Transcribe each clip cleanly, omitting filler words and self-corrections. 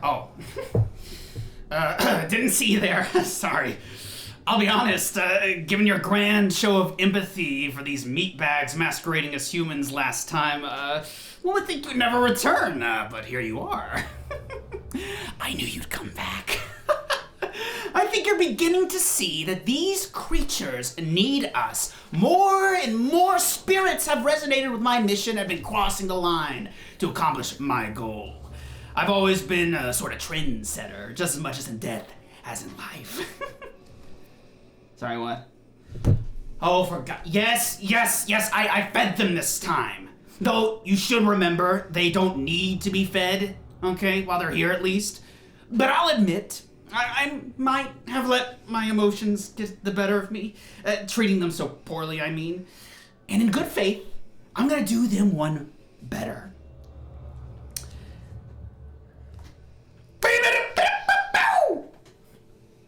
Oh. Didn't see you there. Sorry. I'll be honest, given your grand show of empathy for these meatbags masquerading as humans last time, one would think you'd never return, but here you are. I knew you'd come back. I think you're beginning to see that these creatures need us. More and more spirits have resonated with my mission and been crossing the line to accomplish my goal. I've always been a sort of trendsetter, just as much as in death as in life. Sorry, what? Oh, for God. Yes, I fed them this time. Though, you should remember, they don't need to be fed, okay? While they're here, at least. But I'll admit, I might have let my emotions get the better of me. Treating them so poorly, I mean. And in good faith, I'm gonna do them one better.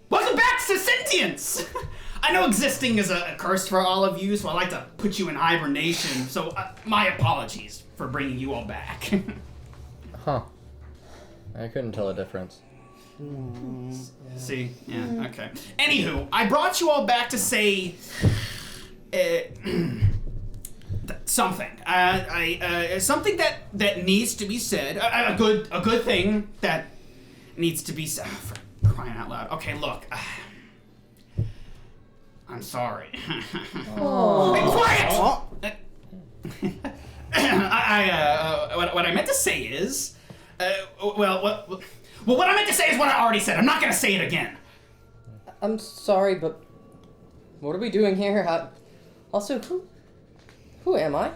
Welcome back to sentience! I know existing is a curse for all of you, so I like to put you in hibernation, so my apologies for bringing you all back. Huh. I couldn't tell a difference. See? Yeah, okay. Anywho, I brought you all back to say... something. Something that needs to be said. A good thing that needs to be said. For crying out loud. Okay, look. I'm sorry. Be quiet! What I meant to say is... what I meant to say is what I already said. I'm not going to say it again. I'm sorry, but what are we doing here? Also, who am I?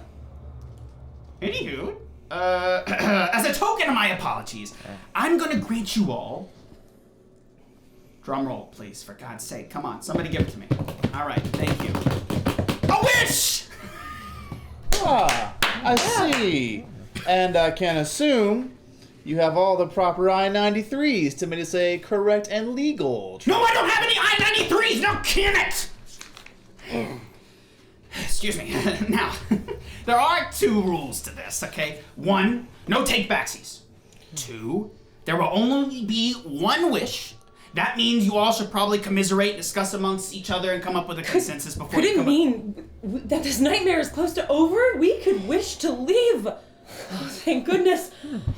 Anywho, as a token of my apologies, I'm going to grant you all... Drum roll, please, for God's sake. Come on, somebody give it to me. All right, thank you. A wish! Ah, I see. And I can assume you have all the proper I-93s to make this a correct and legal. No, I don't have any I-93s! Now can it! Excuse me. Now, there are 2 rules to this, okay? 1, no take-backsies. 2, there will only be 1 wish. That means you all should probably commiserate, discuss amongst each other, and come up with a consensus before Could you it come mean that this nightmare is close to over? We could wish to leave. Oh, thank goodness.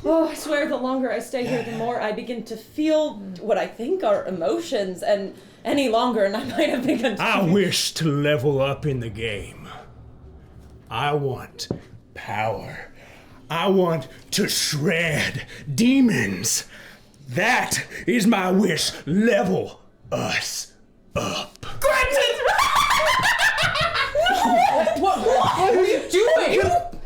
Oh, I swear the longer I stay here, the more I begin to feel what I think are emotions, and any longer, and I might have begun to... I wish to level up in the game. I want power. I want to shred demons. That is my wish. Level us up. Granted! What are you doing?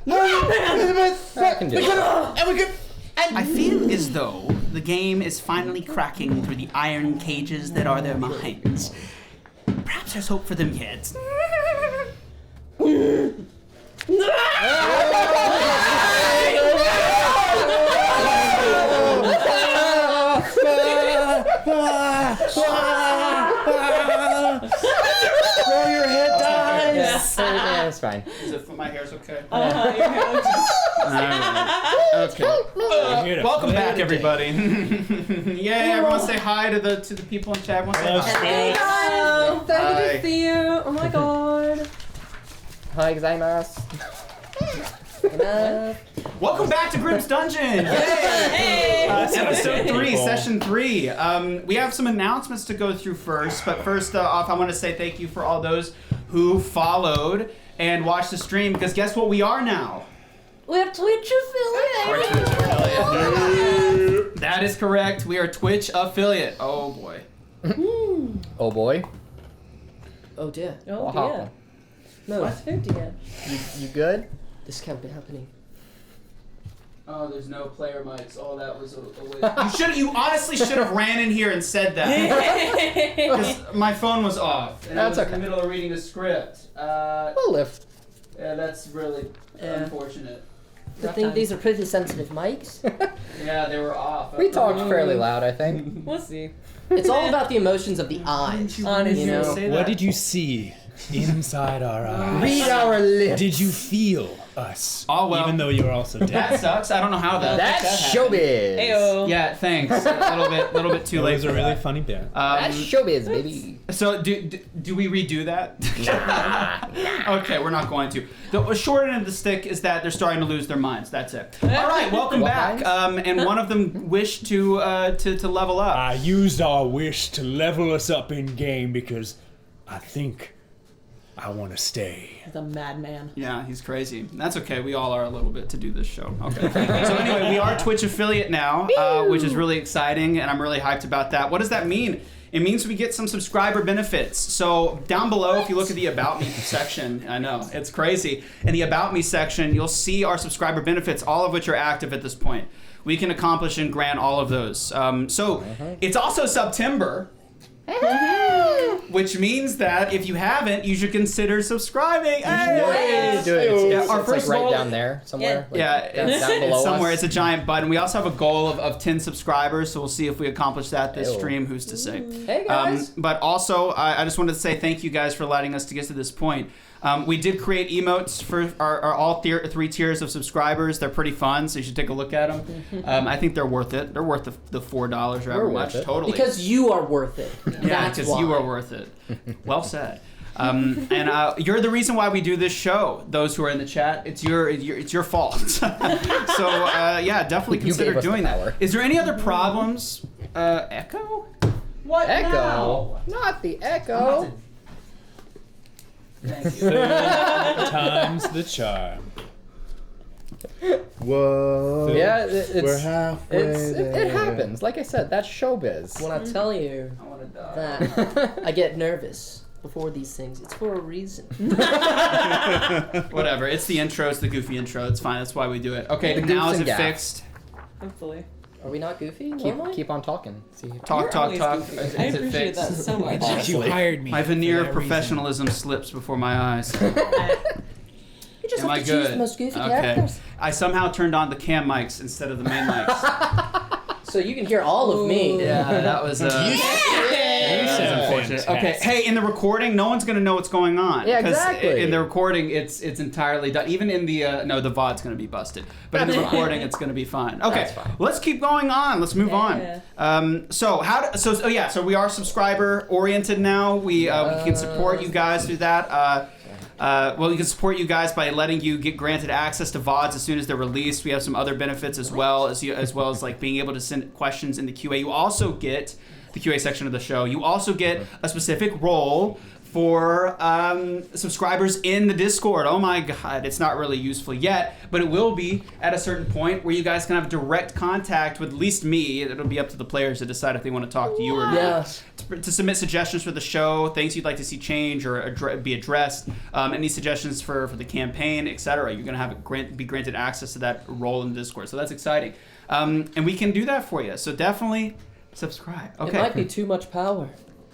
I can do it. I feel as though the game is finally cracking through the iron cages that are their minds. Perhaps there's hope for them yet. Roll your head dice. Yeah, it's fine. Is it for my hair's okay? Your hair looks... Okay. Welcome back, everybody. Yay! Everyone, say hi to the people in chat. Everyone say hi. Hey guys! So good to see you. Oh my god. Hi, gozaimasu. Welcome back to Grimm's Dungeon! Yay! Hey! Episode 3, Session 3. We have some announcements to go through first, but first off, I want to say thank you for all those who followed and watched the stream, because guess what we are now? We have Twitch affiliate. That is correct. We are Twitch affiliate. Oh boy. Oh boy. Oh dear. Oh What dear. happened? No, Oh dear. You good? this can't be happening. Oh, there's no player mics. Oh, that was a waste. You honestly should have ran in here and said that. Because my phone was off. And That's I was okay. in the middle of reading a script. We'll live. Yeah, that's really unfortunate. I think these are pretty sensitive mics. Yeah, they were off. We talked fairly loud, I think. We'll see. It's all about the emotions of the eyes. Honestly. You know? Say What that. did you see? inside our eyes. Read our lips. Did you feel us? Oh, well. Even though you're also dead. That sucks. I don't know how that. That's happened. showbiz. Ayo. Yeah, thanks. A little bit too That late. was a for really that. funny bit. That's showbiz, baby. So do we redo that? Okay, we're not going to. The short end of the stick is that they're starting to lose their minds. That's it. All right, welcome What back. minds? And one of them wished to level up. I used our wish to level us up in game because I think I want to stay. The madman. Yeah, he's crazy. That's okay. We all are a little bit to do this show. Okay. So anyway, we are Twitch affiliate now, which is really exciting, and I'm really hyped about that. What does that mean? It means we get some subscriber benefits. So down below, if you look at the About Me section, I know, it's crazy. In the About Me section, you'll see our subscriber benefits, all of which are active at this point. We can accomplish and grant all of those. It's also September. Which means that if you haven't, you should consider subscribing. Hey! Do it. Yeah, It's our like first right goal- down there somewhere. Like Yeah, down it's below somewhere. us. It's a giant button. We also have a goal of 10 subscribers, so we'll see if we accomplish that this Ew. stream. Who's to say? Hey, guys. But also, I just wanted to say thank you guys for letting us to get to this point. We did create emotes for our all three tiers of subscribers. They're pretty fun, so you should take a look at them. I think they're worth it. They're worth the $4 or however We're much. worth it. Totally. Because you are worth it. Yeah, That's because why. you are worth it. Well said. And you're the reason why we do this show. Those who are in the chat, it's your fault. So yeah, definitely You consider gave us the doing that. power. Is there any other problems? Echo? What Echo. now? Not the I'm about echo. to- Thank you. Times the charm. Whoa. Yeah, We're halfway it there. happens. Like I said, that's showbiz. When I tell you I want to die. that I get nervous before these things, it's for a reason. Whatever. It's the intro. It's the goofy intro. It's fine. That's why we do it. Okay, The now goofs is and it gaffs. fixed? Hopefully. Are we not goofy? normally? Keep on talking. See. Talk. always Is goofy. it I appreciate fixed? that so much. You hired me. My for veneer that of reason. professionalism slips before my eyes. You just Am I have to choose good? the most goofy Okay. characters. I somehow turned on the cam mics instead of the main mics. So you can hear all of me. Yeah, that was You that was sound unfortunate. Okay, fantastic. hey, in the recording, no one's gonna know what's going on. Yeah, 'cause exactly. In the recording, it's entirely done. Even in the no, the VOD's gonna be busted. But in the That's fine. recording, it's gonna be fine. Okay, That's fine. let's keep going on. Let's move Yeah. on. So we are subscriber oriented now. We can support you guys through that. We can support you guys by letting you get granted access to VODs as soon as they're released. We have some other benefits as well as like being able to send questions in the QA. You also get the QA section of the show. You also get a specific role for subscribers in the Discord. Oh my god, it's not really useful yet, but it will be at a certain point where you guys can have direct contact with at least me. It'll be up to the players to decide if they want to talk to you or not. Yes. To submit suggestions for the show, things you'd like to see change or be addressed, any suggestions for the campaign, etc. You're going to be granted access to that role in the Discord. So that's exciting. And we can do that for you. So definitely subscribe. Okay. It might be too much power.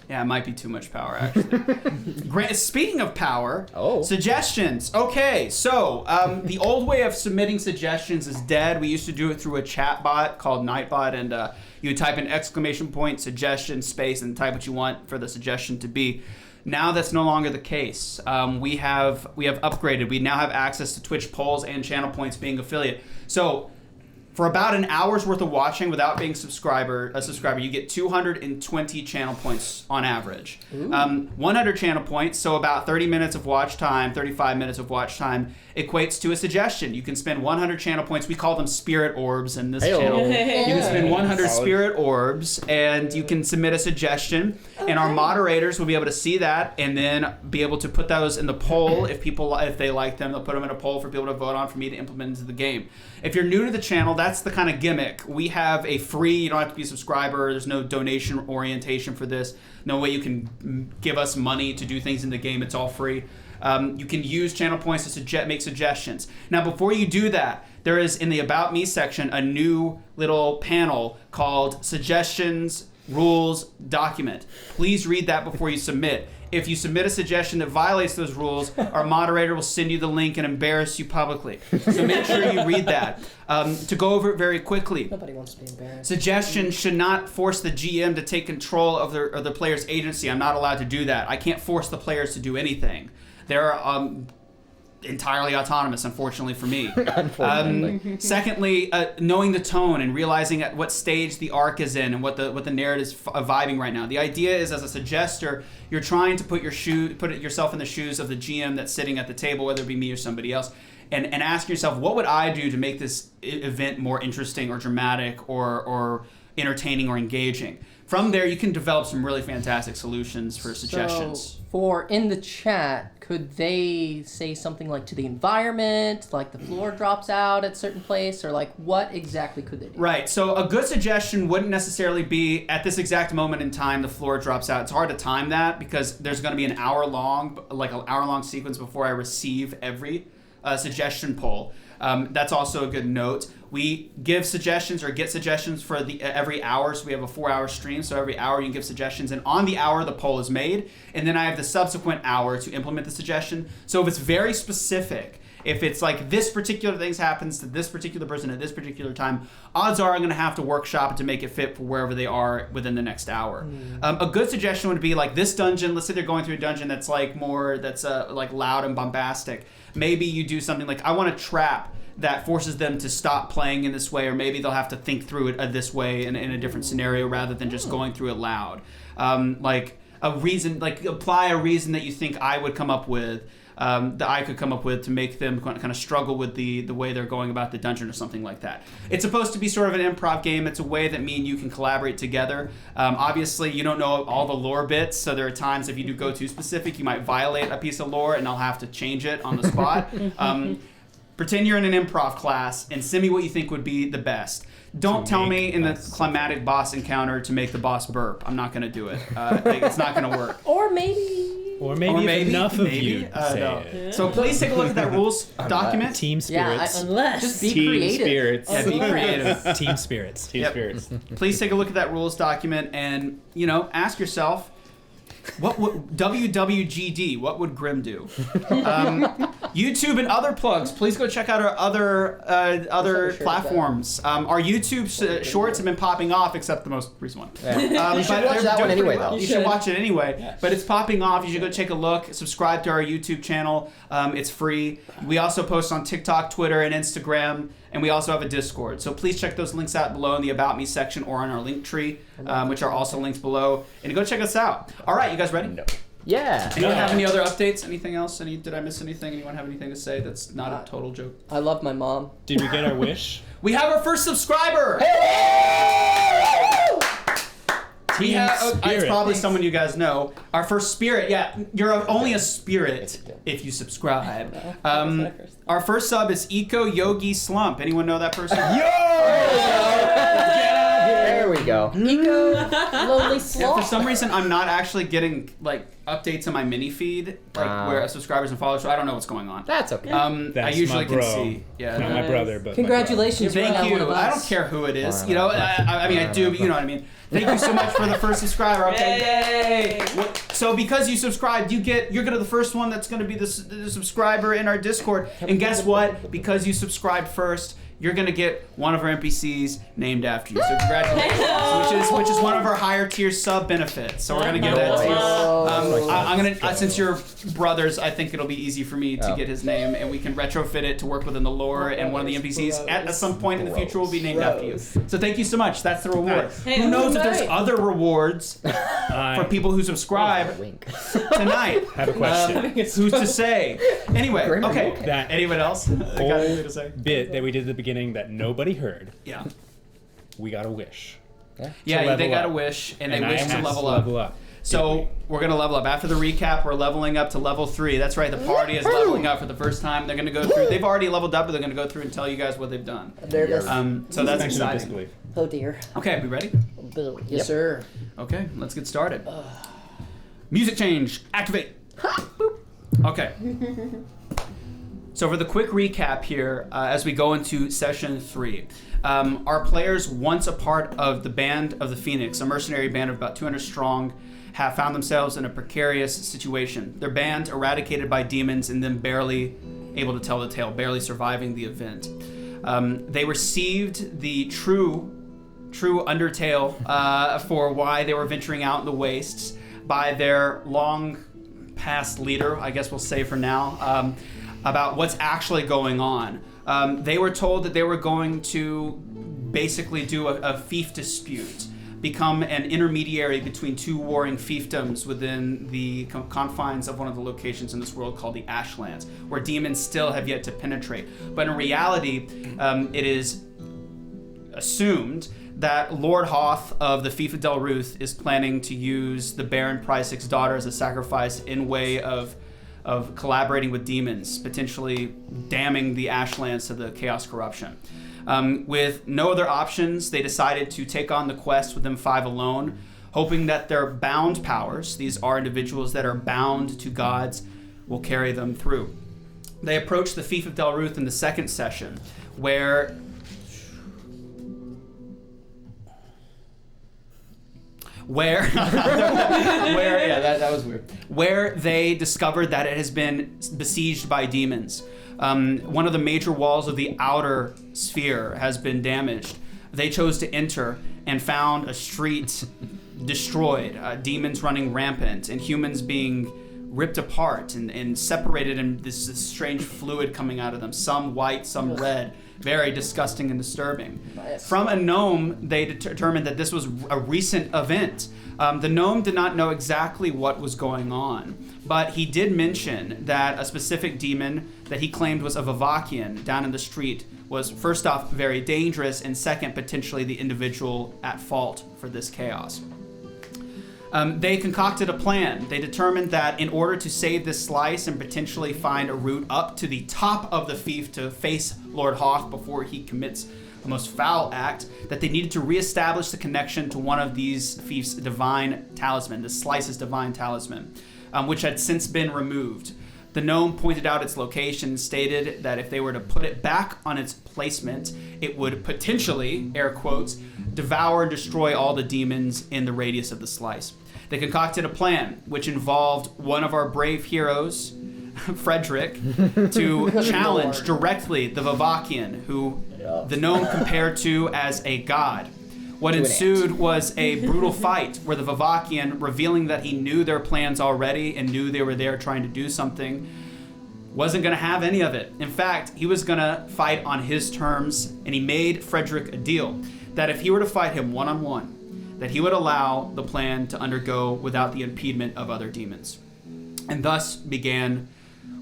Yeah, it might be too much power, actually. Speaking of power, suggestions. Okay, so the old way of submitting suggestions is dead. We used to do it through a chat bot called Nightbot, and you would type in ! suggestion space and type what you want for the suggestion to be. Now that's no longer the case. We have upgraded. We now have access to Twitch polls and channel points being affiliate. So for about an hour's worth of watching without being a subscriber, you get 220 channel points on average. 100 channel points, so about 30 minutes of watch time, 35 minutes of watch time, equates to a suggestion. You can spend 100 channel points. We call them spirit orbs in this channel. You can spend 100 spirit orbs, and you can submit a suggestion, and our moderators will be able to see that, and then be able to put those in the poll. If they like them, they'll put them in a poll for people to vote on for me to implement into the game. If you're new to the channel, that's the kind of gimmick. We have a free, you don't have to be a subscriber, there's no donation orientation for this, no way you can give us money to do things in the game, it's all free. You can use channel points to make suggestions. Now, before you do that, there is in the About Me section a new little panel called Suggestions rules document. Please read that before you submit. If you submit a suggestion that violates those rules, our moderator will send you the link and embarrass you publicly. So make sure you read that. To go over it very quickly. Nobody wants to be embarrassed. Suggestions should not force the GM to take control of the player's agency. I'm not allowed to do that. I can't force the players to do anything. They're entirely autonomous, unfortunately for me. Unfortunately. Secondly, knowing the tone and realizing at what stage the arc is in and what the narrative is vibing right now. The idea is, as a suggester, you're trying to put yourself in the shoes of the GM that's sitting at the table, whether it be me or somebody else, and ask yourself, what would I do to make this event more interesting or dramatic or entertaining or engaging? From there, you can develop some really fantastic solutions for suggestions. So, in the chat, could they say something like to the environment, like the floor drops out at certain place, or like what exactly could they do? Right. So a good suggestion wouldn't necessarily be at this exact moment in time the floor drops out. It's hard to time that because there's going to be an hour-long sequence before I receive every suggestion poll. That's also a good note. We give suggestions or get suggestions for every hour, so we have a 4-hour stream, so every hour you can give suggestions, and on the hour the poll is made, and then I have the subsequent hour to implement the suggestion. So if it's very specific, if it's like this particular thing happens to this particular person at this particular time, odds are I'm going to have to workshop it to make it fit for wherever they are within the next hour. A good suggestion would be like this dungeon, let's say they're going through a dungeon that's like like loud and bombastic. Maybe you do something like, I want to trap that forces them to stop playing in this way, or maybe they'll have to think through it this way in a different scenario rather than just going through it loud. Like a reason, like apply a reason that you think I would come up with, that I could come up with to make them kind of struggle with the way they're going about the dungeon or something like that. It's supposed to be sort of an improv game. It's a way that me and you can collaborate together. Obviously, you don't know all the lore bits, so there are times if you do go too specific, you might violate a piece of lore and I'll have to change it on the spot. Pretend you're in an improv class and send me what you think would be the best. Don't tell me in the climatic boss encounter to make the boss burp. I'm not going to do it. It's not going to work. Or maybe if enough of you say no. it. So please take a look at that rules document. Team spirits. unless Just be Team creative. spirits. Yeah, be creative. Team spirits. Team Yep. spirits. Please take a look at that rules document and, ask yourself, what would WWGD? What would Grim do? YouTube and other plugs. Please go check out our other platforms. Our YouTube shorts have been popping off, except the most recent one. Yeah. You should watch that one anyway, though. You should watch it anyway. But it's popping off. You should go take a look. Subscribe to our YouTube channel. It's free. We also post on TikTok, Twitter, and Instagram. And we also have a Discord. So please check those links out below in the About Me section or on our link tree, which are also links below. And go check us out. All right, you guys ready? No. Yeah. Anyone have any other updates? Anything else? Did I miss anything? Anyone have anything to say that's not a total joke? I love my mom. Did we get our wish? We have our first subscriber! We have, it's Spirit. probably someone you guys know. Our first spirit, yeah, you're only a spirit if you subscribe. Our first sub is Eco Yogi Slump. Anyone know that person? There we go. Eco, lonely Yeah, for sloth. some reason, I'm not actually getting updates on my mini feed, where subscribers and followers. So I don't know what's going on. That's okay. I That's usually my can bro. see. Yeah. Not my brother, but Congratulations, Thank you're now one you. of us. I don't care who it is. I mean, I do, but you know what I mean. Thank you so much for the first subscriber. Okay, yay! So because you subscribed, you're gonna be the first one that's gonna be the subscriber in our Discord. And guess what? Because you subscribed first, you're gonna get one of our NPCs named after you. So congratulations, which is one of our higher tier sub benefits. So we're gonna give that to you. I'm gonna since you're brothers, I think it'll be easy for me to get his name, and we can retrofit it to work within the lore. And one of the NPCs at some point in the future will be named after you. So thank you so much. That's the reward. Hey, Who knows if right. there's other rewards for people who subscribe Wink. tonight? I have a question. Who's to say? Anyway, okay. That Anyone else? Got anything to say? bit that we did at the beginning that nobody heard, Yeah. we got a wish. Yeah, level they got up. a wish, and And they I wish to asked level up. So we're gonna level up. After the recap, we're leveling up to level 3. That's right, the party is leveling up for the first time. They're gonna go through. They've already leveled up, but they're gonna go through and tell you guys what they've done. There it is. So that's Actually, exciting. disbelief. Oh dear. Okay, we ready? Yes, sir. Okay, let's get started. Music change. Activate. Boop. Okay. So for the quick recap here, as we go into session 3, our players, once a part of the Band of the Phoenix, a mercenary band of about 200 strong, have found themselves in a precarious situation. Their band eradicated by demons and them barely able to tell the tale, barely surviving the event. They received the true undertale for why they were venturing out in the wastes by their long past leader, I guess we'll say for now, about what's actually going on. They were told that they were going to basically do a fief dispute, become an intermediary between two warring fiefdoms within the confines of one of the locations in this world called the Ashlands, where demons still have yet to penetrate. But in reality, it is assumed that Lord Hoth of the Fief of Del Ruth is planning to use the Baron Prysick's daughter as a sacrifice in way of collaborating with demons, potentially damning the Ashlands to the chaos corruption. With no other options, they decided to take on the quest with them 5 alone, hoping that their bound powers, these are individuals that are bound to gods, will carry them through. They approached the Fief of Del Ruth in the second session, where that was weird. Where they discovered that it has been besieged by demons. One of the major walls of the outer sphere has been damaged. They chose to enter and found a street destroyed, demons running rampant, and humans being ripped apart and separated, and this strange fluid coming out of them, some white, some red. Very disgusting and disturbing. Nice. From a gnome, they determined that this was a recent event. The gnome did not know exactly what was going on, but he did mention that a specific demon that he claimed was a Vavakian down in the street was, first off, very dangerous, and second, potentially the individual at fault for this chaos. They concocted a plan. They determined that in order to save this slice and potentially find a route up to the top of the fief to face Lord Hoth before he commits the most foul act, that they needed to reestablish the connection to one of these fief's divine talisman, the slice's divine talisman, which had since been removed. The gnome pointed out its location and stated that if they were to put it back on its placement, it would potentially, air quotes, devour and destroy all the demons in the radius of the slice. They concocted a plan which involved one of our brave heroes, Fredrick, to challenge directly the Vavakian, who the gnome compared to as a god. What ensued was a brutal fight where the Vavakian, revealing that he knew their plans already and knew they were there trying to do something, wasn't going to have any of it. In fact, he was going to fight on his terms, and he made Fredrick a deal that if he were to fight him one-on-one, that he would allow the plan to undergo without the impediment of other demons. And thus began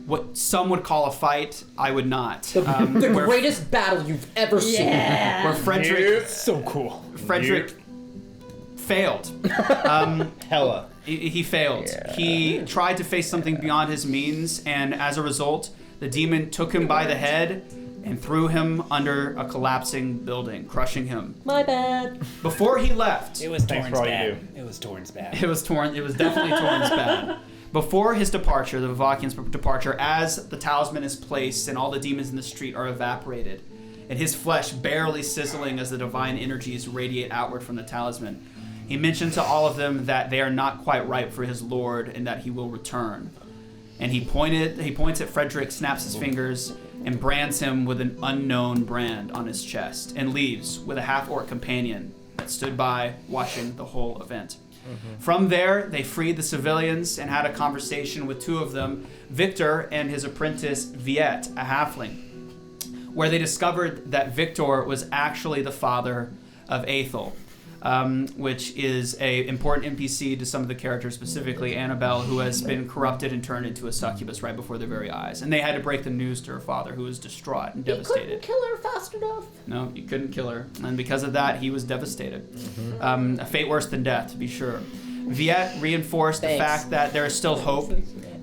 what some would call a fight, I would not. The greatest battle you've ever seen. Where Fredrick... So cool. Fredrick failed. Hella. He failed. Yeah. He tried to face something beyond his means, and as a result, the demon took him by the head and threw him under a collapsing building, crushing him. My bad. Before he left... It was Torin's bad. It was Torin's bad. It was definitely Torin's bad. Before his departure, the Vavakian's departure, as the talisman is placed and all the demons in the street are evaporated, and his flesh barely sizzling as the divine energies radiate outward from the talisman, he mentioned to all of them that they are not quite ripe for his lord and that he will return. And he points at Fredrick, snaps his fingers, and brands him with an unknown brand on his chest, and leaves with a half-orc companion that stood by watching the whole event. Mm-hmm. From there, they freed the civilians and had a conversation with 2 of them, Victor and his apprentice Viet, a halfling, where they discovered that Victor was actually the father of Aethel, which is a important NPC to some of the characters, specifically Annabelle, who has been corrupted and turned into a succubus right before their very eyes. And they had to break the news to her father, who was distraught and devastated. You couldn't kill her fast enough. No, you couldn't kill her. And because of that, he was devastated. Mm-hmm. A fate worse than death, to be sure. Viet reinforced the fact that there is still hope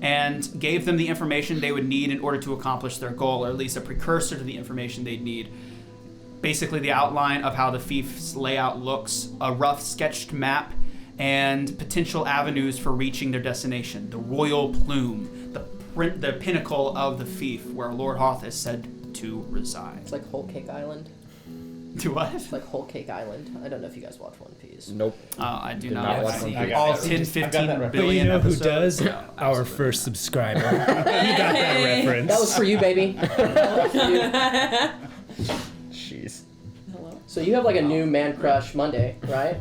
and gave them the information they would need in order to accomplish their goal, or at least a precursor to the information they'd need. Basically the outline of how the fief's layout looks, a rough sketched map, and potential avenues for reaching their destination. The royal plume, the the pinnacle of the fief where Lord Hoth is said to reside. It's like Whole Cake Island. To what? It's like Whole Cake Island. I don't know if you guys watch One Piece. Nope. I do Did not. not watch I've One seen Piece. all I 10, got 15 that But you billion know who episodes. does? No, Our absolutely first not. subscriber. You got that reference. That was for you, baby. That was for you. Jeez. Hello. So you have like a new man crush Monday, right?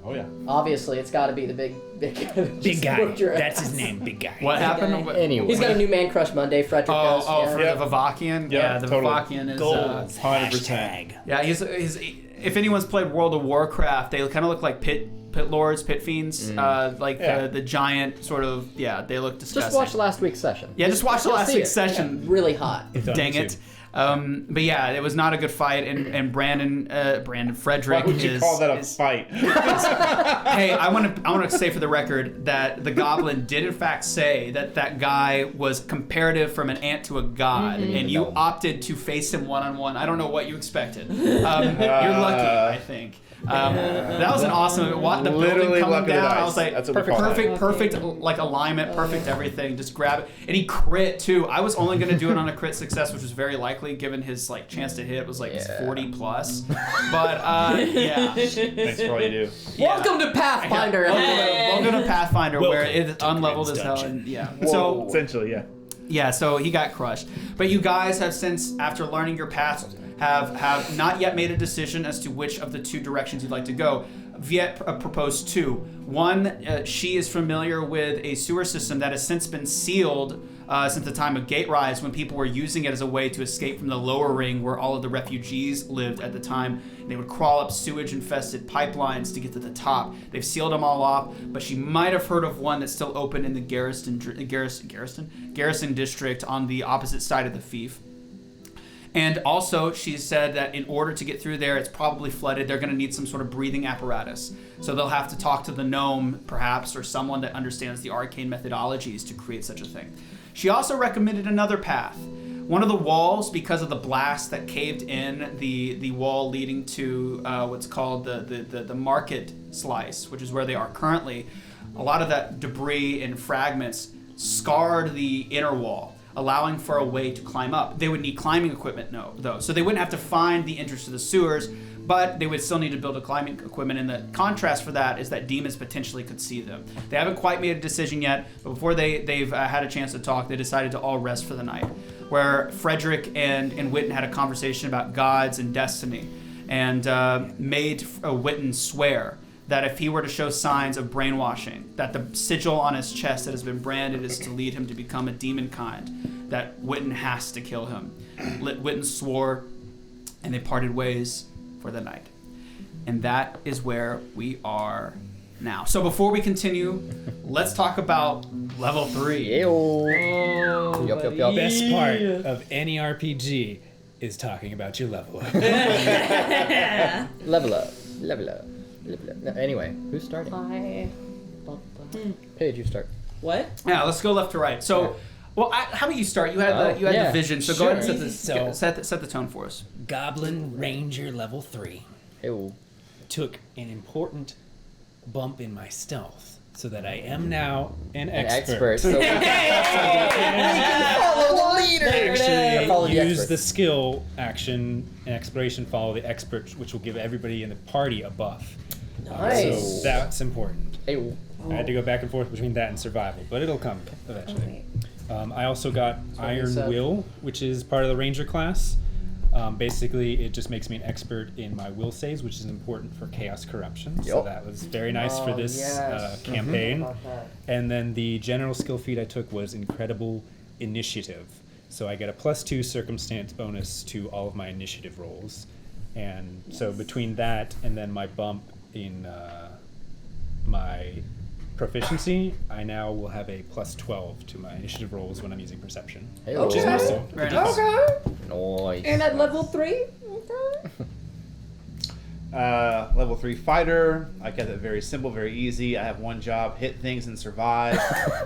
Oh yeah. Obviously, it's got to be the big guy. that Big just guy. whooped your That's ass. his name, Big Guy. What happened? guy. Anyway. He's got a new man crush Monday. Fredrick does. For yeah. the Vavakian? Yeah, Yeah, the totally. Vavakian is... Goals. 100%. yeah, he's if anyone's played World of Warcraft, they kind of look like pit lords, pit fiends, like Yeah. the giant sort of, they look disgusting. Just watch last week's session. Yeah, just watch the You'll last see week's it. session. Yeah, really hot. It's on Dang YouTube. it. But yeah, it was not a good fight, and Brandon Fredrick Why would you is... call that a is- fight? Hey, I want to say for the record that the Goblin did in fact say that guy was comparative from an ant to a god, and you opted to face him one-on-one. I don't know what you expected. You're lucky, I think. That was an awesome. The building Literally coming luck of the down. I dice. was like, That's what we call perfect, like alignment, perfect everything. Just grab it, and he crit too. I was only gonna do it on a crit success, which was very likely given his like chance to hit was like 40 plus. But yeah. Thanks for all you do. Welcome to Pathfinder. Welcome to Pathfinder, where Welcome it is to unleveled Grim's as hell. Dungeon. And, yeah. So So essentially, yeah. yeah, so he got crushed. But you guys have since, after learning your paths, have not yet made a decision as to which of the two directions you'd like to go. Viet proposed two. One, she is familiar with a sewer system that has since been sealed since the time of Gate Rise, when people were using it as a way to escape from the lower ring where all of the refugees lived at the time. They would crawl up sewage-infested pipelines to get to the top. They've sealed them all off, but she might have heard of one that's still open in the Garrison district on the opposite side of the fief. And also, she said that in order to get through there, it's probably flooded. They're going to need some sort of breathing apparatus. So they'll have to talk to the gnome, perhaps, or someone that understands the arcane methodologies to create such a thing. She also recommended another path. One of the walls, because of the blast that caved in the wall leading to what's called the market slice, which is where they are currently, a lot of that debris and fragments scarred the inner wall, allowing for a way to climb up. They would need climbing equipment, though. So they wouldn't have to find the entrance to the sewers, but they would still need to build a climbing equipment. And the contrast for that is that demons potentially could see them. They haven't quite made a decision yet, but before they've had a chance to talk, they decided to all rest for the night, where Fredrick and Witton had a conversation about gods and destiny, and made Witton swear that if he were to show signs of brainwashing, that the sigil on his chest that has been branded is to lead him to become a demon kind, that Witton has to kill him. Witton swore, and they parted ways for the night. And that is where we are now. So before we continue, let's talk about level 3. Ew. Yup. Best part of any RPG is talking about your level up. Level up. No, anyway, who's starting? Paige, you start. What? Yeah, let's go left to right. So, well, how about you start? You had yeah, the vision, so go ahead and sure. set the tone for us. Goblin Ranger level 3. Ew. Took an important bump in my stealth, so that I am now an An expert. expert. So Follow the leader. Actually, Follow the use expert. the skill action and exploration, follow the expert, which will give everybody in the party a buff. Nice. So that's important. Ew. I had to go back and forth between that and survival, but it'll come eventually. I also got what he Iron said. Will, which is part of the Ranger class. Basically, it just makes me an expert in my will saves, which is important for Chaos Corruption. So Yup. that was very nice for Oh, this yes. campaign. How about that? And then the general skill feat I took was Incredible Initiative. So I get a +2 circumstance bonus to all of my initiative rolls. And so between that and then my bump in my proficiency, I now will have a +12 to my initiative rolls when I'm using perception. Ew. Which is awesome. Very nice. Nice. And at level 3? Level 3 fighter. I kept it very simple, very easy. I have one job: hit things and survive.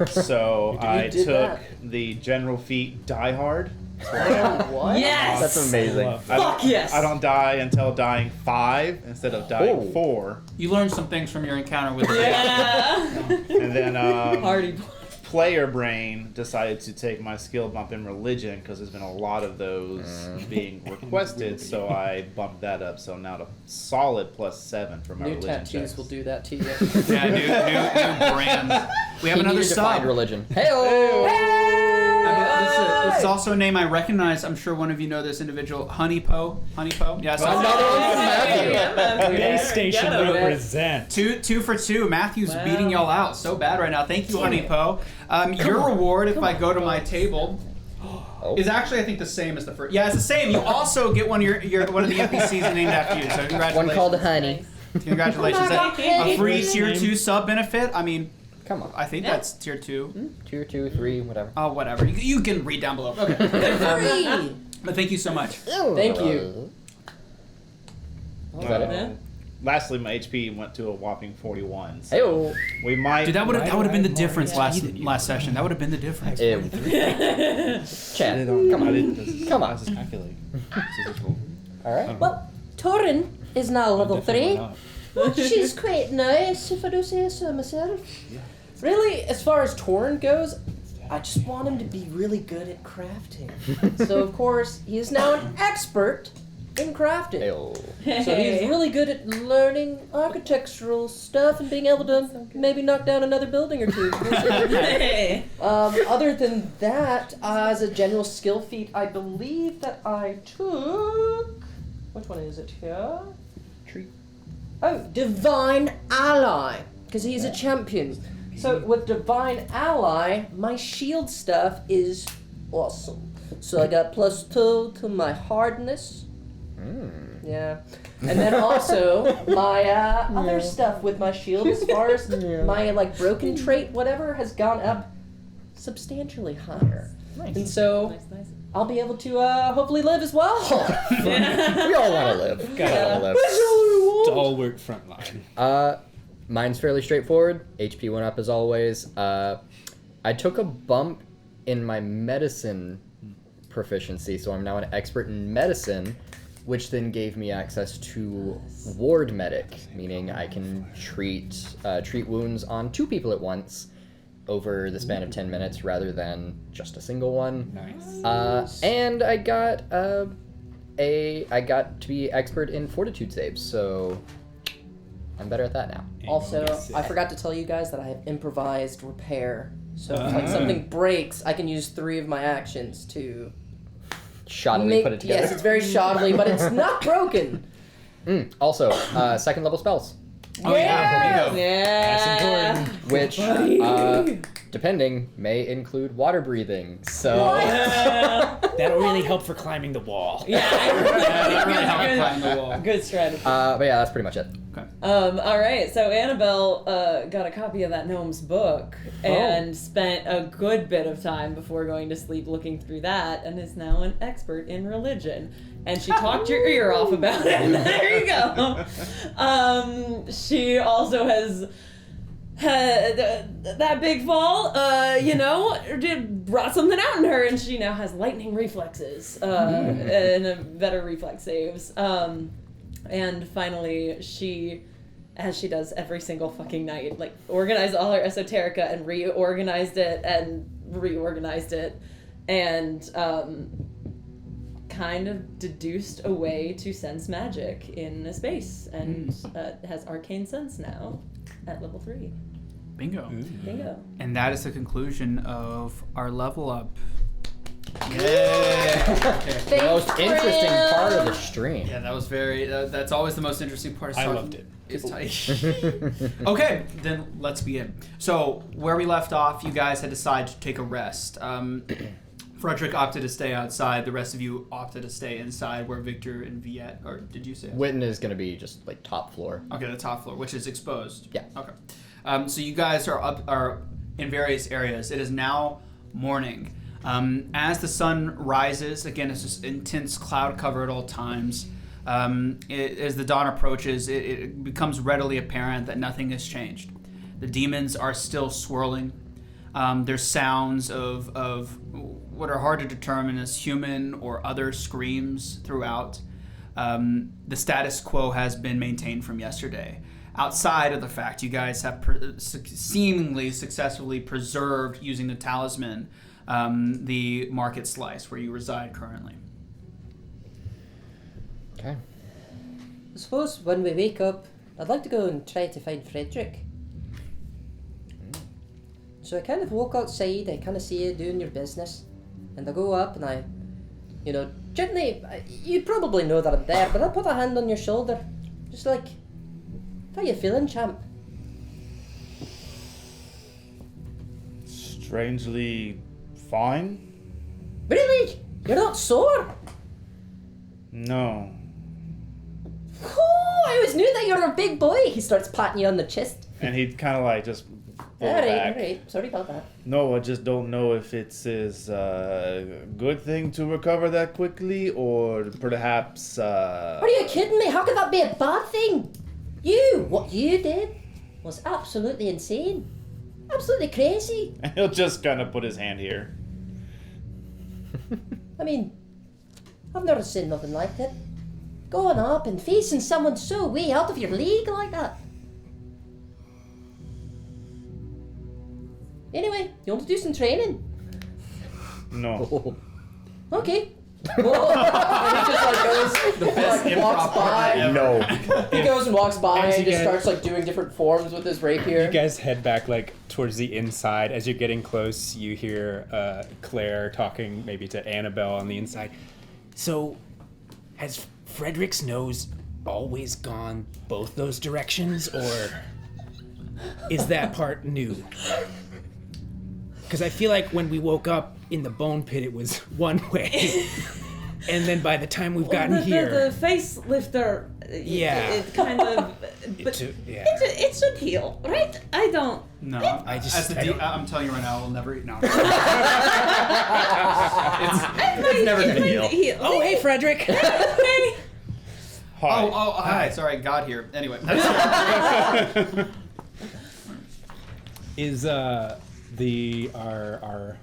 So I did took that. the general feat: die hard. What? Yes! That's amazing. Love Fuck yes! I don't die until dying 5 instead of dying Oh. 4. You learned some things from your encounter with Yeah! And then Party. player brain decided to take my skill bump in religion because there's been a lot of those being requested, so I bumped that up. So now to solid +7 for my New religion tattoos checks. will do that to you. Yeah, new brand. We have He another needed to find sub. religion. Hey-oh! This is also a name I recognize. I'm sure one of you know this individual, Honeypo. Honeypo. Yeah, so Another one from Matthew. Base station represent. Two for two. Matthew's beating y'all out so bad right now. Thank you, Honeypo. Your reward, if I go to my table, is actually I think the same as the first. Yeah, it's the same. You also get one of your one of the NPCs named after you. So congratulations. One called Honey. Congratulations. A free tier 2 sub benefit. I mean, Come on. I think that's tier 2. 2, 2, 3, whatever. Oh, whatever. You can read down below. Okay. But thank you so much. Thank you. Is that it? Lastly, my HP went to a whopping 41. So Hey-oh. we might. Dude, that would have been the difference Yeah. last session. That would have been the difference. Chad, Come on. Come on. I just calculate. Alright. Well, Torin is now level 3. She's quite nice, if I do say so myself. Really, as far as Torin goes, I just want him to be really good at crafting. So, of course, he is now an expert in crafting. Hey-oh. So he's really good at learning architectural stuff and being able to maybe knock down another building or two. Other than that, as a general skill feat, I believe that I took... Which one is it here? Treat. Oh, Divine Ally, because he's a champion. So with Divine Ally, my shield stuff is awesome. So I got +2 to my hardness. Yeah. And then also my other stuff with my shield, as far as my like broken trait, whatever, has gone up substantially higher. Nice. And so Nice. I'll be able to hopefully live as well. We all want to live. We all want to live. Stalwart frontline. Mine's fairly straightforward. HP went up as always. I took a bump in my medicine proficiency, so I'm now an expert in medicine, which then gave me access to ward medic, meaning I can treat wounds on 2 people at once over the span of 10 minutes rather than just a single one. Nice. And I got I got to be expert in fortitude saves, so I'm better at that now. Also, I forgot to tell you guys that I have improvised repair. So if like something breaks, I can use 3 of my actions to Shoddily put it together. Yes, it's very shoddily, but it's not broken. Also, second level spells, Oh yeah, bingo. Yeah. That's important. which depending may include water breathing. So That'll really help for climbing the wall. That really helped climb the wall. Good strategy. but yeah, that's pretty much it. All right, so Annabelle got a copy of that gnome's book and spent a good bit of time before going to sleep looking through that, and is now an expert in religion. And she talked your ear off about it. There you go. She also has had that big fall, brought something out in her, and she now has lightning reflexes and a better reflex saves. And finally, she, as she does every single fucking night, like organized all her esoterica and reorganized it, and kind of deduced a way to sense magic in a space, and has arcane sense now at level 3. Bingo. Bingo. And that is the conclusion of our level up. The most interesting part of the stream. Yeah, that was very. That's always the most interesting part. I loved it. It's tight. Okay, then let's begin. So where we left off, you guys had decided to take a rest. Fredrick opted to stay outside. The rest of you opted to stay inside, where Victor and Viet, or did you say? Witton is going to be just like top floor. Okay, the top floor, which is exposed. Yeah. Okay. So you guys are in various areas. It is now morning. As the sun rises, again, it's just intense cloud cover at all times. As the dawn approaches, it becomes readily apparent that nothing has changed. The demons are still swirling. There's sounds of what are hard to determine as human or other screams throughout. The status quo has been maintained from yesterday. outside of the fact you guys have seemingly successfully preserved, using the talisman, the market slice where you reside currently. Okay. I suppose when we wake up, I'd like to go and try to find Fredrick. So I kind of walk outside, I kind of see you doing your business, and I go up and I, gently, you probably know that I'm there, but I put a hand on your shoulder, just like, how you feeling, champ? Strangely fine? Really? You're not sore? No. Oh, I always knew that you were a big boy. He starts patting you on the chest. And he'd kind of like just pull it Alright, back. alright. Sorry about that. No, I just don't know if it's a good thing to recover that quickly, or perhaps. Are you kidding me? How could that be a bad thing? What you did was absolutely insane. Absolutely crazy. And he'll just kind of put his hand here. I mean, I've never seen nothing like that. Going up and facing someone so way out of your league like that. Anyway, you want to do some training? No. Okay. Whoa. And he just goes, walks by. No. He goes and walks by As and you just get- starts doing different forms with his rapier. You guys head back towards the inside. As you're getting close, you hear Claire talking maybe to Annabelle on the inside. So, has Fredrick's nose always gone both those directions, or is that part new? Because I feel like when we woke up in the bone pit, it was one way, and then by the time we've gotten here, the facelifter. Yeah. It kind of. But yeah. it should heal, right? I don't. No, I just- as the I don't- I'm telling you right now, I will never eat. No. It's never gonna heal. Oh, hey, Fredrick. Hey. Hi. Oh, hi. Sorry, God here. Anyway. Is our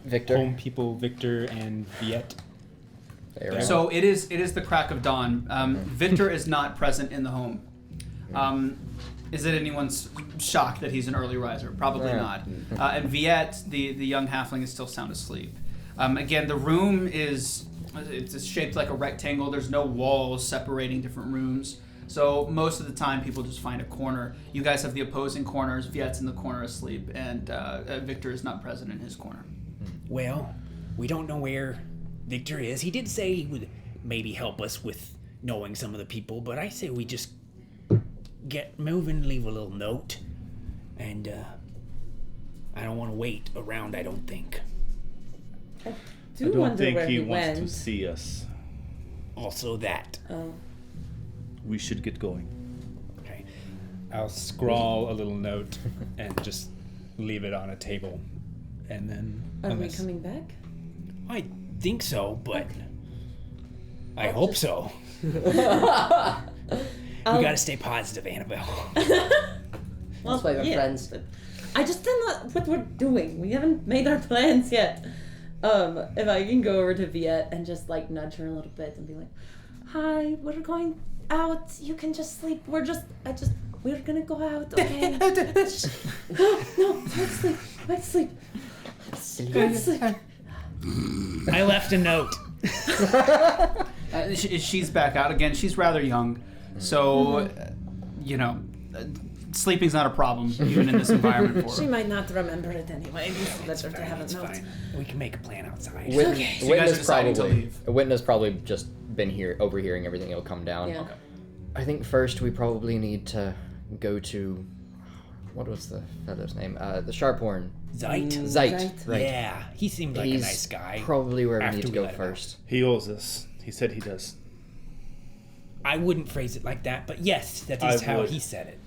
Victor? home people Victor and Viet? There. So it is the crack of dawn. Victor is not present in the home. Is it anyone's shock that he's an early riser? Probably not. And Viet, the young halfling, is still sound asleep. Again, the room it's shaped like a rectangle. There's no walls separating different rooms. So most of the time, people just find a corner. You guys have the opposing corners. Viet's in the corner asleep, and Victor is not present in his corner. Well, we don't know where Victor is. He did say he would maybe help us with knowing some of the people, but I say we just get moving, leave a little note, and I don't want to wait around, I don't think. I I do don't wonder think where he he wants went. to see us. Also that. Oh. We should get going. Okay. I'll scrawl a little note and just leave it on a table, and then. Are we unless- coming back? I think so, but I hope so. We gotta stay positive, Annabelle. That's why we're friends. but I just don't know what we're doing. We haven't made our plans yet. If I can go over to Viet and just like nudge her a little bit and be like, "Hi, we're going out. You can just sleep. We're gonna go out, okay?" No, let's sleep. Let's sleep. Let's sleep. I left a note. She's back out again. She's rather young, so sleeping's not a problem even in this environment for She her. might not remember it anyway. It's better to have a That's note. fine. We can make a plan outside. So you guys are deciding to leave. Witton has probably just been here, overhearing everything. He'll come down. Yeah. I think first we probably need to go to, what was the fellow's name? The Sharphorn. Zeit? Zeit. Right. Yeah, he seemed like He's a nice guy. probably where we After need to we go let him out. first. He owes us. He said he does. I wouldn't phrase it like that, but yes, that is I how would. he said it.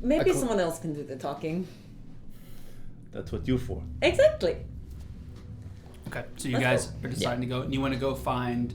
Maybe someone else can do the talking. That's what you're for. Exactly. Okay, so you guys are deciding to go, and you want to go find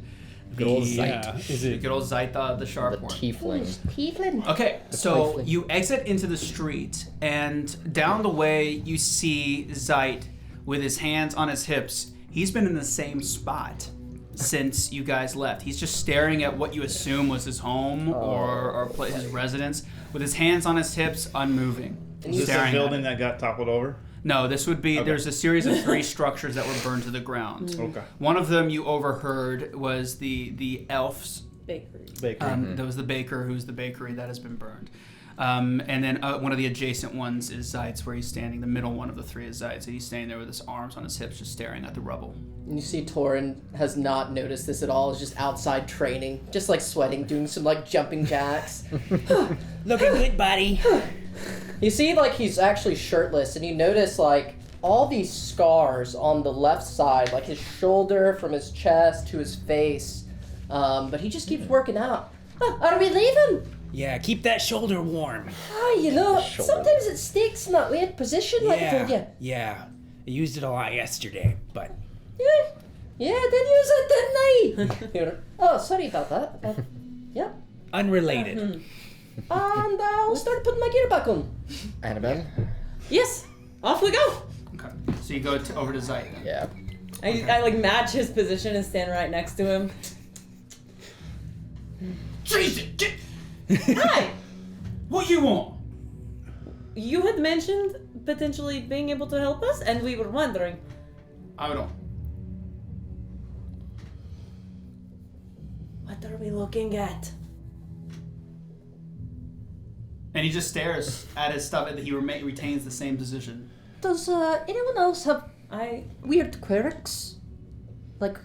Good old the Zeit. Yeah. Is the it? good old Zaita, the sharp The one. tiefling. Tiefling. Okay, so Tiefling. you exit into the street, and down the way you see Zeit with his hands on his hips. He's been in the same spot since you guys left. He's just staring at what you assume was his home or his residence, with his hands on his hips, unmoving. Is this a staring at building it. that got toppled over? No, this would be, Okay. there's a series of 3 structures that were burned to the ground. Okay. One of them you overheard was the elf's. Bakery. There was the baker, who's the bakery that has been burned. And then one of the adjacent ones is Zeitz, where he's standing. The middle one of the 3 is Zeitz, and he's standing there with his arms on his hips, just staring at the rubble. And you see Torin has not noticed this at all. He's just outside training, just like sweating, doing some like jumping jacks. Looking good, buddy. You see, like, he's actually shirtless, and you notice, like, all these scars on the left side, like his shoulder from his chest to his face. But he just keeps working out. Are we leaving? Yeah, keep that shoulder warm. You know, sometimes it sticks in that weird position, like I told you. Yeah. I used it a lot yesterday, but Yeah, I did use it, didn't I? Oh, sorry about that. Yeah. unrelated. And I'll start putting my gear back on. Annabelle? Yes, off we go. Okay. So you go over to Zeit then. Yeah. I like match his position and stand right next to him. Jesus! Hi. What you want? You had mentioned potentially being able to help us, and we were wondering. Hold on. What are we looking at? And he just stares at his stuff, and he retains the same position. Does anyone else have I weird quirks? Like,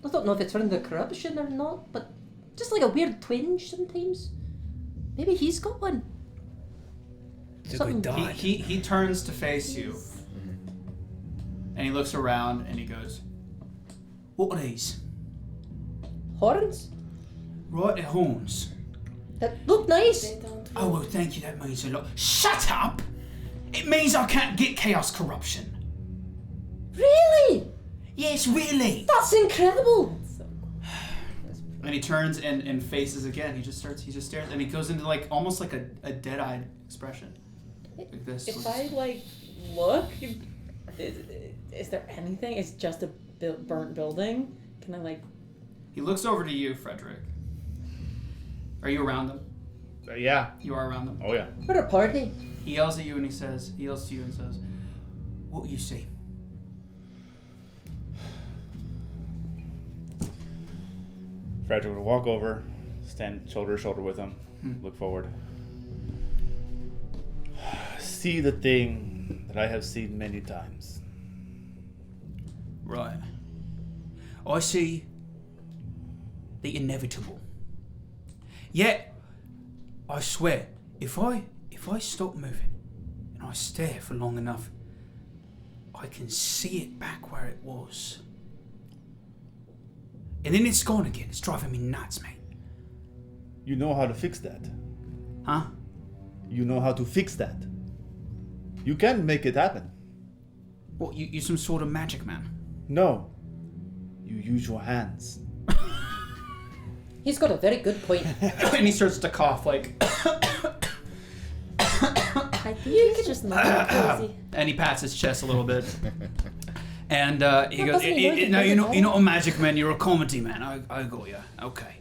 I don't know if it's from the corruption or not, but just like a weird twinge sometimes. Maybe he's got one. It's a Something- good dog. He turns to face you, and he looks around, and he goes, "What are these?" Horns? Right, they're horns. That look nice. Oh, well, thank you, that means a lot. Shut up! It means I can't get chaos corruption. Really? Yes, really. That's incredible. And he turns and faces again. He just stares, and he goes into like almost like a dead-eyed expression, like this. if I like look, is there anything? It's just a burnt building. Can I like? He looks over to you, Fredrick. Are you around them? Yeah. You are around them. Oh yeah. What a party. He yells at you and he yells to you and says, "What you see?" Fredrick would walk over, stand shoulder to shoulder with him, look forward. See the thing that I have seen many times. Right. I see the inevitable. Yet, I swear, if I stop moving and I stare for long enough, I can see it back where it was. And then it's gone again. It's driving me nuts, mate. You know how to fix that. Huh? You know how to fix that. You can make it happen. What, you some sort of magic man? No. You use your hands. He's got a very good point. And he starts to cough like... I think it's just not crazy. And he pats his chest a little bit. And he goes, doesn't he know no, you you're not a magic man, you're a comedy man. I got you. Okay.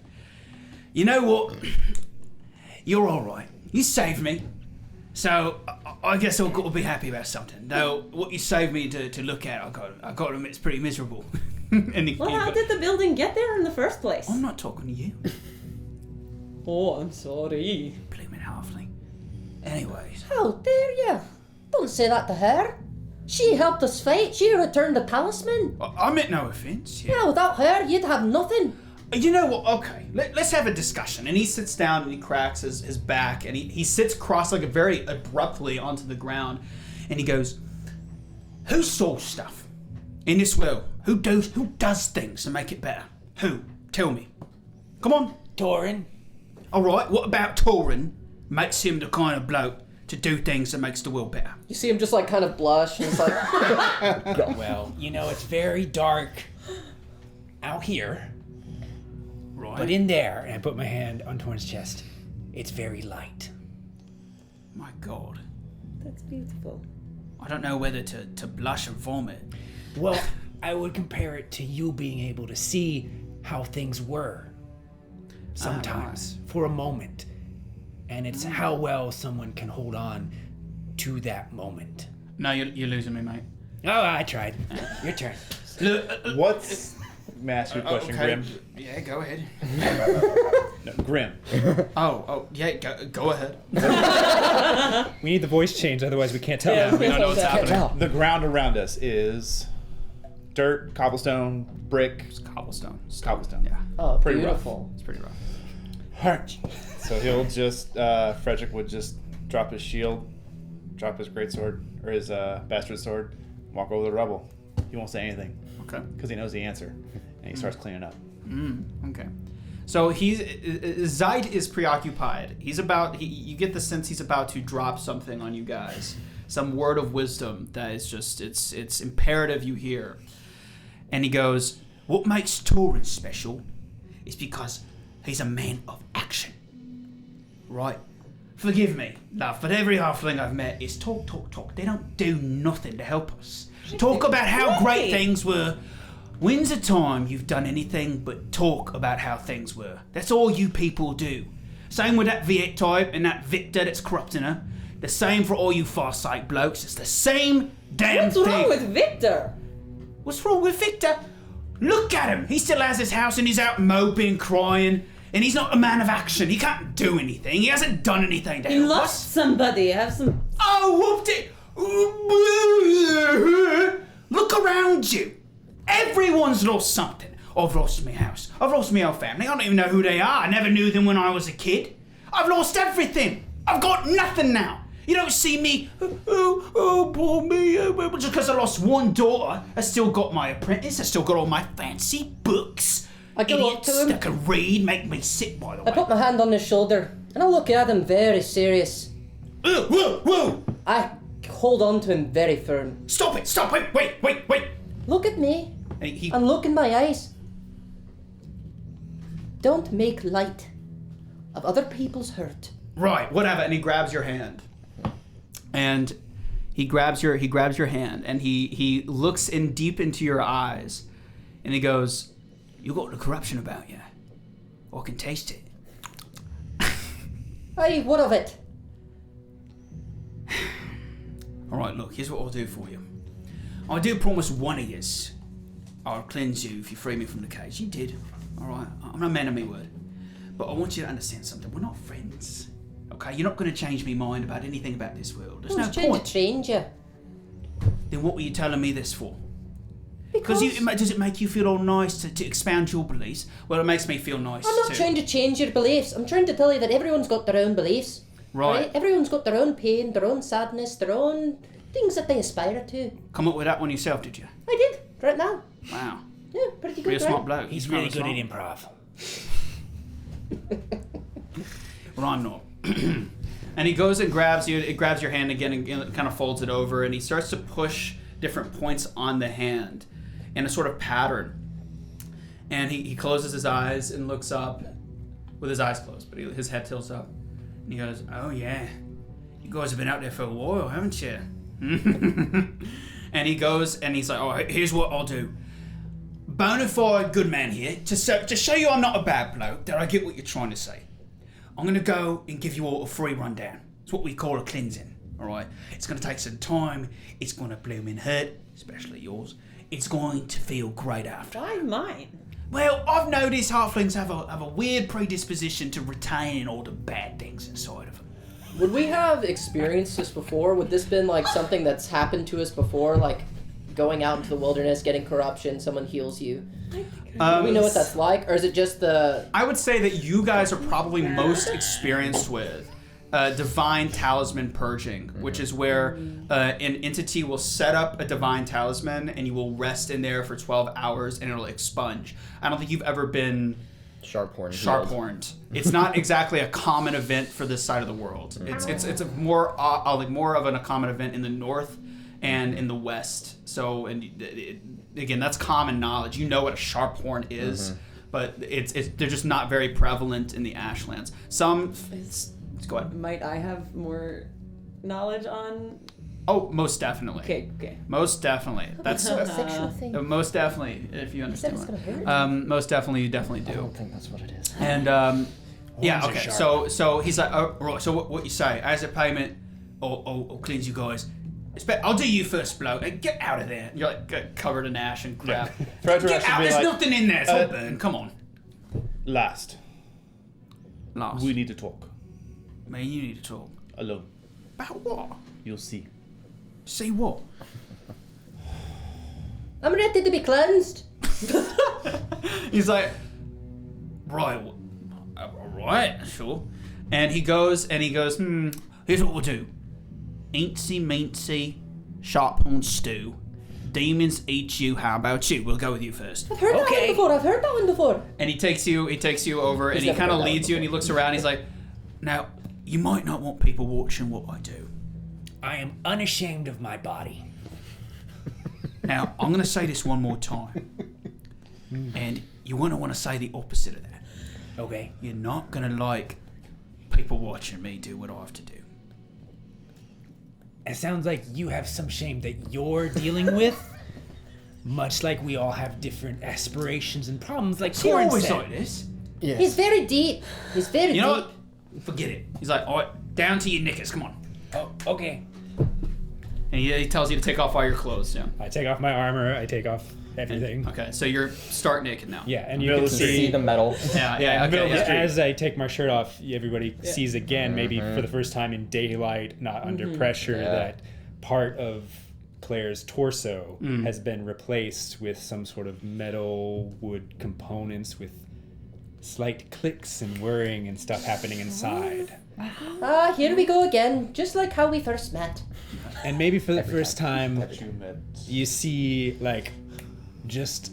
You know what? You're alright. You saved me. So I guess I've got to be happy about something. Though what you saved me to look at, I got to admit, it's pretty miserable. And Well, how did the building get there in the first place? I'm not talking to you. Oh, I'm sorry. Blooming halfling. Anyways. How dare you? Don't say that to her. She helped us fight. She returned the talisman. I meant no offence. Yeah. Yeah, without her, you'd have nothing. You know what? Okay, let's have a discussion. And he sits down and he cracks his back and he sits cross-legged very abruptly onto the ground, and he goes, "Who saw stuff in this world? Who does things to make it better? Who? Tell me. Come on." Torin. All right. What about Torin makes him the kind of bloke to do things that makes the world better? You see him just like kind of blush, and it's like, Well, you know, it's very dark out here, Right. but in there, and I put my hand on Torin's chest, it's very light. My God, That's beautiful. I don't know whether to blush or vomit. Well, I would compare it to you being able to see how things were sometimes for a moment. and it's how well someone can hold on to that moment. No, you're losing me, mate. Oh, I tried. Your turn. What's... May I ask you a question, Grim? Yeah, go ahead. No, Grim. Yeah, go ahead. We need the voice change, otherwise we can't tell. Yeah, now. we don't know what's happening. The ground around us is dirt, cobblestone, brick. It's cobblestone. Cobblestone. Yeah, Oh, Pretty beautiful. it's pretty rough. Heart. So he'll just, Fredrick would just drop his shield, drop his greatsword, or his bastard sword, walk over the rubble. He won't say anything, Okay. because he knows the answer, and he starts cleaning up. Okay. So Zeit is preoccupied. You get the sense he's about to drop something on you guys. Some word of wisdom that is just, it's imperative you hear. And he goes, what makes Torin special is because he's a man of action. Right? Forgive me, love, but every halfling I've met is talk, talk, talk. They don't do nothing to help us. Talk about how great things were. When's the time you've done anything but talk about how things were? That's all you people do. Same with that Viet type and that Victor that's corrupting her. The same for all you Farsight blokes. It's the same damn thing. What's wrong with Victor? What's wrong with Victor? Look at him. He still has his house and he's out moping, crying. And he's not a man of action. He can't do anything. He hasn't done anything to He help lost us. somebody. Have some. Oh, whooped it. Look around you. Everyone's lost something. I've lost my house. I've lost my own family. I don't even know who they are. I never knew them when I was a kid. I've lost everything. I've got nothing now. You don't see me, oh, poor me, just because I lost one daughter. I still got my apprentice. I still got all my fancy books. I go up to Idiots him. that can read make me sick, by the I way. put my hand on his shoulder and I look at him very serious. Whoa! I hold on to him very firm. Stop it! Wait! Look at me And he and look in my eyes. Don't make light of other people's hurt. Right, whatever, and he grabs your hand. And he grabs your hand and he looks in deep into your eyes and he goes, you got the corruption about you. I can taste it. Aye, what of it? Alright, look, here's what I'll do for you. I do promise one of yous I'll cleanse you if you free me from the cage. You did. Alright, I'm a man of my word. But I want you to understand something. We're not friends. Okay, you're not going to change me mind about anything about this world. There's I no was trying point. to change you. Then what were you telling me this for? Because Does it make you feel all nice to expound your beliefs? Well, it makes me feel nice I'm not too. trying to change your beliefs. I'm trying to tell you that everyone's got their own beliefs. Right. Everyone's got their own pain, their own sadness, their own things that they aspire to. Come up with that one yourself, did you? I did, right now. Wow. Yeah, pretty good, Real right? smart bloke. He's kinda really good smart. at improv. Well, I'm not. And he goes and grabs you. It grabs your hand again and kind of folds it over, and he starts to push different points on the hand in a sort of pattern. And he closes his eyes and looks up with his eyes closed, but his head tilts up. And he goes, oh yeah, you guys have been out there for a while, haven't you? And he goes and he's like, oh, here's what I'll do. Bonafide good man here, to show you I'm not a bad bloke, that I get what you're trying to say. I'm going to go and give you all a free rundown. It's what we call a cleansing, all right? It's going to take some time. It's going to blooming hurt, especially yours. It's going to feel great after. Why mine? Well, I've noticed halflings have a weird predisposition to retaining all the bad things inside of them. Would we have experienced this before? Would this been like something that's happened to us before, like going out into the wilderness, getting corruption, someone heals you? Do we know what that's like, or is it just the... I would say that you guys are probably most experienced with divine talisman purging, which is where an entity will set up a divine talisman and you will rest in there for 12 hours and it'll expunge. I don't think you've ever been sharp-horned. It's not exactly a common event for this side of the world. It's a more more of a common event in the north and in the west. So again, that's common knowledge. You know what a sharp horn is, but they're just not very prevalent in the Ashlands. Go ahead. Might I have more knowledge on? Oh, most definitely. Okay. Most definitely. That's a sexual thing. most definitely. If you You said understand. it's gonna hurt. Most definitely, you definitely I do. don't think that's what it is. And Yeah, Horns are okay. sharp. So he's like, oh, right. So what you say? As a payment, I'll cleanse you guys. I'll do you first, bloke. Get out of there. You're like covered in ash and crap. Fredrick Get should out. be There's like, nothing in there. It's all burned. Come on. Last. We need to talk. Man, you need to talk. Alone. About what? You'll see. See what? I'm ready to be cleansed. He's like, right, sure. And he goes, here's what we'll do. Eatsy meatsy, sharp horn stew. Demons eat you, how about you? We'll go with you first. I've heard that one before. I've heard that one before. And he takes you over and he kind of leads you and he looks around. He's like, now, you might not want people watching what I do. I am unashamed of my body. Now, I'm going to say this one more time. And you want to say the opposite of that. Okay. You're not going to like people watching me do what I have to do. It sounds like you have some shame that you're dealing with. Much like we all have different aspirations and problems, like You're Torin always said. like this. Yes. He's very deep. He's very You deep. know what? Forget it. He's like, all right, down to your knickers, come on. Oh, okay. And he tells you to take off all your clothes. Yeah. I take off my armor. I take off everything. Okay, so you're stark naked now. Yeah, and you Middle can of the see. See the metal. Yeah. Middle Okay. of the Yeah. street. As I take my shirt off, everybody sees again, maybe for the first time in daylight, not under pressure, Yeah. that part of Claire's torso has been replaced with some sort of metal wood components with slight clicks and whirring and stuff happening inside. Ah, here we go again. Just like how we first met. And maybe for the first time, You met. you see just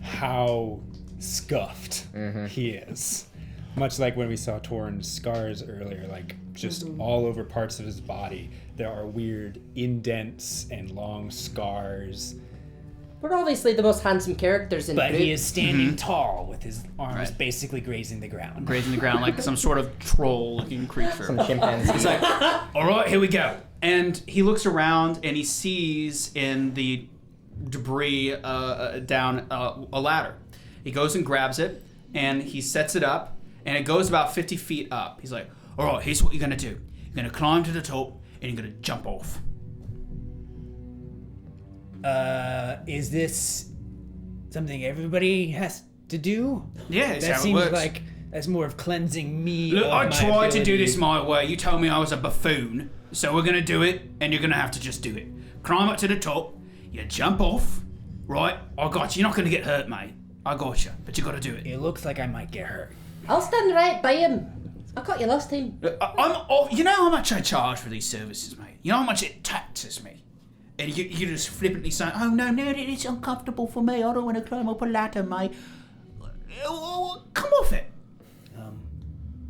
how scuffed he is. Much like when we saw Torin's scars earlier, just all over parts of his body, there are weird indents and long scars. We're obviously the most handsome characters in the But group. he is standing tall with his arms Right. basically grazing the ground. Grazing the ground like some sort of troll-looking creature. Some chimpanzee. He's like, all right, here we go. And he looks around and he sees in the debris down a ladder. He goes and grabs it and he sets it up and it goes about 50 feet up. He's like, all right, here's what you're going to do. You're going to climb to the top and you're going to jump off. Is this something everybody has to do? Yeah, that's That how it seems works. like that's more of cleansing me. Look, of I my tried to do ability. this my way. You told me I was a buffoon. So we're going to do it, and you're going to have to just do it. Climb up to the top. You jump off. Right? I got you. You're not going to get hurt, mate. I got you. But you got to do it. It looks like I might get hurt. I'll stand right by him. I caught you last time. You know how much I charge for these services, mate? You know how much it taxes me? And you just flippantly say, oh, no, it's uncomfortable for me. I don't want to climb up a ladder, mate. Come off it.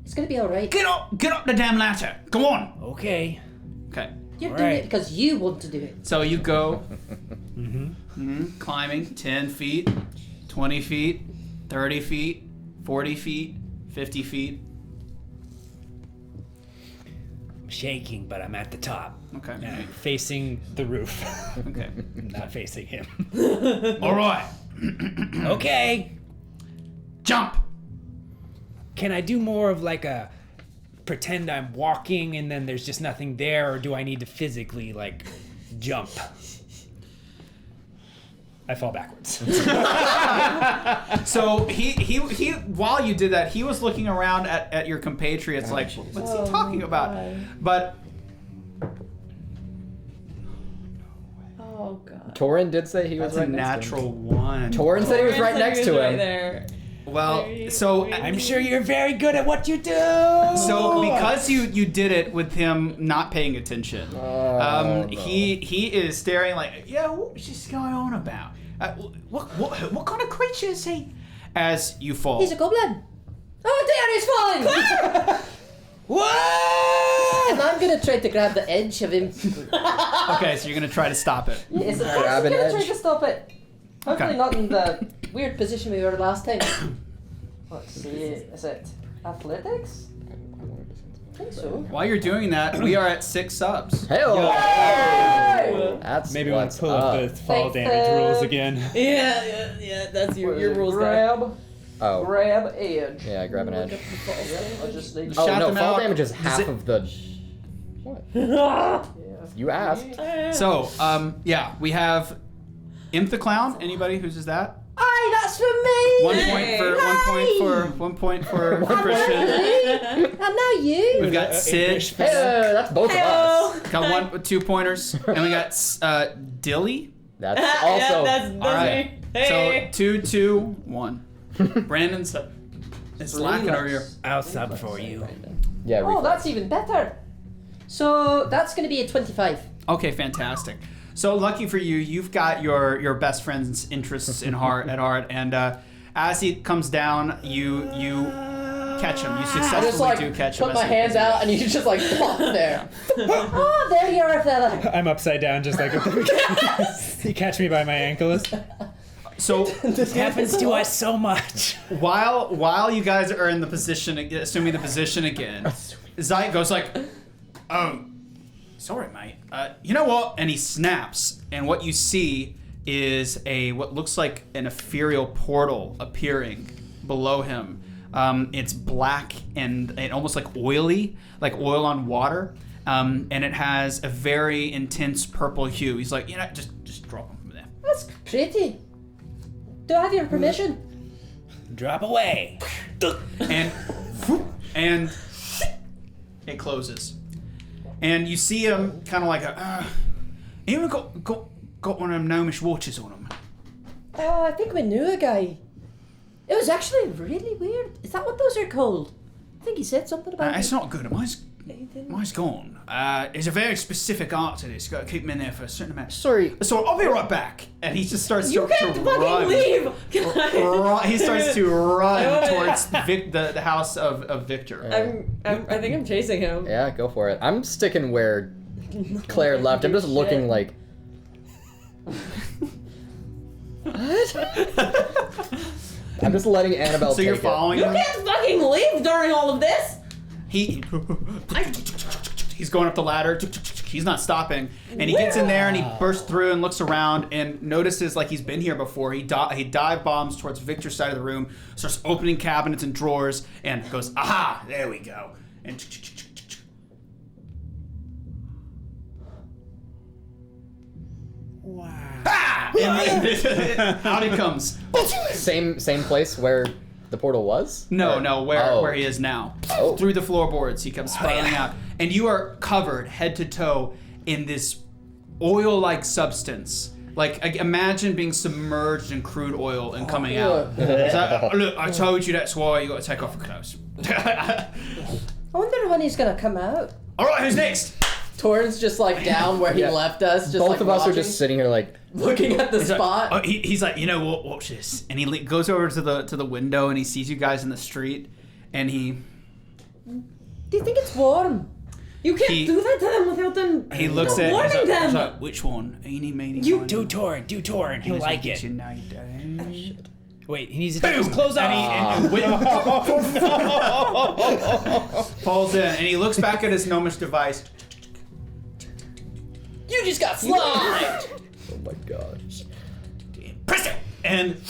It's gonna be alright. Get up the damn ladder. Come on. Okay. Okay. You're All doing right. it because you want to do it. So you go climbing 10 feet, 20 feet, 30 feet, 40 feet, 50 feet. I'm shaking, but I'm at the top. Okay. And I'm Facing the roof, Okay. not facing him. All right. okay. Jump. Can I do more of like a pretend I'm walking and then there's just nothing there, or do I need to physically jump? I fall backwards. So he while you did that, he was looking around at your compatriots like, what's he talking about? But Oh god. Torin did say he was that's a right next to him. natural one. Torin said he was right Torin said next he to was him. Right there. Well, Very- so very- I'm sure you're very good at what you do. So because you did it with him not paying attention, no. he is staring like, yeah, what's this guy on about? What kind of creature is he? As you fall. He's a goblin. Oh dear, he's falling! What? And I'm gonna try to grab the edge of him. Okay, so you're gonna try to stop it. Yes, Grab I'm an gonna try edge. to stop it. Hopefully Okay. not in the weird position we were last time. Let's see, is it athletics? I think so. While you're doing that, we are at 6 subs. Hey, Hey! that's Maybe we'll what's pull up the fall Thanks, damage rules again. Yeah, that's your rules there. Grab. Oh. Grab edge. Yeah, grab an edge. I just need Oh Shout no, them fall out. damage is half Zip. of the. What? You asked. So, yeah, we have Imp the Clown. Anybody who's that? Aye, that's for me. 1 point for Christian. I know you. We've got Sid. Hey, that's both of us. Got 2 pointers, and we got Dilly. That's Yeah, also. that's All right. me. Hey. So 2, 2, 1. Brandon's slacking over here. I'll sub for you. Yeah. Oh, that's even better. So that's going to be a 25. Okay, fantastic. So lucky for you, you've got your best friend's interests at heart, and as he comes down, you catch him. You I successfully just like do catch him. put my hands out and you just like plop there. Oh, there you are, fella. I'm upside down, just like you catch me by my ankles. So This happens to us so much. while you guys are in the position, assuming the position again, Zayt goes like, "Oh, sorry, mate. You know what?" And he snaps, and what you see is what looks like an ethereal portal appearing below him. It's black and almost like oily, like oil on water, and it has a very intense purple hue. He's like, just drop him from there. That's pretty. Do I have your permission? Drop away. And it closes. And you see him kind of like anyone got one of them gnomish watches on him? Oh, I think we knew a guy. It was actually really weird. Is that what those are called? I think he said something about It's it. not good. Mine's gone. There's a very specific art to this. Got to keep him in there for a certain amount. Sorry. So I'll be right back. And he just starts You to can't fucking run. leave. He starts to run towards the house of Victor. I think I'm chasing him. Yeah, go for it. I'm sticking where Claire left. I'm just looking like. I'm just letting Annabelle So take you're it. following You him? can't fucking leave during all of this. He's going up the ladder. He's not stopping, and he gets in there and he bursts through and looks around and notices like he's been here before. He dive bombs towards Victor's side of the room, starts opening cabinets and drawers, and goes, "Aha! There we go." And Wow. ah! And out he comes. Same place where the portal was? No, where he is now. Oh. Through the floorboards, he comes spiraling out, and you are covered head to toe in this oil-like substance. Like, imagine being submerged in crude oil and coming out. It's like, look, I told you that's why you got to take off your clothes. I wonder when he's gonna come out. All right, who's next? Torin's just like down where he Yeah. left us. Just Both like of us are watching, just sitting here like. looking at the He's like, spot. oh, he's like, you know what? Watch this. And he goes over to the window and he sees you guys in the street, and he Do you think it's warm? You can't He- do that to them without them looks at. warning He's like, them. he's like, which one? Eeny, meeny, You miny, do moe. Torin. He'll like it. You know you don't. Wait, he needs to take his clothes off. And Witton falls in, and he looks back at his gnomish device. You just got slimed. Oh my gosh. Press it! And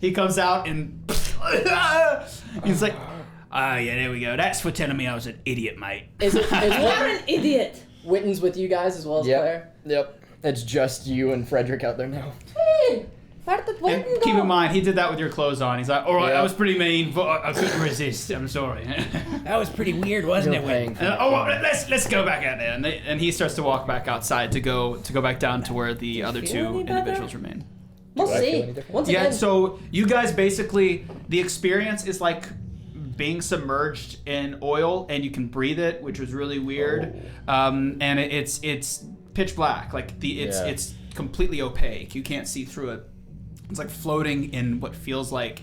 he comes out and he's like, yeah, there we go. That's for telling me I was an idiot, mate. Is You're an idiot. Witten's with you guys as well as Claire? Yep. It's just you and Fredrick out there now. Hey, where did And Witton keep go? in mind, he did that with your clothes on. He's like, all right, Yeah. that was pretty mean, but I couldn't resist. I'm sorry. That was pretty weird, wasn't You're it? paying Witton? for Well, let's go back out there. And he starts to walk back outside to go back down to where the other feel two any better? individuals remain. We'll Do I feel see. any different? Once Yeah, again, so you guys basically, the experience is like being submerged in oil, and you can breathe it, which was really weird. And it's pitch black, like it's completely opaque. You can't see through it. It's like floating in what feels like,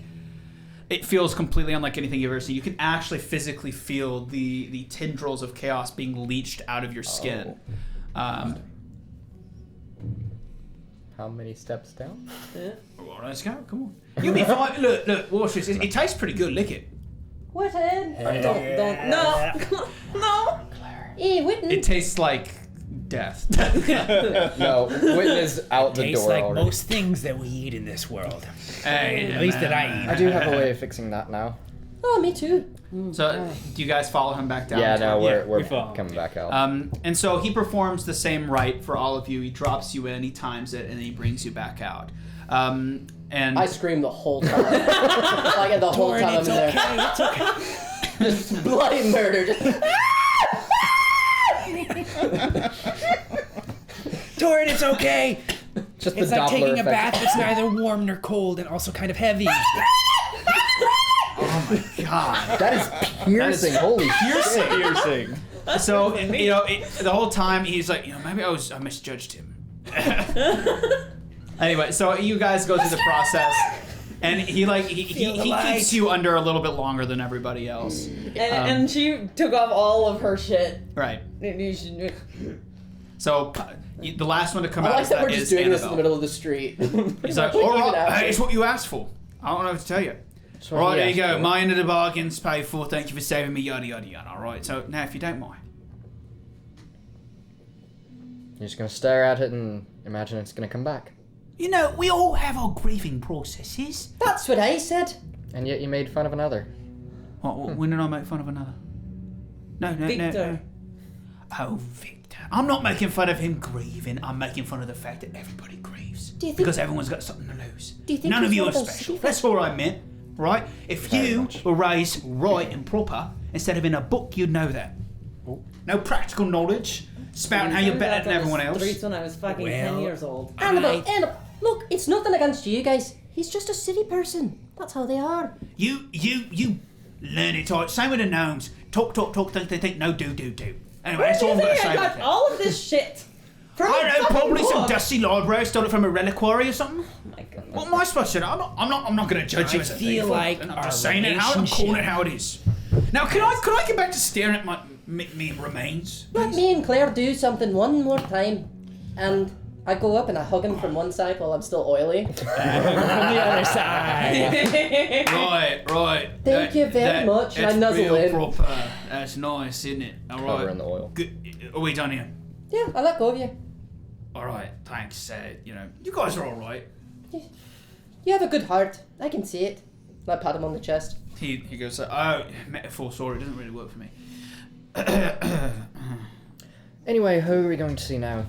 it feels completely unlike anything you've ever seen. You can actually physically feel the tendrils of chaos being leached out of your skin. How many steps down? Well, let's go. Come on. You'll be fine. Look, watch this. It tastes pretty good. Lick it. Witton. Don't. No. No. Hey, Witton. It tastes like death. No, Witton is out the Tastes door like already. most things that we eat in this world. Hey, At least that I eat. I do have a way of fixing that now. Oh, me too. So, do you guys follow him back down? Yeah, no, we're we follow. coming back out. And so he performs the same rite for all of you. He drops you in, he times it, and then he brings you back out. And I scream the whole time. Like the whole Torin, time I'm it's there. okay. It's okay. Just bloody murder. Just Torin, it's okay. Just It's the like Doppler taking a effect. bath that's neither warm nor cold and also kind of heavy. God. That is piercing. Holy shit. Piercing. So, the whole time he's like, maybe I misjudged him. Anyway, so you guys go through the process, and he keeps you under a little bit longer than everybody else. And she took off all of her shit. Right. And you should- So the last one to come I out like is, that we're just doing this in the Annabelle. middle of the street. He's like, Pretty all much, even right, after. hey, it's what you asked for. I don't know what to tell you. what Right, he there you asked go. for. My end of the bargain's paid for. Thank you for saving me, yada, yada, yada. All right, so now if you don't mind. You're just gonna stare at it and imagine it's gonna come back. We all have our grieving processes. That's what I said. And yet you made fun of another. When did I make fun of another? No. Victor. Oh, Victor. I'm not making fun of him grieving. I'm making fun of the fact that everybody grieves. Do you think- Because everyone's got something to lose. Do you think None of he's you one are of those special. city That's what I meant, right? If Very you much. were raised right and proper, instead of in a book, you'd know that. No practical knowledge, spouting how you're better than everyone else. Streets when I was fucking 10 years old. Annabelle, look, it's nothing against you guys. He's just a city person. That's how they are. You learn it all. Same with the gnomes. Talk, think, no, do. Anyway, Where that's do all you I'm going to think say I about got that. all of this shit? From I a don't know, fucking probably some book. dusty library, stole it from a reliquary or something. Oh my goodness. What am I supposed to do? I'm not going to judge you I as a feel thief. like I'm our just saying it how I'm calling it relationship- how it is. Now, could I get back to staring at me remains? Let me and Claire do something one more time. And I go up and I hug him from one side while I'm still oily. From the other side. Right. Thank you very much. And I That's nuzzle real in. proper. That's nice, isn't it? All right. Cover in the oil. Good. Are we done here? Yeah, I let go of you. All right. Thanks. You guys are all right. You have a good heart. I can see it. And I pat him on the chest. He goes, oh, metaphor. Sorry, it doesn't really work for me. Anyway, who are we going to see now?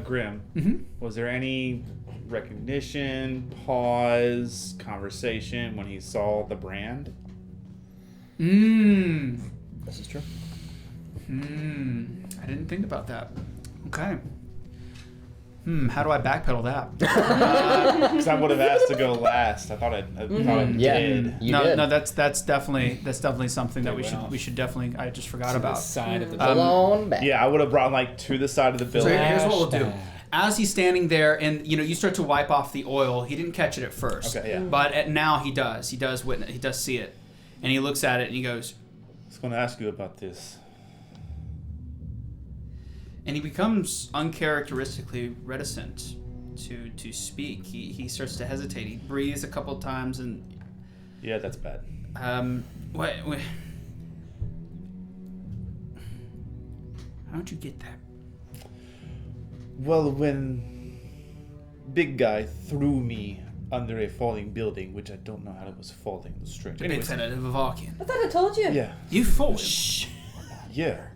Grim, Mm-hmm. was there any recognition, pause, conversation when he saw the brand? This is true. I didn't think about that. Okay. How do I backpedal that? Because I would have asked to go last. I thought I Yeah, did. you no, did. no, that's definitely something that we should definitely. I just forgot To the about. side of the Blown back. Yeah, I would have brought him to the side of the So building. here's what we'll do. Flashback. As he's standing there, and you start to wipe off the oil. He didn't catch it at first. Okay, yeah. But now he does. He does witness. He does see it, and he looks at it and he goes, I was going to ask you about this. and he becomes uncharacteristically reticent to speak. He starts to hesitate. He breathes a couple times and Yeah, that's bad. wait. How don't you get that? Well, when Big Guy threw me under a falling building, which I don't know how it was falling, the string. The big fella of Vavarkian. I thought I told you. Yeah, You fought him. yeah.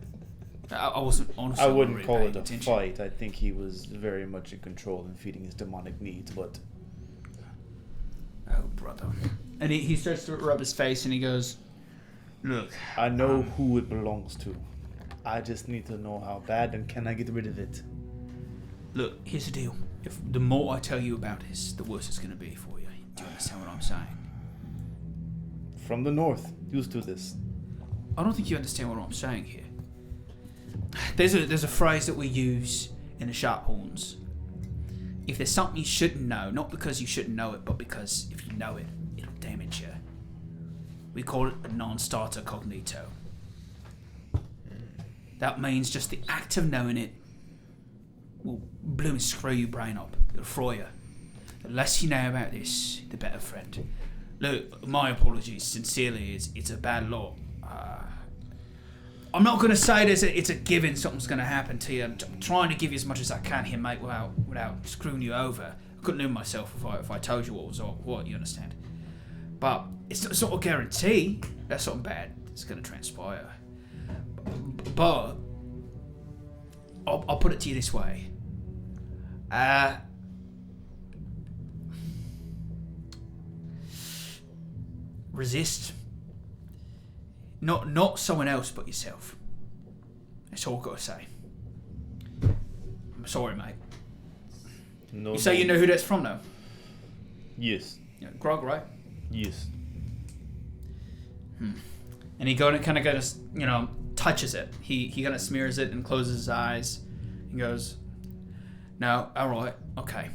I wasn't honestly. I wouldn't really call paying it a attention. fight. I think he was very much in control and feeding his demonic needs, but Oh, brother. And he starts to rub his face and he goes, look. I know who it belongs to. I just need to know how bad and can I get rid of it. Look, here's the deal. If the more I tell you about this, the worse it's going to be for you. Do you understand what I'm saying? From the north, used to this. I don't think you understand what I'm saying here. There's a phrase that we use in the Sharphorns. If there's something you shouldn't know, not because you shouldn't know it, but because if you know it, it'll damage you. We call it a non-starter cognito. That means just the act of knowing it will bloom screw your brain up. It'll fry you. The less you know about this, the better, friend. Look, my apologies. Sincerely, it's a bad lot. I'm not going to say it's a given something's going to happen to you. I'm trying to give you as much as I can here, mate, without screwing you over. I couldn't do myself if I told you what was what, you understand? But it's not a guarantee that something bad is going to transpire. But I'll put it to you this way. Resist. Not someone else but yourself. That's all I've got to say. I'm sorry, mate. No, You say you know who that's from, though? Yes. Yeah, Grog, right? Yes. And he kind of goes, touches it. He kind of smears it and closes his eyes. He goes, no, all right, okay.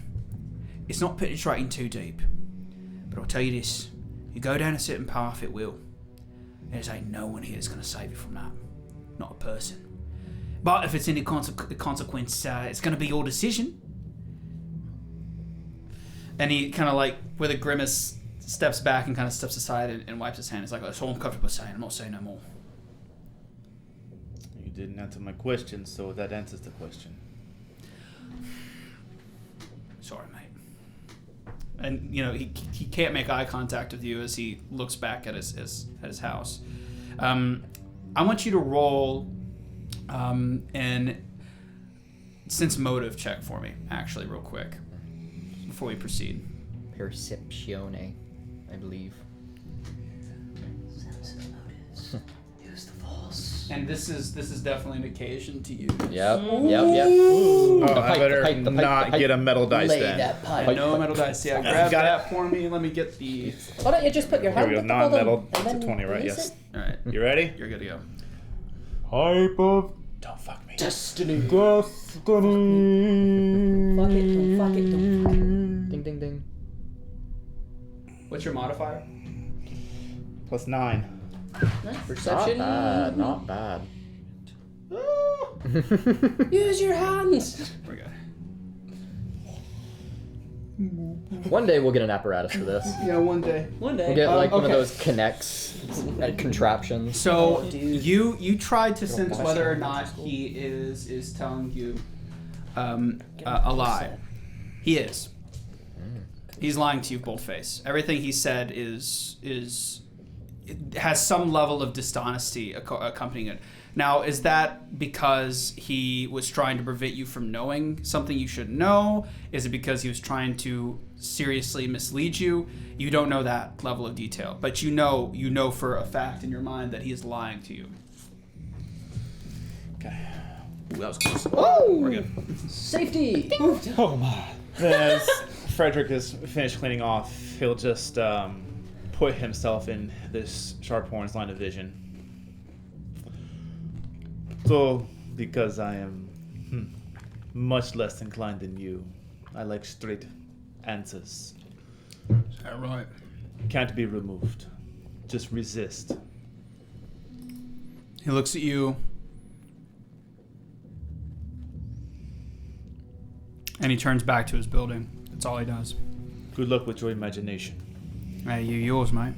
It's not penetrating too deep, but I'll tell you this: you go down a certain path, it will. There's ain't no one here that's going to save you from that. Not a person. But if it's any consequence, it's going to be your decision. And he kind of like, with a grimace, steps back and kind of steps aside and wipes his hand. It's like, that's all I'm comfortable saying. I'm not saying no more. You didn't answer my question, so that answers the question. Sorry, mate. And he can't make eye contact with you as he looks back at his house. I want you to roll an sense motive check for me, actually, real quick, before we proceed. Perceptione, I believe. Use the force. And this is definitely an occasion to use. Yep. Oh, I pipe, better the pipe, not the pipe. get a metal dice Lay then. that pipe. No metal dice. Yeah, grab Got that for me. Let me get the. Why don't you just put your Here hand we go. at the bottom Non-metal. and It's a then 20, right? release Yes. it? All right, You ready? you're good to go. Type of Don't fuck me. Destiny. destiny. Fuck it, don't fuck it, don't fuck it. Ding, ding, ding. What's your modifier? +9. Perception. Not bad. Use your hands. We're good. One day we'll get an apparatus for this. Yeah, one day. One We'll day. get like one of okay. those connects and contraptions. So dude. you tried to sense whether or not he is telling you a lie. He is. He's lying to you bold-faced. Everything he said it has some level of dishonesty accompanying it. Now, is that because he was trying to prevent you from knowing something you should know? Is it because he was trying to seriously mislead you? You don't know that level of detail, but you know for a fact in your mind that he is lying to you. Okay. Ooh, that was close. Oh! We're good. Safety. Oh my. As Fredrick is finished cleaning off, he'll just put himself in this Sharphorn's line of vision. So, because I am much less inclined than you, I like straight answers. Is that right? Can't be removed. Just resist. He looks at you. And he turns back to his building. That's all he does. Good luck with your imagination. Hey, yours, mate.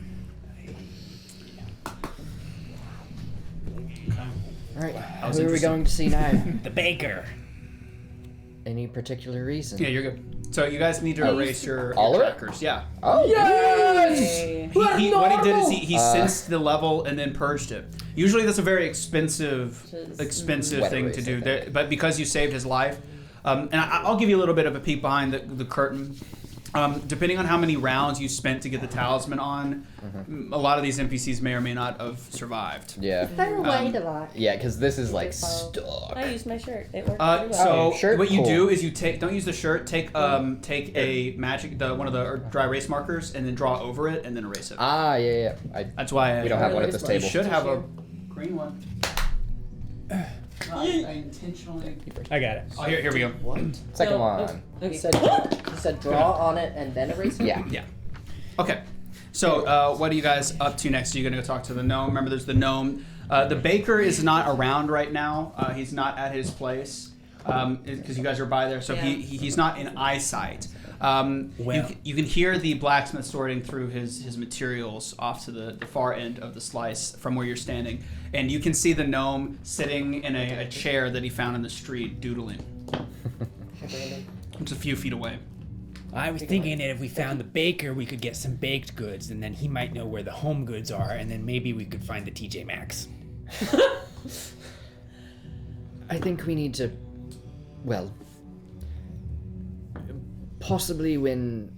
Alright, was who are we interesting. going to see now? The baker. Any particular reason? Yeah, you're good. So you guys need to erase your all of it? trackers. Yeah. Oh, Yes! What he did is he sensed the level and then purged it. Usually that's a very expensive Wet thing erase, to I do. think. But because you saved his life, and I'll give you a little bit of a peek behind the curtain. Depending on how many rounds you spent to get the talisman on, a lot of these NPCs may or may not have survived. yeah. They're away to that. Yeah, because this is like stuck. I used my shirt. It worked pretty well. So Shirt, what you cool. do is you don't use the shirt. Take a magic one of the dry erase markers and then draw over it and then erase it. Ah, yeah. That's why We don't have one at this you table. should have a green one. I intentionally. I got it. Oh, here we go. What? Second No, one. Okay. He said draw on it and then erase it? Yeah. Yeah. Okay. So what are you guys up to next? Are you going to go talk to the gnome? Remember, there's the gnome. The baker is not around right now. He's not at his place because you guys are by there. So Yeah. he's not in eyesight. You can hear the blacksmith sorting through his materials off to the far end of the slice from where you're standing, and you can see the gnome sitting in a chair that he found in the street doodling. It's a few feet away. I was thinking that if we found the baker, we could get some baked goods, and then he might know where the home goods are, and then maybe we could find the TJ Maxx. I think we need to, well, possibly when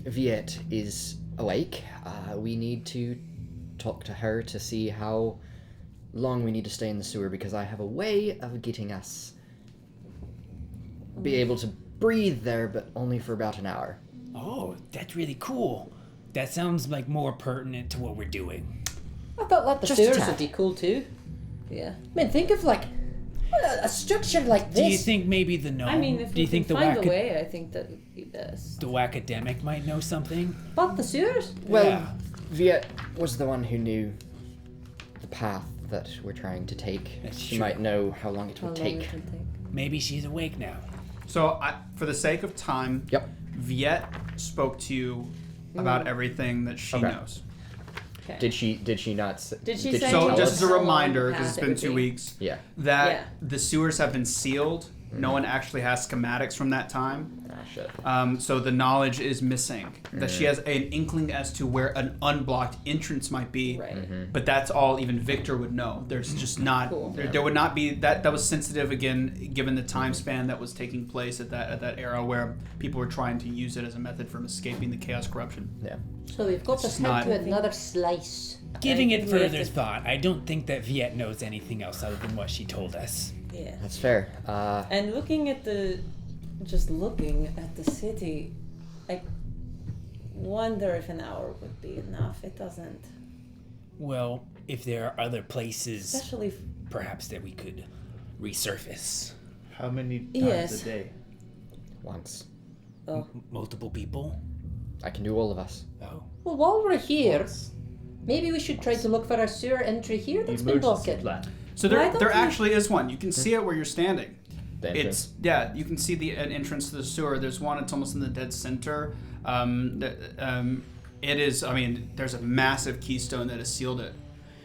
Viet is awake, we need to talk to her to see how long we need to stay in the sewer, because I have a way of getting us be able to breathe there, but only for about an hour. Oh, that's really cool. That sounds like more pertinent to what we're doing. I thought like the Just a sewers tad. would be cool too. Yeah. I mean, think of like a structure like this. Do you think maybe the gnome? I mean, if do we you think can the find wack- a way, I think that would be best. the academic might know something? But the sewers? Well, Yeah. Viet was the one who knew the path that we're trying to take. That's She true. might know how long it How would long take. it would take. Maybe she's awake now. So, for the sake of time, Yep. Viet spoke to you about everything that she Okay. knows. Okay. Did she not? Did she say So, tell just us as a how long reminder, the because path it's been would 2 be? weeks, Yeah. that Yeah. the sewers have been sealed. No one actually has schematics from that time. Ah, shit. So the knowledge is missing. That she has an inkling as to where an unblocked entrance might be. Right. But that's all even Victor would know. There's just not Cool. there would not be that was sensitive again given the time span that was taking place at that era where people were trying to use it as a method from escaping the chaos corruption. Yeah. So we've got It's to just head not- to another slice. Giving I it think we have further to- thought, I don't think that Viet knows anything else other than what she told us. Yeah. That's fair. And looking at the city, I wonder if an hour would be enough. It doesn't. Well, if there are other places, Especially perhaps that we could resurface. How many times Yes. a day? Once. Multiple people? I can do all of us. Oh. Well, while we're here, maybe we should try to look for a sewer entry here that's been Emergency blocked. plan. So Why there don't there we- actually is one. You can see it where you're standing. The entrance. You can see an entrance to the sewer. There's one. It's almost in the dead center. It is. I mean, there's a massive keystone that has sealed it.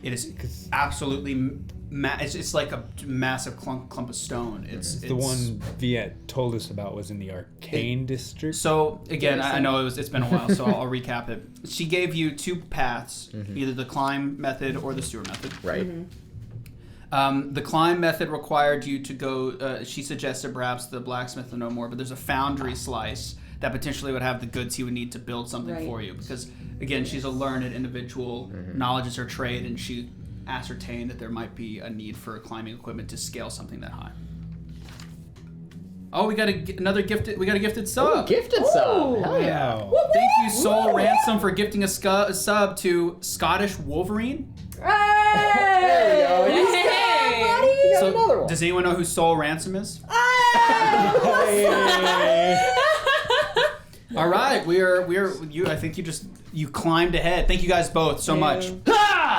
It is absolutely. It's like a massive clump of stone. It's The one Viet told us about was in the Arcane District. So again, I know it's been a while, so I'll recap it. She gave you two paths, either the climb method or the sewer method. Right. The climb method required you to go. She suggested perhaps the blacksmith no more, but there's a foundry slice that potentially would have the goods he would need to build something Right. for you. Because again, she's a learned individual, knowledge is her trade, and she ascertained that there might be a need for climbing equipment to scale something that high. Oh, we got another gifted. We got a gifted sub. Gifted sub. Hell yeah. Wow. Thank you, Soul Ransom, for gifting a sub to Scottish Wolverine. There we go. Hey! Got another one. Does anyone know who Soul Ransom is? All right, we are you. I think you climbed ahead. Thank you guys both so much.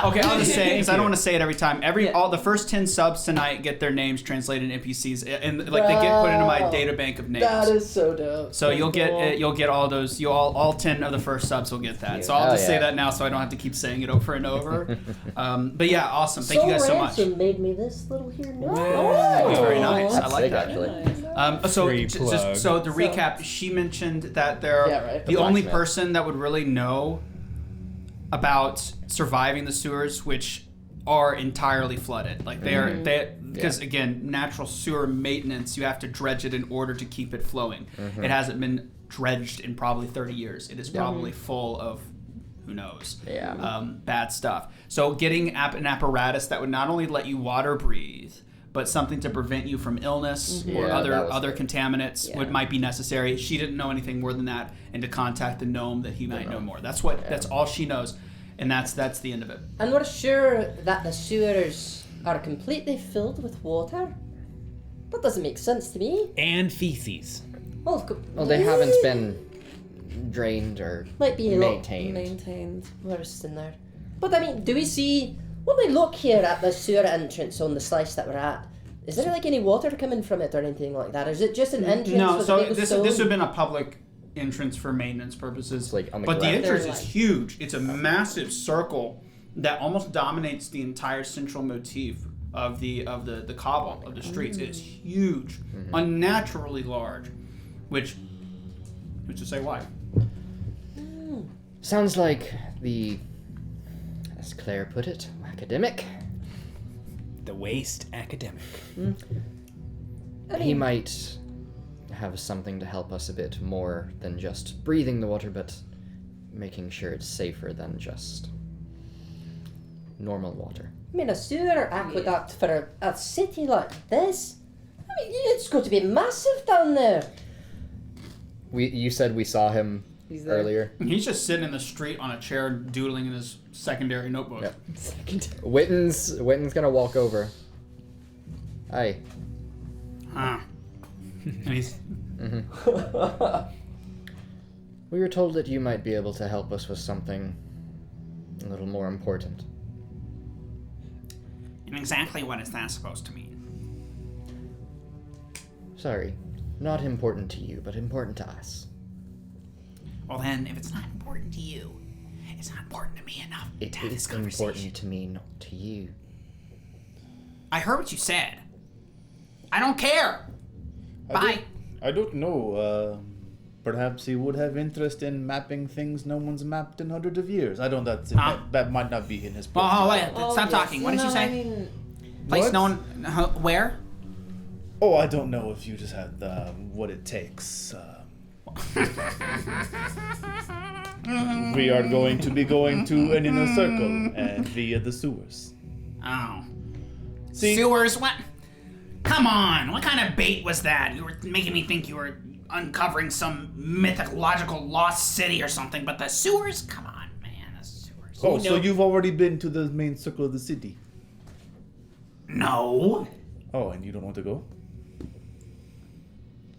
Okay, I'll just say because I don't want to say it every time. All the first 10 subs tonight get their names translated in NPCs, and like they get put into my data bank of names. That is so dope. So you'll get all those. All 10 of the first subs will get that. So I'll Hell just say yeah. that now, so I don't have to keep saying it over and over. But yeah, awesome. Thank you guys so much. Ransom made me this little here. No. It's very nice. I That's like sick, that. actually. So Free just plug. so to recap, she mentioned that they're Yeah, right. the The only blacksmith. person that would really know about surviving the sewers, which are entirely flooded. Like they because again, natural sewer maintenance, you have to dredge it in order to keep it flowing. It hasn't been dredged in probably 30 years. It is probably full of who knows bad stuff. So getting an apparatus that would not only let you water breathe, but something to prevent you from illness or Yeah, that was other good. contaminants might be necessary. She didn't know anything more than that, and to contact the gnome that he might know more. That's all she knows, and that's the end of it. And we're sure that the sewers are completely filled with water? That doesn't make sense to me. And feces. Well, of Well, they haven't been drained or Might be a lot Maintained. worse in there. But I mean, do we see... When we look here at the sewer entrance on the slice that we're at, is there like any water coming from it or anything like that? Or is it just an entrance No, with so a big this stone? would have been a public entrance for maintenance purposes. It's like on the but the ground. entrance They're is like- huge. It's a massive circle that almost dominates the entire central motif of the cobble of the streets. It's huge, unnaturally large, which who's to say why? Sounds like the, as Claire put it, academic. The waste academic. He might have something to help us a bit more than just breathing the water, but making sure it's safer than just normal water. I mean, a sewer aqueduct for a city like this? I mean, it's going to be massive down there. You said we saw him He's there. earlier. He's just sitting in the street on a chair, doodling in his secondary notebook. Yep. Witton's gonna walk over. Hi. Huh. And he's We were told that you might be able to help us with something a little more important. and exactly what is that supposed to mean? Sorry, not important to you, but important to us. Well then, if it's not important to you, it's not important to me enough It to have this is conversation. important to me, not to you. I heard what you said. I don't care. Bye. I don't know. Perhaps he would have interest in mapping things no one's mapped in hundreds of years. I don't know. That might not be in his book. Oh, wait, Oh, stop yes. talking. What did you No, say? I mean, Place What? no one. Where? Oh, I don't know if you just had what it takes. We are going to be going to an inner circle and via the sewers. Oh. See, Sewers? What? Come on. What kind of bait was that? You were making me think you were uncovering some mythological lost city or something, but the sewers? Come on, man. The sewers. oh, so you've already been to the main circle of the city? No. Oh, and you don't want to go?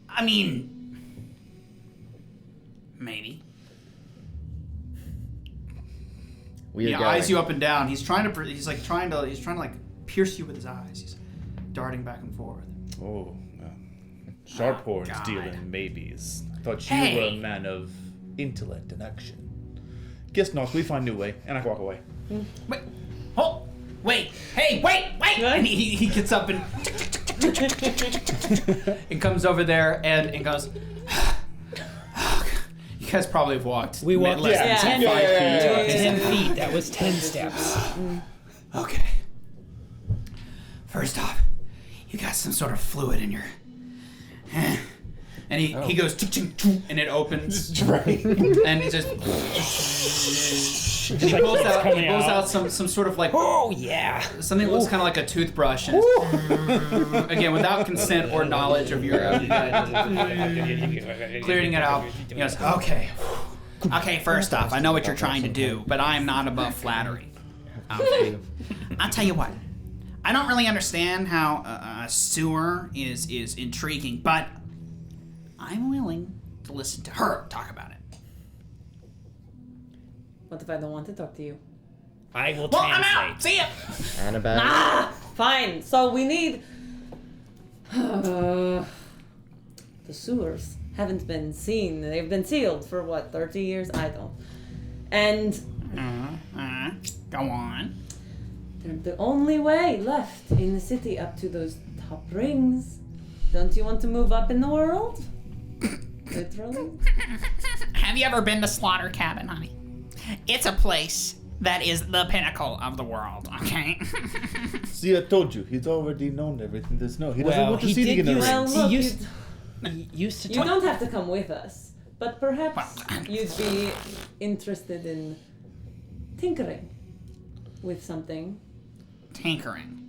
I mean, maybe. We He are eyes going. you up and down. He's trying to pierce you with his eyes. He's darting back and forth. Oh, Sharphorn's God. dealing maybes. Thought you Hey. were a man of intellect and action. Guess not. We find new way, and I walk away. Wait. Oh. Wait. Hey. Wait. And he gets up and and comes over there and goes. You guys probably have walked. We walked less than yeah, 10 yeah, feet. yeah. 10 feet. That was 10 steps. Okay. First off, you got some sort of fluid in your. And he goes and it opens. And he just. And he pulls out some sort of like Oh, yeah. something that looks kind of like a toothbrush. And it's, again, without consent or knowledge of your clearing it out. He goes, okay. Okay, first off, I know what you're trying to do, but I am not above flattery. Okay. I'll tell you what. I don't really understand how a sewer is intriguing, but I'm willing to listen to her talk about it. what if I don't want to talk to you? I will Well, I'm translate. out. See ya. Annabelle. Fine. So we need. The sewers haven't been seen. They've been sealed for what, 30 years? I don't. And Go on. they're the only way left in the city up to those top rings. Don't you want to move up in the world? Literally. Have you ever been to Slaughter Cabin, honey? It's a place that is the pinnacle of the world, okay? See, I told you. He's already known everything there's no. He doesn't Well, want to he see the did inner use- Well, rings. look, He you'd- used to you talk. don't have to come with us, but perhaps you'd be interested in tinkering with something. Tinkering.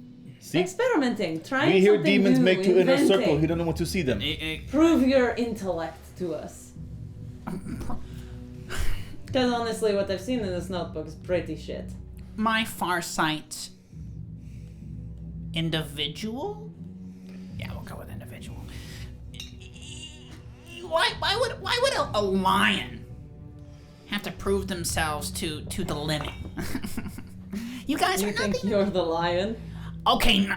See, Experimenting, trying we hear something demons new, make to inner inventing. circle. He doesn't want to see them. Prove your intellect to us. Because honestly, what I've seen in this notebook is pretty shit. My farsight individual? Yeah, we'll go with individual. Why would a lion have to prove themselves to the limit? You guys You are think nothing. you're the lion? Okay,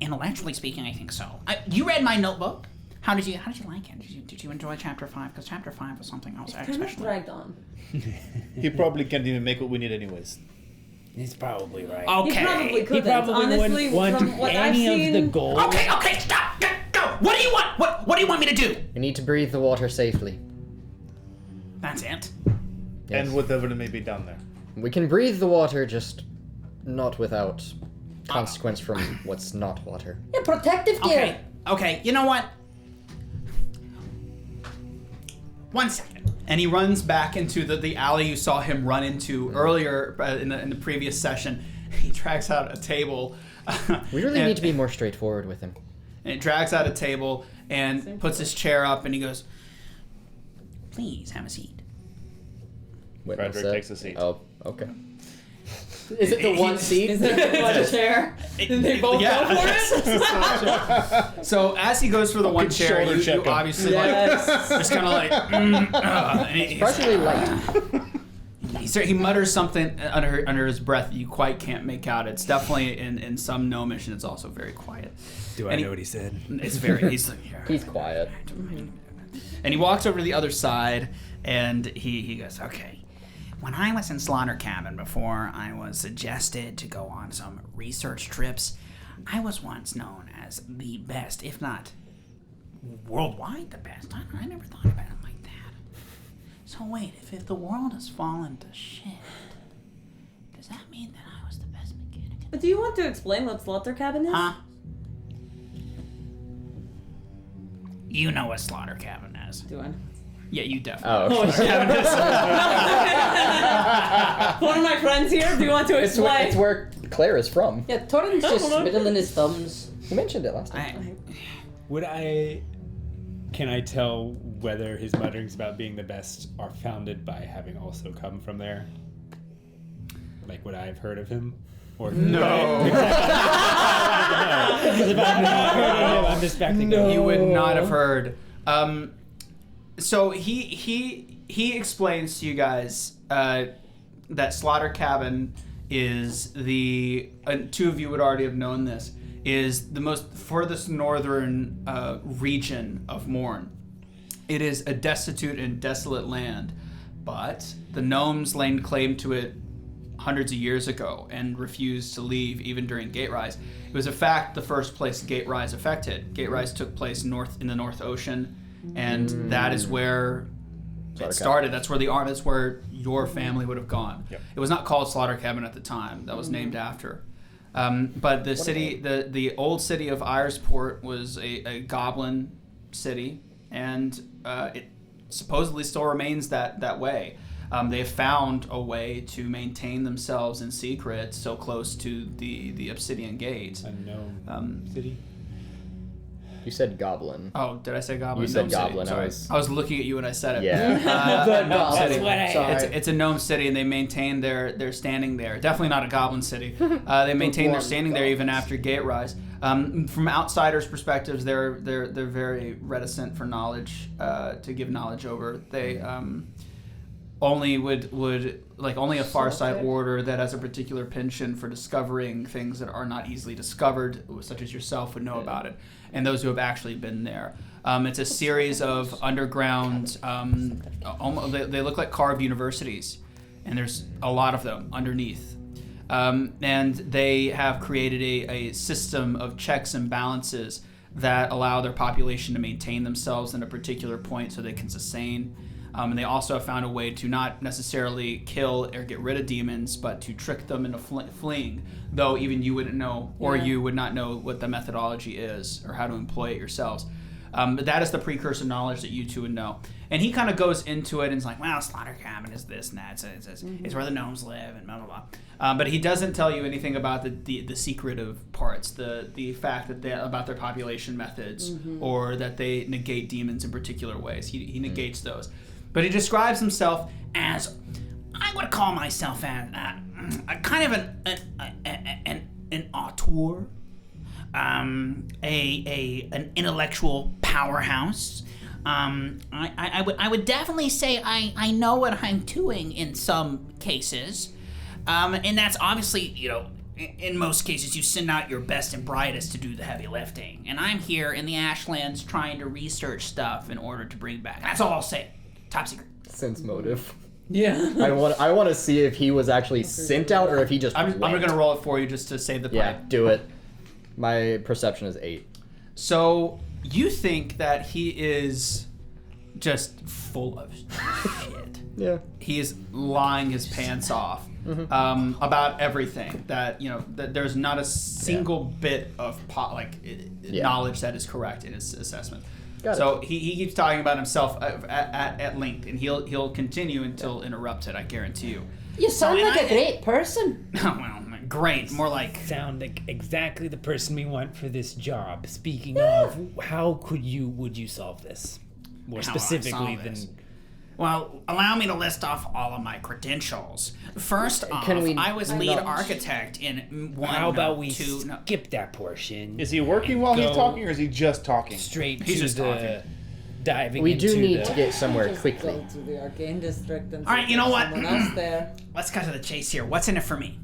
intellectually speaking, I think so. You read my notebook. How did you like it? Did you enjoy chapter 5? Because chapter 5 was something else Kind of especially. dragged on. He probably can't even make what we need anyways. He's probably right. Okay. He probably couldn't. He probably Honestly, wouldn't from want what I've any seen, of the gold. Okay, stop! Go! What do you want? What do you want me to do? We need to breathe the water safely. That's it. Yes. And whatever may be down there. We can breathe the water, just not without consequence from what's not water. Yeah, protective gear. Okay, you know what? 1 second. And he runs back into the alley you saw him run into earlier in the previous session. He drags out a table. We really need to be more straightforward with him. And it drags out a table and puts his chair up and he goes, "Please have a seat." Witness Fredrick it. takes a seat. Oh, okay. Is it the one seat? Is it one chair? And they both go for it? So as he goes for the one chair, shoulder you check him. obviously Yes. just kind of like, and Surprisingly light. he mutters something under his breath that you quite can't make out. It's definitely in some gnomish, and it's also very quiet. Do I know what he said? It's very. He's like, "Yeah." He's quiet. And he walks over to the other side, and he goes, "Okay. When I was in Slaughter Cabin before I was suggested to go on some research trips, I was once known as the best, if not worldwide the best. I never thought about it like that. So wait, if the world has fallen to shit, does that mean that I was the best mechanic? But do you want to explain what Slaughter Cabin is? Huh? You know what Slaughter Cabin is. Do I? Yeah, you definitely. Oh, okay. One of my friends here, do you want to It's explain? where Claire is from. Yeah, Torin's just twiddling his thumbs. You mentioned it last time. Can I tell whether his mutterings about being the best are founded by having also come from there? Like, would I have heard of him? Or No. Because if I've not heard of him, I'm just expecting You would not have heard. So he explains to you guys that Slaughter Cabin is the two of you would already have known this, is the most furthest northern region of Mourne. It is a destitute and desolate land, but the gnomes laid claim to it hundreds of years ago and refused to leave even during Gate Rise. It was in fact the first place Gate Rise affected. Gate Rise took place in the North Ocean, and that is where it started. That's where that's where your family would have gone. Yep. It was not called Slaughter Cabin at the time. That was named after. But the city, the old city of Iresport was a goblin city, and it supposedly still remains that way. They have found a way to maintain themselves in secret so close to the Obsidian Gate. Unknown city. You said goblin. Oh, did I say goblin? You said Gnome goblin, City. I Sorry. I was looking at you when I said it. Yeah. The Gnome goblin. City. Sorry. It's a gnome city, and they maintain their standing there. Definitely not a goblin city. They maintain their standing there even after Gate Rise. From outsiders' perspectives, they're very reticent for knowledge to give knowledge over. They only only a Farsight warder that has a particular penchant for discovering things that are not easily discovered, such as yourself, would know about it, and those who have actually been there. It's a series of underground, they look like carved universities, and there's a lot of them underneath. And they have created a system of checks and balances that allow their population to maintain themselves in a particular point so they can sustain. And they also have found a way to not necessarily kill or get rid of demons, but to trick them into fleeing, though even you wouldn't know, or you would not know what the methodology is or how to employ it yourselves. But that is the precursor knowledge that you two would know. And he kind of goes into it and is like, well, Slaughter Cabin is this and that. It's where the gnomes live and blah, blah, blah. But he doesn't tell you anything about the secretive parts, the fact that about their population methods, or that they negate demons in particular ways. He negates those. But he describes himself as, I would call myself a kind of an auteur, an intellectual powerhouse. I would definitely say I know what I'm doing in some cases, and that's obviously in most cases, you send out your best and brightest to do the heavy lifting. And I'm here in the Ashlands trying to research stuff in order to bring back. That's all I'll say. Top secret. Sense motive. Yeah. I want to see if he was actually sent out or if he just I'm went. going to roll it for you just to save the play. Yeah, do it. My perception is 8. So you think that he is just full of shit. Yeah. He is lying his pants off about everything. That that there's not a single bit of knowledge that is correct in his assessment. So he keeps talking about himself at length, and he'll continue until interrupted. I guarantee you. You sound like a great person. Well, great. More like Sound like exactly the person we want for this job. Speaking of, how would you solve this? More How would I specifically solve than. this? Well, allow me to list off all of my credentials. First off, I was lead architect in one. How about we two? skip that portion? Is he working while he's Go talking, or is he just talking? Straight He's to just the talking. diving We into do need the- to get somewhere Just quickly. go to the arcane district and All right, you know what? someone else there. Let's cut to the chase here. What's in it for me?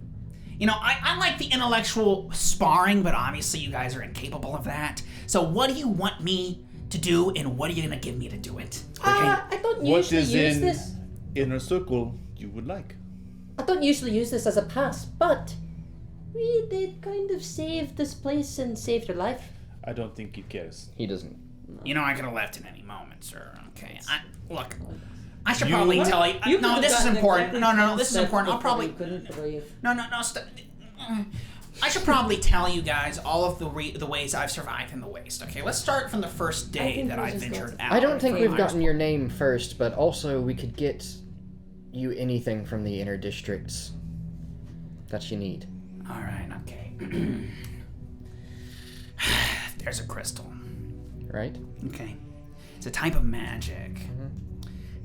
I like the intellectual sparring, but obviously you guys are incapable of that. So what do you want me to do, and what are you going to give me to do it? I don't What usually is use in this. inner circle you would like? I don't usually use this as a pass, but we did kind of save this place and saved your life. I don't think he cares. He doesn't. I could have left in any moment, sir. Okay. Look, I should probably tell you. You No, could've this is gotten important. exactly No, this is steps important. I'll before probably. you couldn't breathe. No. I should probably tell you guys all of the ways I've survived in the waste. Okay, let's start from the first day that I ventured out. I don't think from we've Myers gotten your name first, but also we could get you anything from the inner districts that you need. All right, okay. There's a crystal. Right? Okay. It's a type of magic.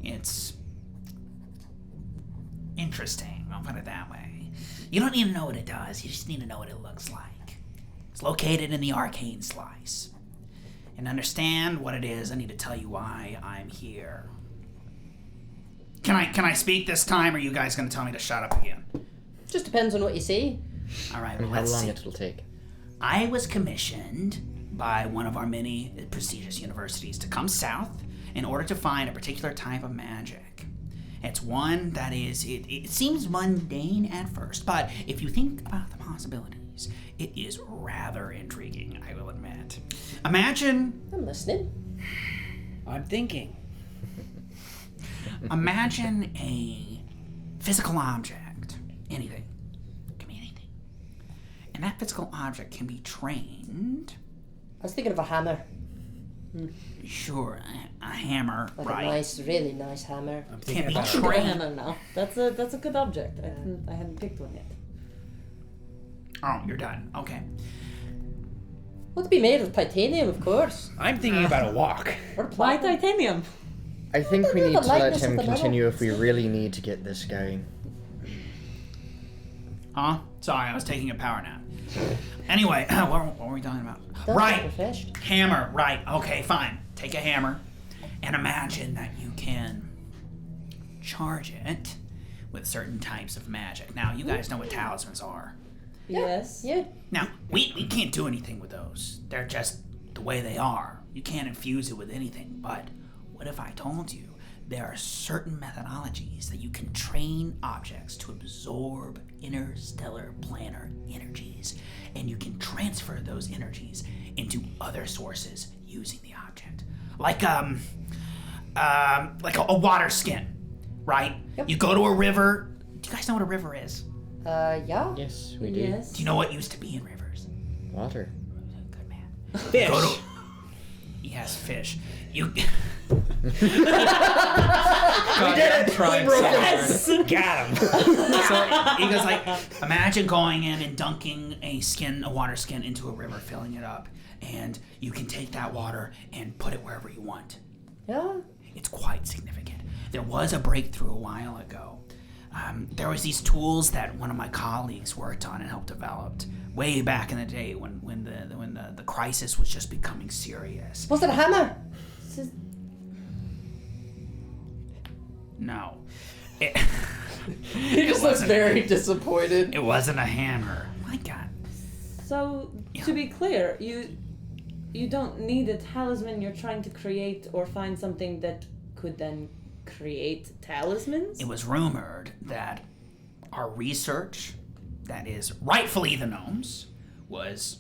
It's interesting, I'll put it that way. You don't need to know what it does, you just need to know what it looks like. It's located in the arcane slice. And to understand what it is, I need to tell you why I'm here. Can I speak this time, or are you guys gonna tell me to shut up again? Just depends on what you say. Alright, I mean, well, how let's long see. it'll take. I was commissioned by one of our many prestigious universities to come south in order to find a particular type of magic. It's one that is, it seems mundane at first, but if you think about the possibilities, it is rather intriguing, I will admit. Imagine I'm listening. I'm thinking. Imagine a physical object, anything, it can be anything, and that physical object can be trained. I was thinking of a hammer. Sure, a hammer, Like right? a nice, really nice hammer. I'm Can't thinking be about Good trained. hammer now. That's a good object. I hadn't picked one yet. Oh, you're done. Okay. Would be made of titanium, of course. I'm thinking about a walk. Or Why platinum. titanium? I think we The need to let lightness of him the metal. continue if we really need to get this going. Huh? Sorry, I was taking a power nap. Anyway, what were we talking about? That's Right. refreshed. Hammer. Right. Okay, fine. Take a hammer and imagine that you can charge it with certain types of magic. Now, you guys know what talismans are. Yes. Yeah. Now, we can't do anything with those. They're just the way they are. You can't infuse it with anything. But what if I told you there are certain methodologies that you can train objects to absorb interstellar planar energies, and you can transfer those energies into other sources using the object, like a water skin, right? Yep. You go to a river. Do you guys know what a river is? Yeah. Yes, we do. Yes. Do you know what used to be in rivers? Water. Good man. Fish. Go to. Yes, fish. You. We did it! Trying We broke so it! hard. Got him. So he goes like, imagine going in and dunking a water skin into a river, filling it up, and you can take that water and put it wherever you want. Yeah. It's quite significant. There was a breakthrough a while ago. There was these tools that one of my colleagues worked on and helped develop way back in the day when the crisis was just becoming serious. Was it a hammer? No. He just looks very disappointed. It wasn't a hammer. my God. So, to be clear, you don't need a talisman. You're trying to create or find something that could then create talismans? It was rumored that our research, that is rightfully the gnomes, was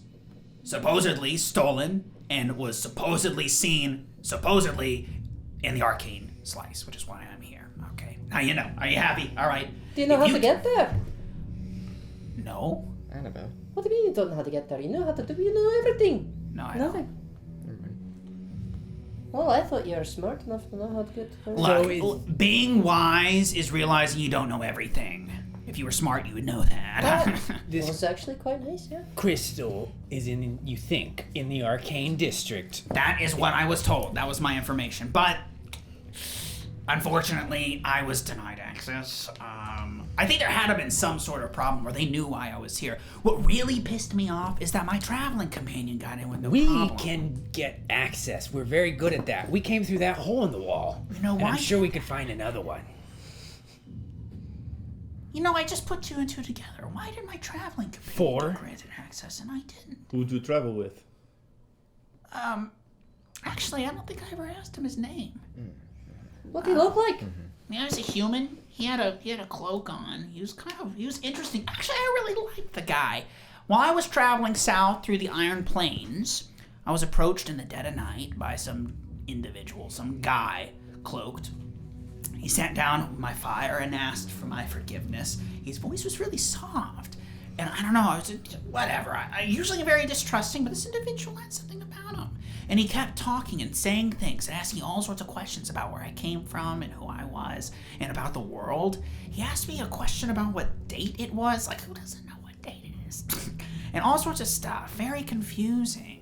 supposedly stolen and was supposedly seen, in the arcane slice, which is why I'm here. Okay. Now you know. Are you happy? All right. Do you know how to get there? No. Annabelle. What do you mean you don't know how to get there? You know how to do. You know everything. No, I Nothing. don't. Well, I thought you were smart enough to know how to get there. Look, being wise is realizing you don't know everything. If you were smart, you would know that. It was actually quite nice, yeah. Crystal is in, you think, in the Arcane District. That is what I was told. That was my information. But unfortunately, I was denied access. I think there had to have been some sort of problem where they knew why I was here. What really pissed me off is that my traveling companion got in with no problem. We can get access. We're very good at that. We came through that hole in the wall. You know and why? I'm sure we could find another one. You know, I just put two and two together. Why did my traveling companion 4. get granted access and I didn't? Who'd you travel with? Actually, I don't think I ever asked him his name. What do you look like? Yeah, he was a human. He had a cloak on. He was interesting. Actually, I really liked the guy. While I was traveling south through the Iron Plains, I was approached in the dead of night by some individual, some guy cloaked. He sat down with my fire and asked for my forgiveness. His voice was really soft. And I don't know, I was whatever. I usually am very distrusting, but this individual had something about him. And he kept talking and saying things and asking all sorts of questions about where I came from and who I was and about the world. He asked me a question about what date it was. Like, who doesn't know what date it is? And all sorts of stuff. Very confusing.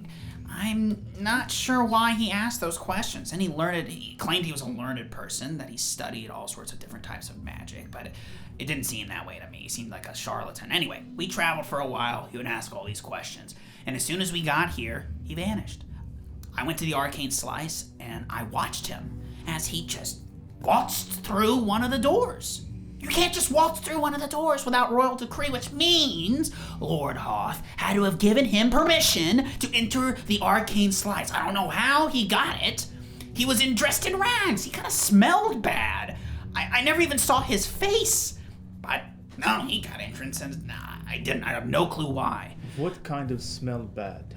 I'm not sure why he asked those questions. And he claimed he was a learned person, that he studied all sorts of different types of magic, but it didn't seem that way to me. He seemed like a charlatan. Anyway, we traveled for a while. He would ask all these questions. And as soon as we got here, he vanished. I went to the arcane slice, and I watched him as he just waltzed through one of the doors. You can't just waltz through one of the doors without royal decree, which means Lord Hoth had to have given him permission to enter the arcane slice. I don't know how he got it. He was dressed in rags. He kind of smelled bad. I never even saw his face. But no, he got entrance, and I didn't. I have no clue why. What kind of smelled bad?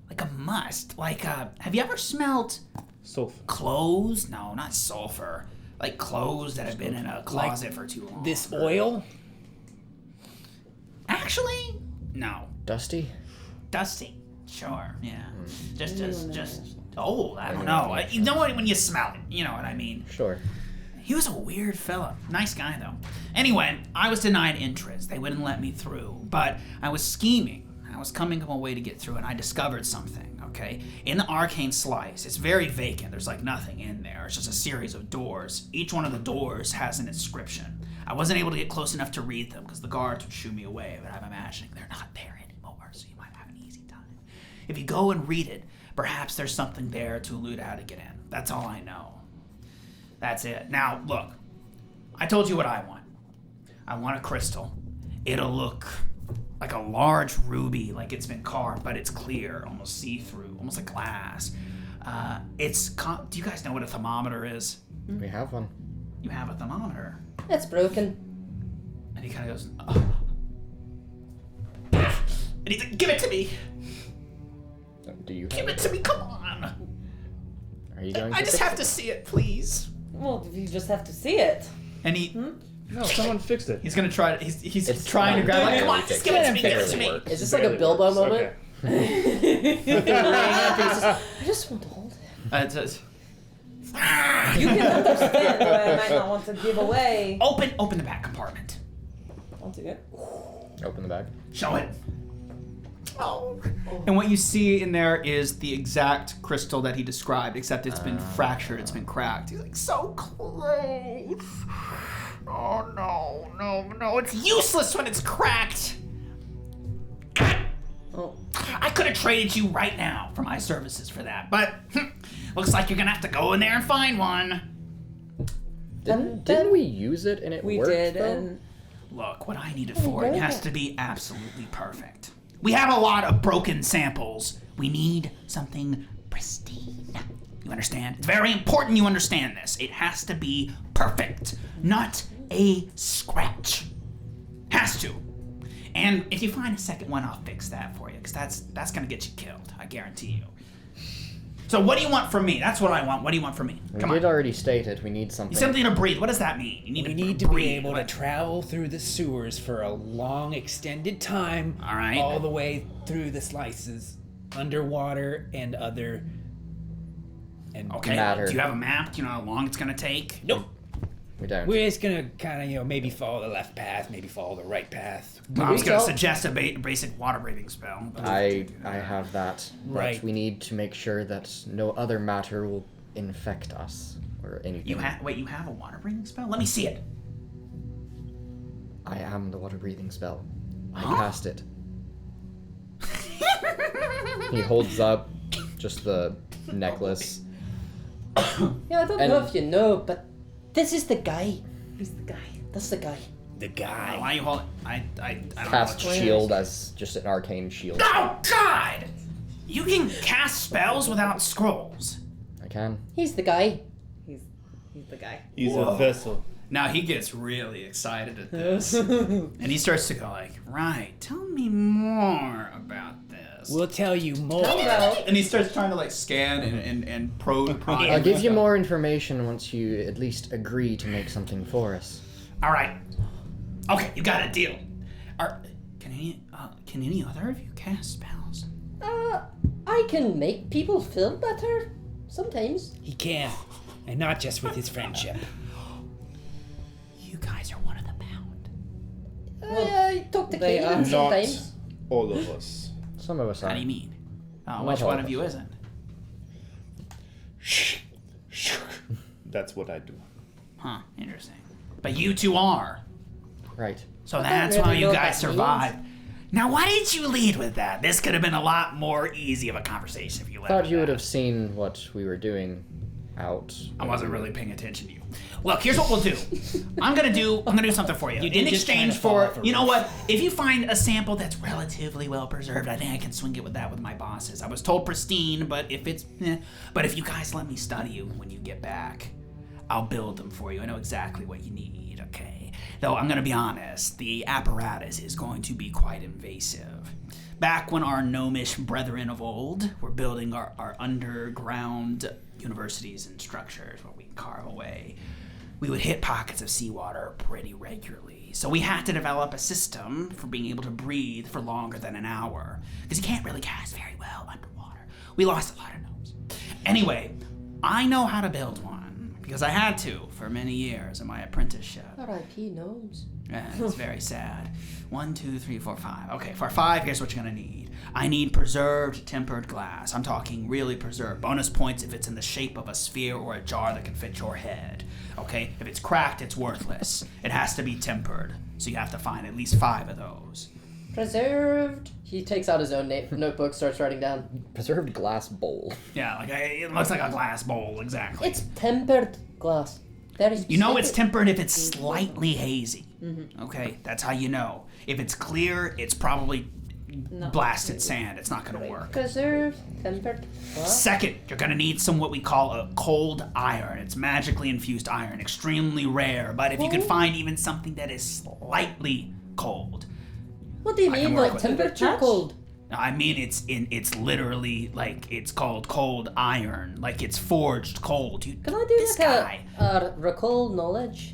Like a must. Like, have you ever smelled Sulfur. clothes? No, not sulfur. Like clothes that have been in a closet for too long. This oil? Actually, no. Dusty? Dusty. Sure, yeah. Just old. I don't know. You know what, when you smell it, you know what I mean. Sure. He was a weird fella. Nice guy, though. Anyway, I was denied entrance. They wouldn't let me through. But I was scheming. I was coming up a way to get through, and I discovered something, okay? In the arcane slice, it's very vacant. There's like nothing in there. It's just a series of doors. Each one of the doors has an inscription. I wasn't able to get close enough to read them because the guards would shoo me away, but I'm imagining they're not there anymore, so you might have an easy time. If you go and read it, perhaps there's something there to allude how to get in. That's all I know. That's it. Now, look, I told you what I want. I want a crystal. It'll look like a large ruby, like it's been carved, but it's clear, almost see-through, almost like glass. Do you guys know what a thermometer is? We have one. You have a thermometer. It's broken. And he kind of goes, oh. And he's like, give it to me. Do you Give have it to me, come on. Are you going to I just fix have it? to see it, please. Well, you just have to see it. And he... No, someone fixed it. He's gonna try. He's It's trying to not grab. Like, barely come on, just give it to me. Give it to me. works. Is this like a Barely Bilbo works. moment? Okay. I just want to hold it. You can understand what I might not want to give away. Open the back compartment. I'll do it. Open the bag. Show it. Oh. And what you see in there is the exact crystal that he described, except it's been fractured, it's been cracked. He's like, so close. Oh, no. It's useless when it's cracked. Oh. I could have traded you right now for my services for that, but looks like you're going to have to go in there and find one. Didn't we use it and it We worked, did, though? and Look, what I need it for, it has to be absolutely perfect. We have a lot of broken samples. We need something pristine. You understand? It's very important you understand this. It has to be perfect, not a scratch. Has to. And if you find a second one, I'll fix that for you, because that's gonna get you killed. I guarantee you. So what do you want from me? That's what I want. What do you want from me? We did already state it. We need something. Something to breathe. What does that mean? You We need to be able to travel through the sewers for a long, extended time. All right. All the way through the slices, underwater and other. And Okay. Matter. Do you have a map? Do you know how long it's gonna take? Nope. We don't. We're just gonna kind of, maybe follow the left path, maybe follow the right path. I was gonna suggest a basic water breathing spell. But I have that. But Right. we need to make sure that no other matter will infect us or anything. you have a water breathing spell? Let me see it. I am the water breathing spell. I Huh? cast it. He holds up just the necklace. Yeah, I don't know if you know, but this is the guy. Who's the guy? That's the guy. The guy. Why you hold? I don't Cast know. shield as just an arcane shield. Oh God! You can cast spells without scrolls. I can. He's the guy. He's the guy. He's a vessel. Now he gets really excited at this, and he starts to go like, "Right, tell me more about this." We'll tell you more. And he starts trying to like scan and probe. I'll give you more information once you at least agree to make something for us. All right. Okay, you got a deal. Can any other of you cast spells? I can make people feel better sometimes. He can, and not just with his friendship. You guys are one of the bound. I talk to They Kaden are sometimes. Not all of us. Some of us How are. do you mean? Not Which all one of of you isn't? That's what I do. Huh, interesting. But you two are. Right. So I don't that's really why you know what guys that survived. Now, why didn't you lead with that? This could have been a lot more easy of a conversation if you led Thought with you would that. have seen what we were doing out. I wasn't really paying attention to you. Look, here's what we'll do. I'm gonna do something for you. You In did just exchange kinda fall for, off a you know roof. what? If you find a sample that's relatively well preserved, I think I can swing it with that with my bosses. I was told pristine, but if it's, but if you guys let me study you when you get back, I'll build them for you. I know exactly what you need. Okay. Though I'm gonna be honest, the apparatus is going to be quite invasive. Back when our gnomish brethren of old were building our underground universities and structures where we carve away, we would hit pockets of seawater pretty regularly. So we had to develop a system for being able to breathe for longer than an hour, because you can't really cast very well underwater. We lost a lot of gnomes. Anyway, I know how to build one, because I had to for many years in my apprenticeship. R.I.P. gnomes. Yeah, it's very sad. 1, 2, 3, 4, 5. Okay, for 5, here's what you're gonna need. I need preserved tempered glass. I'm talking really preserved. Bonus points if it's in the shape of a sphere or a jar that can fit your head. Okay, if it's cracked, it's worthless. It has to be tempered, so you have to find at least 5 of those. Preserved. He takes out his own notebook, starts writing down. Preserved glass bowl. Yeah, like it looks like a glass bowl, exactly. It's tempered glass. Very You know it's specific. tempered if it's slightly hazy. Okay, that's how you know. If it's clear, it's probably blasted sand. It's not gonna work. Preserved, tempered glass. Second, you're gonna need some what we call a cold iron. It's magically infused iron, extremely rare. But if you could find even something that is slightly cold, What do you I can mean, work like with it. temperature Touch? cold? I mean it's literally like it's called cold iron, like it's forged cold. You, Can I do this like guy? a recall knowledge?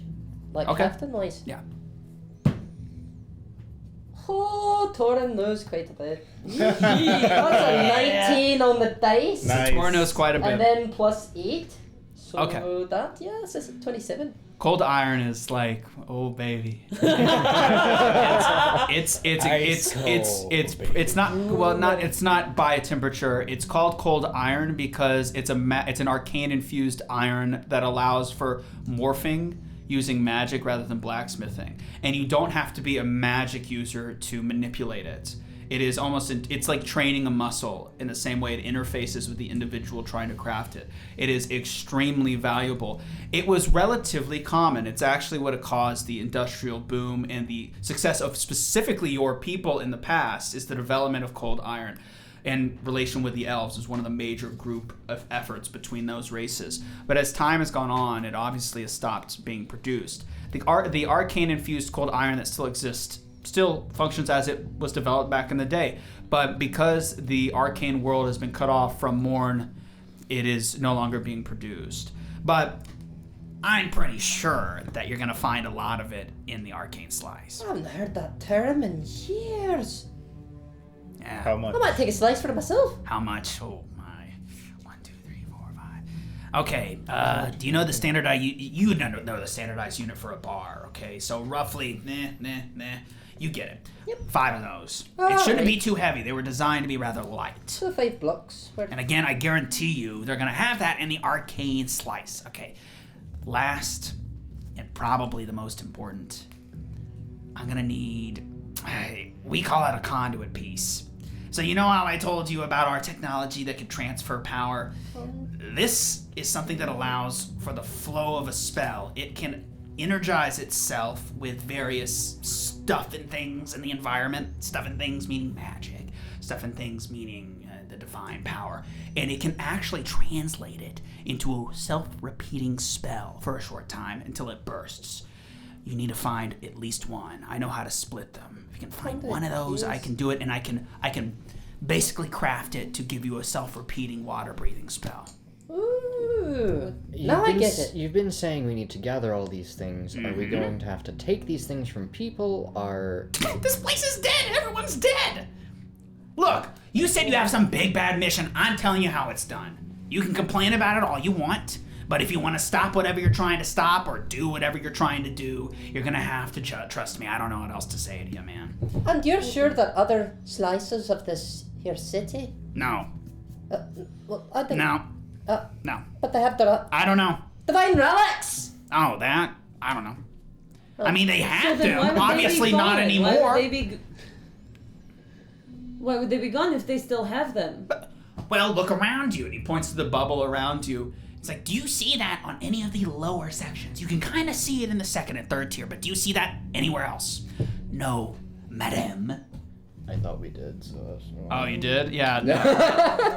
Like Okay. crafting noise? Yeah. Oh, Torin knows quite a bit. That's a 19 on the dice. Nice. Tor knows quite a bit. And then plus 8. So Okay. that, yeah, it's 27. Cold iron is like, oh baby. it's not by temperature. It's called cold iron because it's an arcane infused iron that allows for morphing using magic rather than blacksmithing. And you don't have to be a magic user to manipulate it. It is almost, it's like training a muscle in the same way it interfaces with the individual trying to craft it. It is extremely valuable. It was relatively common. It's actually what caused the industrial boom and the success of specifically your people in the past is the development of cold iron. And relation with the elves is one of the major group of efforts between those races. But as time has gone on, it obviously has stopped being produced. The arcane-infused cold iron that still exists still functions as it was developed back in the day. But because the arcane world has been cut off from Mourne, it is no longer being produced. But I'm pretty sure that you're going to find a lot of it in the arcane slice. I haven't heard that term in years. Yeah. How much? I might take a slice for myself. How much? Oh my. 1, 2, 3, 4, 5. Okay, do you know the standardized, you would know the standardized unit for a bar, okay? So roughly, you get it. Yep. 5 of those. All It shouldn't right. be too heavy. They were designed to be rather light. So 5 blocks. And again, I guarantee you, they're gonna have that in the arcane slice. Okay, last, and probably the most important, I'm gonna need, we call it a conduit piece. So you know how I told you about our technology that can transfer power? This is something that allows for the flow of a spell. It can energize itself with various stuff and things in the environment. Stuff and things meaning magic. Stuff and things meaning the divine power. And it can actually translate it into a self-repeating spell for a short time until it bursts. You need to find at least one. I know how to split them. If you can find one of those, I can do it, and I can basically craft it to give you a self-repeating water-breathing spell. Ooh. Now I get it. You've been saying we need to gather all these things. Are we going to have to take these things from people, or... This place is dead! Everyone's dead! Look, you said you have some big bad mission. I'm telling you how it's done. You can complain about it all you want, but if you want to stop whatever you're trying to stop or do whatever you're trying to do, you're gonna have to trust me. I don't know what else to say to you, man. And you're sure that other slices of this here city? No. Well, I think... No. No. But they have the I don't know. divine relics! Oh, that? I don't know. I mean, they had then why them. would they Obviously be not gone? anymore. Why would they be gone if they still have them? Well, look around you. And he points to the bubble around you. It's like, do you see that on any of the lower sections? You can kind of see it in the second and third tier, but do you see that anywhere else? No, madame. I thought we did, so that's... Oh, you did? Yeah. No.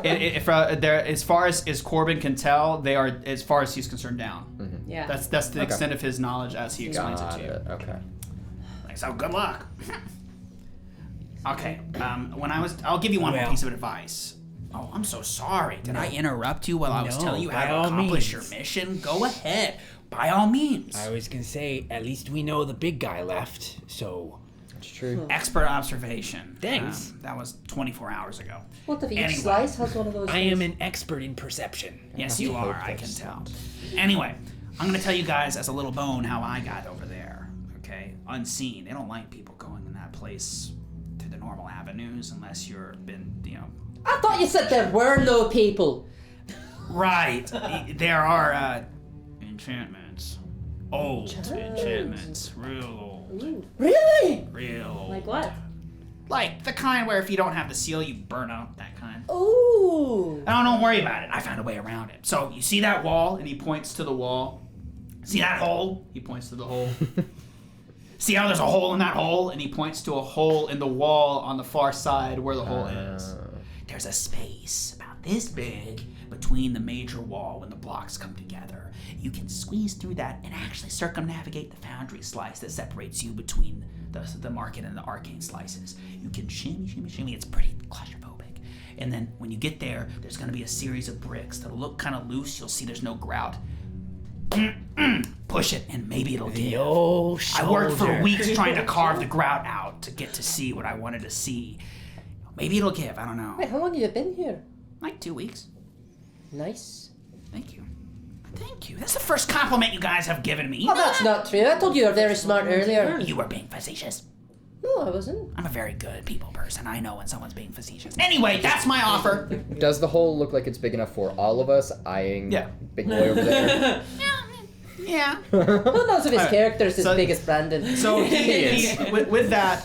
As far as Corbin can tell, they are, as far as he's concerned, down. Mm-hmm. Yeah. That's the extent of his knowledge as he explains it to you. Okay. Like, so good luck. Okay. I'll give you one more piece of advice. Oh, I'm so sorry. Did I interrupt you while I was telling you how to accomplish your mission? Go ahead. By all means. I was gonna say, at least we know the big guy left, so... It's true. Expert observation. Thanks. That was 24 hours ago. What if each Anyway. slice has one of those I things? am an expert in perception. Yes, you are. I can tell. Anyway, I'm going to tell you guys as a little bone how I got over there. Okay? Unseen. They don't like people going in that place through the normal avenues unless you've been, I thought you said there were no people. Right. There are enchantments. Old enchantments. Real old. Really? Real old. Like what? Like the kind where if you don't have the seal, you burn out. That kind. Ooh. Don't worry about it. I found a way around it. So you see that wall, and he points to the wall. See that hole? He points to the hole. See how there's a hole in that hole? And he points to a hole in the wall on the far side where the hole is. There's a space about this big between the major wall when the blocks come together. You can squeeze through that and actually circumnavigate the foundry slice that separates you between the market and the arcane slices. You can shimmy, shimmy, shimmy. It's pretty claustrophobic. And then when you get there, there's going to be a series of bricks that'll look kind of loose. You'll see there's no grout. Push it and maybe it'll give. I worked for weeks trying to carve the grout out to get to see what I wanted to see. Maybe it'll give. I don't know. Wait, how long have you been here? Like 2 weeks. Nice. Thank you. Thank you. That's the first compliment you guys have given me. Oh, that's not true. I told you were very smart earlier. You were being facetious. No, I wasn't. I'm a very good people person. I know when someone's being facetious. Anyway, that's my offer. Does the hole look like it's big enough for all of us? Eyeing Yeah. big boy over there. Yeah. Who knows if his Alright, character's as so- big as Brandon? So with that,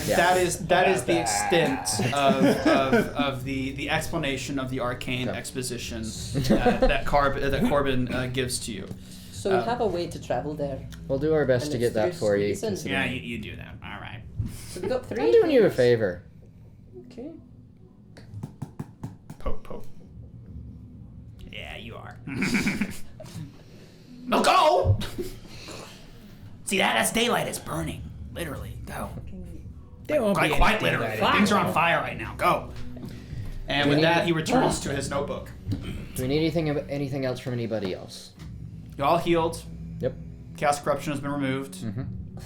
That is the extent of the explanation of the arcane exposition that Corbin gives to you. So we have a way to travel there. We'll do our best And to it's get that through for you. season. Yeah, you do that. All right. So we got 3. I'm doing you a favor. Okay. Poke. Yeah, you are. No, go! See, that's daylight. It's burning. Literally. Go. There won't be Quite anything literally. like Things are on fire right now. Go. And with that, he returns to his notebook. Do we need anything else from anybody else? You're all healed. Yep. Chaos Corruption has been removed.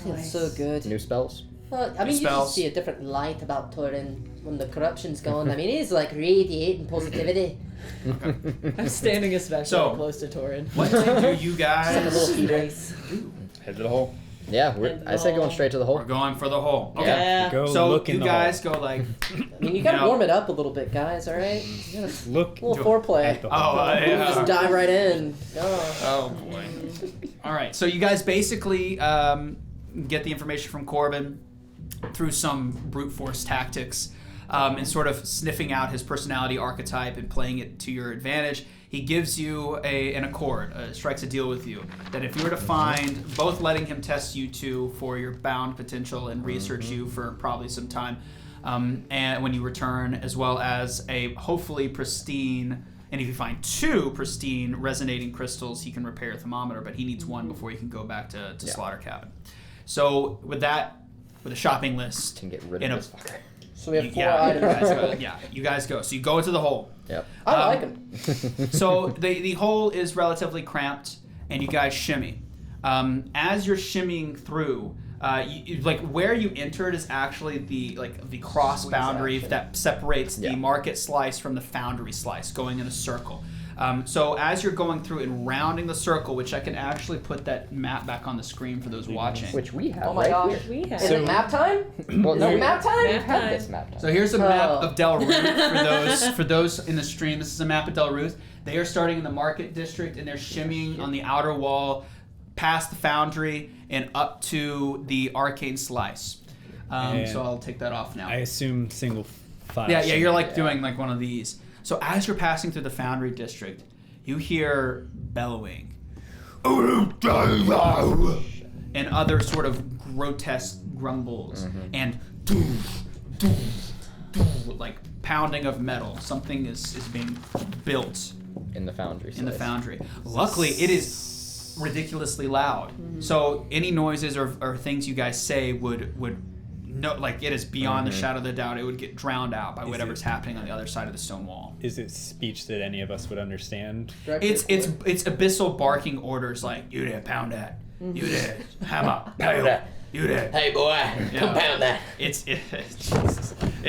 Feels so good. New spells? Well, I mean, you Spells. just see a different light about Torin when the corruption's gone. I mean, he's like radiating positivity. I'm standing especially So- close to Torin. What do you A guys little heater. Head to the hole. Yeah, I say going straight to the hole. We're going for the hole. Okay. Yeah. Go So look in you the guys hole. go like, I mean, you gotta No. warm it up a little bit, guys, alright? You gotta Look a little foreplay. at the hole. Just dive right in. Oh. Oh boy. All right. So you guys basically get the information from Corbin through some brute force tactics and sort of sniffing out his personality archetype and playing it to your advantage. He gives you an accord, strikes a deal with you that if you were to find, both letting him test you two for your bound potential and research you for probably some time, and when you return, as well as a hopefully pristine. And if you find 2 pristine resonating crystals, he can repair a thermometer, but he needs 1 before he can go back to Slaughter Cabin. So with that, with a shopping list, Can get rid in of a- this fucker. So we have 4 yeah, items. you guys go. So you go into the hole. Yep. I like him. So the hole is relatively cramped, and you guys shimmy. As you're shimmying through, like where you entered is actually the cross boundary that separates the market slice from the foundry slice, going in a circle. So as you're going through and rounding the circle, which I can actually put that map back on the screen for those watching. Which we have. Oh my right gosh. here. We have. Is it map time? Well, Is it map time? Map Have time. this map time. So here's a map Oh. of Del Ruth for those in the stream. This is a map of Del Ruth. They are starting in the market district and they're shimmying on the outer wall, past the foundry and up to the arcane slice. And So I'll take that off now. I assume single file. Yeah, you're like doing like one of these. So as you're passing through the foundry district, you hear bellowing and other sort of grotesque grumbles and like pounding of metal. Something is being built In the foundry. in the slice. foundry. Luckily, it is ridiculously loud. So any noises or things you guys say would no, like it is beyond the shadow of the doubt. It would get drowned out by whatever's happening on the other side of the stone wall. Is it speech that any of us would understand? It's abyssal barking orders like you there, pound that, you there, hammer, pound that. you there. Hey boy, compound that. It's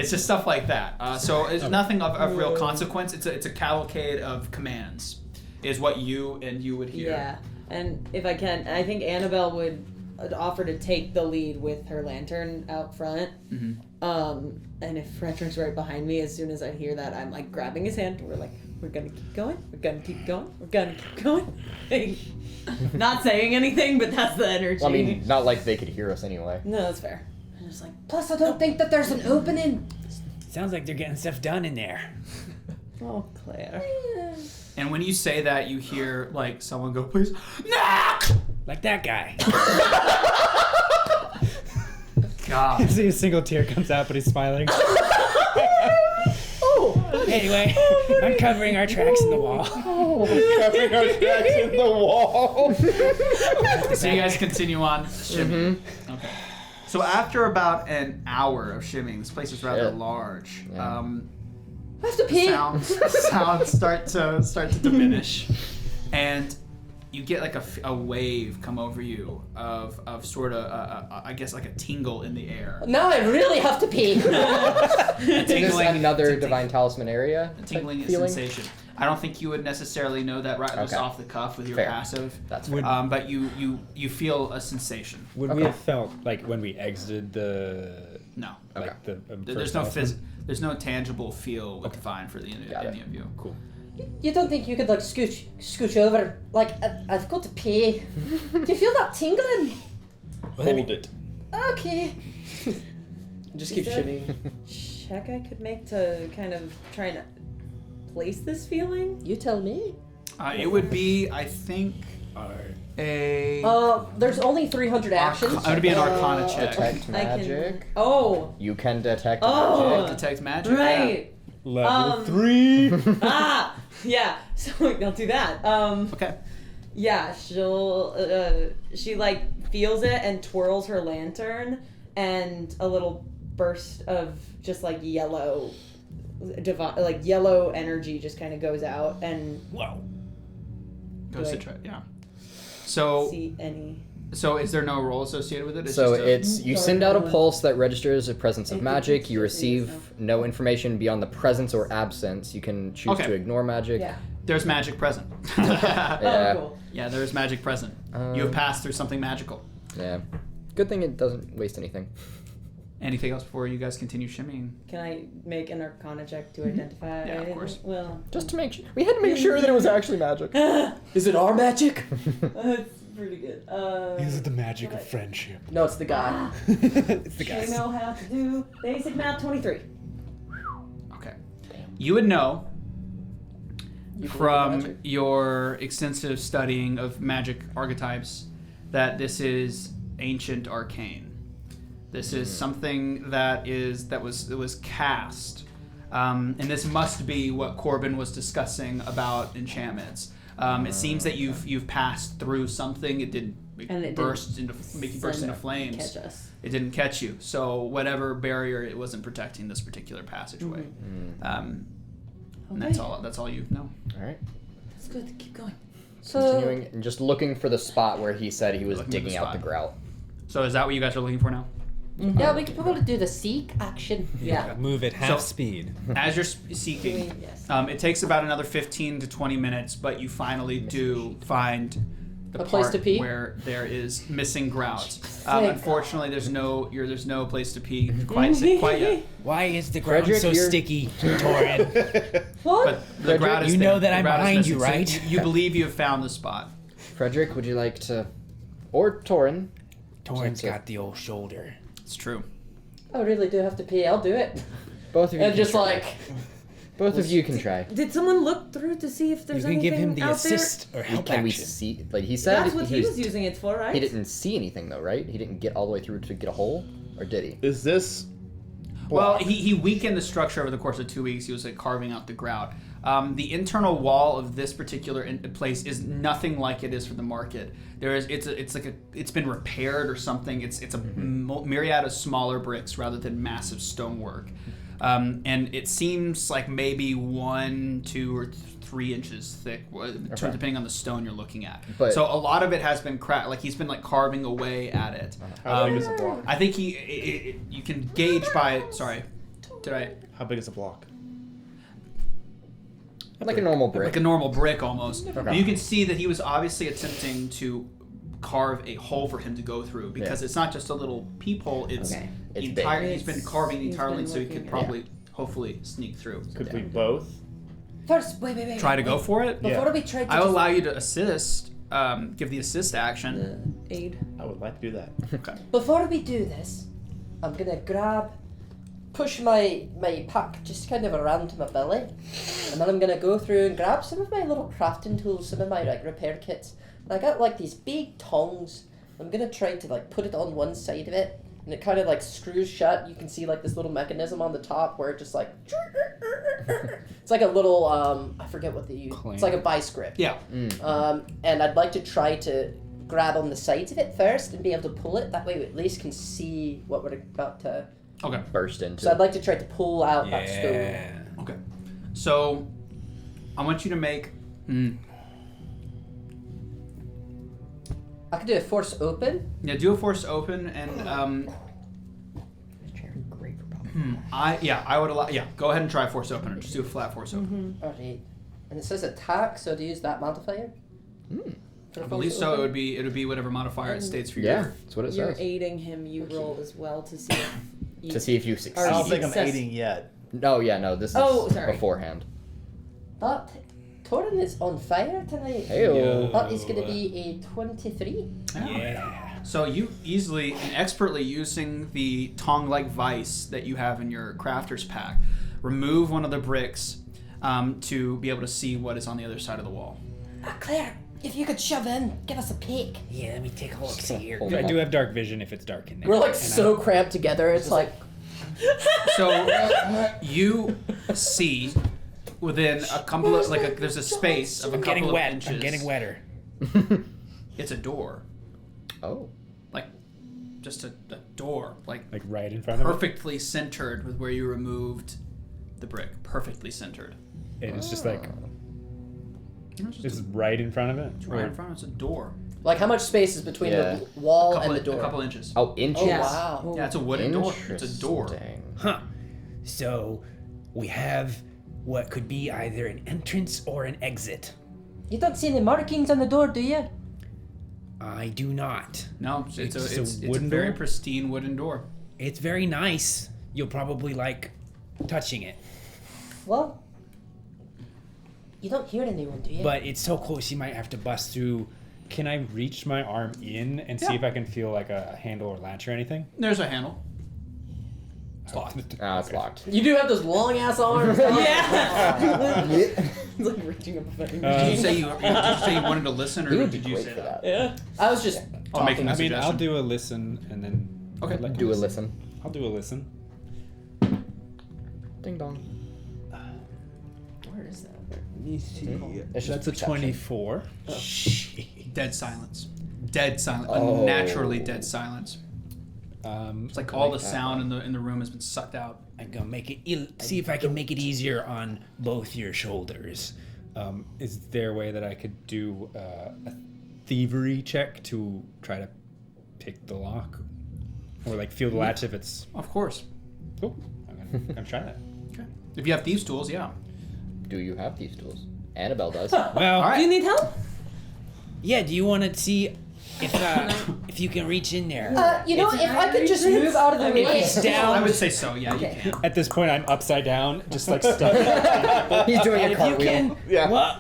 just stuff like that. So it's nothing of real consequence. It's a cavalcade of commands, is what you would hear. Yeah, and if I can, I think Annabelle would offer to take the lead with her lantern out front. And if Fredrick's right behind me, as soon as I hear that, I'm like grabbing his hand. We're like, we're gonna keep going. We're gonna keep going. We're gonna keep going. Not saying anything, but that's the energy. Well, I mean, not like they could hear us anyway. no, that's fair. I'm just like, Plus, I don't think that there's an opening. Sounds like they're getting stuff done in there. oh, Claire. And when you say that, you hear like someone go, "Please, knock!" Like that guy. God. See a single tear comes out, but he's smiling. Anyway, uncovering our tracks in the wall. Covering our tracks in the wall. So you guys continue on shimmying. Okay. So after about an hour of shimmying, this place is rather large. I have to pee. Sounds start to diminish, and you get like a wave come over you of sort of I guess like a tingle in the air. Now I really have to pee. A Is this tingling, another divine talisman area? a tingling type feeling? sensation. I don't think you would necessarily know that right just Okay. off the cuff with your Fair. passive. That's Would- fair. But you feel a sensation. Would we Okay. have felt like when we exited the No. like the There's first no house? there's no tangible feel with divine for any Got it. of you. Cool. You don't think you could like scooch over? Like I've got to pee. Do you feel that tingling? Hold it. Okay. Just keep Is there shimmying. check I could make to kind of try and place this feeling? You tell me. It would be, I think, a. There's only 300 actions. It would be an Arcana check. Detect I can- magic. Oh, You can detect Oh. magic. Detect magic. right. Level 3. Yeah. So I'll do that. Okay. Yeah, she like feels it and twirls her lantern, and a little burst of just like yellow energy just kind of goes out, and Whoa. Goes to Good. try. Yeah. So, see any. so is there no roll associated with it? So just a- it's you send out a pulse that registers the presence of magic. You receive no information beyond the presence or absence. You can choose Okay. to ignore magic. Yeah. There's magic present. Yeah. Oh, cool. Yeah, there is magic present. You have passed through something magical. Yeah. Good thing it doesn't waste anything. Anything else before you guys continue shimmying? Can I make an Arcana check to identify? Yeah, of course. Well, Just to make sure. We had to make sure that it was actually magic. Is it our magic? it's pretty good. Is it the magic of friendship? No, it's the guy. It's the I guys. know how to do basic math. 23. Okay. You would know You believe in from magic? your extensive studying of magic archetypes that this is ancient arcane. This is something that was cast, and this must be what Corbin was discussing about enchantments. It seems that you've passed through something. It didn't And it burst into make you burst into flames. Catch us. It didn't catch you. So whatever barrier, it wasn't protecting this particular passageway. And that's all you know. All right. That's good. Keep going. Continuing and just looking for the spot where he said he was Looking for the digging out the spot. grout. So is that what you guys are looking for now? Yeah, we could probably do the seek action. Yeah. Move at half So- speed. As you're seeking, Yes. it takes about another 15 to 20 minutes, but you finally do find the A place part to pee? where there is missing grout. Thank Unfortunately, there's no place to pee quite yet. Why is the ground Fredrick, so you're- sticky, Torin? What? But the grout is you know there. that The I'm grout is behind you, missing. So right? you believe you have found the spot. Fredrick, would you like to, or Torin? Torin's got the old shoulder. It's true. I really do have to pee. I'll do it. Both of you. And can just try. like, Both of you can try. Did someone look through to see if You there's can anything give him the out assist or help Can we action. see? Like he said, That's what he was using it for, right? He didn't see anything though, right? He didn't get all the way through to get a hole, or did he? Is this? Well, block? he weakened the structure over the course of 2 weeks. He was like carving out the grout. The internal wall of this particular place is nothing like it is for the market. It's been repaired or something. It's a myriad of smaller bricks rather than massive stonework, and it seems like maybe 1, 2, or 3 inches thick, depending on the stone you're looking at. But- so a lot of it has been cracked. Like he's been like carving away at it. How big is a block? I think you can gauge by. Sorry, did I? How big is a block? Like a normal brick. Like a normal brick almost. Okay. And you can see that he was obviously attempting to carve a hole for him to go through because it's not just a little peephole. It's Okay. It's entire. big. He's been carving the He's entire been length, so he looking could at probably, hopefully, sneak through. Could we both? First, wait. Try to go for it. Before we try to I will just- allow you to assist. Give the assist action. Aid. I would like to do that. Okay. Before we do this, I'm gonna push my pack just kind of around to my belly, and then I'm gonna go through and grab some of my little crafting tools, some of my like repair kits. And I got like these big tongs. I'm gonna try to like put it on one side of it, and it kind of like screws shut. You can see like this little mechanism on the top where it just like it's like a little I forget what they use. It's like a vice grip. Yeah. And I'd like to try to grab on the sides of it first and be able to pull it. That way we at least can see what we're about to. Okay. Burst into. So I'd like to try to pull out that stone. Yeah. Okay. So I want you to make. I could do a force open. Yeah, do a force open and Great for Bob. I would allow. Yeah, go ahead and try force open or just do a flat force open. Alright. And it says attack, so to use that modifier? For I a believe force so. open? It would be whatever modifier it states for you. Yeah, that's what it You're says. aiding him. You roll as well to see if you To see if you succeed. I don't think I'm Success. aiding yet. No, yeah, no. This is Oh, sorry. beforehand. That Torin is on fire tonight. Heyo. That is going to be a 23. Yeah. So you easily and expertly using the tongue-like vice that you have in your crafter's pack, remove one of the bricks to be able to see what is on the other side of the wall. Claire, if you could shove in, give us a peek. Yeah, let me take a look. See here. I do have dark vision if it's dark in there. We're like And so cramped together. It's like So you see within a couple of there's a space of a I'm couple getting of wet. inches. I'm getting wetter. It's a door, Oh. like just a door, like right in front of it. perfectly centered with where you removed the brick. Perfectly centered. And it's just like It's just it's right in front of it. right in front. It's a door. Like how much space is between Yeah. the wall A couple, and the door? A couple inches. Oh, inches. Oh, wow. Yeah, it's a wooden door. It's a door. Interesting. Huh. So we have what could be either an entrance or an exit. You don't see any markings on the door, do you? I do not. No, it's It's a a wooden very door? pristine wooden door. It's very nice. You'll probably like touching it. Well, you don't hear anyone, do you? But it's so close you might have to bust through. Can I reach my arm in and see if I can feel like a handle or latch or anything? There's a handle. It's locked. Ah, it's locked. You do have those long ass arms. Yeah. It's like reaching up a fucking Did you say you wanted to listen, or He would be did you great say for that? that. Yeah. I was just Oh, making a I mean, I'll suggestion. do a listen and then. Okay. let Do you a listen. I'll do a listen. Ding dong. Where is that? Let me see. It's just That's a perception. 24. Dead silence. Dead silence. Oh. Unnaturally dead silence. It's like all the like that sound in the room has been sucked out. I'm gonna make it. See if I can make it easier on both your shoulders. Is there a way that I could do a thievery check to try to pick the lock? Or like feel the latch if it's. Of course. Cool. I'm gonna try that. Okay. If you have thieves' tools, yeah. Do you have these tools? Annabelle does. Well, All Do you right. need help? yeah. Do you want to see if you can reach in there? You know, if I could just move out of the way. It's down. I would say so. Yeah, you can. At this point, I'm upside down, just like stuck. He's doing And a if you cartwheel. can, Yeah. what?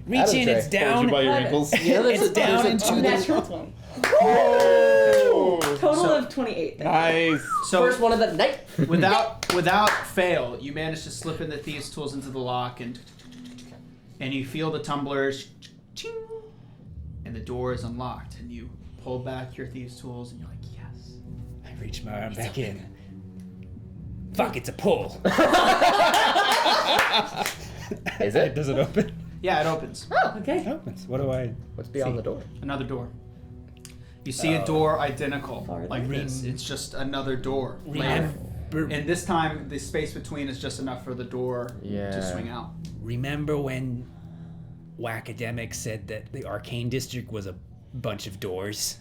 Reach That'll in. try. It's down. Told you about your ankles. Yeah, there's It's a, down there's a into the. Natural 20. Total of 28. Nice. So first one of the night. without fail, you manage to slip in the thieves' tools into the lock, and you feel the tumblers, ching, and the door is unlocked, and you pull back your thieves' tools, and you're like, yes. I reach my arm back in. Fuck! It's a pull. Is it? Does it open? Yeah, it opens. Okay. It opens. What do I. What's beyond the door? Another door. You see a door identical Farther. like this. It's just another door. later. Remember, And this time, the space between is just enough for the door Yeah. to swing out. remember when Wackademic said that the Arcane District was a bunch of doors?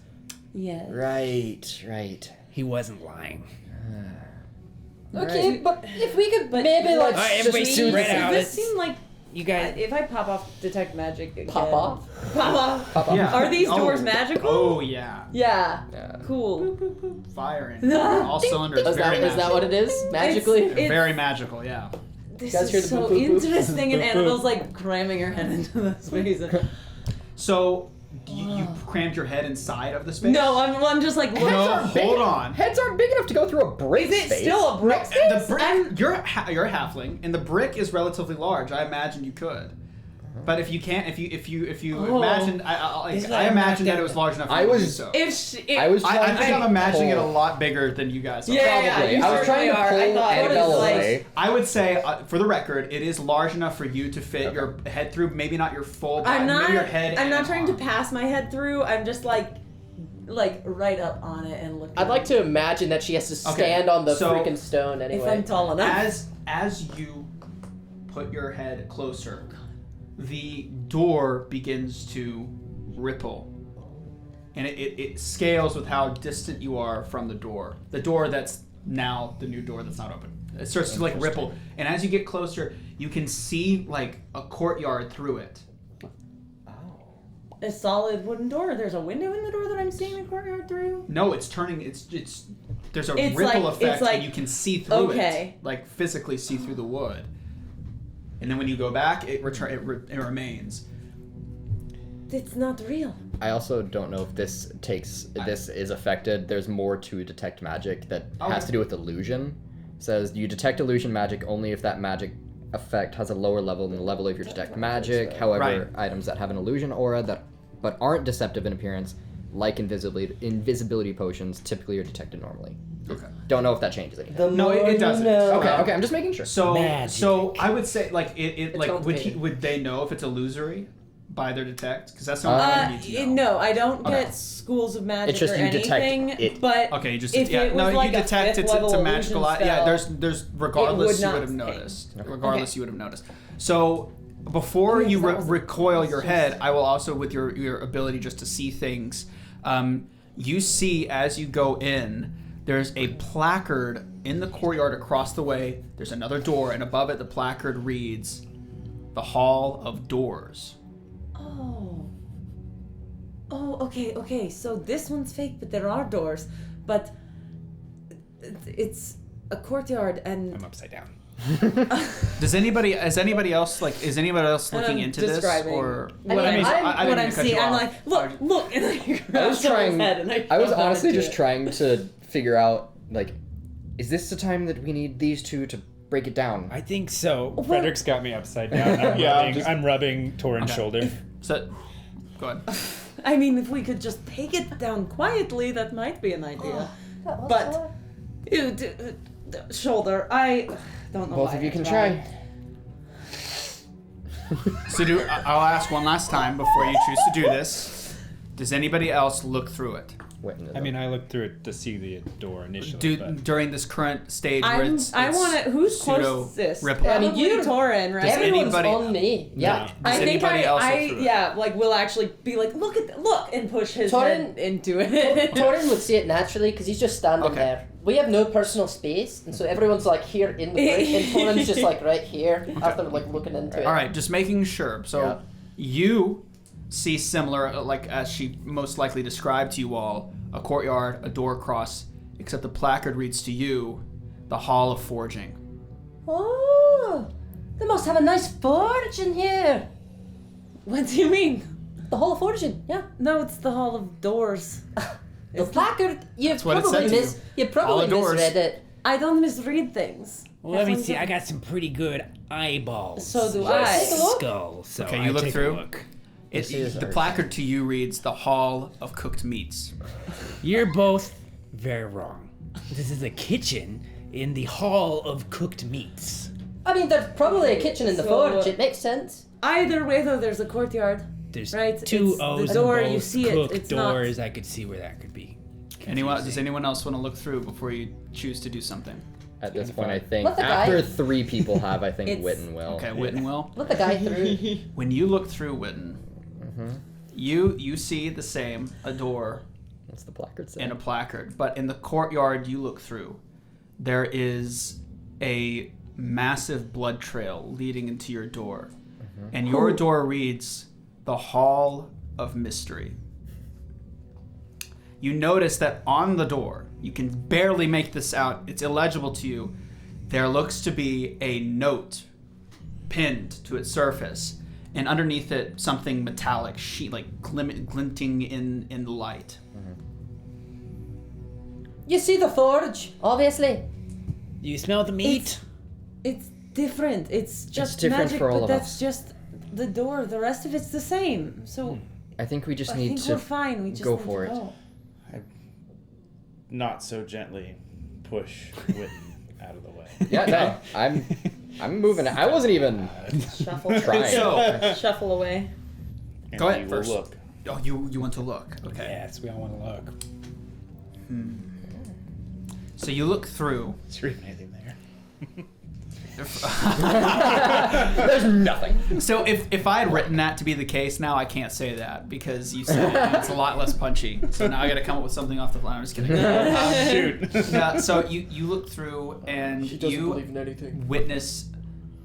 Yeah. Right, right. He wasn't lying. Okay, but if we could But- maybe like Alright, everybody just spread out. Does this It's- seem like You guys. if I pop off detect magic again, Pop off? Pop off. Pop up. Yeah. Are these Oh. doors magical? Oh, yeah. Yeah. Yeah. Cool. Firing. All cylinders. Is Very that, is that what it is? Magically? It's- Very magical, yeah. This guys hear is the so boop, boop, boop? interesting, and Boop, boop. Annabelle's like cramming her head into the space. So, you crammed your head inside of the space? No, I'm just like looking. No, hold on. Heads aren't big enough to go through a brick Is it space. still a brick space? The brick, you're a halfling, and the brick is relatively large. I imagine you could. But if you can't, if you Oh. imagine, It's I like imagine that knocked it was out. large enough for I you to do was- so. I was I trying think to I'm imagining it a pull- lot bigger than you guys are. Yeah, Probably. you I was trying to pull certainly are. I thought it was Annabelle like- away. I would say, for the record, it is large enough for you to fit your head through. Maybe not your full body, I'm not. maybe your head. I'm and not trying to arm. pass my head through. I'm just like right up on it and look. I'd like to imagine that she has to stand on the so freaking stone If anyway. I'm tall enough. As you put your head closer, the door begins to ripple. And it scales with how distant you are from the door. The door that's now the new door that's not open. It starts to like ripple. And as you get closer, you can see like a courtyard through it. A solid wooden door. There's a window in the door that I'm seeing the courtyard through. No, it's turning. It's there's a It's ripple like- effect, it's like- and you can see through okay. it, like physically see through the wood. And then when you go back, it remains. it's not real. I also don't know if this is affected. There's more to detect magic that has to do with illusion. It says you detect illusion magic only if that magic effect has a lower level than the level of your detect magic. However, items that have an illusion aura but aren't deceptive in appearance, like invisibility potions, typically are detected normally. Okay. Don't know if that changes anything. No, it doesn't. Okay, I'm just making sure. So I would say like like complicated. would they know if it's illusory by their detect? Because that's the only thing you need to know. No, I don't get schools of magic It's just or you detect anything. it. But Okay, you just if it was like you a detect fifth it's level a magical. illusion Yeah, spell, there's regardless it you would would have not noticed. ping. Regardless, Okay. you would have noticed. So before you recoil your head, I will also with your ability just to see things. You see as you go in, there's a placard in the courtyard across the way. There's another door, and above it the placard reads, "The Hall of Doors." Oh, okay. So this one's fake, but there are doors. But it's a courtyard, and I'm upside down. Is anybody else looking into this describing or what I didn't I'm mean to cut seeing. you I'm off. like, look, and I I was trying. head and I was shove that honestly into just it. trying to figure out, like, is this the time that we need these two to break it down? I think so. Fredrick's got me upside down. I'm rubbing Torin's shoulder. So, go ahead. I mean, if we could just take it down quietly, that might be an idea. But, shoulder, I don't know. Both why of you I can tried. try. So I'll ask one last time before you choose to do this. Does anybody else look through it? I mean, I looked through it to see the door initially. but During this current stage where it's I want to. Who's pseudo closest? ripple. I mean, Probably you- Torin, right? Everyone's anybody- on me. Yeah. Does I think anybody else look through it? like we'll actually be like, look, and push his Torin- head into it. Torin would see it naturally because he's just standing Okay. there. We have no personal space, and so everyone's like here in the break, and Torin's just like right here after like looking into it. All right, just making sure. So Yeah. you see similar, like as she most likely described to you all, a courtyard, a door across, except the placard reads to you, "The Hall of Forging." Oh, they must have a nice forge in here. What do you mean? The Hall of Forging, yeah. No, it's the Hall of Doors. The placard, you've what it probably said to you Hall probably of Doors. misread it. I don't misread things. Well, let me Everyone's see. a- I got some pretty good eyeballs. So do in my I. Take a look. Skull. So Okay, I you look take through? A look. The placard to you reads, "The Hall of Cooked Meats." You're both very wrong. This is a kitchen in the Hall of Cooked Meats. I mean, there's probably a kitchen in the So, forge. It makes sense. Either way, though, there's a courtyard. There's Right, two it's O's the door, and you both see it, cooked it's not- doors. I could see where that could be. Does anyone else want to look through before you choose to do something? At this point, I think Let the guy- after 3 people have, I think It's- Witton will. Okay, Witton will. Let the guy through. When you look through Witton, you see the same, a door What's the placard say? and a placard. But in the courtyard you look through, there is a massive blood trail leading into your door. And your door reads, "The Hall of Mystery." You notice that on the door, you can barely make this out, it's illegible to you, there looks to be a note pinned to its surface, and underneath it something metallic, like glinting in the light. You see the forge, obviously. Do you smell the meat? It's different. It's just different magic, for all but of that's us. just the door. The rest of it's the same. So I think we just I need think to we're fine. We just go need for to it. go. Not so gently push Witton out of the way. Yeah, no, I'm moving. I wasn't even Shuffle. trying. So, Shuffle away. And Go ahead we will first. Look. oh, you want to look. Okay. Yes, we all want to look. So you look through. Is there even anything there? There's nothing. So if I had written that to be the case, now I can't say that because you said it, and it's a lot less punchy. So now I got to come up with something off the fly. I'm just kidding. Shoot. Yeah, so you look through and you in anything. witness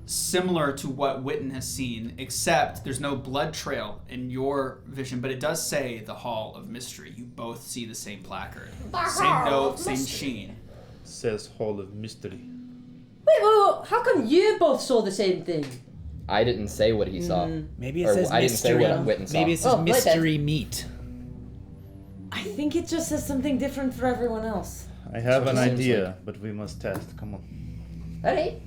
similar to what Witton has seen, except there's no blood trail in your vision, but it does say the Hall of Mystery. You both see the same placard, same note, same sheen. Says Hall of Mystery. Wait, how come you both saw the same thing? I didn't say what he saw. Maybe it Or says I didn't say mystery. what Witton saw. Maybe it says Oh, my bad. mystery meat. I think it just says something different for everyone else. I have an Seems idea, but we must test. Come on. Alright.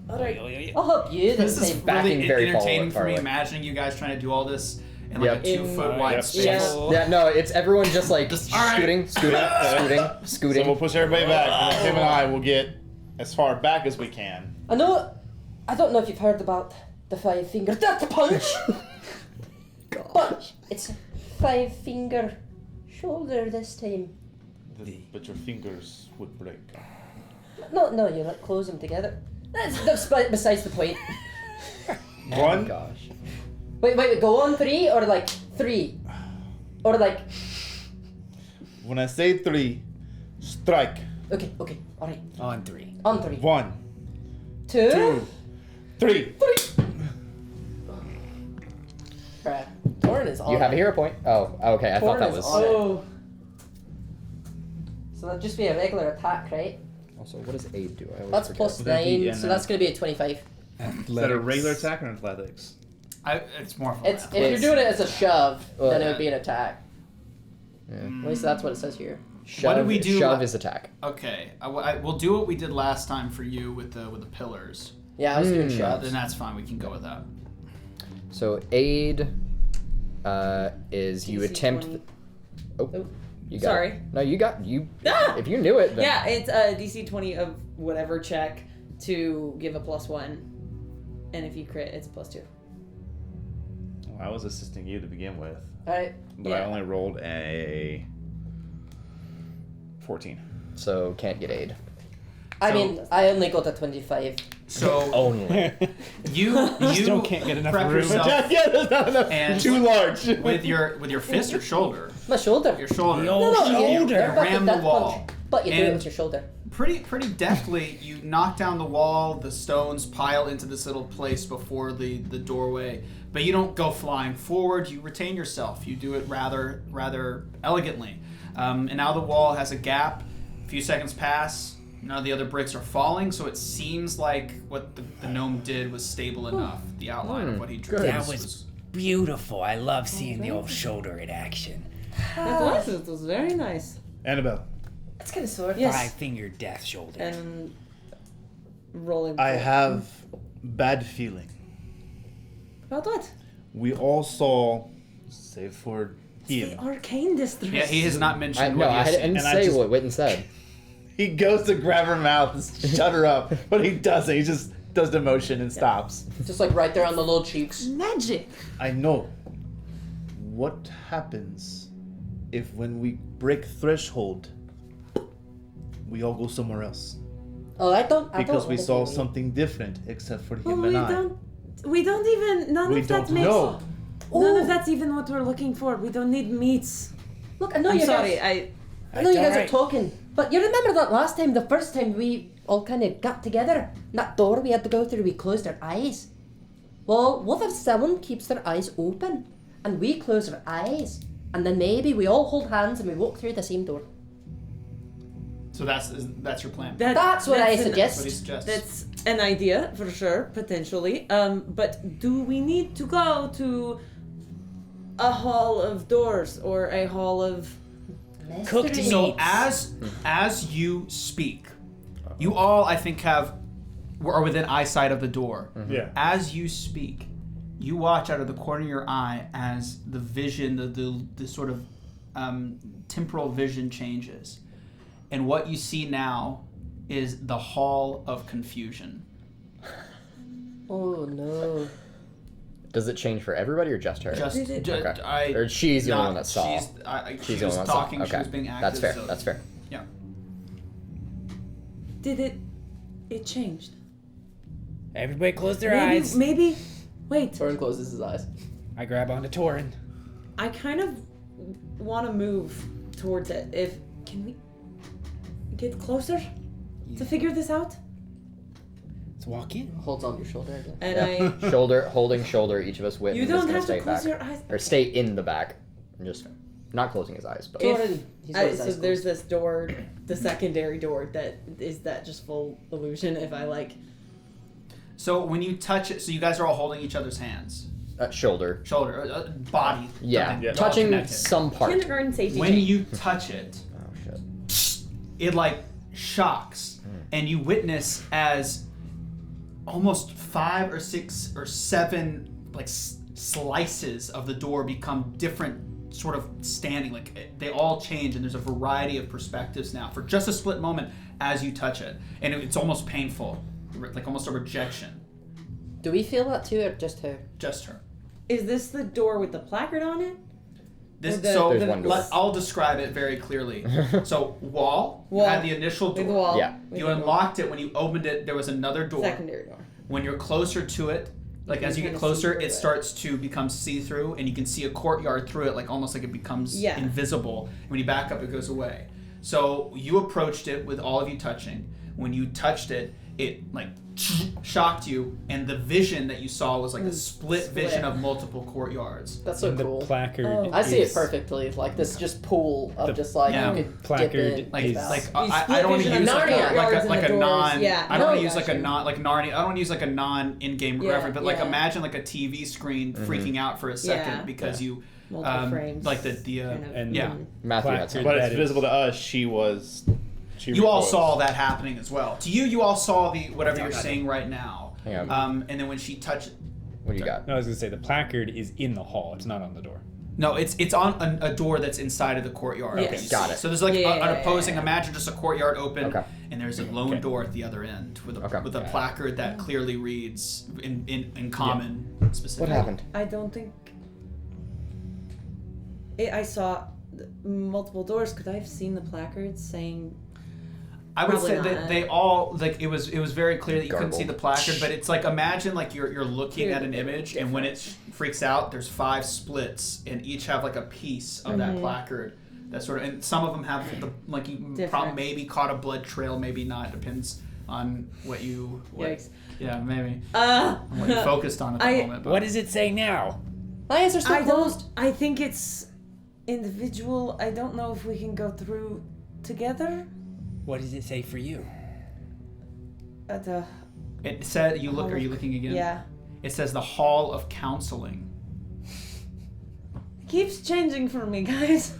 Alright. I'll help you This this is time. backing really very entertaining far for me, away. imagining you guys trying to do all this in like Yep. a 2 foot wide Yep. space. Yeah. Yeah, no, it's everyone just like Just- all right. scooting. So we'll push everybody back, and then Tim and I will get as far back as we can. I don't know if you've heard about the 5 finger death punch. But it's 5 finger shoulder this time. But your fingers would break. No, you like close them together. That's besides the point. One. Gosh. Wait, go on 3 or like 3? Or like, When I say 3, strike. okay, alright. On 3. On 3. 1, 2, 2, 3. Bruh. Torin is on. You have a hero point. Oh, okay. I thought Torin that is was. on it. Oh. So that'd just be a regular attack, right? Also, what does aid do? I always That's forget. plus Would that be 9, an, so that's gonna be a 25. Is that a regular attack or athletics? It's more fun. It's if you're doing it as a shove, then it would be an attack. Yeah. At least that's what it says here. Shove, What did we do Shove la- is attack. Okay, we'll do what we did last time for you with the pillars. Yeah, I was doing shoves. Then that's fine. We can go with that. So aid is you DC attempt. 20. Oh, you got Sorry. It. No, you got you. Ah! If you knew it, then Yeah, it's a DC 20 of whatever check to give a +1. And if you crit, it's a +2. Well, I was assisting you to begin with, Alright. but I Yeah. only rolled a 14. so can't get aid. I mean, I only got a 25. So Only. you Still can't get enough prep room. yourself Yeah, there's not enough. And- Too large. with your fist or shoulder. My shoulder. Your shoulder. The old you shoulder. fucking ram the death wall. punch, but you do it And- with your shoulder. Pretty deftly, you knock down the wall. The stones pile into this little place before the doorway, but you don't go flying forward. You retain yourself. You do it rather elegantly. And now the wall has a gap. A few seconds pass. None of the other bricks are falling, so it seems like what the gnome did was stable enough. The outline of what he drew. That was beautiful. I love seeing the old shoulder in action. It was very nice. Annabelle, That's kind of sore. Yes. 5-finger death shoulder. And rolling. I for- have bad feeling. About what? We all saw, save for The him, arcane distress. Yeah, he has not mentioned I, what no, he I has seen. didn't And I say just- what Witton said. he goes to grab her mouth and shut her up, but he doesn't. He just does the motion and stops. Just like right there on the little cheeks. Magic. I know. What happens if when we break threshold, we all go somewhere else? Oh, I don't Because we wanna saw do it. something different, except for Well, him we and I. don't even. None We of that don't makes. know. None of that's even what we're looking for. We don't need meats. Look, I know I'm you sorry. guys. I know you That's guys are alright. talking, but you remember that last time, the first time we all kind of got together? That door we had to go through, we closed our eyes. Well, what if someone keeps their eyes open and we close our eyes, and then maybe we all hold hands and we walk through the same door? So that's your plan. That's what I That's what he suggest. suggests. That's an idea for sure, potentially. But do we need to go to a hall of doors or a hall of? Cooked Mystery. So meats. as you speak, you all I think are within eyesight of the door. Yeah. As you speak, you watch out of the corner of your eye as the vision, the sort of temporal vision changes, and what you see now is the Hall of Confusion. Oh no. Does it change for everybody or just her? Just, Okay. Or she's the only one that saw. She the was only one that talking. saw. She Okay. was being active. That's fair. so- That's fair. Yeah. Did it changed? Everybody close their eyes. Maybe. Wait. Torin closes his eyes. I grab onto Torin. I kind of want to move towards it. Can we get closer to figure this out? Let's walk in. Holds on your shoulder again. And Holding shoulder. Each of us Witton You is don't gonna have to stay close back. your eyes. Or stay in the back. I'm just not closing his eyes, but Torin, he's got his so eyes there's closed. this door, the secondary door. That is that just full illusion. If I like. So when you touch it, so you guys are all holding each other's hands, Shoulder. body. Yeah. You're all Touching connected. some part. Kindergarten safety. When chain. you touch it, Oh shit. it like shocks, and you witness as almost 5 or 6 or 7 like slices of the door become different sort of standing, like they all change, and there's a variety of perspectives now for just a split moment as you touch it, and it's almost painful, like almost a rejection. Do we feel that too, or just her? Just her. Is this the door with the placard on it? This, The- so There's one door. I'll describe it very clearly. So wall, you Wall. had the initial door. With the wall. Yeah. With You the unlocked it when you opened it. There was another door. secondary door. When you're closer to it, like as you get kinda closer, see through it it. starts to become see-through, and you can see a courtyard through it, like almost like it becomes Yeah. invisible. When you back up, it goes away. So you approached it with all of you touching. When you touched it, it like shocked you, and the vision that you saw was like a split vision of multiple courtyards. That's so And the cool. placard. Oh. I see it is- perfectly. Like this just pool of The just like Yeah. you could Placard dip in. Like, is- I don't want to split use vision like of a, Narnia. like a, Yards like and a the non. doors. Yeah. I don't want No, to use like a gotcha. non, like Narnia. I don't want to use like a non-in-game Yeah, reference, but like yeah. imagine like a TV screen freaking out for a second Yeah. because you, Multiple frames. like the kind of. And yeah. Matthew had placard something. But it's that is- visible to us. She You all was. saw that happening as well. To you, you all saw the whatever you're seeing right now. Hang on. And then when she touched, What do you got? No, I was gonna say the placard is in the hall. It's not on the door. no, it's on a door that's inside of the courtyard. Yes. that you Got see. it. So there's like Yeah, an yeah, opposing. yeah. Imagine just a courtyard open, Okay. and there's a lone Okay. door at the other end with a Okay. with a placard that clearly reads in common What specifically. happened? I don't think. I saw multiple doors. Could I have seen the placards saying? I would Probably say that not. they all like it was very clear that you couldn't see the Garbled. placard, but it's like imagine like you're looking at an Clearly image, and when it freaks out, there's 5 splits, and each have like a piece of that placard. That sort of, and some of them have the like you Different. maybe caught a blood trail, maybe not. Depends on what you. Yikes. Yeah, maybe. On what you focused on at the moment. But What does it say now? My eyes are still I closed. don't. I think it's individual. I don't know if we can go through together. What does it say for you? It said you look. Are you looking again? Yeah. It says the Hall of Counseling. It keeps changing for me, guys.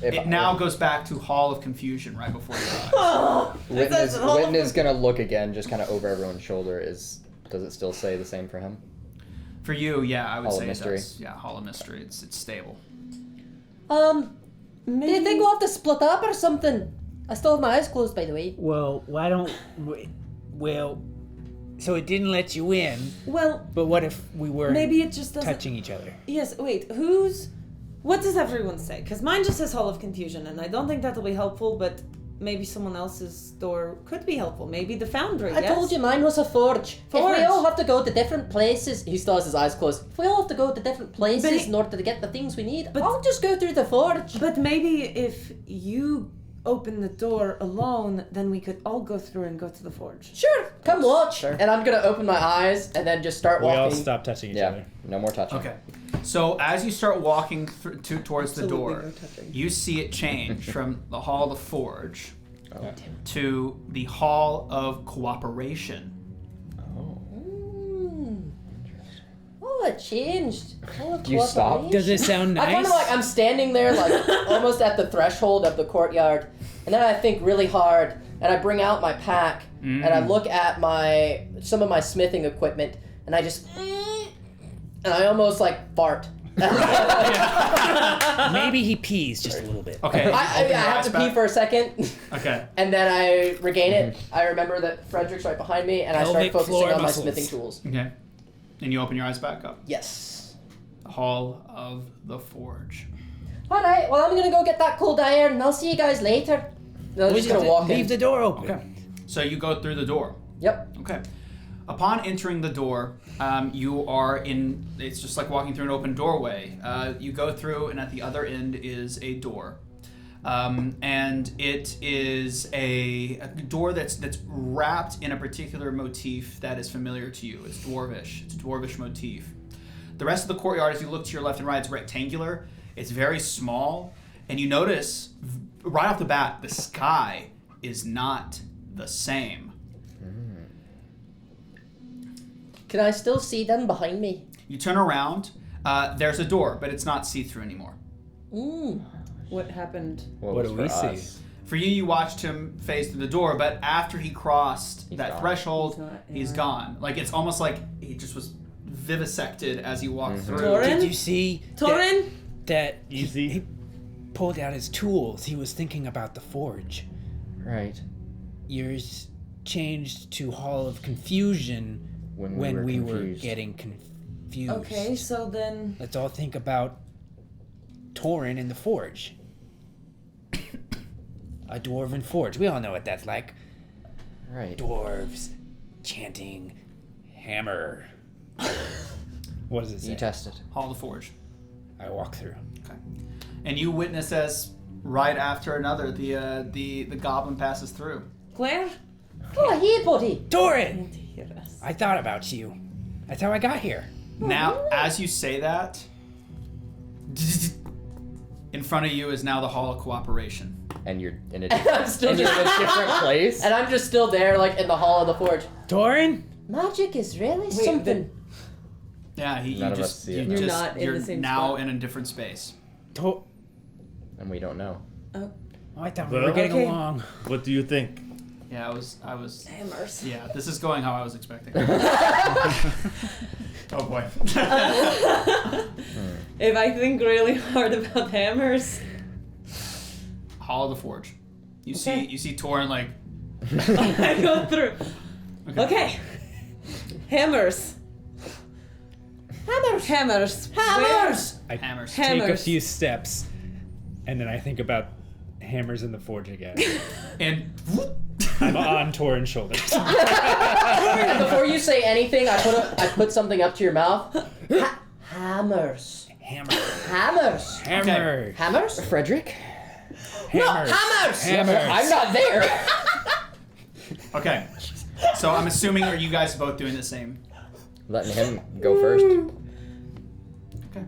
It now goes back to Hall of Confusion right before your eyes. Oh, Witton is gonna look again, just kind of over everyone's shoulder. Does it still say the same for him? For you, yeah, I would Hall of say it Mystery. does. Yeah, Hall of Mystery. It's stable. Do you think we'll have to split up or something? I still have my eyes closed, by the way. Well, why don't... Well, so it didn't let you in, Well, but what if we were maybe it just doesn't. touching each other? Yes. Wait. What does everyone say? Because mine just says Hall of Confusion, and I don't think that'll be helpful. But maybe someone else's door could be helpful. Maybe the Foundry. I yes? told you mine was a forge. If Forge. we all have to go to different places, he still has his eyes closed. If we all have to go to different places But it- in order to get the things we need, But- I'll just go through the forge. But maybe if you open the door alone, then we could all go through and go to the forge. Sure, come watch. And I'm gonna open my eyes and then just start We all walking. stop touching each Yeah. other. No more touching. Okay. So as you start walking towards the Absolutely door, no touching. you see it change from the Hall of Forge Oh. to the Hall of Cooperation. Oh, it changed. You stop? Does it sound I kind nice? of like I'm standing there, like almost at the threshold of the courtyard, and then I think really hard, and I bring out my pack, and I look at some of my smithing equipment, and I just, and I almost like fart. Maybe he pees just a little bit. Okay. I open your have eyes to back. pee for a second, Okay. and then I regain it. I remember that Fredrick's right behind me, and I start Pelvic focusing floor on muscles. my smithing tools. Okay. And you open your eyes back up. Yes. The Hall of the Forge. All right. Well, I'm gonna go get that cold iron, and I'll see you guys later. No, I'm just gonna walk Leave in. the door open. Okay. So you go through the door. Yep. Okay. Upon entering the door, you are in. It's just like walking through an open doorway. You go through, and at the other end is a door, and it is a door that's wrapped in a particular motif that is familiar to you. It's dwarvish. It's a dwarvish motif. The rest of the courtyard, as you look to your left and right, is rectangular. It's very small, and you notice right off the bat the sky is not the same. Can I still see them behind me? You turn around. There's a door, but it's not see-through anymore. What happened? What do we see? For you, you watched him phase through the door, but after he crossed that gone. threshold, he's gone. Like, it's almost like he just was vivisected as he walked through. Torin? Did you see Torin? that You see? he pulled out his tools? He was thinking about the forge. Right. Yours changed to Hall of Confusion when we were confused. getting confused. Okay, so then. Let's all think about Torin and the forge. A dwarven forge. We all know what that's like. Right. Dwarves chanting hammer. What does it say? You test it. Hall of the Forge. I walk through. Okay. And you witness as right after another, the goblin passes through. Claire? Oh, here, buddy. Torin! Hear us. I thought about you. That's how I got here. Now, as you say that, in front of you is now the Hall of Cooperation. And you're in a I'm still and you're in a just, different place. and I'm just still there, like in the hall of the forge. Torin? Magic is really Wait, something. Yeah, None of us see it, you though. You're not in you're the same now spot. in a different space. And we don't know. Oh, I thought we Well, were getting okay. along. What do you think? Yeah, I was. Hammers. Yeah, this is going how I was expecting. Oh boy. If I think really hard about hammers, Hall of the Forge. You Okay. see Torin like. I go through. Okay. Hammers. Hammers. Hammers. Hammers. I Hammers. take a Hammers. few steps, and then I think about hammers in the forge again. And I'm on Torin's shoulders. Before you say anything, I put something up to your mouth. Hammers. Hammer. Hammers. Hammer. Hammers? Fredrick? Hammers. Hammers! Hammers. I'm not there. okay. So I'm assuming are you guys both doing the same? Letting him go first. Okay.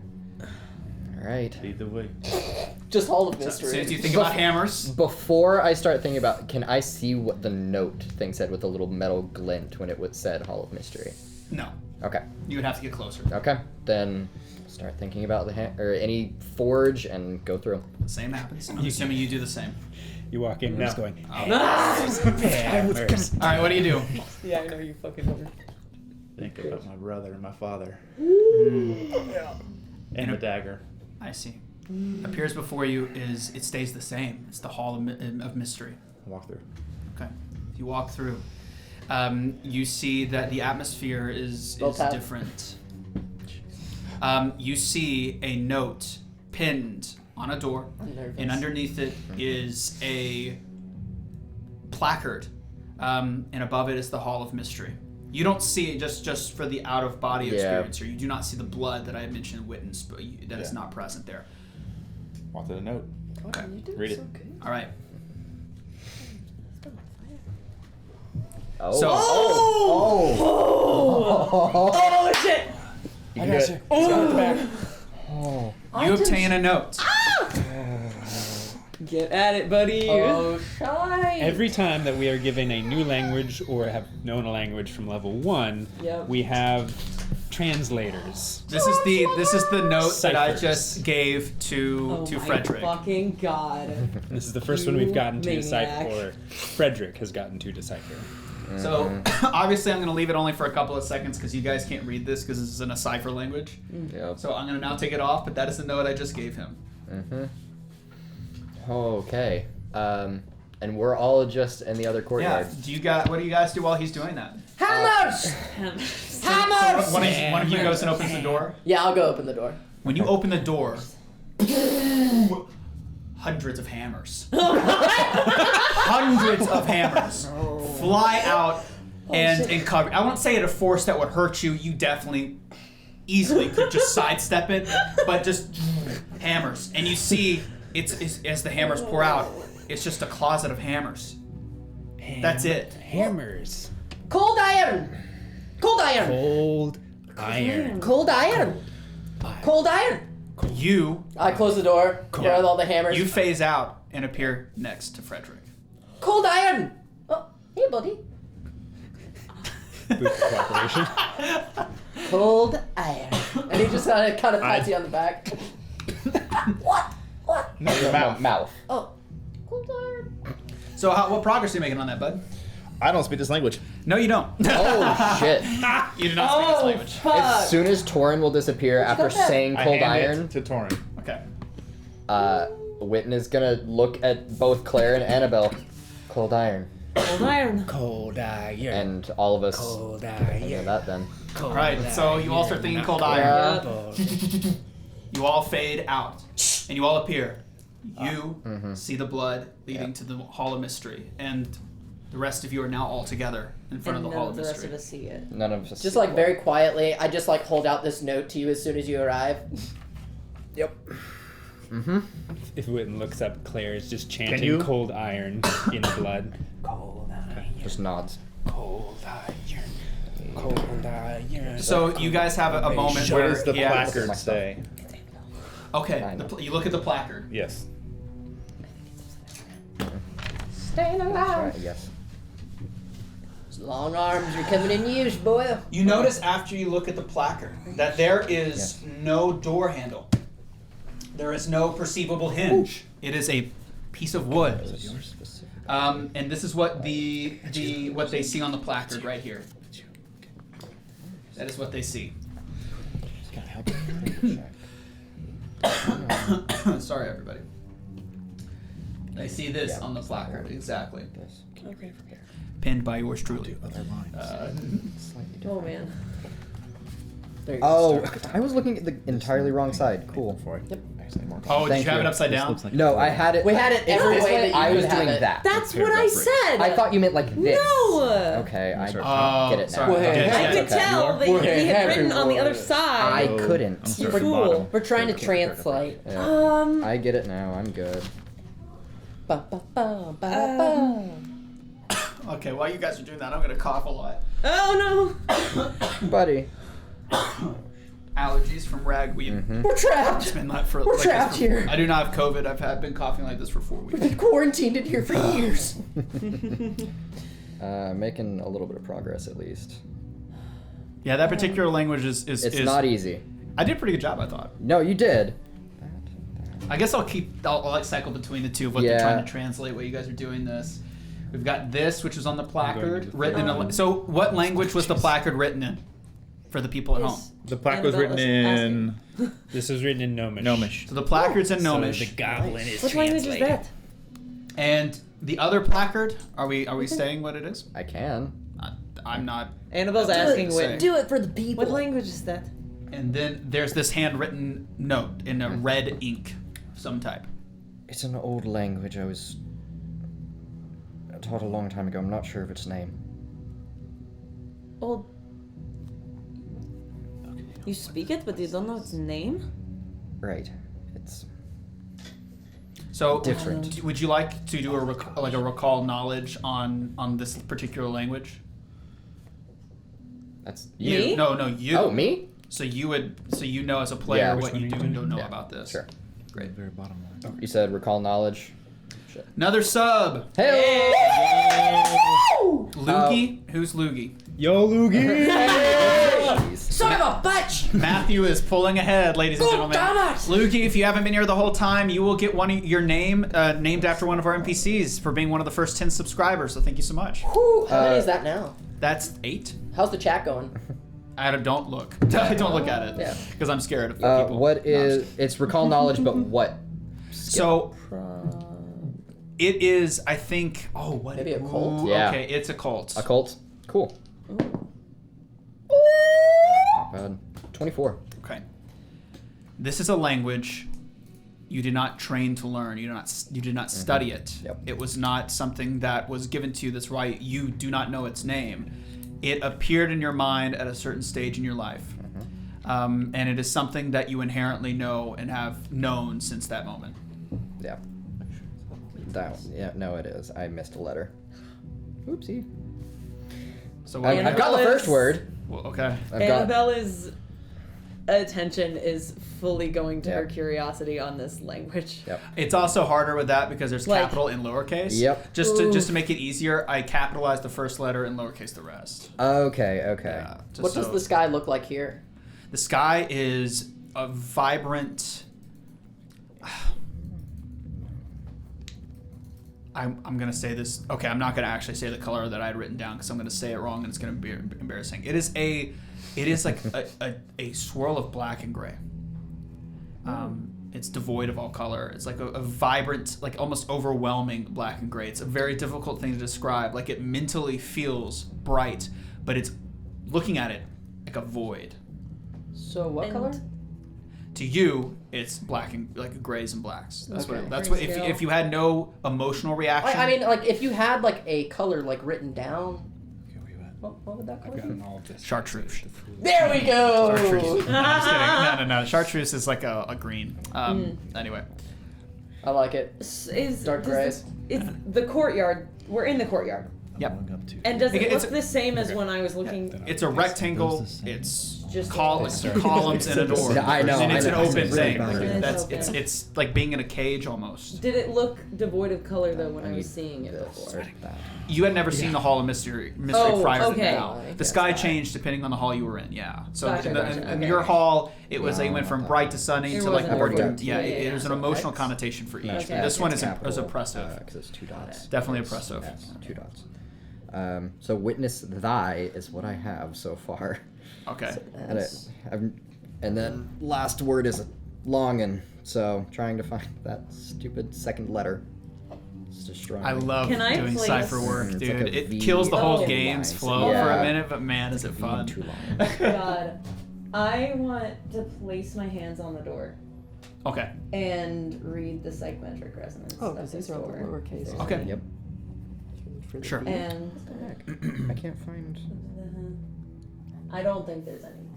Alright. Lead the way. Just Hall of So as soon Mystery. as you think about hammers, Before I start thinking about, can I see what the note thing said with the little metal glint when it was said Hall of Mystery? no. Okay. You would have to get closer. Okay. Then start thinking about or any forge and go through. The same happens. I'm assuming you do the same. You walk in and No. it's going, Hammers. All right, what do you do? Yeah, I know you fucking were. Think about my brother and my father. And And the dagger. I see. Appears before you is it stays the same. It's the Hall of Mystery. Walk through. Okay. You walk through. You see that the atmosphere is Tap. different. You see a note pinned on a door, and underneath it is a placard, and above it is the Hall of Mystery. You don't see it just for the out-of-body experience, or you do not see the blood that I had mentioned in Witton, that is not present there. Walk to the note. Okay. Read it. All right. Oh. So, Oh shit! You can do it. you obtain a note. Get at it, buddy. Oh, shy. Every time that we are given a new language or have known a language from level 1, Yep. we have translators. This is the note that I Ciphers. just gave to Oh my Fredrick. fucking god. This is the first one we've gotten to decipher, maniac. or Fredrick has gotten to decipher. So obviously I'm going to leave it only for a couple of seconds because you guys can't read this because this is in a cipher language. Yep. So I'm going to now take it off, but that is the note I just gave him. Okay. And we're all just in the other Yeah. courtyard. What do you guys do while he's doing that? Hammers. Hammers. One of you goes and opens the door. Yeah, I'll go open the door. When you open the door, hundreds of hammers. Hundreds of hammers fly out and cover. I won't say at a force that would hurt you. You definitely easily could just sidestep it, but just hammers. And you see, it's as the hammers pour out, it's just a closet of hammers. That's it. Hammers. Cold iron. Cold iron. Old iron. Cold iron. Cold iron. You I close the door. Where are all the hammers? you phase out and appear next to Fredrick. Cold iron. Oh, hey, buddy. Booth cooperation. Cold iron. And he just kind of pats you on the back. What? No, your mouth. Mouth. Oh. Cold iron. So what progress are you making on that, bud? I don't speak this language. No, you don't. Oh shit! You do not speak this language. Fuck. As soon as Torin will disappear after saying cold I hand iron, it to Torin. Okay. Witton is gonna look at both Claire and Annabelle. Cold iron. Cold iron. Cold iron. And all of us. Cold know iron. that then. All right. So you all start thinking cold iron. Yeah. You all fade out, and you all appear. You see the blood leading to the Hall of Mystery, and the rest of you are now all together in front And of the none Hall of of the rest Mystery. of us see it. None of us. Just like very quietly, I just like hold out this note to you as soon as you arrive. Yep. Mm-hmm. If Witton looks up, Claire is just chanting you? cold iron in blood. Cold iron. Just nods. Cold iron. Cold iron. So you guys have a moment What where does the he has- placard say? Okay, you look at the placard. Yes. Staying alive. Right, yes. Those long arms are coming in use, boy. You notice after you look at the placard that there is no door handle. There is no perceivable hinge. It is a piece of wood. And this is what what they see on the placard right here. That is what they see. Sorry, everybody. They see this on the placard, exactly. Pinned by yours truly. Oh man. There you go. Oh, I was looking at the entirely wrong side. Cool. Yep. Oh, did Thank you have you. it upside down? No, I had it. We had it every way that you I could was have doing it. that. That's what I said. I thought you meant like this. No. Okay, I Oh, get it now. sorry. Well, Okay, I yeah, could okay. tell that he had written on the other I side. couldn't. You fool. We're trying to translate. Yeah. I get it now. I'm good. Ba, ba, ba, ba, ba. Okay, while you guys are doing that, I'm gonna cough a lot. Oh Buddy. Allergies from ragweed. We're trapped. It's been that for We're like trapped this here. I do not have COVID. I've been coughing like this for 4 We've weeks. been quarantined in here for years. Making a little bit of progress at least. Yeah, that particular language is It's not easy. I did a pretty good job, I thought. No, you did. I guess I'll like cycle between the two of what they're trying to translate. What you guys are doing this. We've got this, which is on the placard, written in. So, what language was the placard written in? For the people at home. The plaque was written in This was written in Gnomish. Gnomish. So the placard's in Gnomish. So the goblin is What language is translated. that? And the other placard, are we saying what it is? I can. I'm not. Annabelle's That's asking what it what. say. Do it for the people. What language is that? And then there's this handwritten note in a red ink of some type. It's an old language I was taught a long time ago. I'm not sure of its name. Old. You speak it, but you don't know its name? Right. It's So different. Would you like to do a recall knowledge on this particular language? That's You. Me? No, you. Oh, me? So you know as a player Yeah, what which you do and don't know about this. Sure. Great. Very bottom line. You said recall knowledge. Shit. Another sub. Hey! Loogie. Who's Loogie? Yo, Loogie! Son of a bitch! Matthew is pulling ahead, ladies and gentlemen. damn it! Loogie, if you haven't been here the whole time, you will get your name named after one of our NPCs for being one of the first 10 subscribers. So thank you so much. Whew, how many is that now? That's 8. How's the chat going? Don't look. Don't look at it. Yeah. Because I'm scared of people. What is... It's recall knowledge, but what? So it is, I think. Oh, what? Maybe a cult? Ooh, Yeah. Okay, it's a cult. A cult? Cool. Not bad. 24. Okay. This is a language you did not train to learn. You did not study it. Yep. It was not something that was given to you. That's why you do not know its name. It appeared in your mind at a certain stage in your life. And it is something that you inherently know and have known since that moment. Yeah. No, it is. I missed a letter. Oopsie. So I've got the first word. Well, okay. I've got... Annabelle is attention is fully going to her Yep. curiosity on this language. Yep. It's also harder with that because there's Like- capital in lowercase. Yep. Just to make it easier, I capitalized the first letter and lowercase the rest. Okay. Yeah, just What does so- the sky look like here? The sky is a vibrant. I'm gonna say this. Okay, I'm not gonna actually say the color that I had written down because I'm gonna say it wrong and it's gonna be embarrassing. It is like a swirl of black and gray. It's devoid of all color. It's like a vibrant, like almost overwhelming black and gray. It's a very difficult thing to describe. Like it mentally feels bright, but it's looking at it like a void. So what color? To you, it's black and like grays and blacks. That's Okay. what. If you had no emotional reaction. I mean, like if you had like a color like written down, what would that color I've be? gotten all of this. Chartreuse. There we go. Chartreuse. No, I'm just kidding. No. Chartreuse is like a green. Anyway. I like it. Is Dark does grays. Is the courtyard? We're in the courtyard. Yep. And does it It's- look the same as when I was looking? It's a rectangle. It's Just columns and a door. Yeah, I know, And it's I an know. open It's really thing. bad. Like, that's It's open. it's like being in a cage almost. Did it look devoid of color though when I need was seeing it before? You had never seen the Hall of Mystery Oh, prior okay. to now. I The guess sky not. changed depending on the hall you were in. Yeah. So Gotcha, in okay. your hall, it was like went from bright to sunny It to like wasn't more. different. Yeah, Yeah, it was yeah. an emotional X. connotation for each. Okay. This one is Capital, oppressive. because it's 2 dots. Definitely It's oppressive. S, 2 dots. So witness thy is what I have so far. Okay. And then last word is a long one, so trying to find that stupid second letter. It's destroying. I love Can I doing place- cipher work, It's dude. like a It V kills the whole Oh. game's line. flow for Yeah. a minute, but man, is it fun. Too long. God, I want to place my hands on the door Okay. and read the psychometric resonance Oh, of because this these are all the door. lowercase. Okay. Yep. Sure. And I can't find. I don't think there's any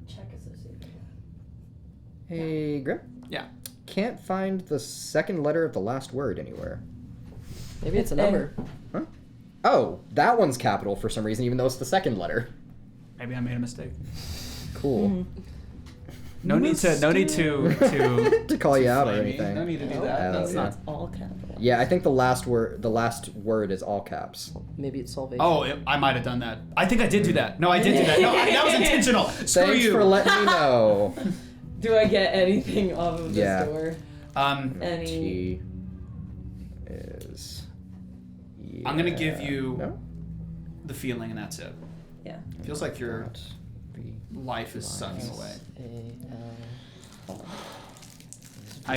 check associated. Hey, Grim. Yeah. Can't find the second letter of the last word anywhere. Maybe it's a number. Huh? Oh, that one's capital for some reason, even though it's the second letter. Maybe I made a mistake. Cool. No need to To call you out or flame me. anything. No need to do No, that. that's That's not- all capital. Yeah, I think the last word is all caps. Maybe it's salvation. Oh, I might have done that. I think I did do that. No, I did do that. No, that was intentional. Screw Thanks you. for letting me know. Do I get anything off of this Yeah. door? Any. T is. I'm gonna give you No? the feeling, and that's it. Yeah. Feels like your Not B. life is sucking away. A-L.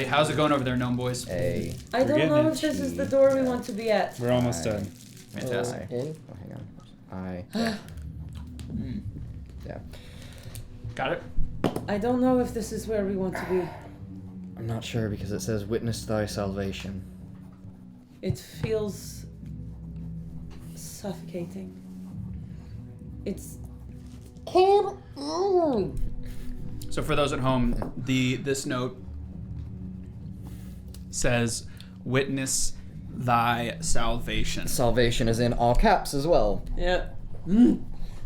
How's it going over there, gnome boys? A. I don't getting know it. if this is the door we want to be at. We're almost I- done. Fantastic. In. Oh, hang on. I. Yeah. Yeah. Got it. I don't know if this is where we want to be. I'm not sure because it says witness thy salvation. It feels suffocating. It's So for those at home, this note says, "Witness thy salvation." Salvation is in all caps as well. yep.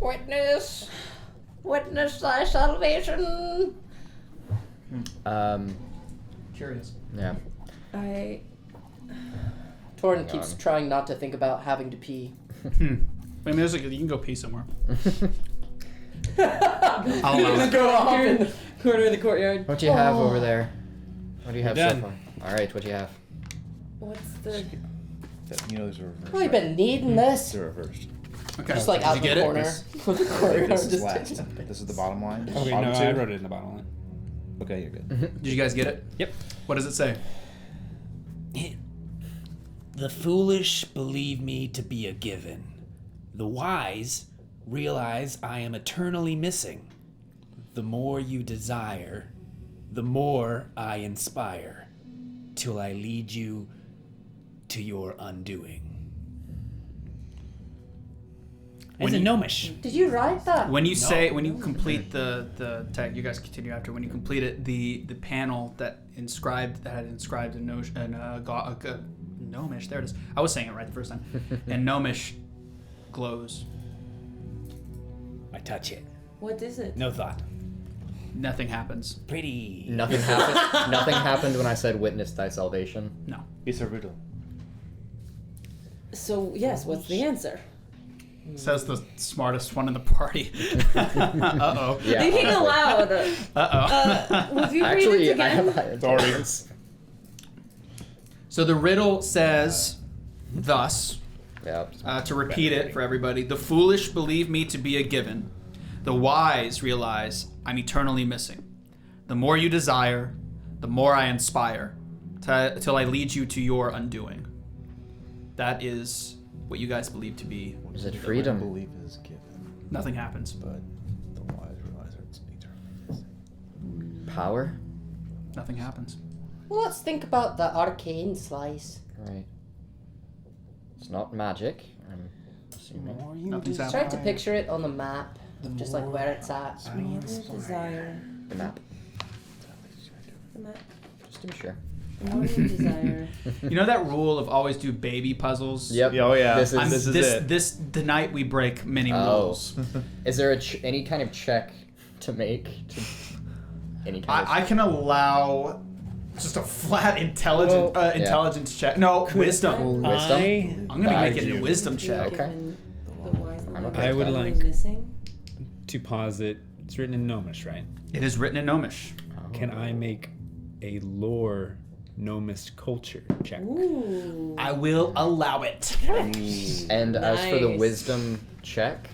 Witness. Witness thy salvation. Curious. Yeah. Torin keeps trying not to think about having to pee. I mean, there's like, you can go pee somewhere. I'll allow it. Go off Here in and the corner of the courtyard. What do you have over there? What do you have You're so done. far? All right, what do you have? What's the? You know, there's a reverse. really been needing this. They're reversed. Okay. Just like Did out you the get it? corner. The corner. This is Just last. taking- This is the bottom line. Okay, Bottom no, two? I wrote it in the bottom line. Okay, you're good. Did you guys get it? Yep. What does it say? The foolish believe me to be a given. The wise realize I am eternally missing. The more you desire, the more I inspire, till I lead you to your undoing. As a gnomish. Did you write that? When you complete the tag, you guys continue after. When you complete it, the panel that had inscribed a gnomish. There it is. I was saying it right the first time. And gnomish glows. I touch it. What is it? No thought. Nothing happens. Pretty. Nothing happened. Nothing happened when I said witness thy salvation. No. It's a riddle. So yes, what's the answer? Says the smartest one in the party. Uh-oh. Yeah. Thinking aloud. Uh-oh. Would you read Actually, it again? I have higher Sorry. So the riddle says thus, Yeah. to repeat it for everybody. The foolish believe me to be a given. The wise realize I'm eternally missing. The more you desire, the more I inspire, till I lead you to your undoing. That is what you guys believe to be. Is it freedom? Belief is given, Nothing happens. but the wise realize it's eternal. Power? Nothing happens. Well, let's think about the arcane slice. Right. It's not magic, I'm assuming. Nothing's Try happening. to picture it on the map, just like where it's at. Desire. The map. The map. Just to be sure. The more you desire. You know that rule of always do baby puzzles? Yep. Oh yeah. This is. This is it. This tonight we break many Oh. rules. Is there any kind of check to make? Any kind of I can allow just a flat intelligence check. No, wisdom. wisdom? I'm gonna make it a you. wisdom check. Okay. Given the wise I'm okay I with would that. like missing. to posit. It's written in Gnomish, right? It is written in Gnomish. Can I make a lore Gnomish culture check? Ooh. I will allow it. And as for the Nice. wisdom check,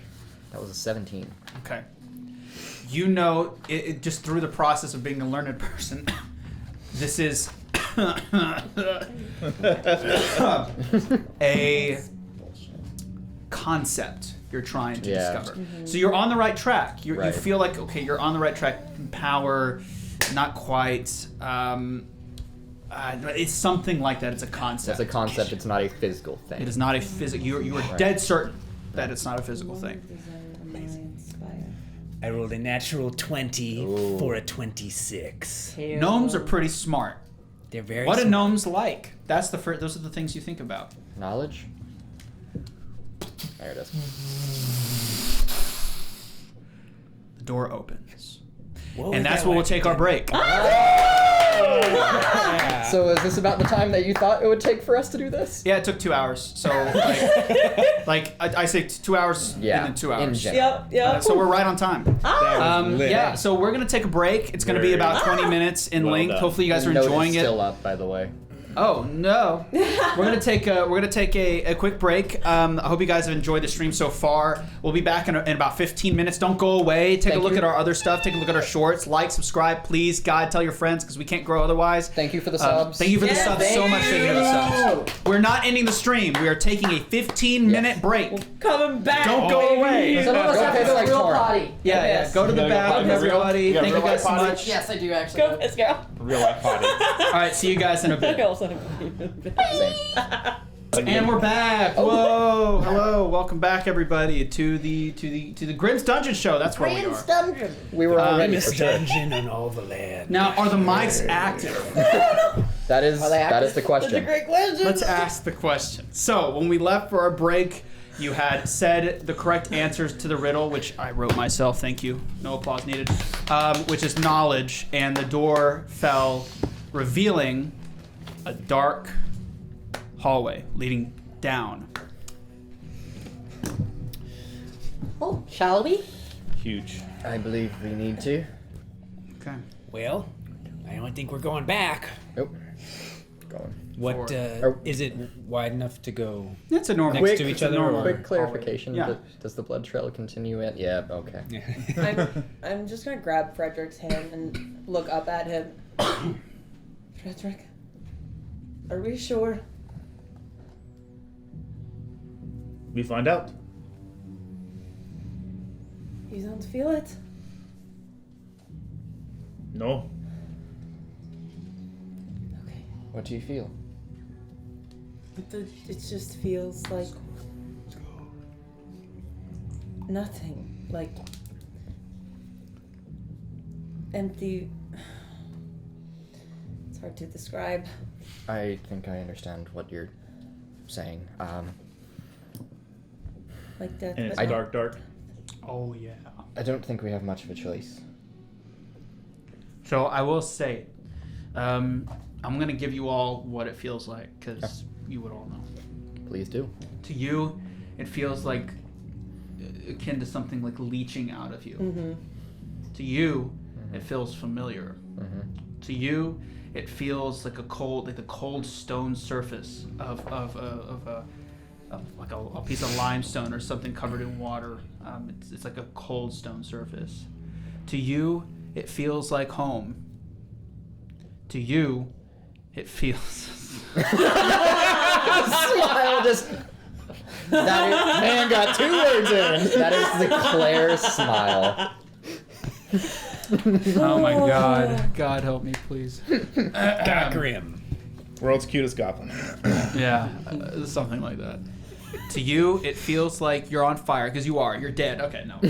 that was a 17. Okay. You know, it just through the process of being a learned person, this is a concept you're trying to Yeah. discover. So you're on the right track. You Right. feel like, okay, you're on the right track. Power, not quite. It's something like that. It's a concept. It's a concept, it's not a physical thing. It is not a physical. You are dead certain that it's not a physical thing. I rolled a natural 20 Ooh. for a 26. Gnomes are pretty smart. They're very What do smart. gnomes like? That's the first. Those are the things you think about. Knowledge? There it is. The door opens, Whoa, and that's that where we'll went- take our break. So is this about the time that you thought it would take for us to do this? Yeah, it took 2 hours. So I say 2 hours Yeah, and then 2 in hours. general. Yep. So we're right on time. lit. Yeah, so we're gonna take a break. It's gonna be about 20 minutes in Well length. done. Hopefully you guys are Note is enjoying it. still up, by the way. Oh no, we're gonna take a quick break. I hope you guys have enjoyed the stream so far. We'll be back in about 15 minutes. Don't go away. Take a Thank look you. at our other stuff. Take a look at our shorts. Like, subscribe, please. God, tell your friends because we can't grow otherwise. Thank you for the subs. Thank you for the Yeah, subs so much. Thank you for the subs. We're not ending the stream. We are taking a 15-minute break. Coming back. Don't go away. Some of us Go have pay a the lights real tomorrow. potty. Yeah. Go to the You gotta go bathroom, potty. everybody. You got Thank you real guys so life potty? much. Yes, I do actually. Go, let's go. Real life potty. All right, see you guys in a bit. And we're back. Whoa, hello, welcome back, everybody, to the Grim's Dungeon Show. That's where we Grand's are. Dungeon. We were already Grimmest for sure. dungeon on all the land. Now, are the mics active? That is they active? the question. Great question. Let's ask the question. So, when we left for our break, you had said the correct answers to the riddle, which I wrote myself. Thank you. No applause needed. Which is knowledge, and the door fell, revealing a dark hallway leading down. Oh, shall we? Huge. I believe we need to. Okay. Well, I don't think we're going back. Nope. Going. What Or- is it wide enough to go? That's a normal. Next to it's each a other, normal or- Quick clarification. Yeah. Does the blood trail continue in? Yeah, okay. I'm just gonna grab Fredrick's hand and look up at him. Fredrick, are we sure? We find out. You don't feel it? No. Okay. What do you feel? It just feels like nothing. Like empty. It's hard to describe. I think I understand what you're saying. Like death. And it's but dark. Oh yeah. I don't think we have much of a choice. So I will say, I'm gonna give you all what it feels like because you would all know. Please do. To you, it feels like akin to something like leaching out of you. Mm-hmm. To you, it feels familiar. Mm-hmm. To you, it feels like the cold stone surface of a piece of limestone or something covered in water. It's like a cold stone surface. To you, it feels like home. To you, it feels. Smile just. That is, man got 2 words in. That is the Claire smile. Oh my God! God help me, please. Grim. World's cutest goblin. Yeah, something like that. To you, it feels like you're on fire because you are. You're dead. Okay, no.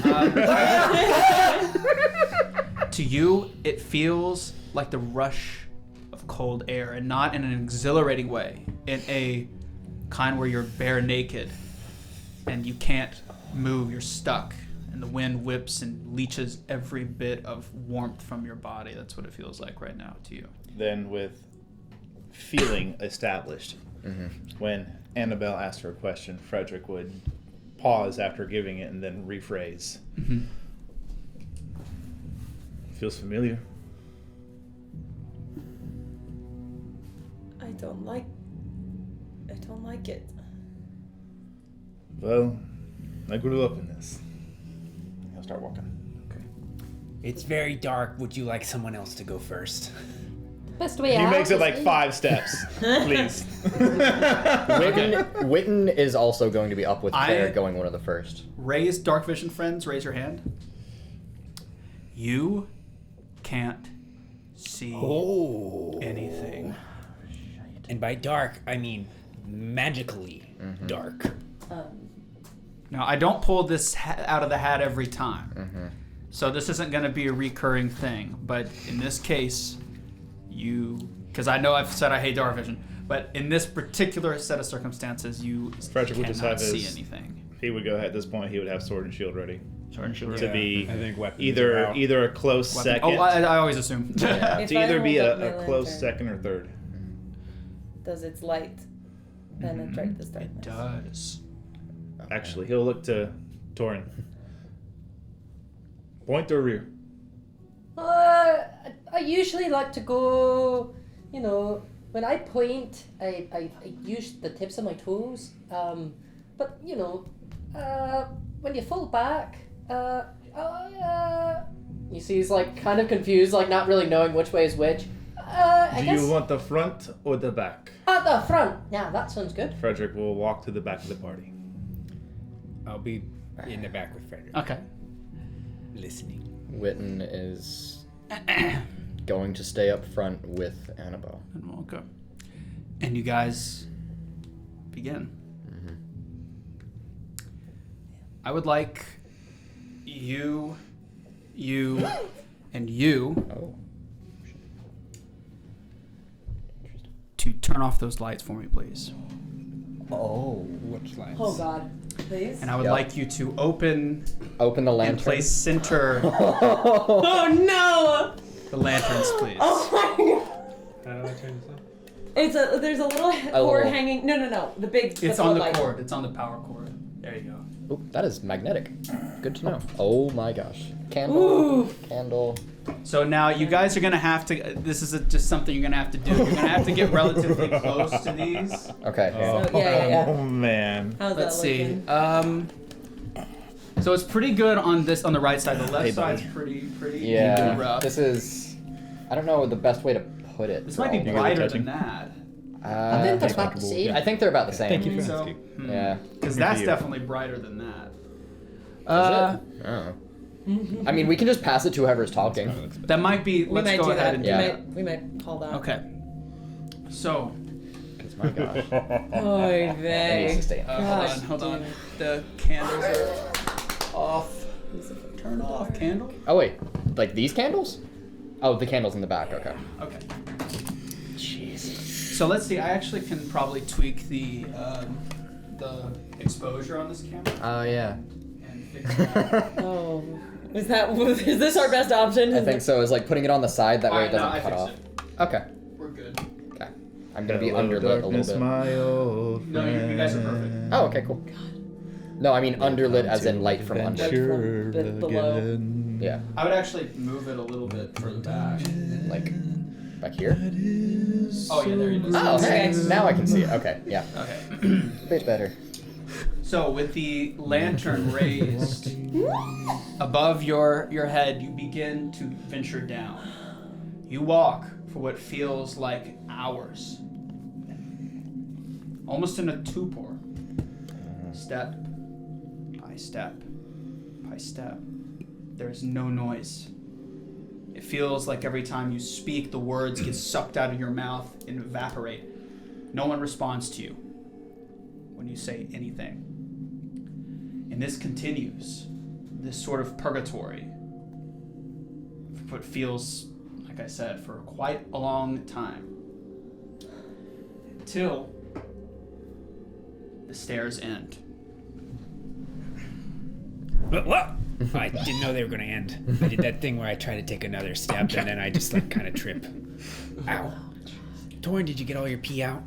To you, it feels like the rush of cold air, and not in an exhilarating way. In a kind where you're bare naked, and you can't move. You're stuck, and the wind whips and leaches every bit of warmth from your body. That's what it feels like right now to you. Then with feeling established, when Annabelle asked her a question, Fredrick would pause after giving it and then rephrase. Feels familiar. I don't like it. Well, I grew up in this. I'll start walking. It's very dark. Would you like someone else to go first? Best way He out. makes it is like in. 5 steps, please. Witton is also going to be up with Claire, I- going one of the first. Raise dark vision friends, raise your hand. You can't see anything. And by dark, I mean magically dark. Now, I don't pull this out of the hat every time. So this isn't going to be a recurring thing. But in this case, because I know I've said I hate dark vision, but in this particular set of circumstances, you Fredrick would just cannot have see his- anything. He would go at this point. He would have sword and shield ready to be I think weapons are either out. either a close second. Oh, I always assume. Yeah. If to I either be hold up my a close lantern, second or third. does its light penetrate this It darkness? does. Actually, he'll look to Torin. Point or rear? I usually like to go, when I point, I use the tips of my toes. But, when you fall back, you see he's like kind of confused, like not really knowing which way is which. I Do guess you want the front or the back? at the front. Yeah, that sounds good. Fredrick will walk to the back of the party. I'll be in the back with Fredrick. Okay. Listening. Witton is going to stay up front with Annabelle. Okay. And you guys begin. I would like you, and you Oh. to turn off those lights for me, please. Oh. Which lines? Oh God, please. And I would Yep. like you to open Open the and lantern. place center Oh no! the lanterns, please. Oh my God. How do I turn this on? There's a little cord hanging. No. The big. It's on the floodlight. cord. It's on the power cord. There you go. Oh, that is magnetic. Good to know. Oh my gosh. Candle. Ooh. Candle. So now you guys are gonna have to. This is just something you're gonna have to do. You're gonna have to get relatively close to these. Okay. So, yeah. Oh man. How's Let's that see. looking? So it's pretty good on this, on the right side. The left Hey, side's buddy. pretty Yeah. rough. This is. I don't know the best way to put it. This might be though. brighter touching? than that. I think that's I about the same. think they're about the same. Thank you for So, asking. Yeah. because Good that's for you. definitely brighter than that. Is it? Oh. I mean, we can just pass it to whoever's talking. That might be. We Let's might go do ahead that. and We do Yeah. that. might. We might call that. Okay. So, My gosh. Oy It needs to vey. stay in. hold on. The candles are off. Turn off candle. Oh wait, like these candles? Oh, the candles in the back. Okay. Okay. So let's see. I actually can probably tweak the exposure on this camera Oh yeah. and fix that. Oh. Is this our best option? I think so. Is like putting it on the side that way it doesn't I cut fixed off. it. Okay. We're good. Okay. I'm gonna be Hello, underlit a darkness, little bit. my old No, you guys are perfect. friend. Oh, okay, cool. No, I mean underlit as in light from under. Adventure Light from below. again. Yeah. I would actually move it a little bit further back. Like back here. Oh yeah, there you go. Oh, hey. Okay. Now I can see it. Okay. Yeah. Okay. A bit better. So with the lantern raised above your head, you begin to venture down. You walk for what feels like hours, almost in a torpor. Step by step by step. There is no noise. It feels like every time you speak, the words get sucked out of your mouth and evaporate. No one responds to you when you say anything. And this continues, this sort of purgatory, for what feels, like I said, for quite a long time. Until the stairs end. What? I didn't know they were gonna end. I did that thing where I try to take another step and then I just like kind of trip. Ow. Torin, did you get all your pee out?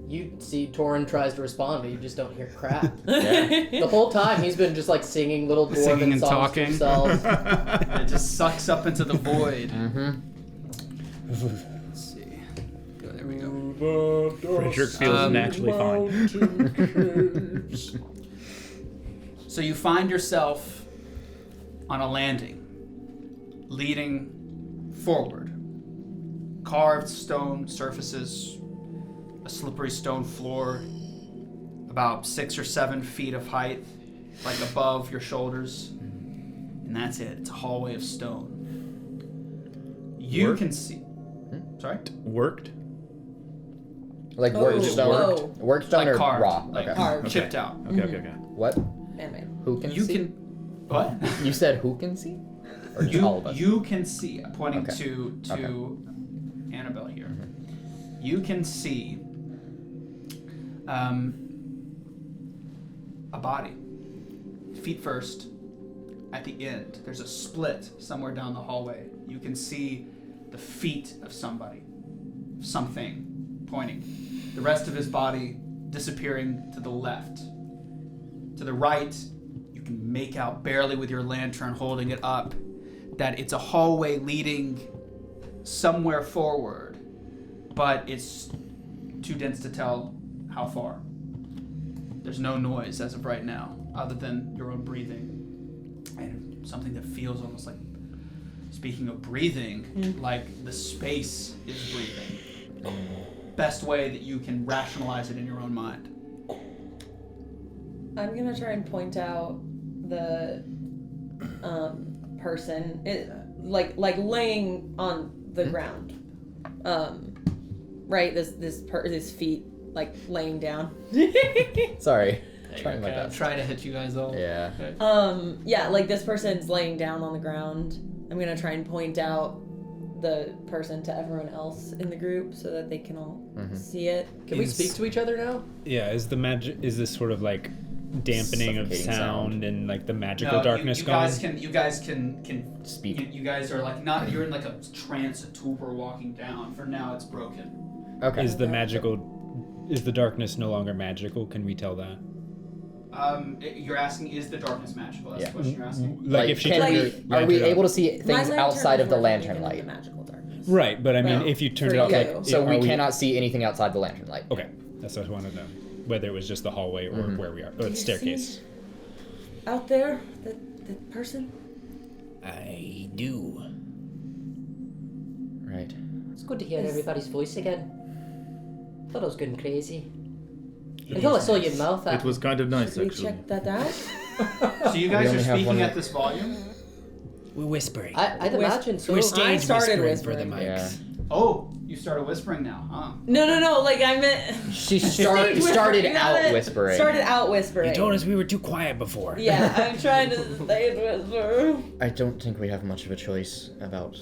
You see Torin tries to respond, but you just don't hear crap. Yeah. The whole time he's been just like singing little Singing dwarven and songs talking. to himself. It just sucks up into the void. Mm-hmm. Let's see. There we go. Fredrick feels naturally fine. So you find yourself on a landing, leading forward. Carved stone surfaces, a slippery stone floor, about 6 or 7 feet of height, like above your shoulders. And that's it. It's a hallway of stone. You Work? can see... Sorry? Worked? Like Oh, work stone. whoa. Work stone Like or carved. raw. Like Okay. Carved. chipped out. Okay. What? Anyway. Who can You see? can... What? You said who can see? Or just all of us? You can see, pointing Okay. to Annabelle here. You can see a body, feet first. At the end, there's a split somewhere down the hallway. You can see the feet of somebody, something pointing. The rest of his body disappearing to the left. To the right, you can make out barely with your lantern holding it up that it's a hallway leading somewhere forward, but it's too dense to tell how far. There's no noise as of right now, other than your own breathing. And something that feels almost like, speaking of breathing, like the space is breathing. Best way that you can rationalize it in your own mind. I'm gonna try and point out the person, like laying on the ground, right? This feet like laying down. Sorry. Trying my best. Try to hit you guys all. Yeah. Okay. Yeah, like this person's laying down on the ground. I'm gonna try and point out the person to everyone else in the group so that they can all see it. Can we speak to each other now? Yeah, is this sort of like dampening of Suffocating sound and like the magical No, darkness you gone? guys can Speak. You guys are like not. You're in like a trance, a torpor walking down. For now, it's broken. Okay. Is the darkness no longer magical? Can we tell that? You're asking, is the darkness magical? That's Yeah. the question you're asking. Like if she can turned we, her are we lantern able on. to see My things lantern outside of is the working lantern even in light? the magical darkness. Right, but I mean, Well, if you turned for it off, you. like, So we are cannot see anything outside the lantern light. Okay, that's what I wanted to know. Whether it was just the hallway or where we are, or the you staircase. see out there, the person? I do. Right. It's good to hear Is- everybody's voice again. Thought I was going crazy. Until I saw your mouth. It was kind of nice, Should we actually. check that out? So you We guys are only have speaking one- at this volume. We're whispering. I'd imagine so. We're I stage started whispering for the whispering. mics. Oh, you started whispering now, huh? No, like I meant... She Stage started whispering, not out it. whispering. Started out whispering. You told us we were too quiet before. Yeah, I'm trying to stage whisper. I don't think we have much of a choice about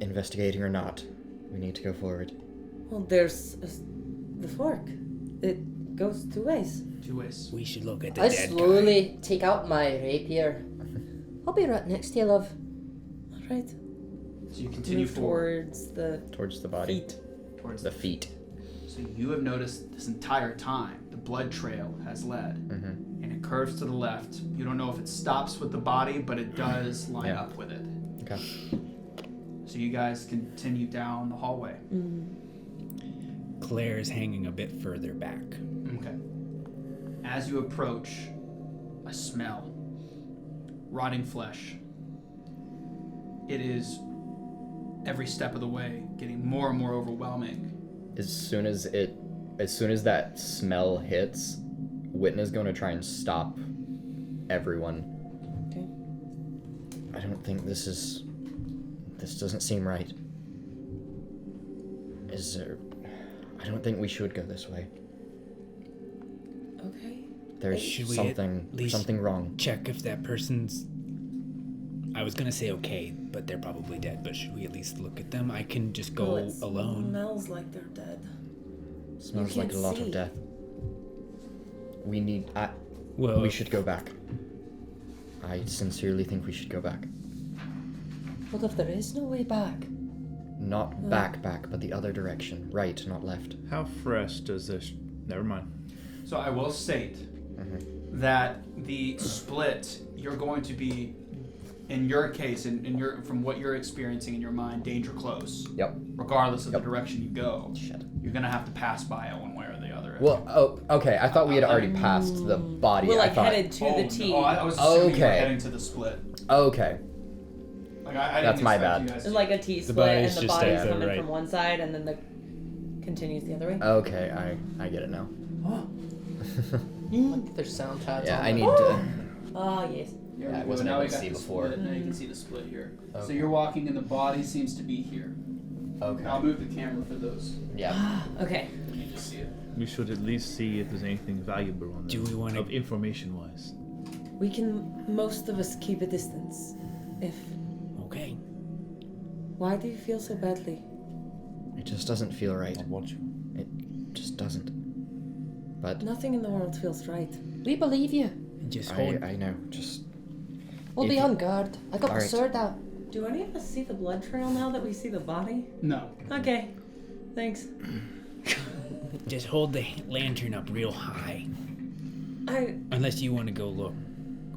investigating or not. We need to go forward. Well, there's the fork. It goes 2 ways. 2 ways. We should look at the I dead slowly take out my rapier I'll be right next to you, love. All right. So you continue Move forward Towards the body. feet. towards The feet. So you have noticed this entire time the blood trail has led, and it curves to the left. You don't know if it stops with the body, but it does line up with it. Okay. So you guys continue down the hallway. Claire is hanging a bit further back. Okay. As you approach, a smell, rotting flesh. It is every step of the way getting more and more overwhelming. As soon as that smell hits, Witton is going to try and stop everyone. Okay. I don't think this doesn't seem right. I don't think we should go this way. Okay. There's Should we at least something wrong. Check if that person's... I was gonna say okay, but they're probably dead. But should we at least look at them? I can just go alone. Smells like they're dead. Smells like a lot of death. We should go back. I sincerely think we should go back. What if there is no way back? Not back, but the other direction. Right, not left. How fresh does this... Never mind. So I will state that the split, you're going to be, in your case, from what you're experiencing in your mind, danger close. Yep. Regardless of the direction you go. Shit. You're going to have to pass by it one way or the other. Well, okay. I thought we had already passed the body. We're like I thought... headed to the T. No, I was assuming you were Okay. heading to the split. Okay. Like, I That's didn't my expect bad. you guys It's to- like a T split, body's and the just body's at the coming right. from one side, and then the continues the other way. Okay, I get it now. Like there's sound pads Yeah, on I it. need to... Oh yes. There Yeah, I we go. wasn't Now able we to got see the before. Split. Now you can see the split here. So Okay. you're walking and the body seems to be here. Okay. I'll move the camera for those. Yeah. Okay. You can just see it. We should at least see if there's anything valuable on Do there. we wanna- Of information-wise. We can, most of us, keep a distance. If. Okay. Why do you feel so badly? It just doesn't feel right. I'll watch you. It just doesn't. But Nothing in the world feels right. We believe you. Just hold. I know. Just We'll If be you- on guard. I got the Alright. sword out. Do any of us see the blood trail now that we see the body? No. Okay. Thanks. Just hold the lantern up real high. Unless you want to go look,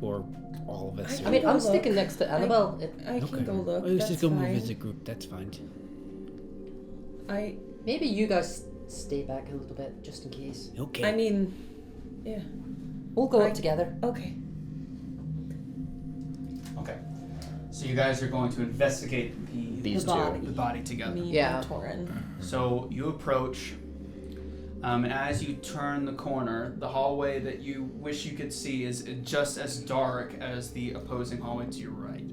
or all of us. I I mean, go I'm look. sticking next to Annabelle. I can go look. Let's That's just go fine. move as a group. That's fine. Maybe you guys stay back a little bit, just in case. Okay. I mean, yeah. We'll go I- up together. Okay. Okay. So you guys are going to investigate these The body. the body together. Me Yeah. and Torin. So you approach. As you turn the corner, the hallway that you wish you could see is just as dark as the opposing hallway to your right.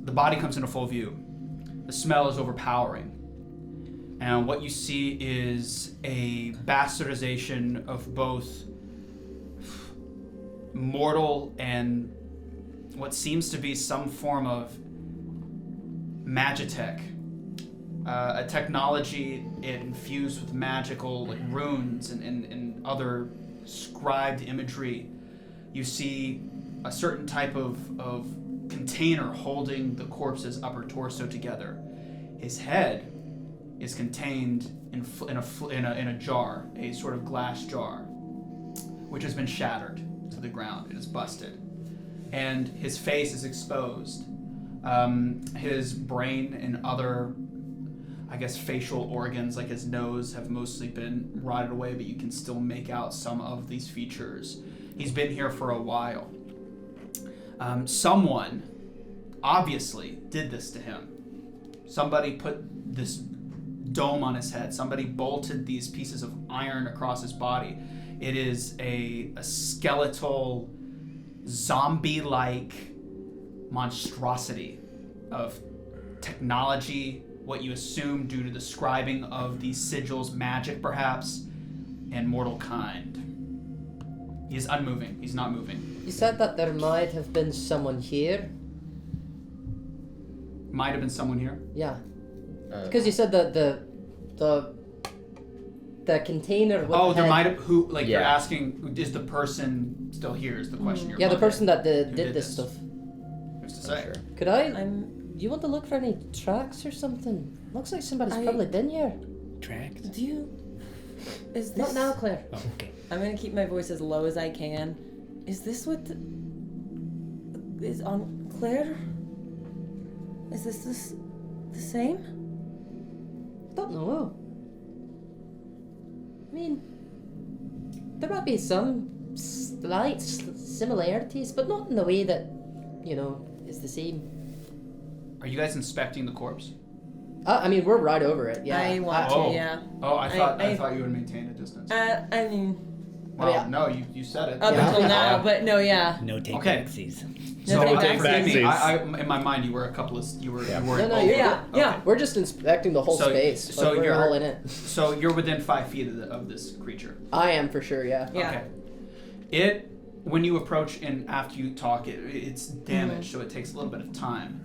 The body comes into full view. The smell is overpowering. And what you see is a bastardization of both mortal and what seems to be some form of magitech. A technology infused with magical like runes and other scribed imagery. You see a certain type of container holding the corpse's upper torso together. His head is contained in a jar, a sort of glass jar, which has been shattered to the ground. It is busted, and his face is exposed. His brain and other, I guess, facial organs like his nose have mostly been rotted away, but you can still make out some of these features. He's been here for a while. Someone obviously did this to him. Somebody put this dome on his head. Somebody bolted these pieces of iron across his body. It is a skeletal, zombie-like monstrosity of technology, what you assume due to the scribing of these sigils, magic perhaps, and mortal kind. He is unmoving. He's not moving. You said that there might have been someone here. Might have been someone here. Yeah. Because you said that the the container with Oh, the there head. might have who like you're Yeah. asking is the person still here is the question you're Yeah, the wondering. person that Who did did this this? stuff. Who's to say? Sure. Could I? I'm. You want to look for any tracks or something? Looks like somebody's I- probably been here. Tracks? Do you? Is this? Not now, Claire. Oh, okay. I'm gonna keep my voice as low as I can. Is this what is on Claire? Is this the same? Don't know. I mean, there might be some slight similarities, but not in the way that, is the same. Are you guys inspecting the corpse? I mean, we're right over it. Yeah. I want Oh. to. Yeah. Oh, I thought I- thought you would maintain a distance. I mean, Well, yeah. no, you said it. up Yeah. until now, but no, yeah. No take Okay. backsies. So No okay, take forgive me. backsies. I in my mind you were a couple of you were Yeah. you were No, over. you're- Yeah, yeah. We're just inspecting the whole So- space. so Like, we're you're- all in it. So you're within 5 feet of this creature. I am for sure. Yeah. Yeah. Okay. When you approach and after you talk, it's damaged, so it takes a little bit of time.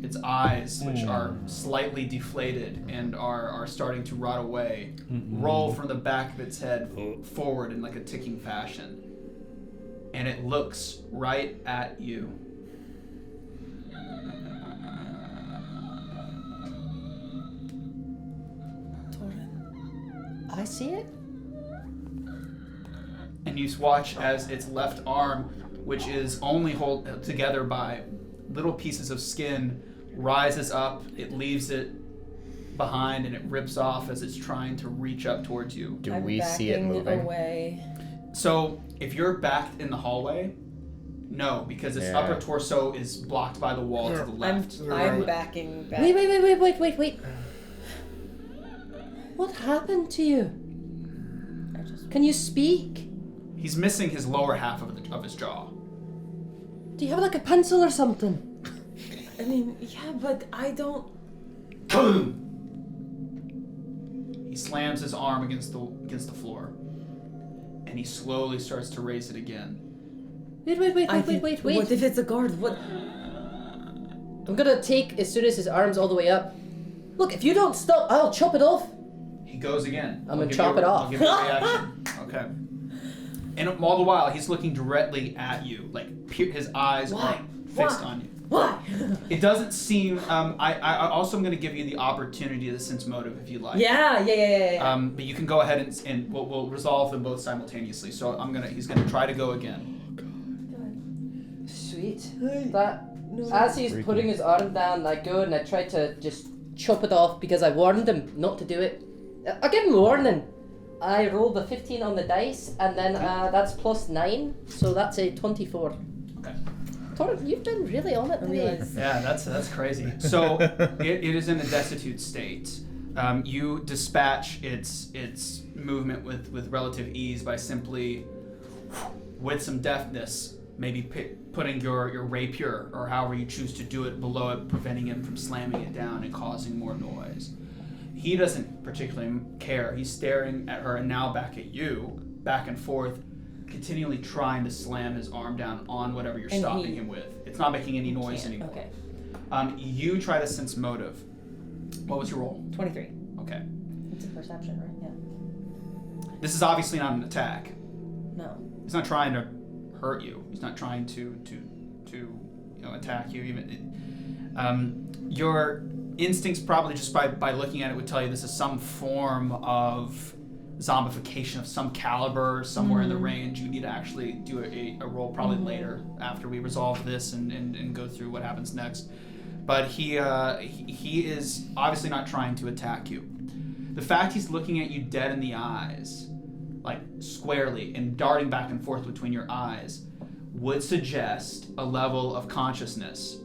Its eyes, which are slightly deflated and are starting to rot away, roll from the back of its head forward in like a ticking fashion, and it looks right at you. Torin. I see it. And you watch as its left arm, which is only held together by little pieces of skin, rises up. It leaves it behind and it rips off as it's trying to reach up towards you. Do I'm we see it backing moving? away. So if you're back in the hallway, no, because its Yeah. upper torso is blocked by the wall to the left. I'm backing back. Wait. What happened to you? I just. Can you speak? He's missing his lower half of his jaw. Do you have like a pencil or something? I mean, yeah, but I don't. Boom! He slams his arm against the floor, and he slowly starts to raise it again. Wait. What if it's a guard? What? I'm gonna take as soon as his arm's all the way up. Look, if you don't stop, I'll chop it off. He goes again. I'm gonna give chop you it off. I'll give you a reaction. Okay. And all the while, he's looking directly at you, like his eyes are fixed on you. Why? It doesn't seem. I also am going to give you the opportunity to sense motive if you like. Yeah. But you can go ahead and we'll resolve them both simultaneously. So he's gonna try to go again. Sweet. As he's putting his arm down, I go and I try to just chop it off because I warned him not to do it. I give him a warning. I rolled a 15 on the dice, and then that's plus 9, so that's a 24. Okay. Torin, you've been really on it today. Yeah, that's crazy. So it is in a destitute state. You dispatch its movement with relative ease by simply, with some deftness, maybe putting your rapier or however you choose to do it below it, preventing him from slamming it down and causing more noise. He doesn't particularly care. He's staring at her and now back at you, back and forth, continually trying to slam his arm down on whatever you're stopping him with. It's not making any noise anymore. Okay. You try to sense motive. What was your roll? 23. Okay. It's a perception, right? Yeah. This is obviously not an attack. No. He's not trying to hurt you. He's not trying to attack you. Even your instincts probably just by looking at it would tell you this is some form of zombification of some caliber somewhere in the range. You need to actually do a roll probably later after we resolve this and go through what happens next. But he is obviously not trying to attack you. The fact he's looking at you dead in the eyes, like squarely, and darting back and forth between your eyes would suggest a level of consciousness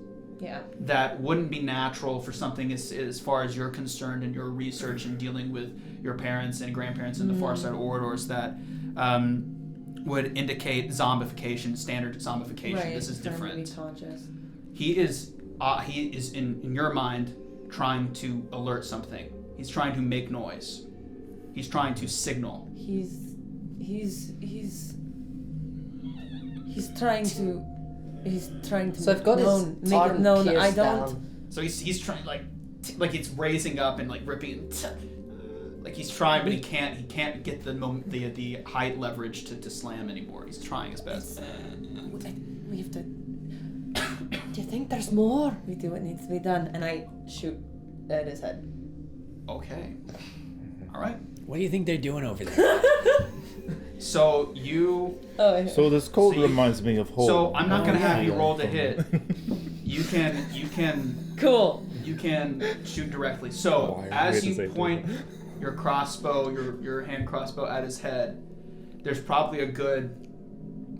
that wouldn't be natural for something as far as you're concerned in your research and dealing with your parents and grandparents and the far side Oradors that would indicate zombification, standard zombification. Right. This is different. Be conscious. He is in your mind trying to alert something. He's trying to make noise. He's trying to signal. He's trying to. He's trying to So I've got his make arm it known. I pierced don't. down. So he's trying like it's raising up and like ripping. Like he's trying, but he can't. He can't get the height leverage to slam anymore. He's trying his best. We have to. Do you think there's more? We do what needs to be done, and I shoot at his head. Okay. All right. What do you think they're doing over there? So you. So this cold So you- reminds me of home. So I'm not gonna have you Yeah. roll to hit. You can. Cool. You can shoot directly. So I as hate to you say point your crossbow, your hand crossbow at his head, there's probably a good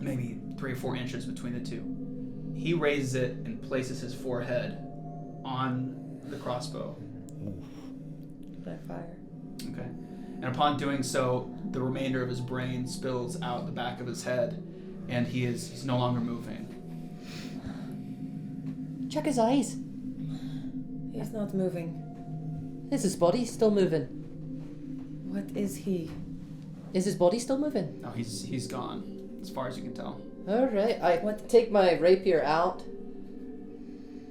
maybe 3 or 4 inches between the two. He raises it and places his forehead on the crossbow. I fire. Okay. And upon doing so, the remainder of his brain spills out the back of his head, and he's no longer moving. Check his eyes. He's not moving. Is his body still moving? What is he? Is his body still moving? No, he's gone, as far as you can tell. Alright, I take my rapier out.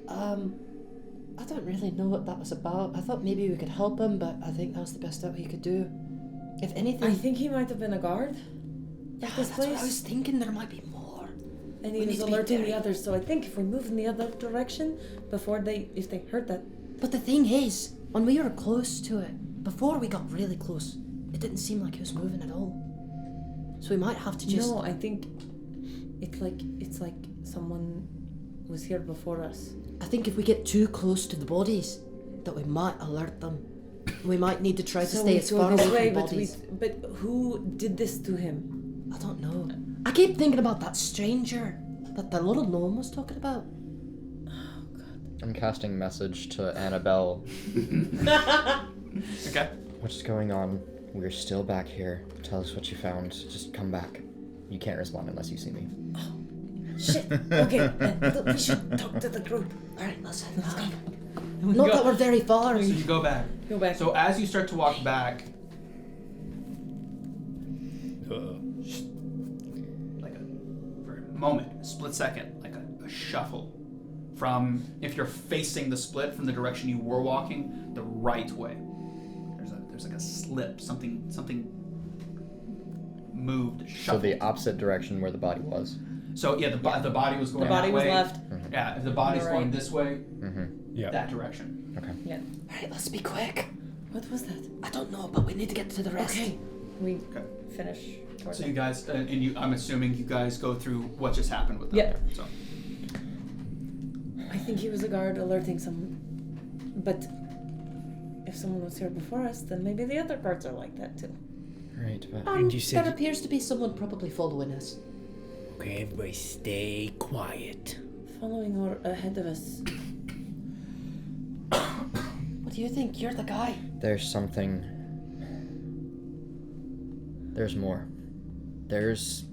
I don't really know what that was about. I thought maybe we could help him, but I think that's the best that we could do. If anything... I think he might have been a guard. Yeah, this that's what I place. was thinking. There might be more. And We he need was to be alerting the very- others, so I think if we move in the other direction, if they heard that. But the thing is, when we were close to it, before we got really close, it didn't seem like it was moving at all. So we might have to just... No, I think it's like someone was here before us. I think if we get too close to the bodies, that we might alert them. We might need to try to So stay we as go far this away way, from bodies. but who did this to him? I don't know. I keep thinking about that stranger that the little gnome was talking about. I'm casting message to Annabelle. Okay. What's going on? We're still back here. Tell us what you found. Just come back. You can't respond unless you see me. Shit. Okay, we should talk to the group. Alright, let's go. Not that we're very far. So you go back. Go back. So as you start to walk back, like for a moment, a split second, like a shuffle from, if you're facing the split from the direction you were walking, the right way. There's like a slip, something moved, So shuffled. the opposite direction where the body was. So yeah, the body was going The body that was way. left. Yeah, if the body's Right. going this way, Yeah. that direction. Okay. Yeah. Alright, let's be quick. What was that? I don't know, but we need to get to the rest. Okay. We Okay. finish. towards So it. you guys, and you, I'm assuming you guys go through what just happened with them. Yeah. There, so. I think he was a guard alerting someone. But if someone was here before us, then maybe the other guards are like that too. Right, but And you said There appears to be someone probably following us. okay, everybody stay quiet. Following or ahead of us. What do you think? You're the guy. there's something. There's more. There's Do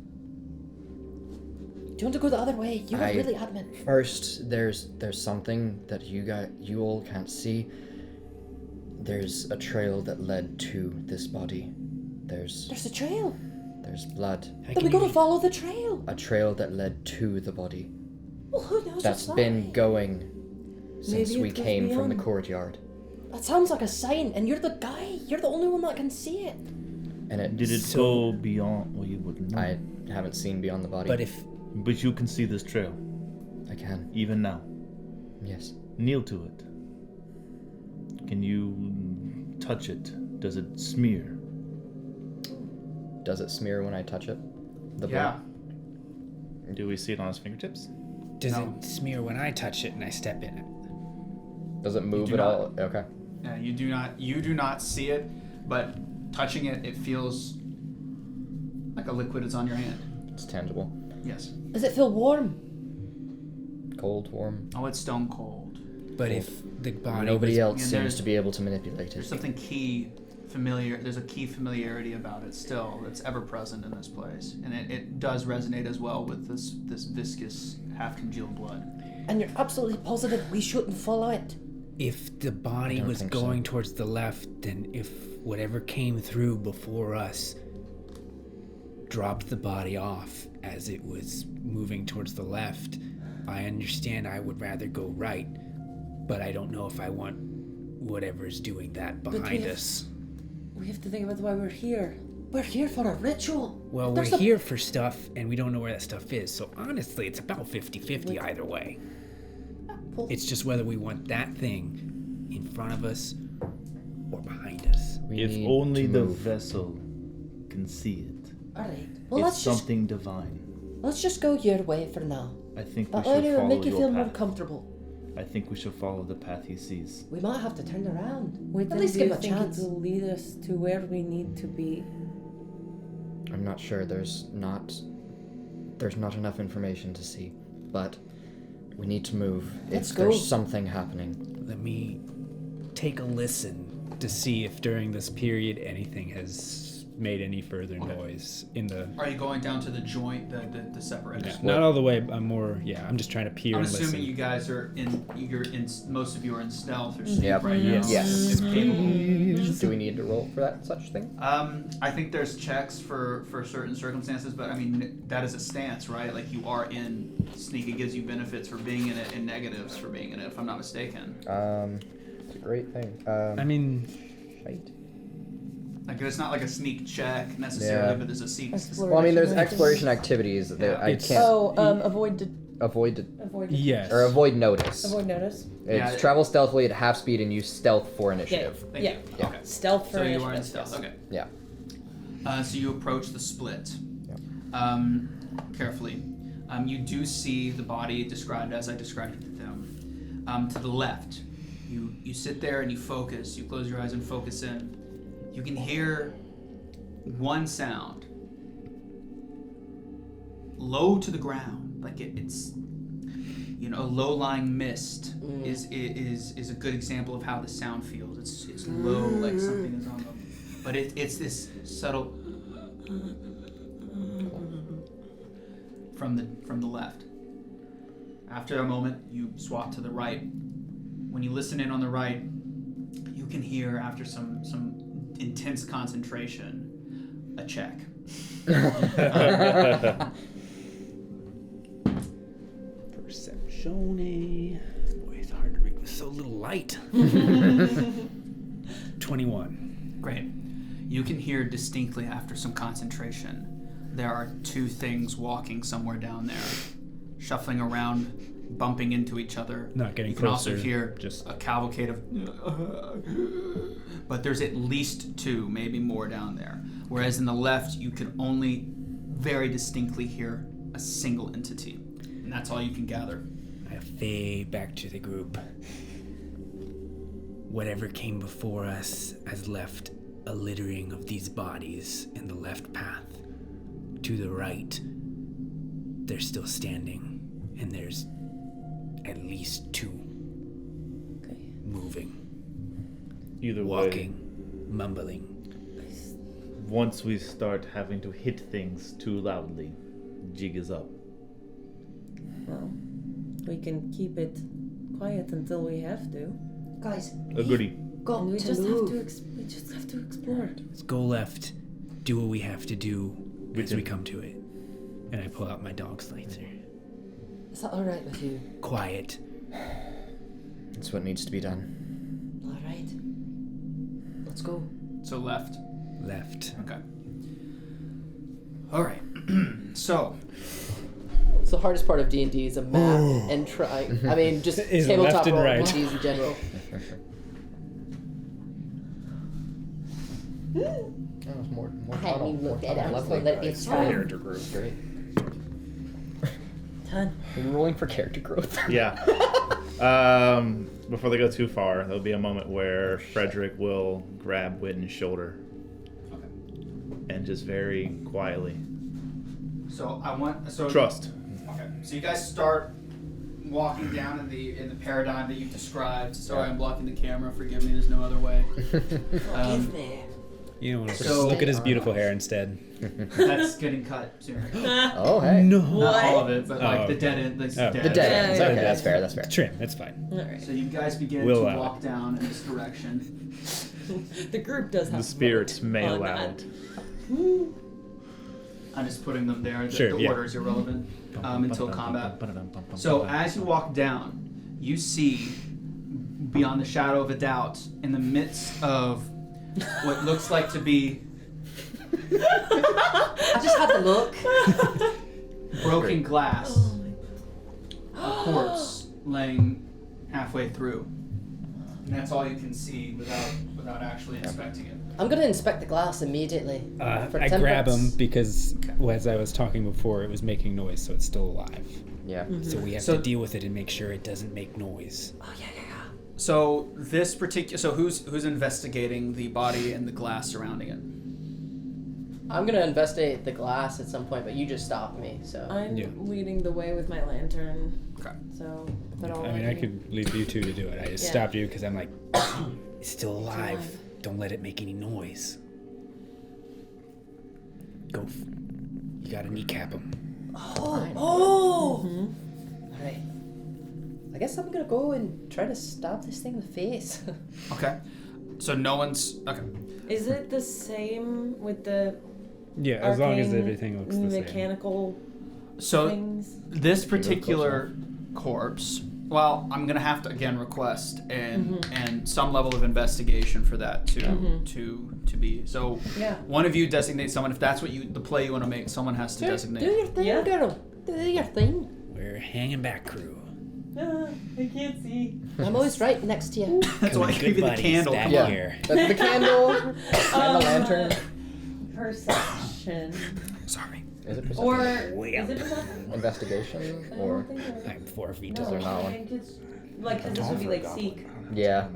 you want to go the other way? You were I- really adamant. first. There's something that you all can't see. There's a trail that led to this body. There's There's a trail. blood. How Then can we gotta you- follow the trail. A trail that led to the body. Well, who knows That's what's been that? going since Maybe we it goes came from the beyond. courtyard. That sounds like a sign, and you're the guy. You're the only one that can see it. And it Did it So- go beyond? Well, you wouldn't know. I haven't seen beyond the body. But if But you can see this trail, I can. even now. Yes. Kneel to it. Can you touch it? Does it smear? Does it smear when I touch it? The Yeah. Do we see it on his fingertips? does No. it smear when I touch it and I step in it? blood? Does it move do at not. all? Okay. Yeah, you do not see it, but touching it, it feels like a liquid is on your hand. It's tangible. Yes. Does it feel warm? Cold, warm. Oh, it's stone cold. But if the body Nobody was, else Yeah, seems there's- to be able to manipulate There's it. something there's a key familiarity about it still that's ever present in this place. And it does resonate as well with this viscous, half-congealed blood. And you're absolutely positive we shouldn't follow it. if the body don't was think so. going towards the left, then if whatever came through before us dropped the body off as it was moving towards the left, I understand I would rather go right, but I don't know if I want whatever's doing that we behind have- us. we have to think about why we're here. We're here for a ritual. Well, There's we're a- here for stuff, and we don't know where that stuff is. So honestly, it's about 50-50 either way. It's just whether we want that thing in front of us or behind us. We If need only to the move. vessel can see it. All right. Well, It's something divine. let's just go your way for now. I think we That should way it'll follow make you your feel more path. comfortable. I think we should follow the path he sees. We might have to turn around. Wait, At least do give you him a think chance. it will lead us to where we need to be? I'm not sure. There's not enough information to see, but we need to move. Let's There's go. something happening. Let me take a listen to see if during this period anything has made any further noise in the. Are you going down to the joint, the separate? Yeah, not all the way. I'm just trying to peer I'm and assuming listen. you guys are most of you are in stealth or sleep Yep. right now. Yes. If capable. Do we need to roll for that such thing? I think there's checks for certain circumstances, but I mean that is a stance, right? Like you are in sneak. It gives you benefits for being in it and negatives for being in it, if I'm not mistaken. It's a great thing. Shite. Like it's not like a sneak check necessarily, Yeah. but there's a seek. Well, I mean, there's exploration activities that I It's- can't Avoid Yes. or avoid notice. Avoid notice. It's Yeah. travel stealthily at half speed and use stealth for Yeah. initiative. Thank Yeah. you. Yeah. Okay. Stealth for So you initiative. are in stealth. yes. Okay. Yeah. So you approach the split. Carefully. You do see the body described as I described it to them. To the left, you sit there and you focus. You close your eyes and focus in. You can hear one sound, low to the ground, like it's a low-lying mist is a good example of how the sound feels. It's low, like something is on them, but it's this subtle from the left. After a moment, you swap to the right. When you listen in on the right, you can hear after some intense concentration a check. Perception. Boy, it's hard to read with so little light. 21. Great. You can hear distinctly after some concentration. There are two things walking somewhere down there, shuffling around, bumping into each other. Not getting You can also closer, hear just- a cavalcade of. But there's at least two, maybe more down there. Whereas in the left, you can only very distinctly hear a single entity, and that's all you can gather. I fade back to the group. Whatever came before us has left a littering of these bodies in the left path. To the right, they're still standing, and there's at least two moving, Either walking, mumbling. way, once we start having to hit things too loudly, jig is up. Well, we can keep it quiet until we have to. Guys, Agree. got And we to just move. we just have to explore. Let's go left, do what we have to do as we Witton. come to it. And I pull out my dog's laser. Is that all right with you? Quiet. That's what needs to be done. All right. Let's go. So left. Left. Okay. All right. So It's the hardest part of D&D is a map and trying. I mean, just Is tabletop left and right. RPGs in general. That was more I hadn't even looked at it. I was lovely. gonna let it Nice. try. Character growth, great. 10. Are you rolling for character growth? Yeah. Before they go too far, there'll be a moment where Fredrick will grab Witton's shoulder and just very quietly So I want trust. Okay. So you guys start walking down in the paradigm that you described. Sorry, I'm blocking the camera. Forgive me. There's no other way. Forgive me. You know, So- look at his beautiful hair instead. That's getting cut soon. Oh, hey. No. Not all of it, but like Oh, the okay. dead end. Like Oh. dead. The dead ends. Yeah, Okay, yeah, that's yeah. fair. That's fair. Trim, that's fine. All right. So you guys begin We'll to allow walk down in this direction. The group does have The spirits vote may on allow that. it. I'm just putting them there. The, Sure, the yeah. order is irrelevant until combat. So as you walk down, you see beyond the shadow of a doubt, in the midst of what looks like to be I just had to look. broken glass. A corpse laying halfway through. And that's all you can see without actually inspecting it. I'm gonna inspect the glass immediately. For I grab him temperance. because, as I was talking before, it was making noise, so it's still alive. Yeah. So we have to deal with it and make sure it doesn't make noise. Oh yeah. So this particular, who's investigating the body and the glass surrounding it? I'm gonna investigate the glass at some point, but you just stopped me. So I'm leading the way with my lantern. Okay. So, but I mean, I could leave you two to do it. I just stopped you because I'm like, it's still alive. Don't let it make any noise. Go. You gotta kneecap him. Oh. All right. I guess I'm gonna go and try to stab this thing in the face. Okay. So no one's okay. Is it the same with the Yeah, as long as arcane everything looks the same. mechanical So things? this particular corpse, well, I'm gonna have to again request and some level of investigation for that to be. So one of you designate someone. If that's what the play you want to make, someone has to designate. Do your thing, girl. Do your thing. We're hanging back, crew. I can't see. I'm always right next to you. That's why I gave you the candle. Back Come on. here. The candle and the lantern. Perception. Sorry. Is it perception? Or is it perception? Investigation or I'm 4 feet No, tall. there not I one? think it's like because this would be like seek. yeah,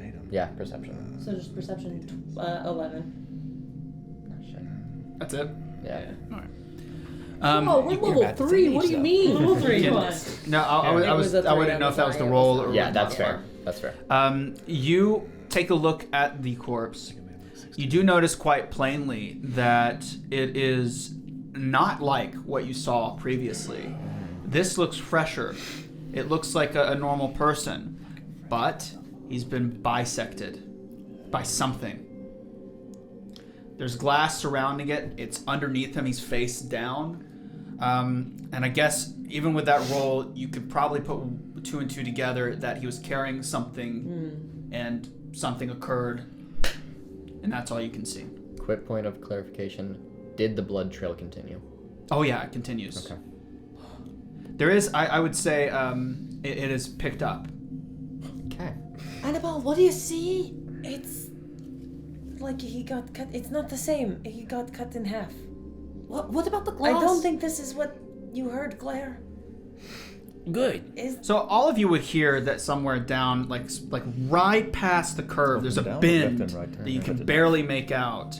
perception. So just perception 11. That's it. Yeah. All right. Oh, we're level about the 3. same What do age, you though. mean? Level 3, come on. No, I It was a I 3 wouldn't on know the if that was the die, roll it was or Yeah, that's fair. That's fair. You take a look at the corpse. You do notice quite plainly that it is not like what you saw previously. This looks fresher. It looks like a normal person, but he's been bisected by something. There's glass surrounding it. It's underneath him. He's face down. And I guess even with that roll, you could probably put 2 and 2 together that he was carrying something and something occurred. And that's all you can see. Quick point of clarification. Did the blood trail continue? Oh yeah, it continues. Okay. There is, I would say, it is picked up. Okay. Annabelle, what do you see? It's like he got cut. It's not the same. He got cut in half. What about the glass? I don't think this is what you heard, Claire. Good. So all of you would hear that somewhere down, like right past the curve, there's a down, bend left and right turn, that you right can to barely make out.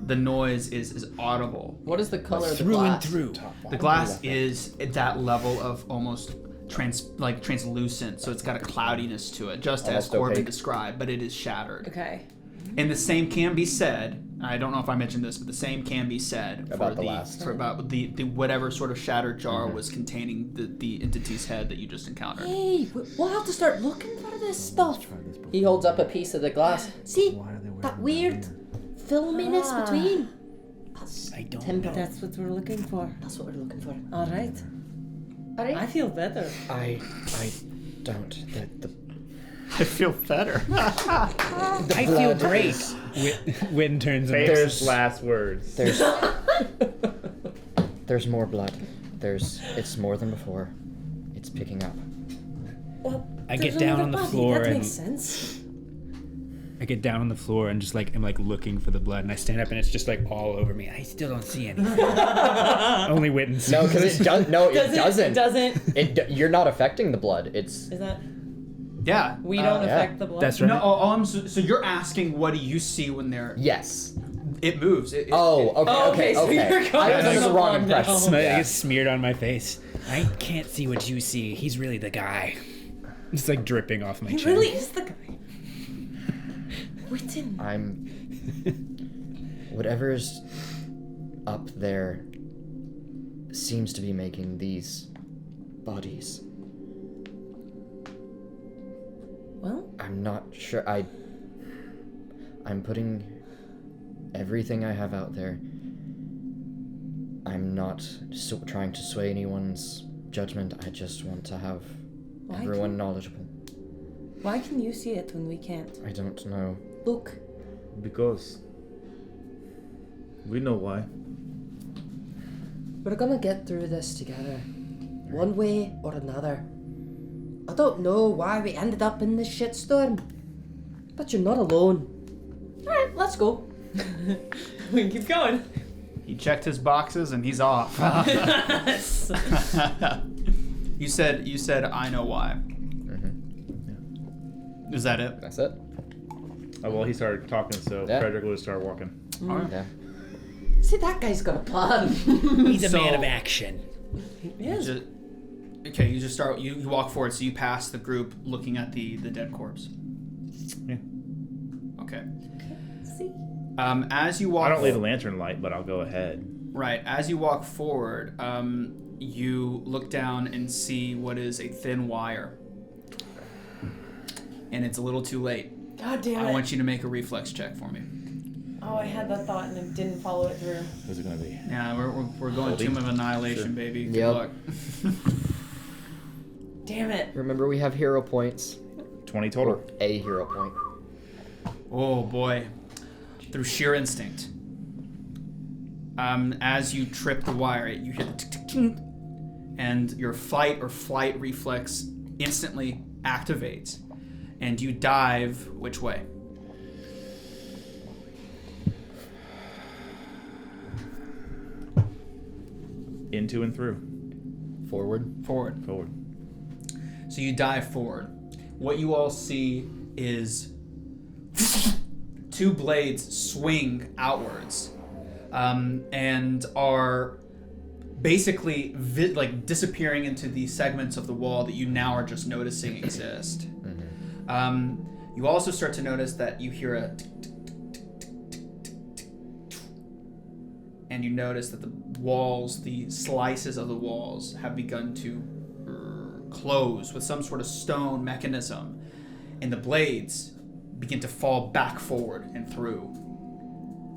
The noise is audible. What is the color of the Through glass? and through. The glass is at that level of almost translucent, so it's got a cloudiness to it, just as Almost Corbin opaque. described, but it is shattered. Okay. And the same can be said. I don't know if I mentioned this, but the same can be said About for the last. for about the whatever sort of shattered jar was containing the entity's head that you just encountered. Hey, we'll have to start looking for this stuff. He holds up a piece of the glass. See that weird filminess between? That's I don't temporal. That's what we're looking for. That's what we're looking for. All right. All right. I feel better. I don't. The I feel better. I feel great. Witton turns and Famous last words. there's more blood. It's more than before. It's picking up. Well, I there's get down another on the body. floor That and makes sense. I get down on the floor and just like I'm like looking for the blood and I stand up and it's just like all over me. I still don't see anything. Only Witton sees. No, because it does. No, it doesn't. It doesn't. You're not affecting the blood. It's Is that Yeah. we don't yeah. affect the blood? That's right. No, so you're asking what do you see when they're yes. it moves. It, Oh, okay. so you're I going was under the on wrong now. impression. It Yeah. gets smeared on my face. I can't see what you see. He's really the guy. It's like dripping off my He chin. really is the guy. Witton. I'm. Whatever's up there seems to be making these bodies. Well, I'm not sure. I'm putting everything I have out there. I'm not trying to sway anyone's judgment. I just want to have everyone knowledgeable. why can you see it when we can't? I don't know. Look. Because We know why. We're gonna get through this together. One way or another. I don't know why we ended up in this shitstorm. But you're not alone. Alright, let's go. We can keep going. He checked his boxes and he's off. You said I know why. Mm-hmm. Is that it? That's it. Oh, well, he started talking, so Yeah. Fredrick will just start walking. Yeah. See, that guy's got a plan. He's a So- man of action. Yes. You just start. You walk forward, so you pass the group looking at the dead corpse. Yeah. Okay. See? As you walk. I don't leave a lantern light, but I'll go ahead. Right. As you walk forward, you look down and see what is a thin wire, and it's a little too late. God damn it. I want you to make a reflex check for me. Oh, I had that thought and I didn't follow it through. Who's it gonna be? Yeah, we're going Tomb of Annihilation, baby. Good Yep. luck. Damn it. Remember, we have hero points. 20 total. Or a hero point. Oh boy. Through sheer instinct. As you trip the wire, you hear the tick-tick-ting, and your fight or flight reflex instantly activates. And you dive which way? Into and through. Forward. Forward. Forward. So you dive forward. What you all see is two blades swing outwards and are basically disappearing into the segments of the wall that you now are just noticing exist. You also start to notice that you hear a tick, tick, tick, tick, tick, tick, tick, tick, and you notice that the walls, the slices of the walls, have begun to close with some sort of stone mechanism, and the blades begin to fall back forward and through.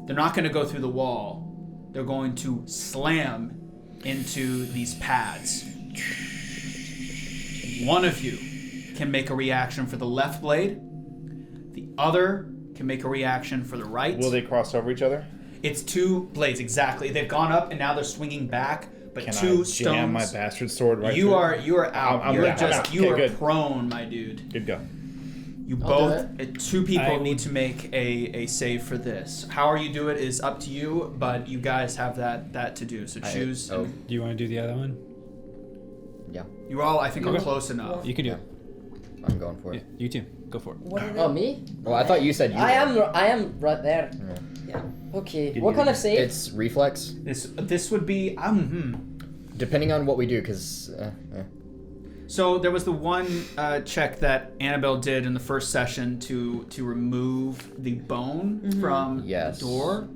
They're not going to go through the wall. They're going to slam into these pads. One of you can make a reaction for the left blade. The other can make a reaction for the right. Will they cross over each other? It's two blades, exactly. They've gone up and now they're swinging back, but Can two I stones. jam my bastard sword right You through? are out. I'm You're down, I'm out. you Okay, are good. prone, my dude. Good go. You I'll both, do two people I need would- to make a save for this. How you do it is up to you, but you guys have that to do. So choose. Oh, Do you want to do the other one? yeah. You all, I think, are close enough. You can do it. I'm going for Yeah, it. you too. Go for it. What are they? Oh, me? Well, I thought you said you. I were. am right there. Yeah. Okay. What kind of save? It's reflex, This would be depending on what we do, because. So there was the one check that Annabelle did in the first session to remove the bone from Yes. the door.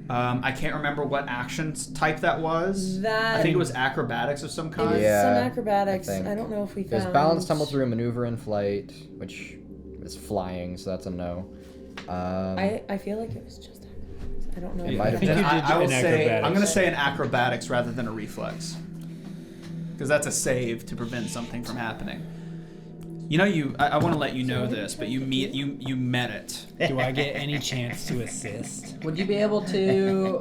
I can't remember what action type that was. That I think it was acrobatics of some It kind. was Yeah, some acrobatics. I think. I don't know if we There's found. balance, tumble through, maneuver, and flight, which is flying, so that's a no. I feel like it was just acrobatics. I don't know. It if might we have Then been. did I will an say acrobatics. I'm going to say an acrobatics rather than a reflex, because that's a save to prevent something from happening. You know, I want to let you know this, but you met it. Do I get any chance to assist? Would you be able to?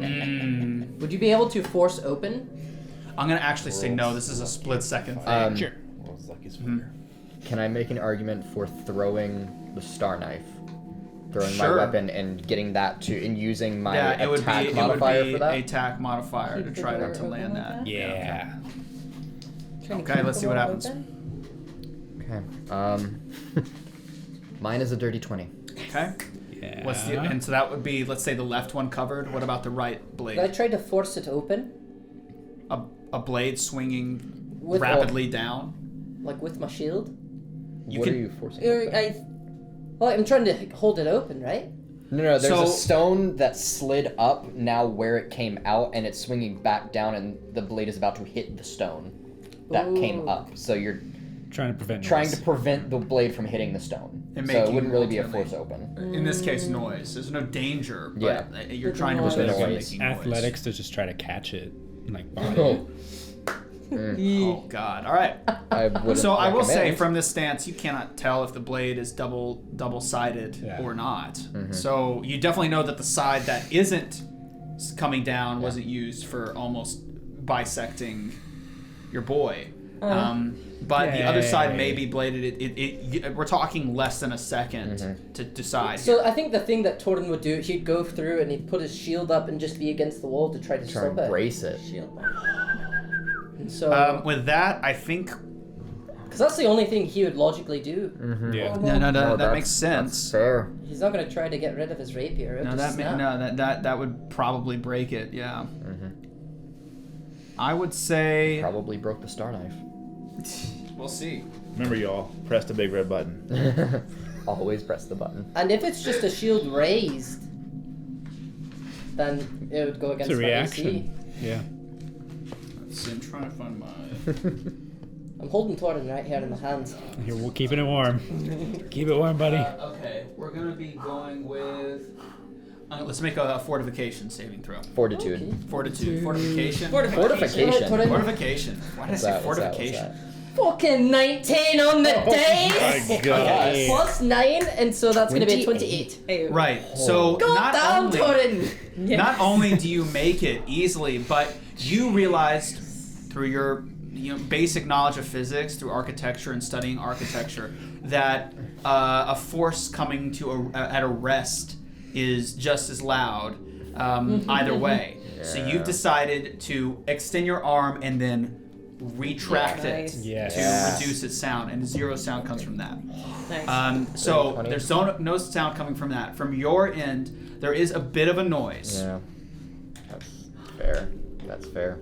Would you be able to force open? I'm going to actually say no. This is a split second thing. Sure. World's luckiest finger. Can I make an argument for throwing the star knife? Throwing my Sure. weapon and getting that to, and using my Yeah, it would attack be modifier a for that? attack modifier to try to land that. Yeah. Okay, let's see what happens. Okay. Mine is a dirty 20. Okay. Yeah. What's the and so that would be, let's say, the left one covered. What about the right Could I blade? try to force it open, A blade swinging With rapidly down. like with my shield? You What can- are you forcing? Well, I'm trying to hold it open, right? No, there's So- a stone that slid up now where it came out, and it's swinging back down, and the blade is about to hit the stone that came Ooh. up. So you're Trying to prevent trying noise. to prevent the blade from hitting the stone. And So make it you wouldn't really be a ultimately- force open. In this case, noise. There's no danger, but Yeah. you're With trying to noise. prevent it from Noise. making noise. Athletics to just try to catch it, like body. Oh. Oh God! All right. I wouldn't So I will say, recommend. from this stance, you cannot tell if the blade is double-sided Yeah. or not. Mm-hmm. So you definitely know that the side that isn't coming down wasn't used for almost bisecting your boy. But the other side may be bladed. We're talking less than a second to decide. So I think the thing that Torin would do, he'd go through and he'd put his shield up and just be against the wall to try to stop it. Brace it. Shield. And so, with that, I think. because that's the only thing he would logically do. Yeah. No, that makes sense. That's fair. He's not going to try to get rid of his rapier. No, that would probably break it. Yeah. I would say. Probably broke the star knife. We'll see. Remember, y'all, press the big red button. Always press the button. And if it's just a shield raised, then it would go against It's a the reaction. AC. Yeah. Let's see, I'm trying to find my. I'm holding Torin right here in my hands. Here, we're keeping it warm. Keep it warm, buddy. Okay, we're gonna be going with. Let's make a fortification saving throw. Fortitude. Fortitude. Fortification. Fortification. Fortification. Why did I say fortification? Fucking 19 on the dice! My God. Plus 9, and so that's going to be a 28. Right. So Go down, Torin! not only do you make it easily, but you realized through your basic knowledge of physics, through architecture and studying architecture, that a force coming to at a rest is just as loud either way. So you've decided to extend your arm and then retract it to reduce its sound, and zero sound comes from that. Nice. So there's no sound coming from that. From your end, there is a bit of a noise. Yeah. That's fair. That's fair.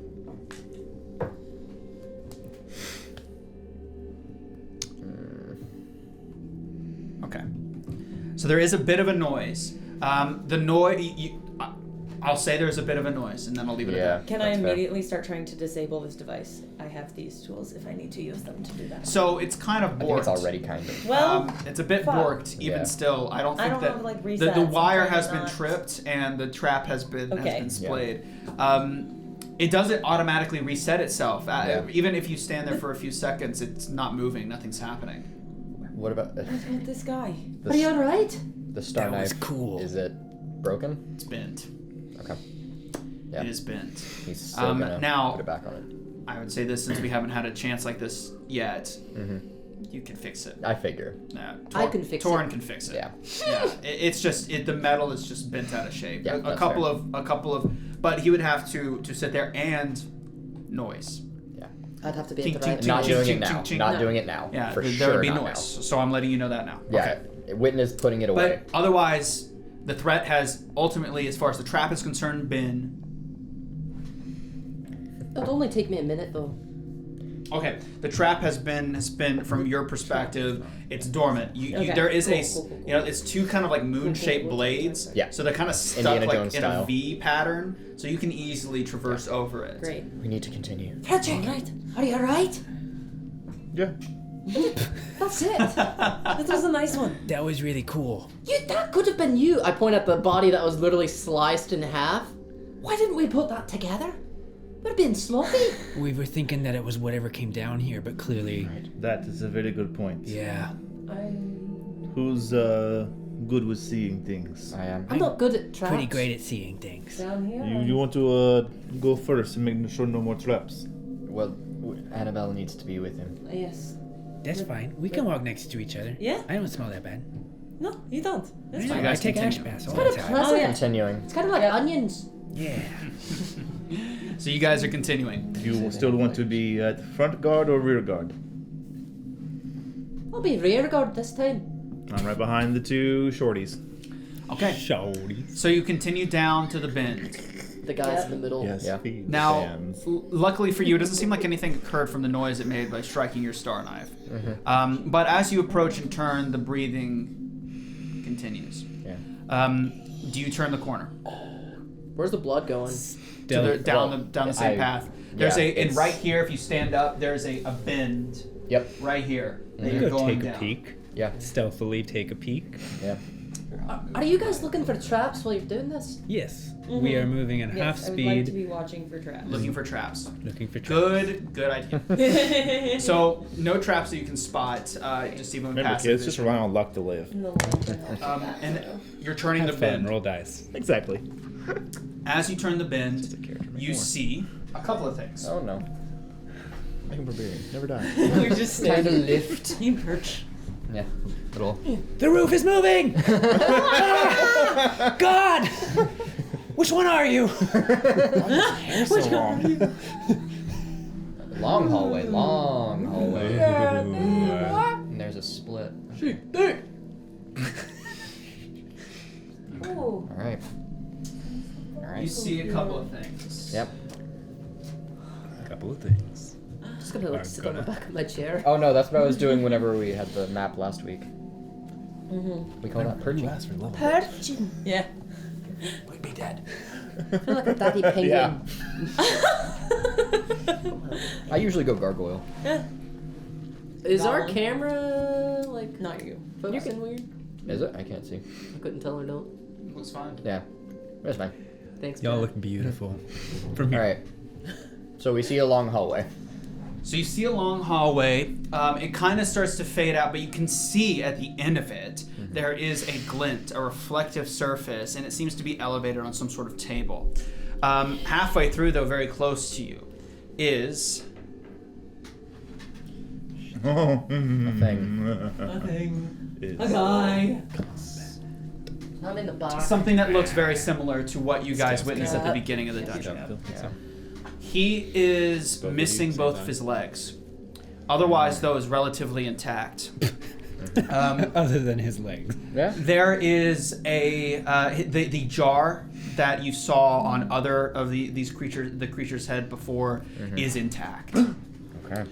Okay. So there is a bit of a noise. The noise. I'll say there's a bit of a noise, and then I'll leave it at that. Can I immediately start trying to disable this device? I have these tools if I need to use them to do that. So it's kind of borked. I think it's already kind of. Well, it's a bit borked, even still. I don't think have, that like, the resets. wire I'm has trying been to not- tripped and the trap has been splayed. It doesn't automatically reset itself. Even if you stand there for a few seconds, it's not moving. Nothing's happening. What about What about this guy? Are you alright? the star That was knife? cool. Is it broken? It's bent. Okay. Yeah. It is bent. He's still gonna now- put it back on it. I would say this, since we haven't had a chance like this yet, you can fix it. I figure. I can fix Torin it. can fix it. Yeah. Yeah. It's just the metal is just bent out of shape. Yeah, a that's couple fair. of, but he would have to sit there and noise. Yeah. I'd have to be Tink, at the right tink, Not tink, doing tink, it now. tink, tink. Not doing it now. Yeah, For there sure would be not noise. now. So I'm letting you know that now. Yeah. Witton is putting it away. But otherwise, the threat has ultimately, as far as the trap is concerned, been. It'll only take me a minute though. Okay, the trap has been from your perspective, it's dormant. There is Cool. it's two kind of like moon-shaped blades. Yeah. So they're kind of stuck Indiana like Jones in style. a V pattern, so you can easily traverse over it. Great. We need to continue. Fredrick, right? Are you alright? Yeah. That's it. That was a nice one. That was really cool. That could have been you. I point at the body that was literally sliced in half. Why didn't we put that together? Would have been sloppy. We were thinking that it was whatever came down here, but clearly, That is a very good point. yeah. Who's good with seeing things? I am. I'm not good at traps. Pretty great at seeing things. Down here. You want to go first and make sure no more traps. Well, Annabelle needs to be with him. Yes. That's fine. We can walk next to each other. Yeah. I don't smell that bad. No, you don't. That's I fine. guys take ash continue. baths all kind the of time. pleasant. Continuing. It's kind of like onions. Yeah. So you guys are continuing. Do you still want to be at front guard or rear guard? I'll be rear guard this time. I'm right behind the two shorties. Okay. Shawty. So you continue down to the bend. The guys in the middle. Yeah. feed the Now, fans. luckily for you, it doesn't seem like anything occurred from the noise it made by striking your star knife. But as you approach and turn, the breathing continues. Yeah. Do you turn the corner? Where's the blood going? Down the same path. There's it's- and right here, if you stand up, there's a bend Yep. right here that You you're go going take down. a peek. Yeah. Stealthily take a peek. Yeah. Are you guys looking for traps while you're doing this? Yes. We are moving at half Yes, I would like to speed, be watching for traps. Looking for traps. looking for traps. Good idea. So no traps that you can spot. Just even with Remember, passive kids, just vision. rely on luck to live. No, And you're turning the Have fun. bend. Roll dice. Exactly. As you turn the bend, you see a couple of things. Oh no. Make him barbarian. Never die. We're just Time to lift. You perch. Yeah. Little. The roof is moving! God! Which one are you? Hair's so long. Long hallway. Long hallway. And there's a split. Oh. All right. You see a couple of things. Yep. A couple of things. I'm just gonna sit on the back of my chair. Oh no, that's what I was doing whenever we had the map last week. Mm-hmm. We call that perching. Perching. Yeah. We'd be dead. I feel like a daddy penguin. Yeah. I usually go gargoyle. Is our Goblin. camera like Not you. focusing weird? Is it? I can't see. I couldn't tell or no. Looks fine. Yeah. That's fine. Thanks. Y'all man. look beautiful. From All here. right. So we see a long hallway. So you see a long hallway. It kind of starts to fade out, but you can see at the end of it, there is a glint, a reflective surface, and it seems to be elevated on some sort of table. Halfway through, though, very close to you, is A thing. Nothing. It's A guy. I'm in the bar. something that looks very similar to what you guys Stealth witnessed at the kill. beginning of the dungeon. Yeah. He is Both of missing you, both same of his legs. Otherwise, though, is relatively intact. Other than his legs. Yeah. There is a the jar that you saw on other of the creature's head before is intact. Okay.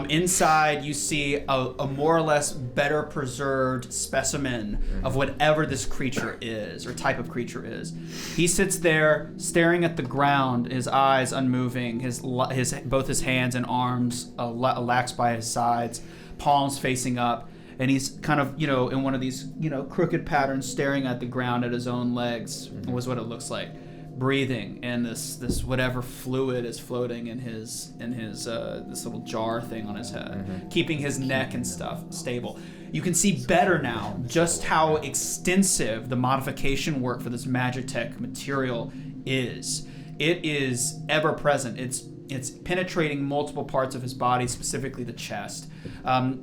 Inside, you see a more or less better preserved specimen of whatever this creature is, or type of creature is. He sits there staring at the ground, his eyes unmoving, his both his hands and arms lax by his sides, palms facing up, and he's kind of, in one of these, crooked patterns, staring at the ground at his own legs, was what it looks like. Breathing, and this whatever fluid is floating in his this little jar thing on his head, keeping his neck and stuff stable. You can see better now just how extensive the modification work for this Magitech material is. It is ever present. It's penetrating multiple parts of his body, specifically the chest.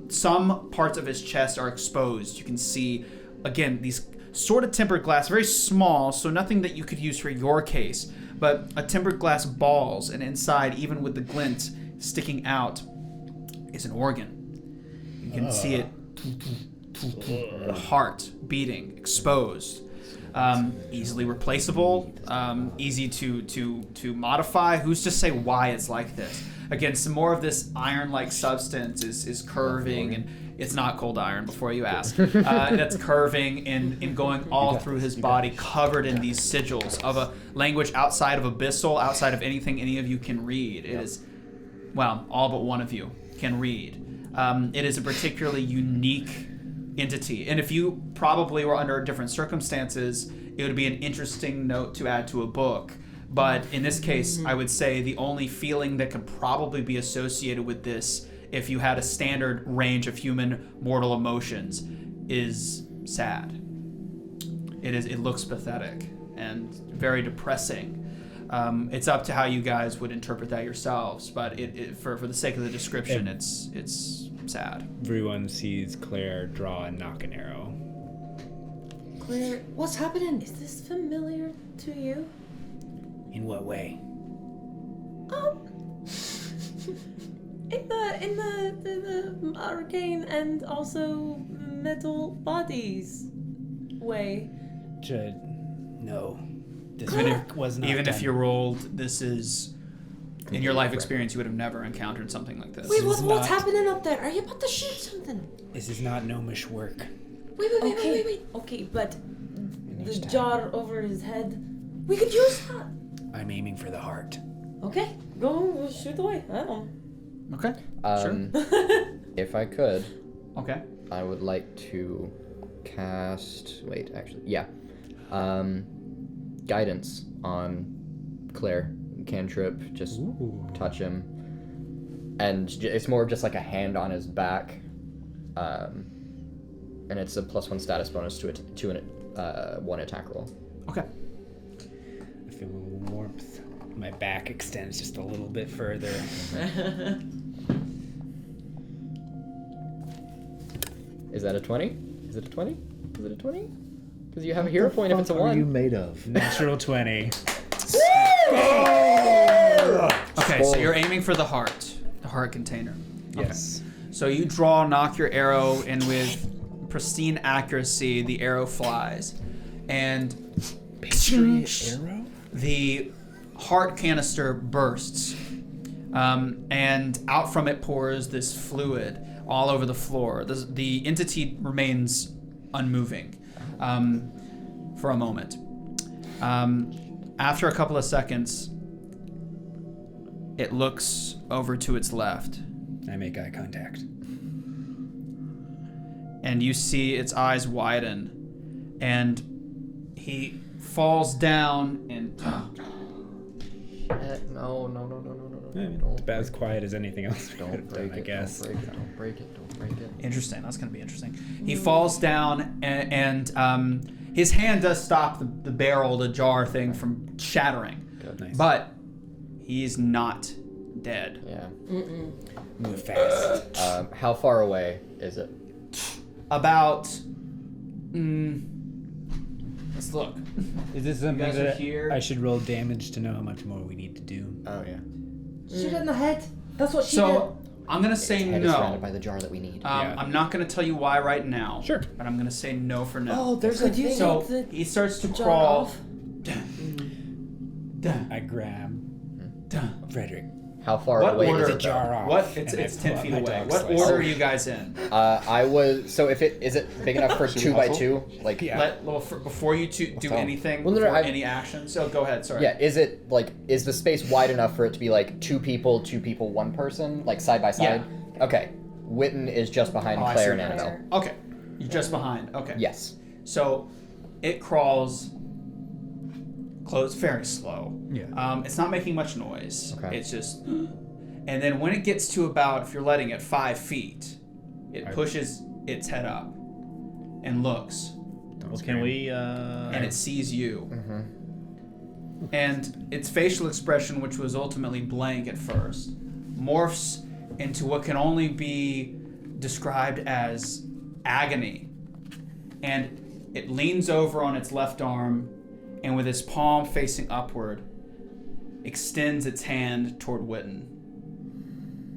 Some parts of his chest are exposed. You can see, again, these sort of tempered glass, very small, so nothing that you could use for your case, but a tempered glass balls, and inside, even with the glint sticking out, is an organ. You can see it, the heart beating, exposed. Easily replaceable, easy to modify. Who's to say why it's like this? Again, some more of this iron-like substance is curving, and it's not cold iron, before you ask. That's curving and going all through his body, covered in these sigils of a language outside of Abyssal, outside of anything any of you can read. It is, well, all but one of you can read. It is a particularly unique entity, and if you probably were under different circumstances, it would be an interesting note to add to a book. But in this case, I would say the only feeling that could probably be associated with this, if you had a standard range of human mortal emotions, is sad. It looks pathetic and very depressing. It's up to how you guys would interpret that yourselves, but for the sake of the description, it's sad. Everyone sees Claire draw and knock an arrow. Claire, what's happening? Is this familiar to you? In what way? In the arcane and also metal bodies way. No. This Even work was not Even done. if you rolled, this is, in your life experience, you would have never encountered something like this. Wait, is what's not- happening up there? Are you about to shoot something? This is not gnomish work. Wait. Okay, but the jar over his head, we could use that. I'm aiming for the heart. Okay, go shoot away. I don't. Okay. If I could, Okay. I would like to cast. Wait, actually, yeah. Guidance on Claire. Cantrip. Just touch him, and it's more just like a hand on his back. And it's a +1 status bonus to one attack roll. Okay. feel a little warmth. My back extends just a little bit further. Is that a 20? Is it a 20? Is it a 20? Because you have a hero point if it's a What are you 1. made of? Natural 20. Okay, so you're aiming for the heart container. Yes. So you knock your arrow, and with pristine accuracy, the arrow flies. And Arrow? the heart canister bursts. And out from it pours this fluid all over the floor. The entity remains unmoving for a moment. After a couple of seconds, it looks over to its left. I make eye contact. And you see its eyes widen. And he falls down and... No. It's about as quiet as anything else we could have done, I guess. Don't break it. Interesting. That's going to be interesting. He falls down, and his hand does stop the barrel, the jar thing from shattering. Good. Nice. But he's not dead. Yeah. Move fast. How far away is it? About... let's look. Is this You something guys are that here. I should roll damage to know how much more we need to do? Oh, yeah. Shoot it in the head. That's what she So, I'm going to say Head is surrounded no. by the jar that we need. Yeah. I'm not going to tell you why right now. Sure. But I'm going to say no for now. Oh, there's a thing. So the he starts to jar crawl. off. I grab Fredrick. How far What away order? is The it? jar off. What? It's and I 10 pull feet out my away. dog What slicer. order are you guys in? I was... So if it... Is it big enough for 2 by 2? Like... Yeah. Before you two do tell him. anything, Well, no, before I- any action. So go ahead. Sorry. Yeah, is it, like... Is the space wide enough for it to be, like, 2 people, 1 person? Like, side by side? Yeah. Okay. Witton is just behind Oh, I Claire see. and Annabelle. Okay. You're just behind. Okay. Yes. So it crawls close, very slow. Yeah. It's not making much noise. Okay. It's just, and then when it gets to about, if you're letting it 5 feet, it pushes its head up and looks, Well, can we? and it sees you. Mm-hmm. And its facial expression, which was ultimately blank at first, morphs into what can only be described as agony. And it leans over on its left arm, and with its palm facing upward, extends its hand toward Witton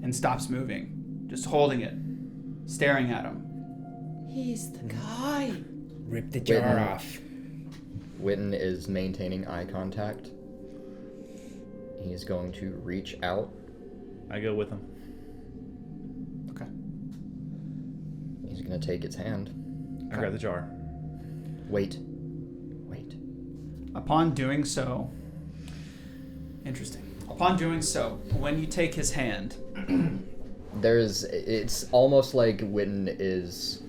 and stops moving, just holding it, staring at him. He's the guy. Rip the jar Witton. off. Witton is maintaining eye contact. He's going to reach out. I go with him. Okay. He's going to take its hand. I grab the jar. Wait. Upon doing so, when you take his hand, It's almost like Witton is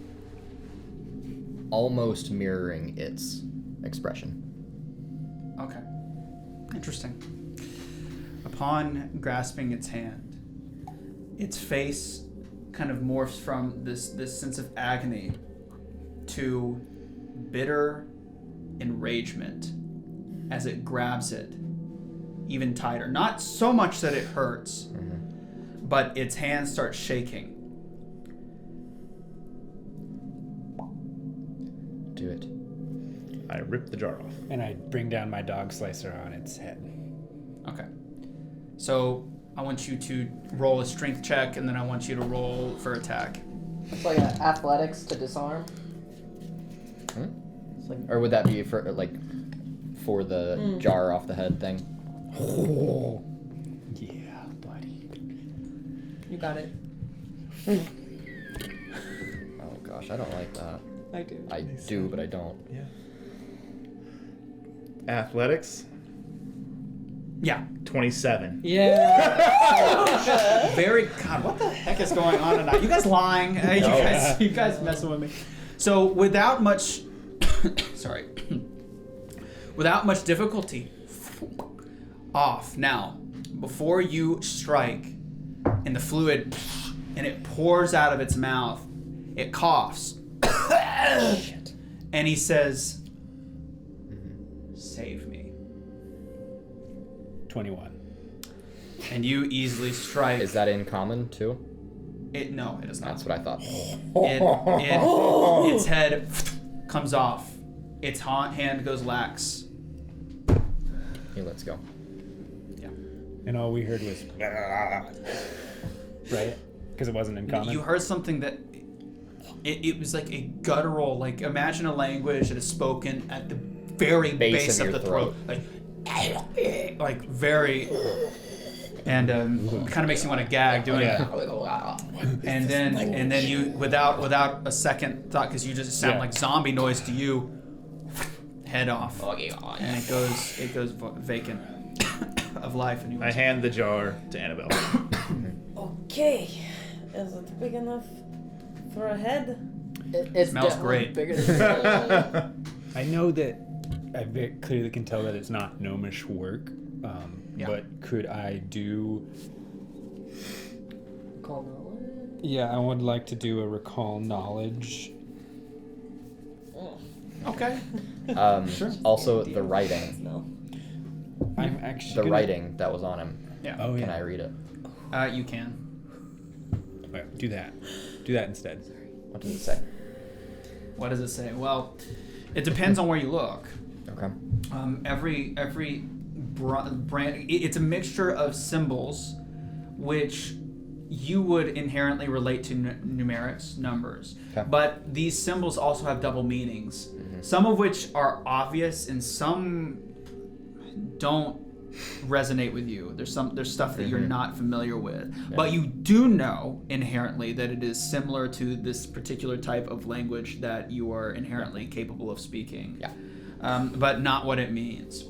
almost mirroring its expression. okay, interesting. Upon grasping its hand, its face kind of morphs from this sense of agony to bitter enragement as it grabs it even tighter. Not so much that it hurts, but its hand starts shaking. Do it. I rip the jar off. And I bring down my dog slicer on its head. Okay. So I want you to roll a strength check, and then I want you to roll for attack. It's like athletics to disarm. It's like Or would that be for the jar off the head thing? Oh, yeah, buddy. You got it. Oh gosh, I don't like that. I do. I do, but I don't. Yeah. Athletics. Yeah. 27. Yeah. Very. God, what the heck is going on tonight? You guys lying? You guys messing with me. So without much, sorry, without much difficulty, off now. Before you strike, and the fluid, and it pours out of its mouth, it coughs, and he says, "Save me." 21. And you easily strike. Is that in common too? No, it is not. That's what I thought. Its head comes off. Its hand goes lax. Here, let's go. Yeah. And all we heard was, right? Because it wasn't in common. You heard something that it was like a guttural, like imagine a language that is spoken at the very base of the throat. Like very, and kind of makes you want to gag doing it. And then you, without a second thought, because you just sound like zombie noise to you, head off, and it goes vacant of life. And I hand the jar to Annabelle. Okay. Is it big enough for a head? It smells great. Bigger than I know that I very clearly can tell that it's not gnomish work, but could I do... Recall knowledge? Yeah, I would like to do a recall knowledge. Okay. Sure. Also, the writing. No. I'm actually The gonna... writing that was on him. Yeah. Oh, yeah. Can I read it? You can. Right, do that. Do that instead. What does it say? What does it say? Well, it depends on where you look. Okay. Every brand, it's a mixture of symbols, which you would inherently relate to numerics, numbers. Okay. But these symbols also have double meanings, some of which are obvious and some don't resonate with you. There's stuff that you're not familiar with, but you do know inherently that it is similar to this particular type of language that you are inherently capable of speaking. Yeah. But not what it means.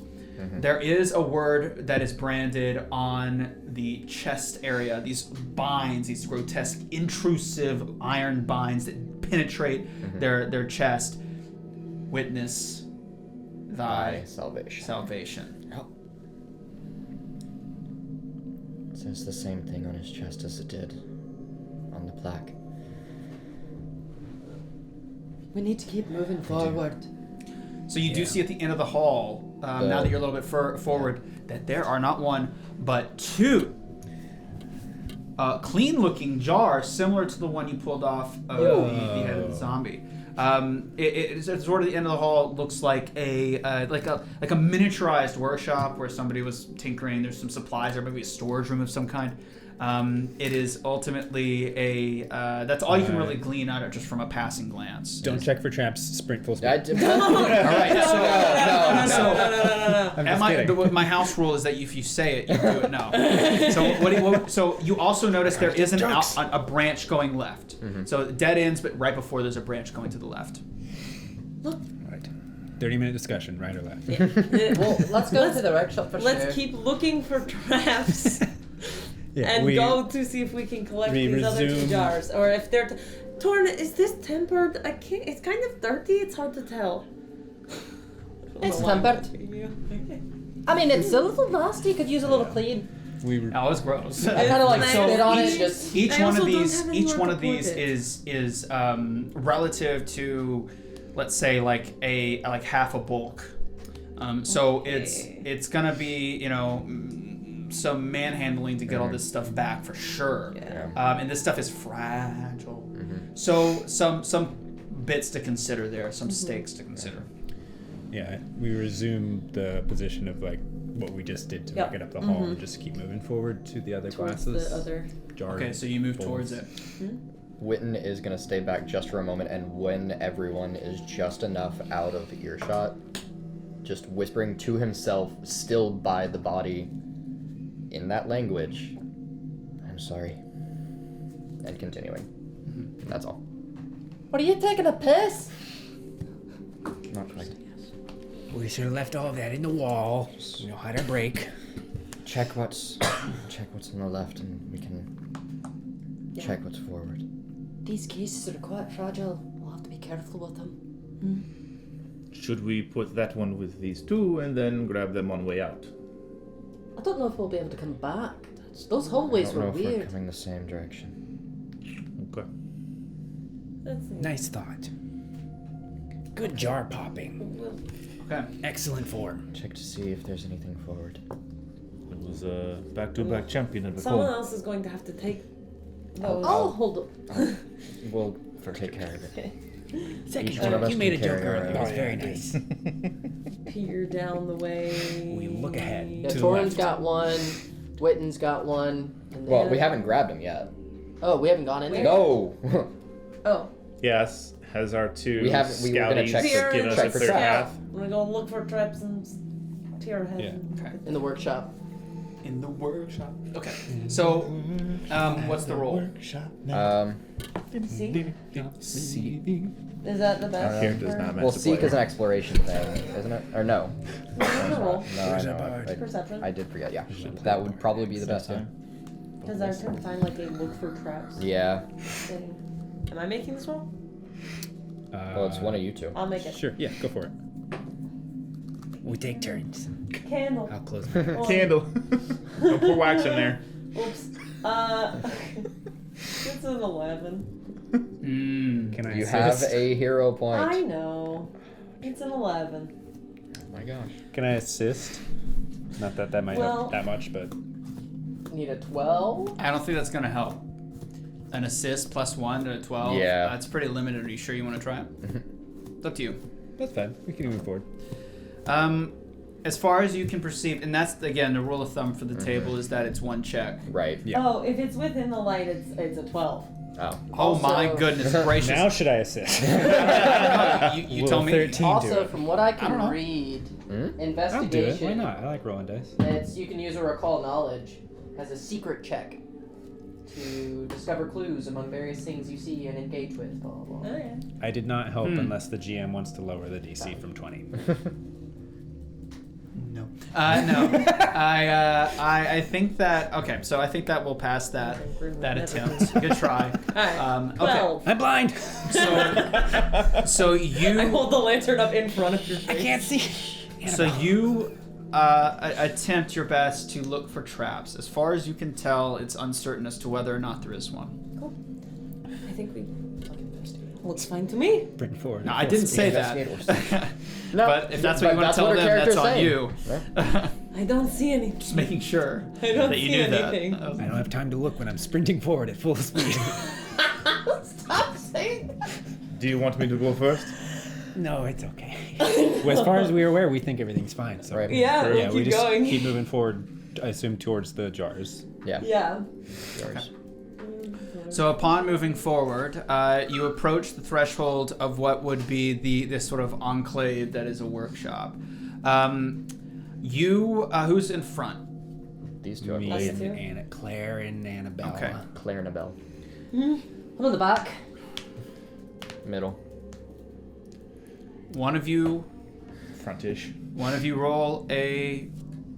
There is a word that is branded on the chest area. These binds, these grotesque, intrusive iron binds that penetrate their chest. Witness thy salvation. It says the same thing on his chest as it did on the plaque. We need to keep moving forward. So you do see at the end of the hall, now that you're a little bit forward, that there are not one, but two clean-looking jars similar to the one you pulled off of the head of the zombie. It's sort of the end of the hall. Looks like a miniaturized workshop where somebody was tinkering. There's some supplies, or maybe a storage room of some kind. It is ultimately a that's all you can really glean out of just from a passing glance. Don't check for traps. Sprint full speed. All right, so my house rule is that if you say it, you do it now. So you also notice there is a branch going left. So it dead ends, but right before there's a branch going to the left. All right. 30-minute discussion, right or left? Well, let's go to the workshop for sure. Let's keep looking for traps. And go to see if we can collect these other two jars, or if they're. Torin, is this tempered? I can't. It's kind of dirty. It's hard to tell. It's tempered. I mean, it's a little nasty. Could use a little clean. Oh, it's gross. I kind of like spit on it. Just each one of these is relative to, let's say, like half a bulk. So it's gonna be some manhandling to get all this stuff back for sure. And this stuff is fragile. So some bits to consider there, some stakes to consider. Yeah, we resume the position of like what we just did to get up the hall and just keep moving forward to the other classes. The other jar. Okay, so you move towards it. Witton is going to stay back just for a moment, and when everyone is just enough out of earshot, just whispering to himself, still by the body, in that language, I'm sorry, and continuing. That's all. What are you taking a piss? Not quite. We should have left all of that in the wall. We know how to break. Check what's on the left, and we can check what's forward. These cases are quite fragile. We'll have to be careful with them. Should we put that one with these two and then grab them on way out? I don't know if we'll be able to come back. Those hallways were I don't know if we're weird. coming the same direction. Okay. That's Nice thought. Good jar popping. Okay. Excellent form. Check to see if there's anything forward. was a back-to-back champion at the Someone core. else is going to have to take those. I'll hold up. We'll take care of it. Second Each one of joke, us you made a can joke carry earlier. It our was own. very nice. Peer down the way. We look ahead. Yeah, to the Torin's left. got one. Witton's got one. And Well, then- we haven't grabbed him yet. Oh, we haven't gone in there. No. Oh. Yes, has our two We haven't- we were gonna scouties check for- given us check a for clear traps. path? I'm gonna go look for traps and tear ahead. Yeah. and- In the workshop. In the workshop. Okay. So, what's the roll? C? Is that the best? Here does not match Well, the seek player. is an exploration thing, isn't it? Or no? roll. No, I know. Perception. I did forget. Yeah, that would probably be the best. Yeah. Because I was trying to find like a look for traps Yeah. thing. Am I making this roll? Well, it's one of you two. I'll make it. Sure, yeah, go for it. We take turns. Candle. I'll close my eyes. Oh, Candle. Don't put wax in there. Oops. It's an 11. Can I You assist? have a hero point. I know. It's an 11. Oh my gosh. Can I assist? Not that that might Well- help that much, but Need a 12? I don't think that's gonna help. An assist plus 1 to 12. Yeah. That's pretty limited. Are you sure you want to try it? It's up to you. that's fine. We can move forward. As far as you can perceive, and that's again the rule of thumb for the table is that it's one check. Right. Yeah. Oh, if it's within the light, it's a 12. Oh. Oh my Also- goodness gracious! Now should I assist? you Will tell me. 13 do Also, it? from what I I don't can know. read, Hmm? I'll do it. Why investigation, not? I like rolling dice. it's you can use a recall knowledge as a secret check to discover clues among various things you see and engage with. Blah blah. blah. Oh yeah. I did not help unless the GM wants to lower the DC from 20. No. No. I think that okay. So I think that we'll pass that attempt. Good try. Alright. Okay. 12. I'm blind. So you. I hold the lantern up in front of your face. I can't see. So you attempt your best to look for traps. As far as you can tell, it's uncertain as to whether or not there is one. Cool. I think we. Looks fine to me. Bring forward. No, I didn't say Investigate that. No, but if that's what you want that's to tell what her them, that's character's on saying. you. I don't see anything. Just making sure I don't that you see knew anything. that. I don't have time to look when I'm sprinting forward at full speed. Stop saying that. Do you want me to go first? No, it's okay. Well, as far as we are aware, we think everything's fine. So Right. Yeah, yeah, we'll we keep just going. keep moving forward. I assume towards the jars. Yeah. Yeah. Yours. So upon moving forward, you approach the threshold of what would be this sort of enclave that is a workshop. Who's in front? These two. Me Are Us two. and Claire and Annabelle. Okay. Claire and Annabelle. I'm in the back. Middle. One of you Frontish. roll a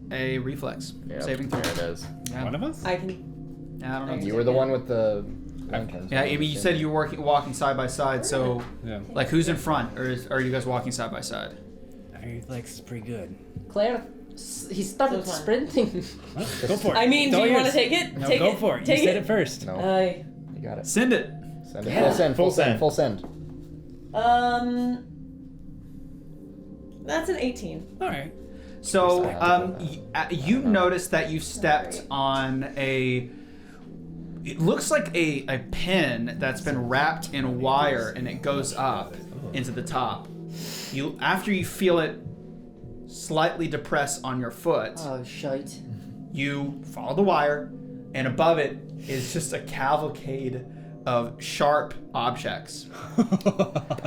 reflex Yep, saving throw. there it is. Yeah. One of us? I can. Yeah, I don't know. You were the one with the lanterns. Yeah, I mean, you said you were walking side by side. So, Yeah. like, who's in front, or are you guys walking side by side? My reflex is pretty good. Claire, he started So fine. sprinting. Well, go for it. I mean, It's do all you want to yours. take it? No, take go it. for it. You Take said it first. No, I. you got it. Send it. Send it. Yeah. Full send. Full Full send. send. Full send. That's an 18. All right. So, Sorry. you notice that you stepped on a. It looks like a pin that's been wrapped in wire, and it goes up into the top. After you feel it slightly depress on your foot, Oh shite. you follow the wire, and above it is just a cavalcade of sharp objects.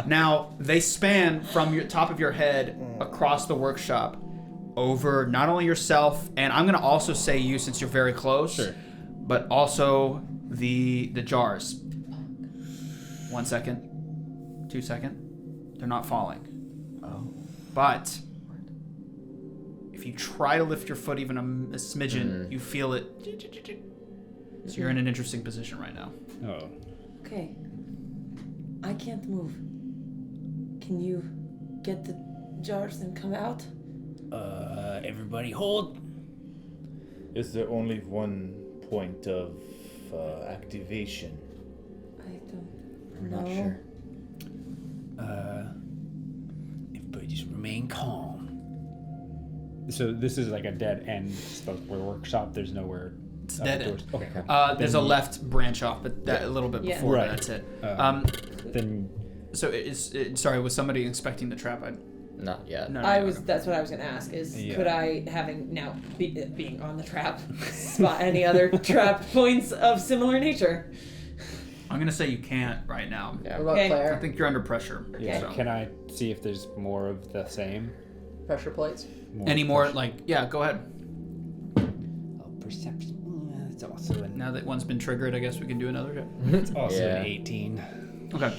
Now, they span from your top of your head across the workshop over not only yourself, and I'm going to also say you since you're very close, Sure. but also the jars. 1 second. 2 second. They're not falling. Oh. But if you try to lift your foot even a smidgen, you feel it. So you're in an interesting position right now. Oh. Okay. I can't move. Can you get the jars and come out? Everybody hold. Is there only one point of activation? I don't I'm know. not sure. Everybody just remain calm. So this is like a dead end workshop. There's nowhere. It's dead end. Okay. There's a left branch off, but that a little bit before Right. that's it. Then. So sorry, was somebody expecting the trap? Not yet. No, That's what I was gonna ask. Could I, having now being on the trap, spot any other trap points of similar nature? I'm gonna say you can't right now. Yeah. What about Okay. Claire? I think you're under pressure. Yeah. So. Can I see if there's more of the same? Pressure plates? Any more? Go ahead. Oh, perception. It's also an. Now that one's been triggered, I guess we can do another check. It's also Yeah. an 18. Okay.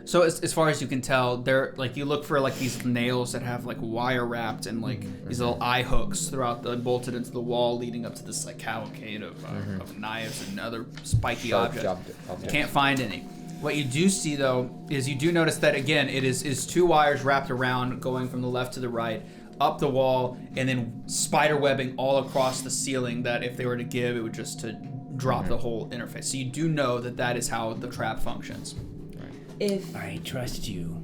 So as far as you can tell, they're like you look for like these nails that have like wire wrapped and like these little eye hooks throughout bolted into the wall, leading up to this like cavalcade of knives and other spiky Sharp objects. objects. Can't find any. What you do see though is you do notice that again it is two wires wrapped around, going from the left to the right, up the wall, and then spider webbing all across the ceiling. That if they were to give, it would just to drop the whole interface. So you do know that is how the trap functions. If I trust you.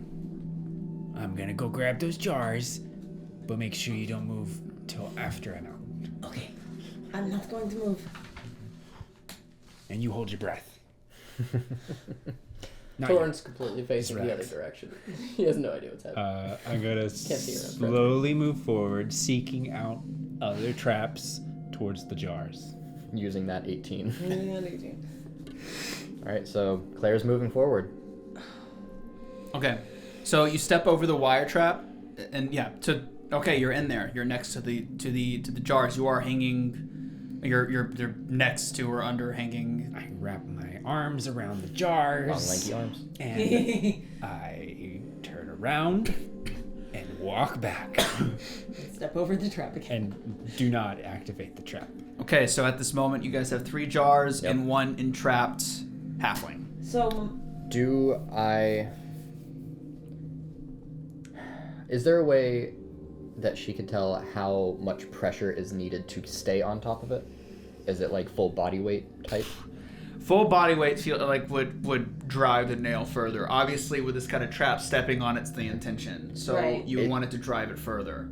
I'm gonna go grab those jars, but make sure you don't move till after I'm out. okay, I'm not going to move. And you hold your breath. Not Torin's completely facing the other Right. direction. He has no idea what's happening. I'm gonna see her. slowly move forward, seeking out other traps towards the jars. Using that 18. Yeah, All right, so Claire's moving forward. Okay, so you step over the wire trap, and you're in there. You're next to the jars. You are hanging. You're next to or under hanging. I wrap my arms around the jars. Long, lanky arms. And I turn around and walk back. Step over the trap again. And do not activate the trap. Okay, so at this moment, you guys have 3 jars and 1 entrapped halfling. So Do I... Is there a way that she could tell how much pressure is needed to stay on top of it? Is it like full body weight type? Full body weight would drive the nail further. Obviously, with this kind of trap, stepping on it's the intention. So Right. you want it to drive it further.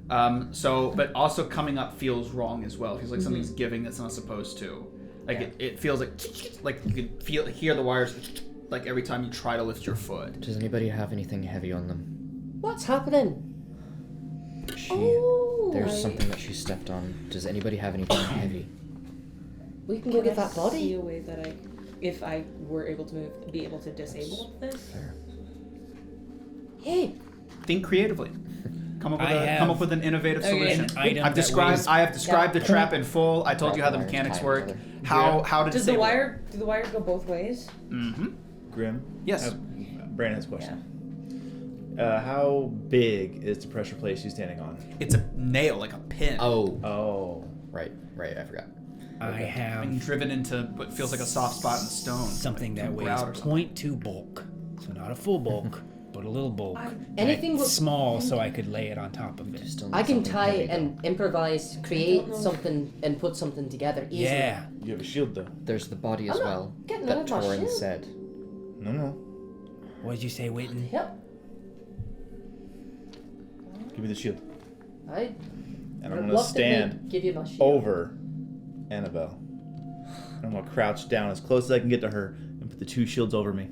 But also coming up feels wrong as well. It feels like something's giving that's not supposed to. Like it feels like you can hear the wires like every time you try to lift your foot. Does anybody have anything heavy on them? What's happening? There's something that she stepped on. Does anybody have anything heavy? We can go get that See body. a way that if I were able to move, be able to disable this. Hey, Think creatively. Come up with an innovative solution. an item I have described the trap in full. I told you how the Wires mechanics tied work. together. How to Does the disable wire? Do the wires go both ways? Grim? Yes. Brandon has a question. How big is the pressure plate she's standing on? It's a nail, like a pin. Oh. Right, I forgot. I have Being driven into what feels like a soft spot in the stone. something like that from weighs grout or something. 0.2 bulk. So not a full bulk, but a little bulk. anything And with- small, so I could lay it on top of it. Still I need can something tie heavy, though. and improvise, create something, and put something together easily. Yeah. You have a shield though. There's the body as I'm not well getting that rid of my Torin shield. said. No. What did you say, Witton? Yep. Give me the shield. I And I'm gonna reluctantly stand give you my shield. over Annabelle. I'm gonna crouch down as close as I can get to her and put the 2 shields over me.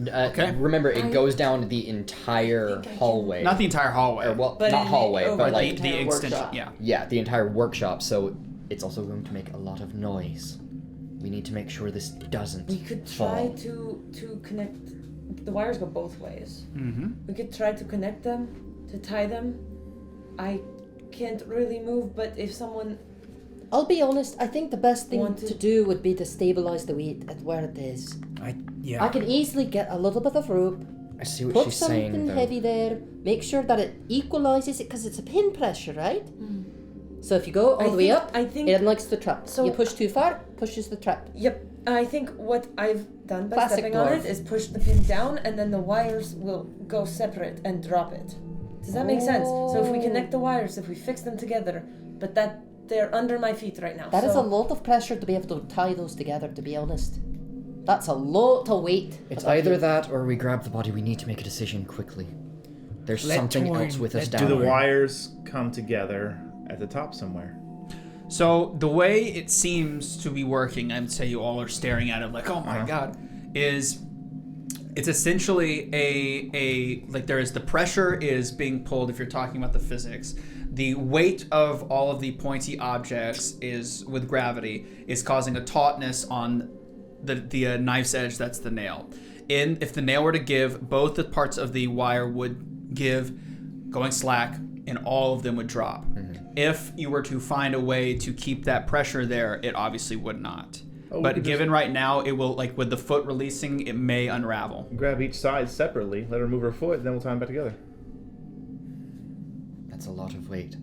Okay. Remember, it goes down the entire hallway. Not the entire hallway. Or, well, But not in the- hallway, over but but like the extension. workshop. Yeah. yeah, the entire workshop. So it's also going to make a lot of noise. We need to make sure this doesn't We could fall. try to connect. The wires go both ways. Mm-hmm. We could try to connect them, to tie them. I can't really move, but if someone I'll be honest, I think the best thing Want to- to do would be to stabilize the weight at where it is. Yeah. I can easily get a little bit of rope, I see what put she's something saying, though. heavy there, make sure that it equalizes it because it's a pin pressure, right? So if you go all the way up, I think. it unlocks the trap. So- you push too far, pushes the trap. Yep. I think what I've done by Classic stepping on dwarf. it is push the pin down, and then the wires will go separate and drop it. Does that make sense? So if we connect the wires, if we fix them together, but that they're under my feet right now. That is so a lot of pressure to be able to tie those together, to be honest. That's a lot of weight. It's above either you. that or we grab the body. We need to make a decision quickly. There's Let something Torin- else with us let down Do the here. wires come together at the top somewhere? So the way it seems to be working, I'd say you all are staring at it like, oh my god, is it's essentially a like there is the pressure is being pulled if you're talking about the physics. The weight of all of the pointy objects is with gravity is causing a tautness on the knife's edge. That's the nail. If the nail were to give, both the parts of the wire would give, going slack, and all of them would drop. If you were to find a way to keep that pressure there, it obviously would not. But given right now, it will, like with the foot releasing, it may unravel. Grab each side separately, let her move her foot, then we'll tie them back together. That's a lot of weight.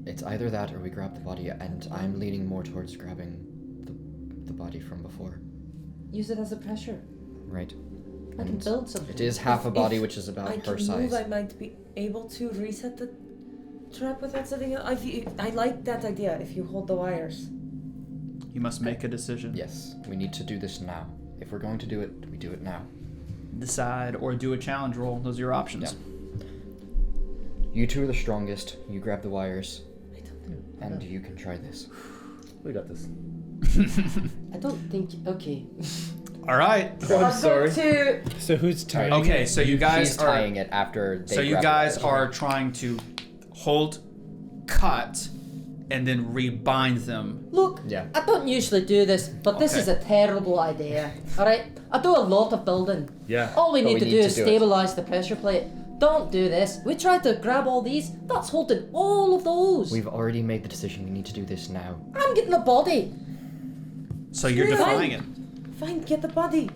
It's either that or we grab the body, and I'm leaning more towards grabbing the body from before. Use it as a pressure. Right. I can And build something. it is half a body, If which is about I her can size. move, I might be able to reset the trap without setting it. I like that idea. If you hold the wires. You must make a decision. Yes, we need to do this now. If we're going to do it, we do it now. Decide or do a challenge roll. Those are your options. Yeah. You two are the strongest. You grab the wires. And you can try this. We got this. I don't think. Okay. All right. I'm sorry. So who's tying? Okay, so you guys She's are tying it after they so you grab the guys wires. are trying to hold, cut, and then rebind them. Look, Yeah. I don't usually do this, but this Okay. is a terrible idea. Alright? I do a lot of building. Yeah. All we But need we to need do to is do it. stabilize the pressure plate. Don't do this. We tried to grab all these. That's holding all of those. We've already made the decision. We need to do this now. I'm getting the body. So you're Screw it. defying it. Fine, get the body.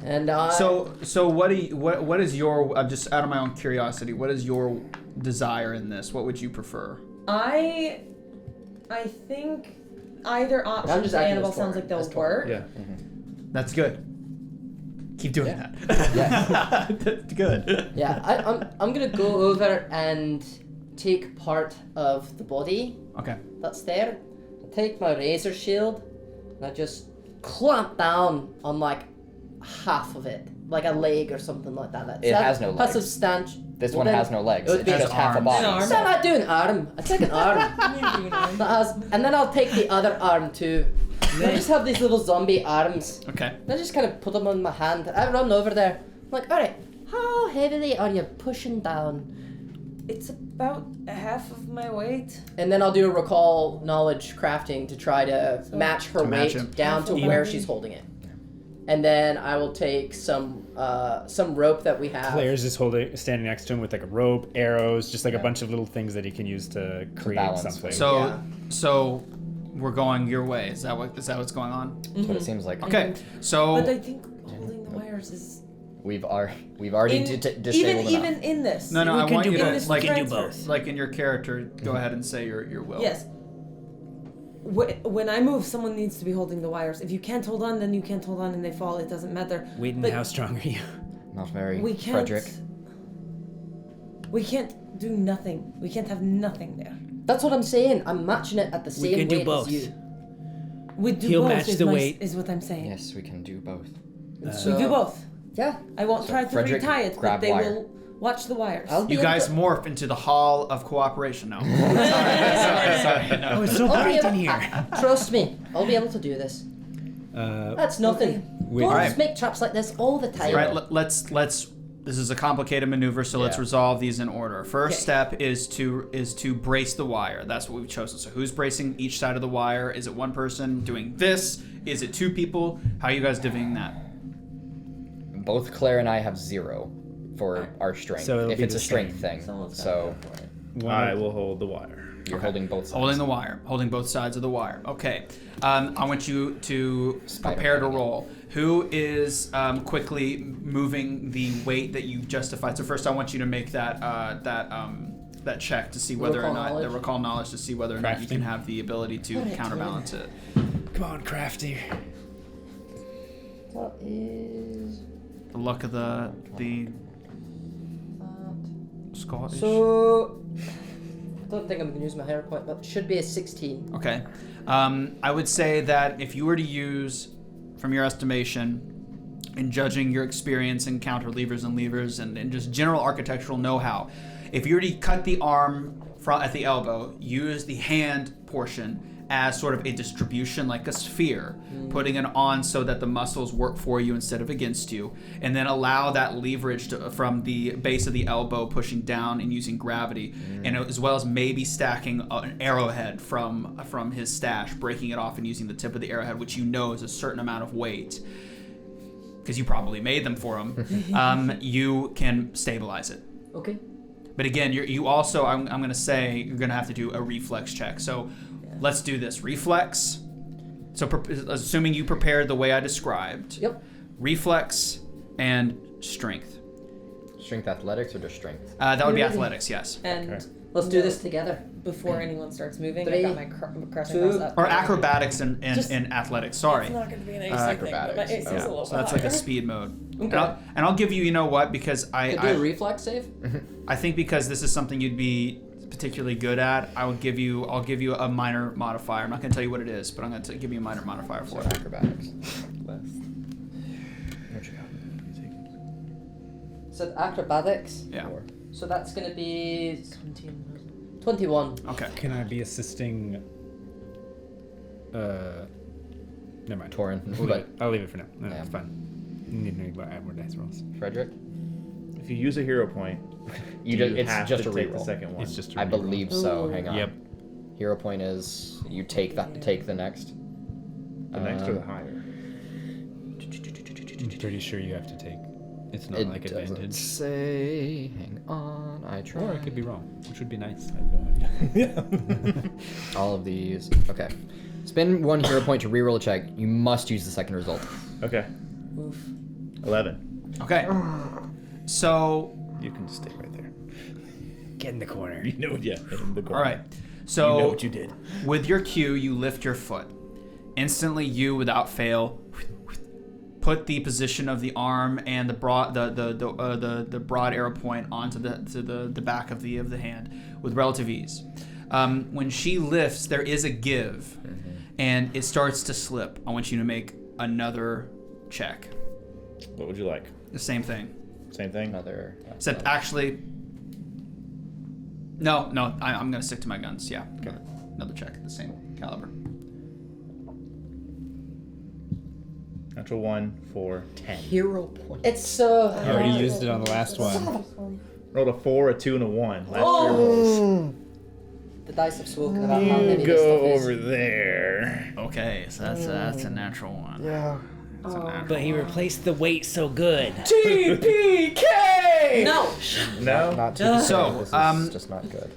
And I. So what is your just out of my own curiosity, what is your desire in this? What would you prefer? I think either I'm option just to acting Annabelle as sounds Torin. like they'll As Torin. work. Yeah. That's good. Keep doing Yeah. that. That's good. Yeah, I'm gonna go over and take part of the body Okay. that's there. I take my razor shield and I just clamp down on like half of it, like a leg or something like that. It has no legs. Substantial. This one has no legs. it would It's be just an half a arm. body. An arm. So I do an arm. I take an arm. that has, and then I'll take the other arm too. And I just have these little zombie arms. Okay. And I just kind of put them on my hand. I run over there. I'm like, alright, how heavily are you pushing down? It's about half of my weight. And then I'll do a recall knowledge crafting to try to match her To match weight him. down to Yeah. where she's holding it. And then I will take some rope that we have. Claire's just standing next to him with like a rope, arrows, just like a bunch of little things that he can use to create balance. something. So we're going your way. Is that what's going on? That's what it seems like. Okay. So But I think holding the wires is We've already in, disabled even enough. in this. no, I can want do you both. to like We can do transfer. both. like in your character, go ahead and say your will. Yes. When I move, someone needs to be holding the wires. If you can't hold on, then you can't hold on and they fall. It doesn't matter. Witton, But how strong are you? Not very. we can't. Fredrick. We can't do nothing. We can't have nothing there. That's what I'm saying. I'm matching it at the We same can do weight both. as you. We do He'll both. match is the my- weight. Is what I'm saying. Yes, we can do both. We do both. Yeah. I won't try to Fredrick, retie it, but grab they wire. will watch the wires. I'll be You able guys to- morph into the Hall of Cooperation now. sorry. No. Oh, it's so I'll be bright in able- here. Trust me, I'll be able to do this. That's nothing. Wait, Dwarves Alright. make traps like this all the time. All right, let's. This is a complicated maneuver, so let's Yeah. resolve these in order. First Okay. step is to brace the wire. That's what we've chosen. So who's bracing each side of the wire? Is it one person doing this? Is it two people? How are you guys divvying that? Both Claire and I have 0 for our strength. So it'll if be it's the a strength same. thing. Someone's So I will hold the wire. you're holding both sides. Holding the wire, holding both sides of the wire. Okay. I want you to prepare to roll. Who is quickly moving the weight that you justified? So first, I want you to make that check to see whether or Recall not knowledge. the recall knowledge to see whether or not you can Crafting. have the ability to Alright, counterbalance it. Come on, Crafty. That is. The luck of the Scottish. So. I don't think I'm going to use my hero point, but it should be a 16. Okay. I would say that if you were to use, from your estimation, in judging your experience in counter levers and levers and just general architectural know-how. If you already cut the arm at the elbow, use the hand portion as sort of a distribution, like a sphere, putting it on so that the muscles work for you instead of against you, and then allow that leverage from the base of the elbow pushing down and using gravity, and as well as maybe stacking an arrowhead from his stash, breaking it off and using the tip of the arrowhead, which you know is a certain amount of weight, because you probably made them for him. You can stabilize it. Okay. But again, you also, I'm going to say, you're going to have to do a reflex check. So let's do this. Reflex. So assuming you prepared the way I described. Yep. Reflex and strength. Strength athletics or just strength? That would be athletics, yes. And Let's do this together. before anyone starts moving, I 3, got my crouching cross up. Or acrobatics and athletics, sorry. It's not going to be an AC thing, but my acrobatics. AC is a little So that's like a higher. speed mode. Okay. And I'll give you, you know what, because Could do a reflex save? I think because this is something you'd be particularly good at, I'll give you a minor modifier. I'm not going to tell you what it is, but I'm going to give you a minor modifier for it. Acrobatics. So acrobatics. Yeah. So that's going to be 21. Okay. Can I be assisting? Never mind. Torin. We'll But leave it. I'll leave it for now. No, Yeah. it's fine. You need to add more dice rolls. Fredrick? If you use a hero point, It's have just to a take the reroll. second one. It's just. A I reroll. believe so. Ooh. Hang on. Yep. Hero point is you take the next. the next or the higher. I'm pretty sure you have to take. It's not It like doesn't advantage. say. Hang on, I try. Or I could be wrong, which would be nice. I have no idea. All of these. Okay. Spend 1 hero point to reroll a check. You must use the second result. Okay. Oof. 11. Okay. So, You can just stay right there. Get in the corner. You know, yeah, in the corner. all right. So, You know what you did. with your cue, you lift your foot. Instantly, you, without fail, put the position of the arm and the broad broad arrow point onto the back of the hand with relative ease. When she lifts, there is a give, and it starts to slip. I want you to make another check. What would you like? The same thing. Same thing? Another. Except actually, no, I'm gonna stick to my guns. Yeah, okay. Another check, the same caliber. Natural 1 for 10. Hero point. It's so. You already used it on the last one. Rolled a 4, a 2, and a 1. Last oh. The dice have spoken about how heavy You this go stuff is. over there. Okay, so that's a natural one. Yeah. That's a natural But he one. replaced the weight so good. TPK! No! No? Not too So, this is just not good.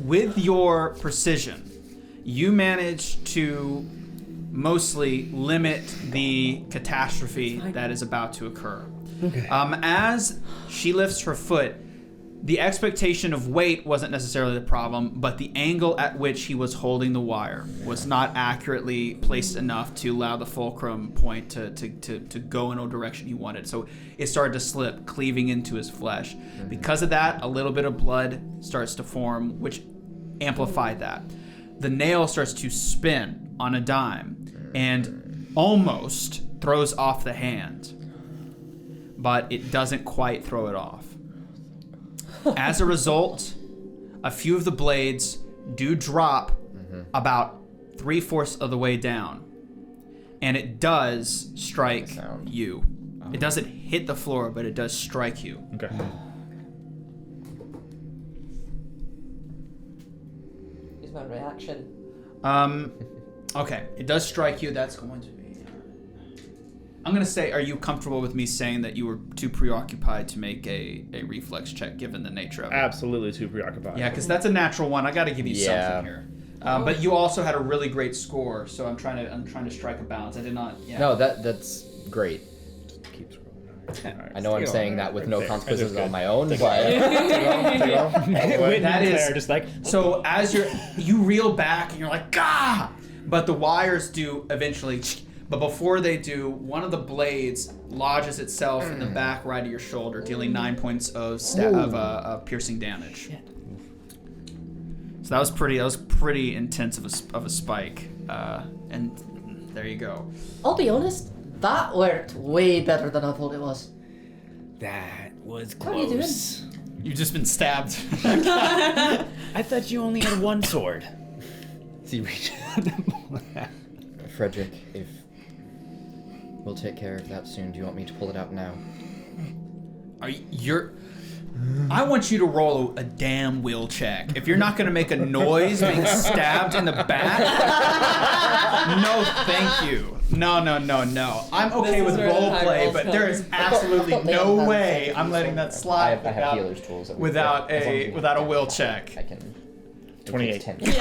With your precision, you manage to mostly limit the catastrophe that is about to occur. Okay. As she lifts her foot, the expectation of weight wasn't necessarily the problem, but the angle at which he was holding the wire was not accurately placed enough to allow the fulcrum point to go in a direction he wanted. So it started to slip, cleaving into his flesh. Because of that, a little bit of blood starts to form, which amplified that. The nail starts to spin on a dime and almost throws off the hand, but it doesn't quite throw it off. As a result, a few of the blades do drop about 3/4 of the way down, and it does strike you. It doesn't hit the floor, but it does strike you. Okay. Here's my reaction. Okay, it does strike you. That's going to be... I'm going to say, are you comfortable with me saying that you were too preoccupied to make a reflex check, given the nature of it? Absolutely too preoccupied. Yeah, because that's a natural one. I got to give you something here. But you also had a really great score, so I'm trying to strike a balance. I did not... Yeah. No, that's great. Keep scrolling. Right. I know I'm saying that with no There. consequences That's on good. my own, but That is just like. so. As you reel back and you're like, "Gah!" But the wires do eventually. But before they do, one of the blades lodges itself in the back right of your shoulder, dealing 9 points of piercing damage. So that was pretty intense of a spike. And there you go. I'll be honest, That worked way better than I thought it was. That was How are you doing? close. You've just been stabbed. I thought you only had one sword. So you reach out and Fredrick, if we'll take care of that soon, do you want me to pull it out now? I want you to roll a damn will check. If you're not gonna make a noise being stabbed in the back, no, thank you. No. I'm okay with where the high roleplay, rolls but come. there is I absolutely thought they no had way the I'm same letting that control. slide I have healer's tools. That we without as long as we without a have will that. check. I can. 28. 10. Okay, no,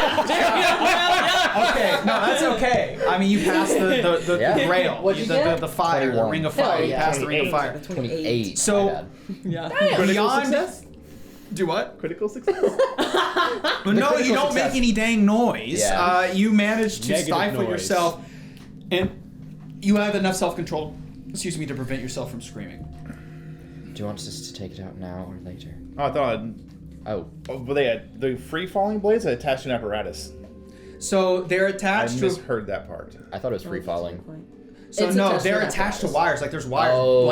that's okay. I mean, you passed the Yeah. grail, What'd you get? the fire, the 21. ring of fire. Hell You yeah. passed the ring of fire. 28. So- my bad. Yeah. Critical Beyond- success? Do what? Critical success? Well, no, you critical don't success. make any dang noise. Yeah. You manage to Negative stifle noise. yourself, and you have enough self-control, to prevent yourself from screaming. Do you want us to take it out now or later? Oh, I thought. Oh, But they had the free falling blades that attached to an apparatus. So they're I attached to. misheard that part. I thought it was free falling. So It's no, attached to they're an attached to apparatus. wires. Like there's wires, Oh.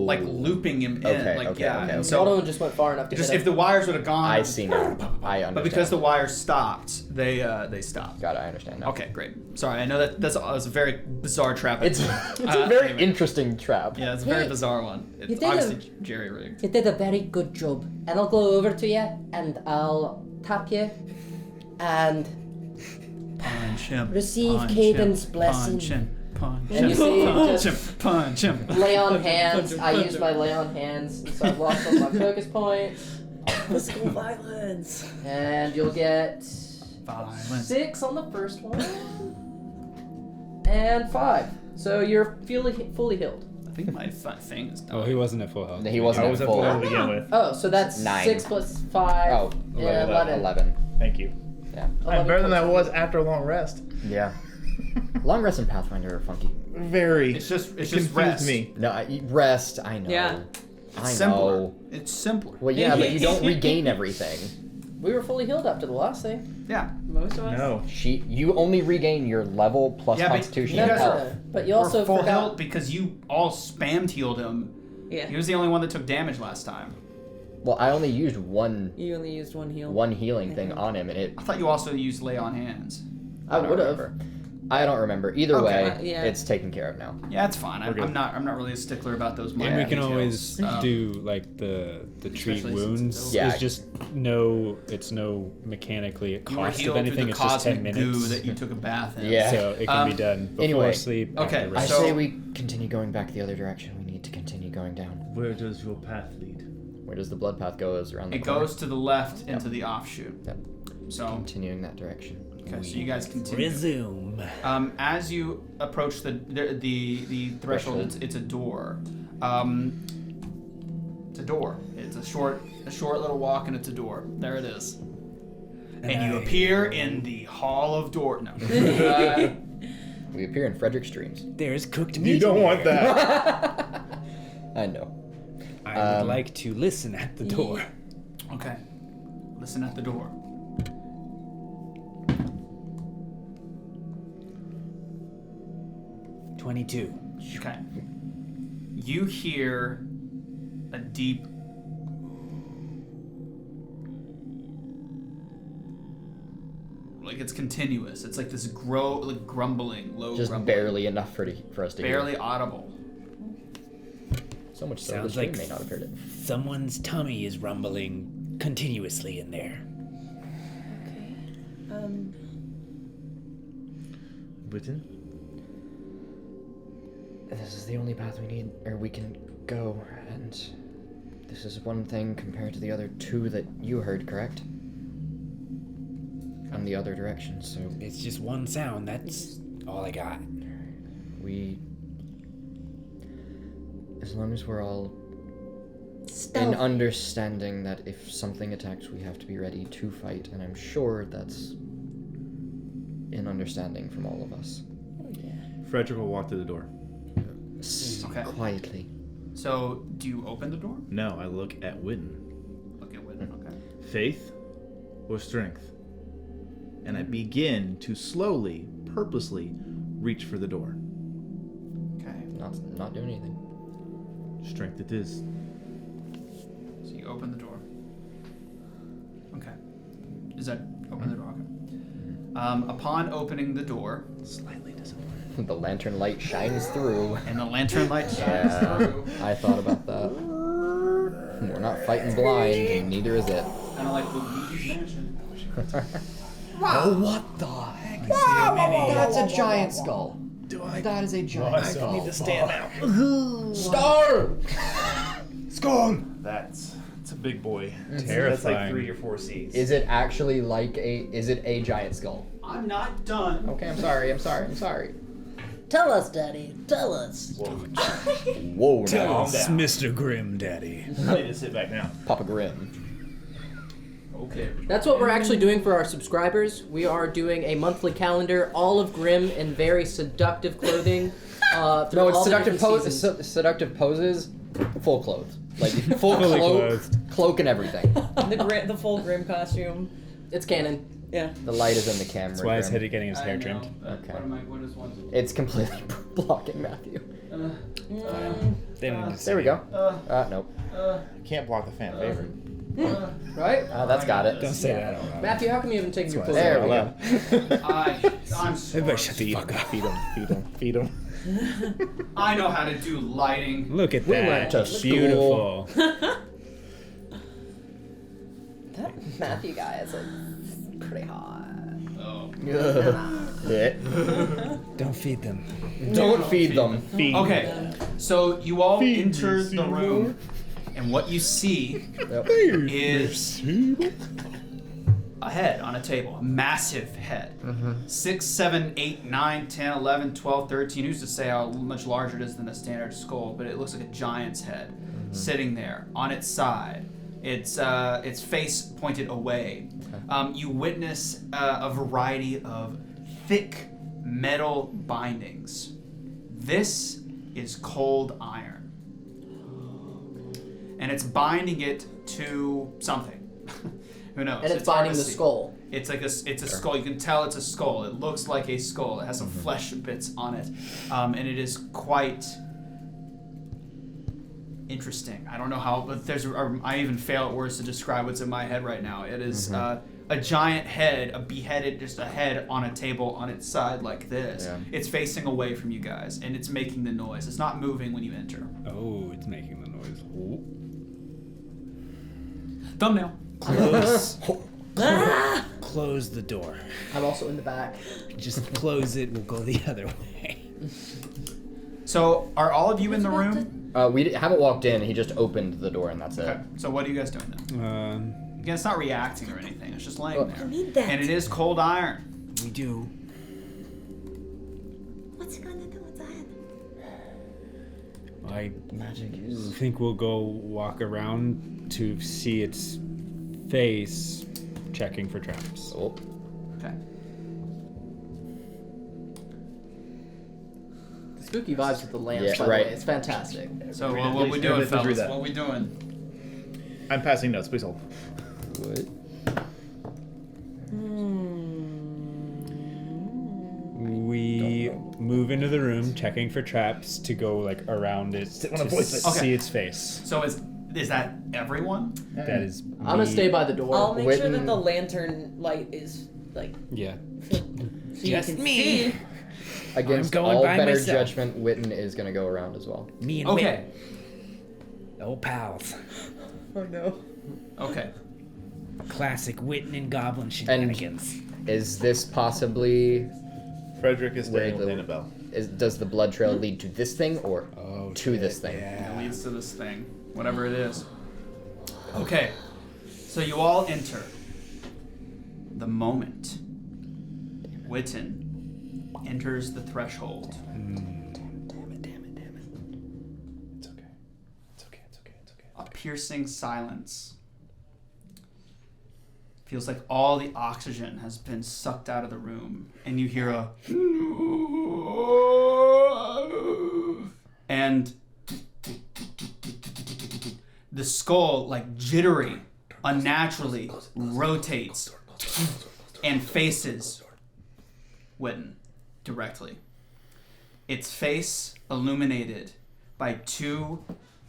like looping him in. Okay, like okay, yeah. okay, And okay. so One of them just went far enough to just hit if the wires would have gone. I see now. I understand. But because the wires stopped, they stopped. Got it, I understand now. Okay, great. Sorry, I know that was a very bizarre trap. It's a very anyway. interesting trap. Yeah, it's a very Hey, bizarre one. you It's did obviously jerry rigged. You did a very good job. And I'll go over to you and I'll tap you and Punch him. Receive punch Caden's him, blessing. Punch him. Punch And you him. see Punch him. just Punch him. lay on hands. I use my lay on hands, and so I've lost all my focus points. Physical violence. And you'll get Violence. 6 on the first one. And 5. So you're fully healed. I think my thing is done. Oh, he wasn't at full health. He wasn't I at was at full. full to begin with. Oh, so that's 9. 6 plus 5. Oh, yeah, 11. 11. Thank you. Yeah. I'm better than I 11 was after a long rest. Yeah. Long rest and Pathfinder are funky. Very. It's just confused rest. me. No, rest, I know. Yeah. I Simpler. know. It's simpler. Well, yeah, but you don't regain everything. We were fully healed after the last thing. Yeah. Most of us. No. You only regain your level plus Yeah, but constitution you and guys health. are- But you We're also full forgot. health because you all spammed healed him. Yeah. He was the only one that took damage last time. Well, I only used one You only used one heal. healing thing on him, and it. I thought you also used lay on hands. I don't would have. remember. I don't remember. Either Okay. way, Yeah. it's taken care of now. Yeah, it's fine. We're good. I'm not really a stickler about those minor And we can details. always Um, do like the treat especially since wounds. it's Yeah. It's just no mechanically a you were cost of healed through anything. the It's just 10 cosmic minutes. goo that you took a bath in. Yeah. So it can be done before anyway, sleep. okay, after I rest. So- say we continue going back the other direction. We need to continue going down. Where does your path lead? Where does the blood path go? Is around the It corner. goes to the left into the offshoot. Yep. So, Continuing that direction. okay, so you guys continue. Resume. As you approach the threshold, Threshold. it's a door. It's a door. It's a short little walk, and it's a door. There it is. And you appear in the Hall of Door. No. We appear in Fredrick's dreams. There's cooked meat. You don't in want here. that. I know. I would like to listen at the door. Okay. Listen at the door. $22. Okay. You hear a deep like it's continuous. It's like this grumbling, low Just grumbling. barely enough for us to Barely hear. audible. So much so the Sounds stream like may not have heard it. Someone's tummy is rumbling continuously in there. Okay. Witton? This is the only path we need, or we can go, and this is one thing compared to the other 2 that you heard, correct? From the other direction, so It's just one sound. That's all I got. as long as we're all in Stealth. understanding that if something attacks, we have to be ready to fight, and I'm sure that's in understanding from all of us. Fredrick will walk to the door. Okay. Quietly. So, do you open the door? No, I look at Witton. Look at Witton. Okay. Faith or strength? And I begin to slowly, purposely reach for the door. Okay. Not doing anything. Strength it is. So you open the door. Okay. Is that open the door? Okay. Upon opening the door, Slightly disappointed. The lantern light shines through. and the lantern light shines Yeah, through. I thought about that. We're not fighting blind, and neither is it. Kind of like Luigi's Mansion. Oh, what the heck? That's a giant skull. That is a giant skull. need to stand out. Star! Skull! It's a big boy. That's Terrifying. like 3 or 4 C's. Is it actually like is it a giant skull? I'm not done. Okay, I'm sorry. Tell us, Daddy. Tell us. Whoa, Tell now. us, Mr. Grim Daddy. I need to sit back down. Papa Grim. Okay. That's what we're actually doing for our subscribers. We are doing a monthly calendar, all of Grim in very seductive clothing. No, it's all the seductive different seasons. seductive poses, full clothed. Like full Fully cloak, clothed. cloak and everything. The full Grim costume. It's canon. Yeah. The light is in the camera. That's why he's Grim. getting his hair trimmed. Okay. What is one? It's completely blocking Matthew. They don't need to see There we it. go. Nope. Can't block the fan favorite. Right? That's got it. Don't say that out loud. Matthew, how come you haven't taken your clothes There off? we go. I'm sorry. Everybody shut the fuck up. Feed him. I know how to do lighting. Look at We that. went to Beautiful. That Matthew guy is like pretty hot. Oh. Don't feed them. Don't feed them. Okay, so you all enter the room, and what you see is a head on a table, a massive head. 6, 7, 8, 9, 10, 11, 12, 13. Who's to say how much larger it is than a standard skull, but it looks like a giant's head sitting there on its side. Its face pointed away. You witness a variety of thick metal bindings. This is cold iron. And it's binding it to something. Who knows? And it's hard binding to the see. skull. It's like it's a skull. You can tell it's a skull. It looks like a skull. It has some flesh bits on it. And it is quite interesting. I don't know how, but I even fail at words to describe what's in my head right now. It is a giant head, a beheaded, just a head on a table on its side like this. Yeah. It's facing away from you guys, and it's making the noise. It's not moving when you enter. Oh, it's making the noise. Thumbnail. Close the door. I'm also in the back. Just close it. We'll go the other way. So, are all of you in the room? We haven't walked in. He just opened the door, and that's it. Okay. So, what are you guys doing then? Again, it's not reacting or anything. It's just laying there. I need that. And it is cold iron. We do. What's it gonna do with that? I think we'll go walk around to see its face, checking for traps. Oh. Okay. Spooky vibes with the lamps, Yeah, by the right. way. It's fantastic. So, Read it, what please. we doing, Please read fellas? that. What we doing? I'm passing notes. Please hold. What? We move into the room, checking for traps to go like around it Wanna to voice it. see Okay. its face. So, is that everyone? That is. I'm gonna stay by the door. I'll make sure that Witton- the lantern light is like Yeah. so Just you can me. see. Against I'm going all by better myself. judgment, Witton is gonna go around as well. Me and Okay. Witton. Old pals. Oh no. Okay. Classic Witton and Goblin shenanigans. Is this possibly? Fredrick is staying Where with the- Annabelle. Does the blood trail lead to this thing or to this thing? It leads to this thing, whatever it is. Okay. So, you all enter. The moment Witton enters the threshold. It's okay. It's okay. It's okay. It's okay. A piercing silence. Feels like all the oxygen has been sucked out of the room, and you hear a and the skull, like jittery, unnaturally rotates and faces Witton directly. its face illuminated by 2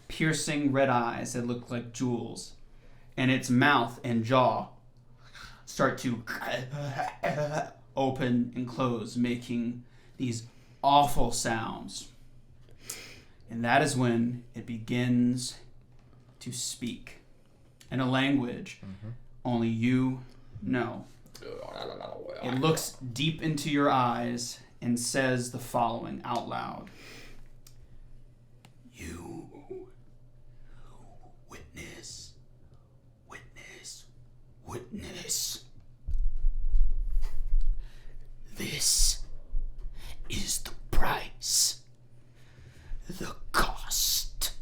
piercing red eyes that look like jewels, and its mouth and jaw start to open and close, making these awful sounds. And that is when it begins to speak in a language only you know. It looks deep into your eyes and says the following out loud. You witness. This is the price. The cost.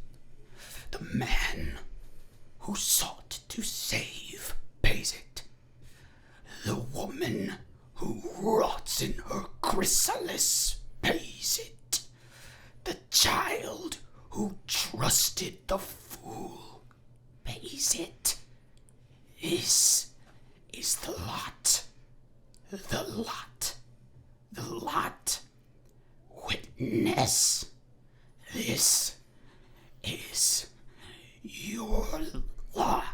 The man who sought to save pays it. The woman who rots in her chrysalis pays it. The child who trusted the fool pays it. This is the lot. The lot. Witness. This is your lot.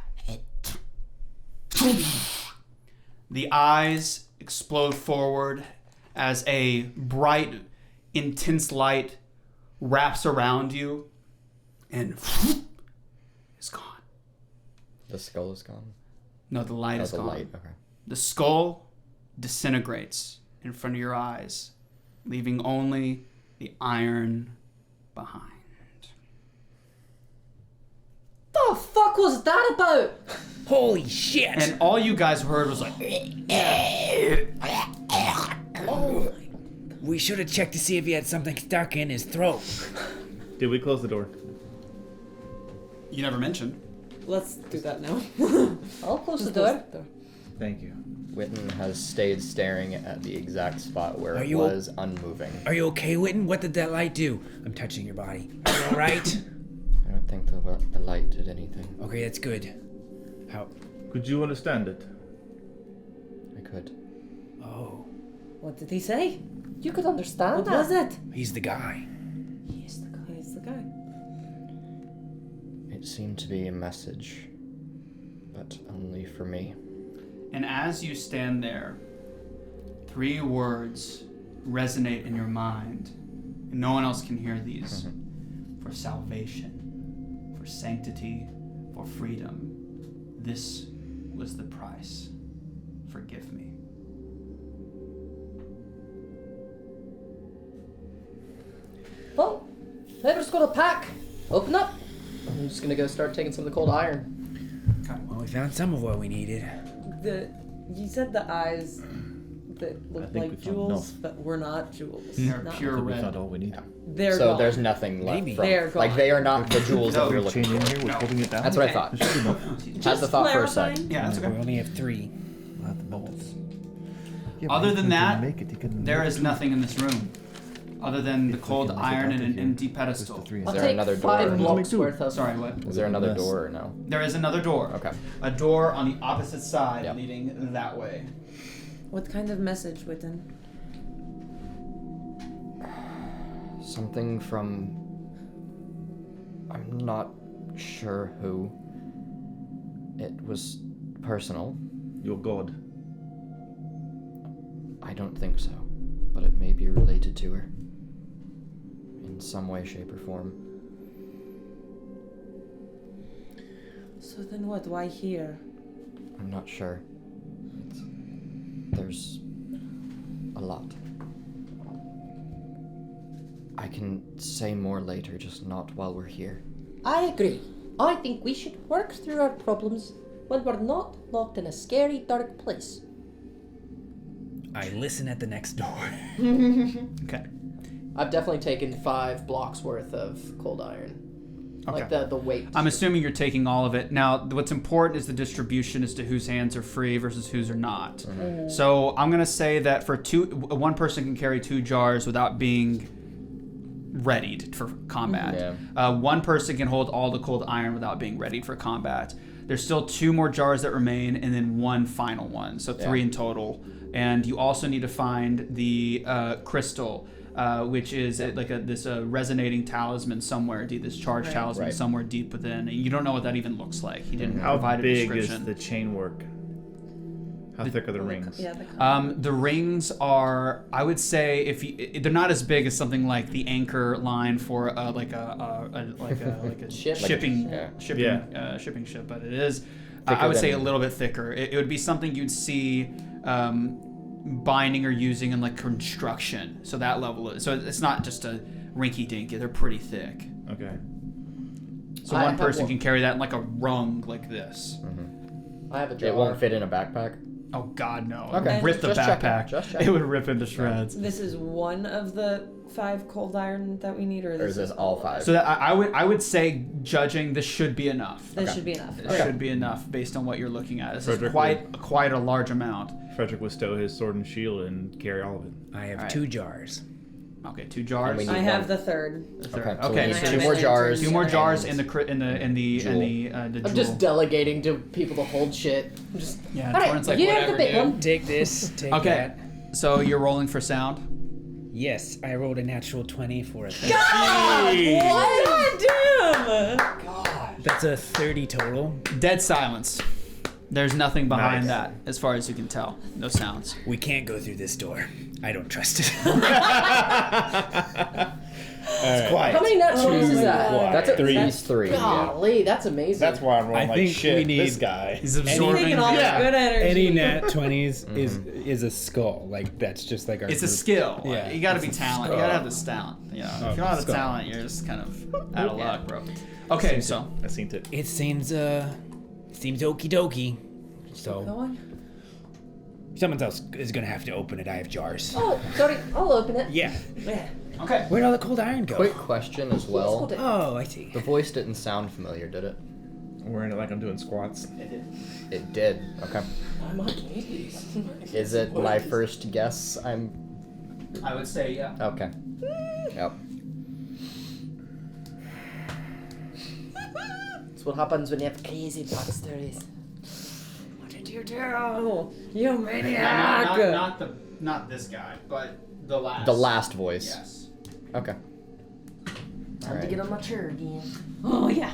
The eyes explode forward as a bright, intense light wraps around you and is gone. The skull is gone? No, the light is the gone. Light, okay. The skull disintegrates in front of your eyes, leaving only the iron behind. The fuck was that about? Holy shit! And all you guys heard was like... Oh, we should have checked to see if he had something stuck in his throat. Did we close the door? You never mentioned. Let's do that now. I'll close the door. Thank you. Witton has stayed staring at the exact spot where Are it you- was unmoving. Are you okay, Witton? What did that light do? I'm touching your body. Are you alright? I don't think the light did anything. Okay, that's good. How? Could you understand it? I could. Oh, What did he say? You could understand What that. was it? he's the guy. He's the guy. He's the guy. It seemed to be a message, but only for me. And as you stand there, 3 words resonate in your mind, and no one else can hear these. For salvation, for sanctity, for freedom. This was the price. Forgive me. Well, whoever's got a pack, open up. I'm just gonna go start taking some of the cold iron. Well, we found some of what we needed. You said the eyes that looked think we like found jewels, but were not jewels. They're Not- pure We red. found all we need. They're So gone. there's nothing left Maybe. from They're like gone. they are not the jewels that we were looking Chain in for. here, we're No. holding it down. That's what I Okay. thought. There should be enough. Had the thought for a sec. clarifying. Yeah, that's We okay. only have 3. We'll have the bolts. Other than that, there there is nothing in this room. Other than the If we cold can make it iron out and of an here, empty just pedestal. the 3 I'll there take another 5 door? blocks worth of. Sorry, what? Is there another Yes. door or no? There is another door. Okay. A door on the opposite side Yep. leading that way. What kind of message, Witton? Something from... I'm not sure who. It was personal. Your god. I don't think so, but it may be related to her. In some way, shape, or form. So then what? Why here? I'm not sure. There's a lot. I can say more later, just not while we're here. I agree. I think we should work through our problems when we're not locked in a scary, dark place. I listen at the next door. Okay. I've definitely taken 5 blocks worth of cold iron. Like the weight. I'm assuming you're taking all of it. Now, what's important is the distribution as to whose hands are free versus whose are not. So I'm gonna say that for 1 person can carry 2 jars without being readied for combat. Yeah. 1 person can hold all the cold iron without being readied for combat. There's still 2 more jars that remain, and then 1 final one. So 3 in total. And you also need to find the crystal. which is this resonating talisman somewhere deep, this charged talisman somewhere deep within. And you don't know what that even looks like. He didn't provide a description. How big is the chain work? How thick are the rings? Yeah, the rings are, I would say, they're not as big as something like the anchor line for a Ship? shipping ship, but it is, I would say, a little bit thicker. It would be something you'd see binding or using in like construction. So that level, so it's not just a rinky dinky. They're pretty thick. Okay. So one person can carry that in like a rung like this. I have a jar. It won't fit in a backpack. Oh God, no! Okay. It would rip the Just checking. backpack. Just checking. It would rip into shreds. This is one of the 5 cold iron that we need, or Or is this all 5? So that I would say, judging, this should be enough. This should be enough. It should be enough based on what you're looking at. This is Fredrick quite a large amount. Fredrick would stow his sword and shield and carry all of it. I have Alright. 2 jars. Okay, 2 jars. And we I need have one. the third. Okay, so so two two more jars. 2 more jars in the I'm jewel. just delegating to people to hold shit. I'm just. Yeah, All right, Torin's like, you have the whatever, big dude. one. Take this. Take Okay, that. so you're rolling for sound. Yes, I rolled a natural 20 for a 30. God damn! That's a 30 total. Dead silence. There's nothing behind Nice. that, as far as you can tell. No sounds. We can't go through this door. I don't trust it. It's quiet. How many nat 20s is that? That's at 3. least 3. Yeah. Golly, that's amazing. That's why I'm rolling I like think shit. we need- This guy. He's absorbing. Taking all Yeah. the good energy. Any nat 20s is a skull. Like, that's just like our It's a group. skill. Yeah, You gotta be it's a talent. skill. You gotta have the talent. You know, if you don't have the Skull. talent, you're just kind of out of luck, bro. Okay, so I seen it. It seems okie dokie. So Go on. someone else is gonna have to open it. I have jars. Oh, sorry, I'll open it. Yeah. okay. Where'd all the cold iron go? Quick question as well. Hold it. Oh, I see. The voice didn't sound familiar, did it? I'm wearing it like I'm doing squats. It did. Okay. I'm on knees. Is it my first guess? I would say yeah. Okay. Yep. That's what happens when you have crazy backstories. What did you do? You maniac! Not this guy, but the last. The last voice. Yes. Okay. Time to Alright. get on my chair again. Oh, yeah.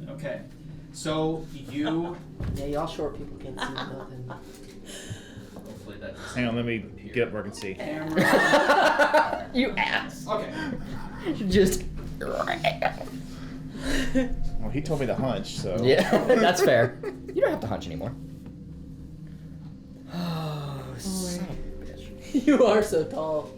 Okay. So you. Yeah, y'all short people can't see nothing. Hopefully that. Hang on, let me get up where I can see. Camera. You ass. Okay. Just. Well, he told me to hunch, so. Yeah, that's fair. You don't have to hunch anymore. You are so tall.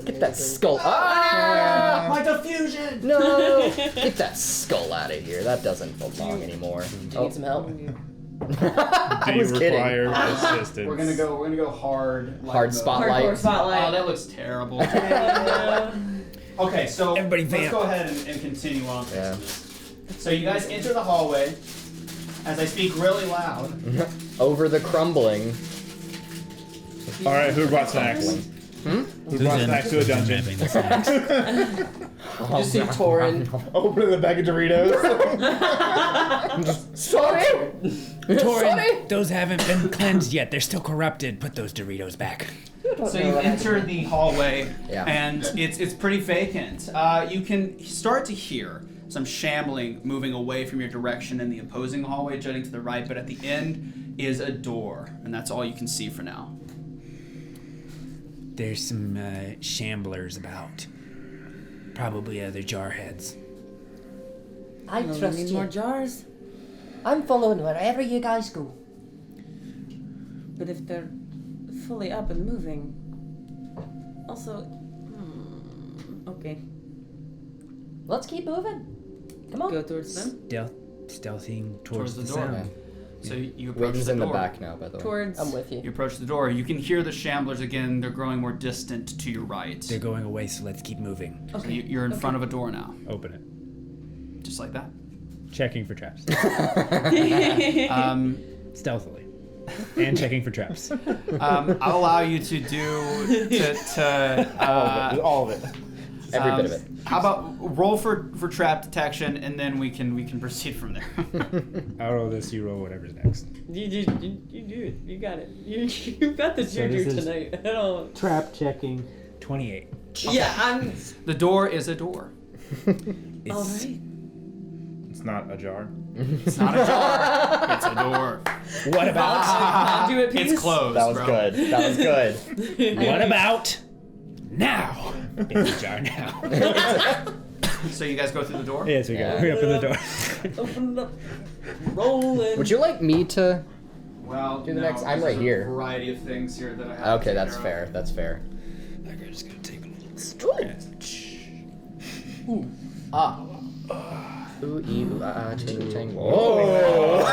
Get that skull. Ah! My diffusion. No! Get that skull out of here. That doesn't belong anymore. Do you need some help? I Do you was kidding. require assistance? We're gonna go hard. Like Hard the- spotlight. Hardcore spotlight. Oh, that looks terrible. Okay, so Everybody let's vamp. go ahead and continue on. Yeah. So you guys enter the hallway. As I speak really loud. Over the crumbling. All right, who brought snacks? Who brought snacks to a dungeon? You see Torin. Open the bag of Doritos. Sorry! Torin, those haven't been cleansed yet. They're still corrupted. Put those Doritos back. So you enter the hallway, Yeah. and it's pretty vacant. You can start to hear some shambling moving away from your direction in the opposing hallway, jutting to the right, but at the end is a door, and that's all you can see for now. There's some shamblers about. Probably other jarheads. I We trust need more you. jars. I'm following wherever you guys go. But if they're fully up and moving. Also. Okay. Let's keep moving. Come on. Go towards them. Stealthing towards the the door. sound. So you approach Witton's the in door. the back now, by the way. Towards. I'm with you. You approach the door. You can hear the shamblers again. They're growing more distant to your right. They're going away, so let's keep moving. So you're in front of a door now, Open it. just like that. Checking for traps. Stealthily. And checking for traps. I'll allow you to do All of it. Every bit of it. How about roll for trap detection, and then we can proceed from there. I'll roll this. You roll whatever's next. You do it. You got it. You got the juju this is- tonight. I don't. Trap checking. 28. Yeah, I'm. The door is a door. All right. It's not ajar. It's not a jar. It's a door. What about? Do it, please. It's closed. That was bro. good. That was good. What about now? It's a jar now. So you guys go through the door. Yes, we Yeah. go. We open the door. Open it up. Rolling. Would you like me to? Well, Do the next- I'm right here. Variety of things here that I have. Okay, that's fair. That's fair. I'm just gonna take a little stretch. Ah. Ooh, ee, ooh, ah, ah, ching, chang. Oh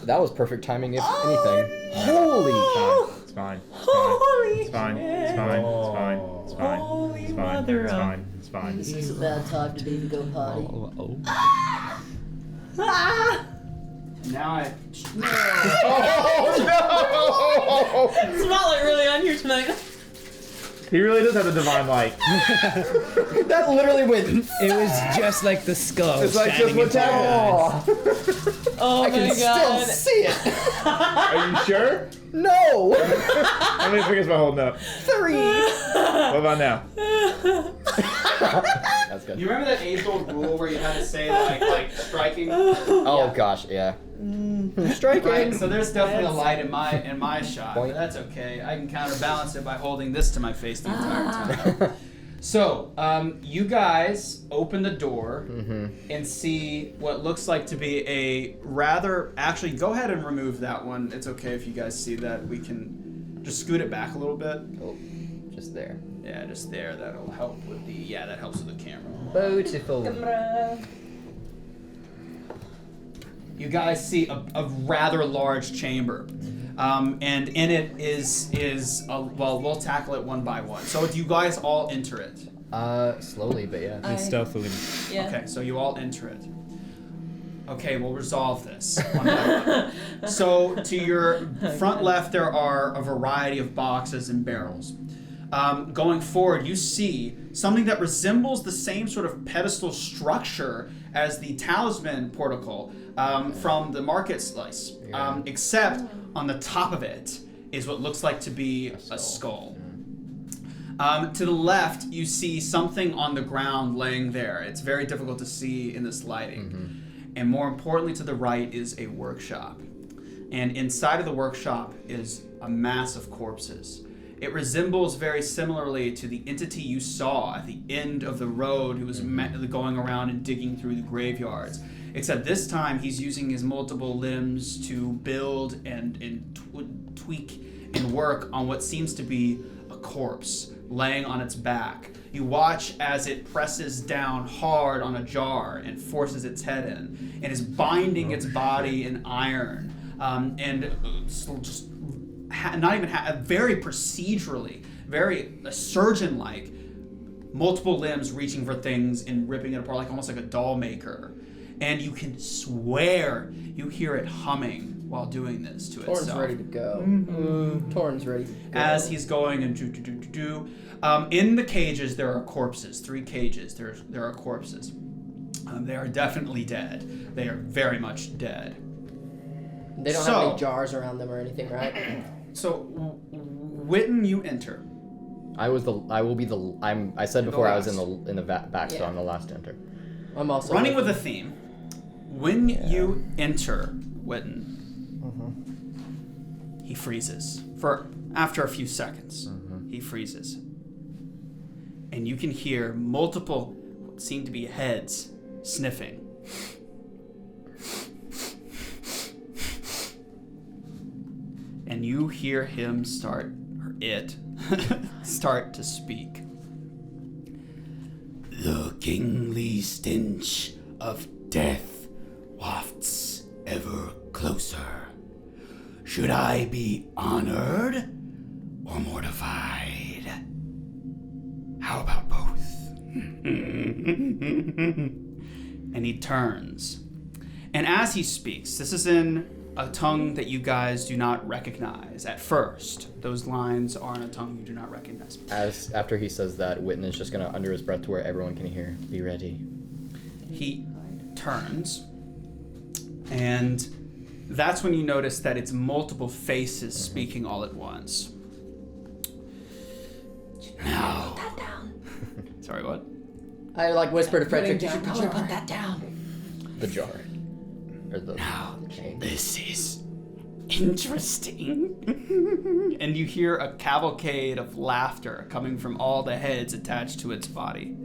That was perfect timing, if anything. Holy. It's fine. It's fine. Holy It's fine. It's fine. It's fine. It's fine. Holy It's fine. mother It's of- fine. It's fine. This is a bad time to be the go party. Now I. Spotlight really on here tonight. He really does have a divine light. That literally went. It was just like the skull. It's like just what's happening. Oh I my can still god. see it. Are you sure? No. How many fingers am I holding up? 3. What about now? That's good. You remember that age-old rule where you had to say like striking? Oh gosh, yeah. Striking. Right. So there's definitely a light in my shot, Point. but that's okay. I can counterbalance it by holding this to my face the entire time. So, you guys open the door and see what looks like to be a rather. Actually, go ahead and remove that one. It's okay if you guys see that. We can just scoot it back a little bit. Oh, just there. Yeah, just there. That'll help with the. Yeah, that helps with the camera. Beautiful. You guys see a rather large chamber. And in it is well, we'll tackle it one by one. So do you guys all enter it? Slowly, but yeah. Stealthily. Yeah. Okay, so you all enter it. Okay, we'll resolve this one by one. So to your front left, there are a variety of boxes and barrels. Going forward, you see something that resembles the same sort of pedestal structure as the talisman portico from the market slice, except on the top of it is what looks like to be a skull. To the left, you see something on the ground laying there. It's very difficult to see in this lighting. And more importantly, to the right is a workshop. And inside of the workshop is a mass of corpses. It resembles very similarly to the entity you saw at the end of the road who was going around and digging through the graveyards. Except this time he's using his multiple limbs to build and tweak and work on what seems to be a corpse laying on its back. You watch as it presses down hard on a jar and forces its head in and is binding its body in iron very procedurally, very surgeon-like, multiple limbs reaching for things and ripping it apart, like almost like a doll maker. And you can swear you hear it humming while doing this to Torin's itself. ready to go. Torin's ready to go. As he's going and do. In the cages, there are corpses. 3 cages. There are corpses. They are definitely dead. They are very much dead. They don't have any jars around them or anything, right? So, Witton, you enter. I said before I was in the back, so Yeah. I'm the last to enter. I'm also Running with a theme. When you enter Witton, he freezes. After a few seconds, he freezes. And you can hear multiple what seem to be heads sniffing. And you hear him start to speak. The kingly stench of death wafts ever closer. Should I be honored or mortified? How about both? And he turns. And as he speaks, this is in a tongue that you guys do not recognize at first. Those lines are in a tongue you do not recognize. After he says that, Witton is just gonna, under his breath to where everyone can hear, be ready. He turns, and that's when you notice that it's multiple faces speaking all at once. Now. Put that down. Sorry, what? I like whisper to Fredrick, Putting you should down probably the jar. put that down. The jar. Or the Now, chain. this is interesting. And you hear a cavalcade of laughter coming from all the heads attached to its body.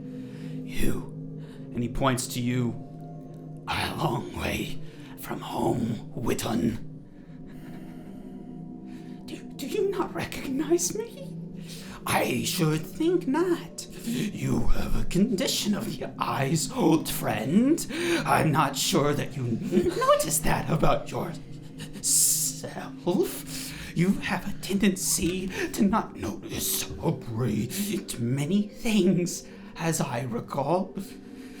You, and he points to you, are a long way from home, Witton. Do you not recognize me? I should think not. You have a condition of the eyes, old friend. I'm not sure that you noticed that about yourself. You have a tendency to not notice or breathe many things, as I recall.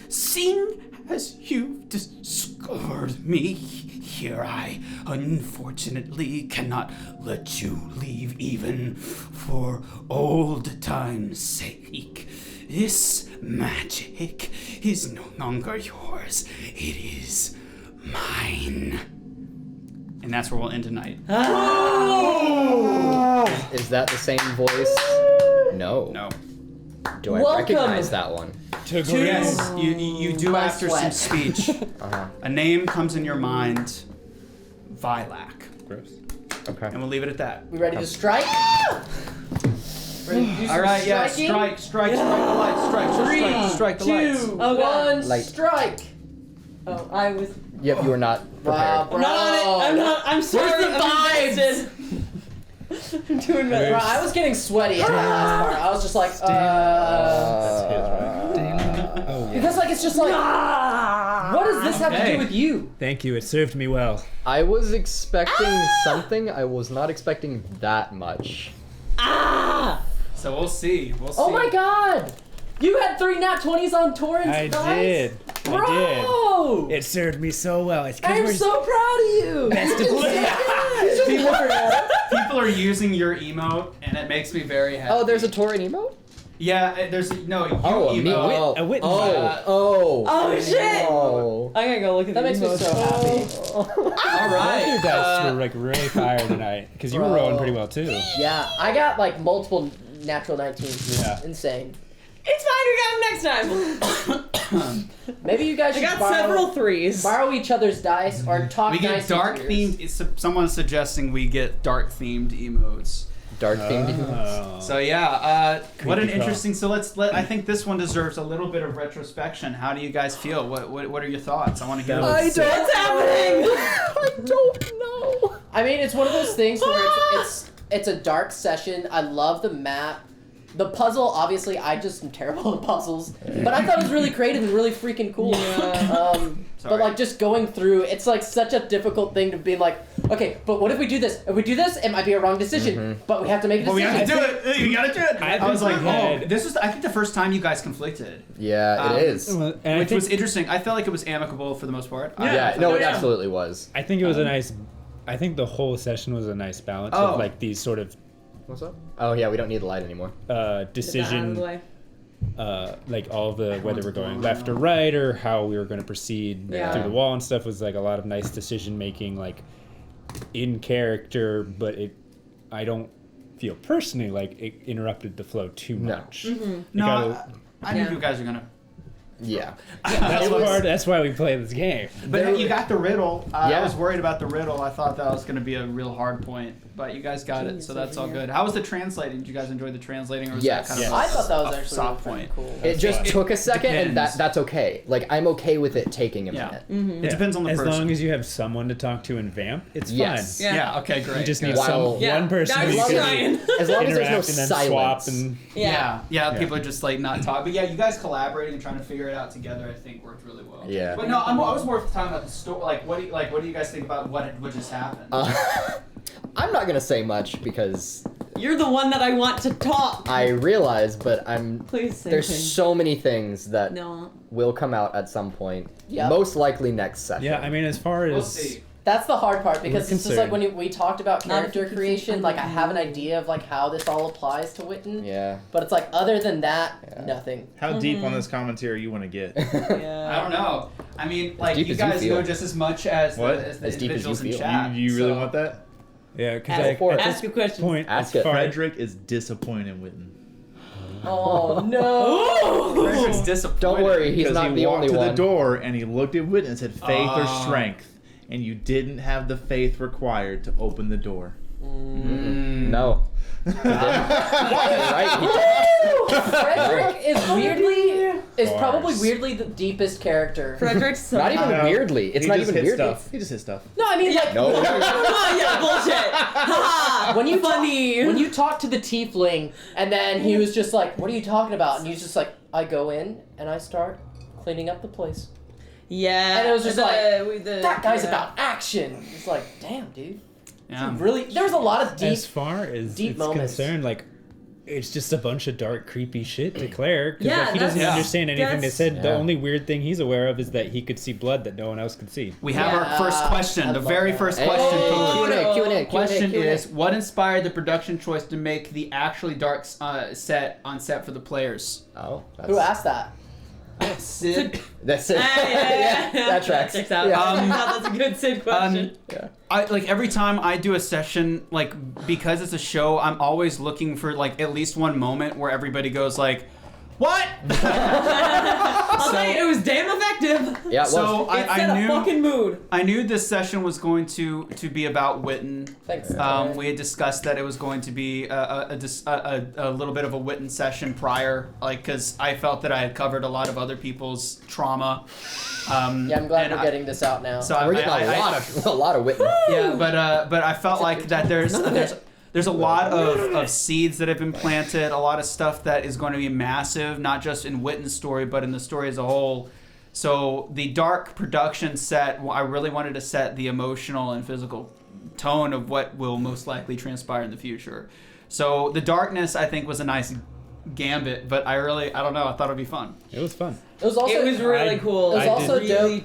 Seeing as you've discovered me, here I unfortunately cannot let you leave even for old time's sake. This magic is no longer yours. It is mine. And that's where we'll end tonight. Is that the same voice? No. No. Do I Welcome. recognize that one? Yes, you do My after some sweat. speech. A name comes in your mind. Vilac. Gross. Okay. And we'll leave it at that. We ready to strike? Ready to do some All right, yeah, striking? strike the lights, strike the lights. 2, Oh, God. 1, Light. strike! Oh, I was Yep, you were not prepared. Wow, bro. not on it. I'm not. I'm sorry. Where's the I'm vibes? invested. I'm doing Bro, better. I was getting sweaty at that last part. I was just like, That's his, right? Oh, yeah. Because, like, it's just like, what does this have to Okay. do with you? Thank you. It served me well. I was expecting something. I was not expecting that much. So we'll see. Oh my god! You had 3 nat 20s on Torin's I dice? did. Bro! I did. It served me so well. It's because I'm we're so proud of you! Best of People are using your emote, and it makes me very happy. Oh, there's a Torin emote? Yeah, there's no you Oh, a me. emote. a Witton. Oh shit! Oh. I gotta go look at That the makes me emotes. so happy. All Both right. your dice were like really fire tonight because you were Bro. rolling pretty well too. Yeah, I got like multiple natural 19s. Yeah. Insane. It's fine. We got them next time. Maybe you guys I should got borrow, several 3s. borrow each other's dice or talk We get nice dark into yours. themed. Someone's suggesting we get dark themed emotes. Dark themed emotes. Oh. So yeah, what an Creepy crawl. interesting. So I think this one deserves a little bit of retrospection. How do you guys feel? What are your thoughts? I want to get. That was sick. What's happening? I don't know. I mean, it's one of those things where it's a dark session. I love the map. The puzzle, obviously, I just am terrible at puzzles, but I thought it was really creative and really freaking cool. But like just going through, it's like such a difficult thing to be like, okay, but what if we do this? If we do this, it might be a wrong decision, but we have to make a Well, we decision. have to do it. You gotta do it. I I was like, think we oh, had- this was. I think the first time you guys conflicted, Yeah, it is. Well, and I which think, was interesting. I felt like it was amicable for the most part. Yeah, no, it Yeah. absolutely was. I think it was a nice. I think the whole session was a nice balance Oh. of like these sort of What's up? Oh yeah, we don't need the light anymore. Get that out of the decision, way. like all of the whether we're going left or right or how we were going to proceed Yeah. through the wall and stuff was like a lot of nice decision making, like in character, but I don't feel personally like it interrupted the flow too No. much. No, I knew Yeah. you guys were gonna. Yeah. That's why we play this game. But you got the riddle. I Yeah. was worried about the riddle. I thought that was going to be a real hard point, but you guys got it, so that's all good. How was the translating? Did you guys enjoy the translating, or was Yes. that kind of I thought that was a actually soft really point? cool. It just took a second, and depends. that's okay. Like I'm okay with it taking a Yeah. minute. It depends on the as person. long as you have someone to talk to and vamp, it's Yes. fine. Yeah. Okay. Great. You just good. need Wow. one person I who was can trying. As long as there's no interact and then swap silence. and Yeah. People are just like not talking. But yeah, you guys collaborating and trying to figure it out together, I think worked really well. Yeah. But no, I was more talking about the story. Like, what do you guys think about what just happened? I'm not gonna say much because You're the one that I want to talk. I realize, but Please say there's things. so many things that No. will come out at some point. Yep. Most likely next session. yeah. I mean, as far We'll as see. That's the hard part because We're it's just like concerned. when we talked about Not if character you keep creation, saying like I have an idea of like how this all applies to Witton. Yeah. But it's like other than that, nothing. How deep on this commentary you want to get? I don't know. I mean, like, deep you as you guys feel. know just as much as What? the, as the As deep as you individuals in feel. chat. You really so- want that? Yeah, because Ask a question. point, Ask as it. far- Fredrick is disappointed in Witton. Oh no! Fredrick's disappointed. Don't worry, he's Because not he the walked only to one. the door and he looked at Witton and said faith or strength, and you didn't have the faith required to open the door. No. Right. Fredrick is probably weirdly the deepest character. Fredrick's so Not even No. weirdly. It's He not just even hit weirdly. stuff. He just hit stuff. No, I mean like No. Oh, yeah, bullshit. Ha when you funny. when you talk to the tiefling and then he was just like, "What are you talking about?" And he's just like, "I go in and I start cleaning up the place." Yeah. And it was just That guy's yeah. about action. It's like, damn, dude. Yeah. Really, there's a lot of deep. as far as deep it's moments. concerned, like it's just a bunch of dark, creepy shit to Claire. 'Cause, Yeah, like, he doesn't that's- understand anything they that's- said. The Yeah. only weird thing he's aware of is that he could see blood that no one else could see. We have our Yeah, first I question. The love very that. first Hey, question. Q&A, Q&A. Question is, what inspired the production choice to make the actually dark set on set for the players? Oh. Who asked that? Sid. That's it. Yeah. That tracks. Checks out. Yeah. That's a good Sid question. I like every time I do a session, like because it's a show, I'm always looking for like at least one moment where everybody goes like, "What?" I'll tell you, it was damn effective. Yeah, it So was. It I set a knew fucking mood. I knew this session was going to be about Witton. Thanks. We had discussed that it was going to be a little bit of a Witton session prior, like because I felt that I had covered a lot of other people's trauma. Yeah, I'm glad and we're getting this out now. So We're getting a lot of Witton. yeah, but I felt like that there's a lot of seeds that have been planted, a lot of stuff that is going to be massive, not just in Witton's story, but in the story as a whole. So the dark production set, I really wanted to set the emotional and physical tone of what will most likely transpire in the future. So the darkness, I think, was a nice gambit, but I don't know, I thought it'd be fun. It was fun. It was also It was really cool. It was I also did- dope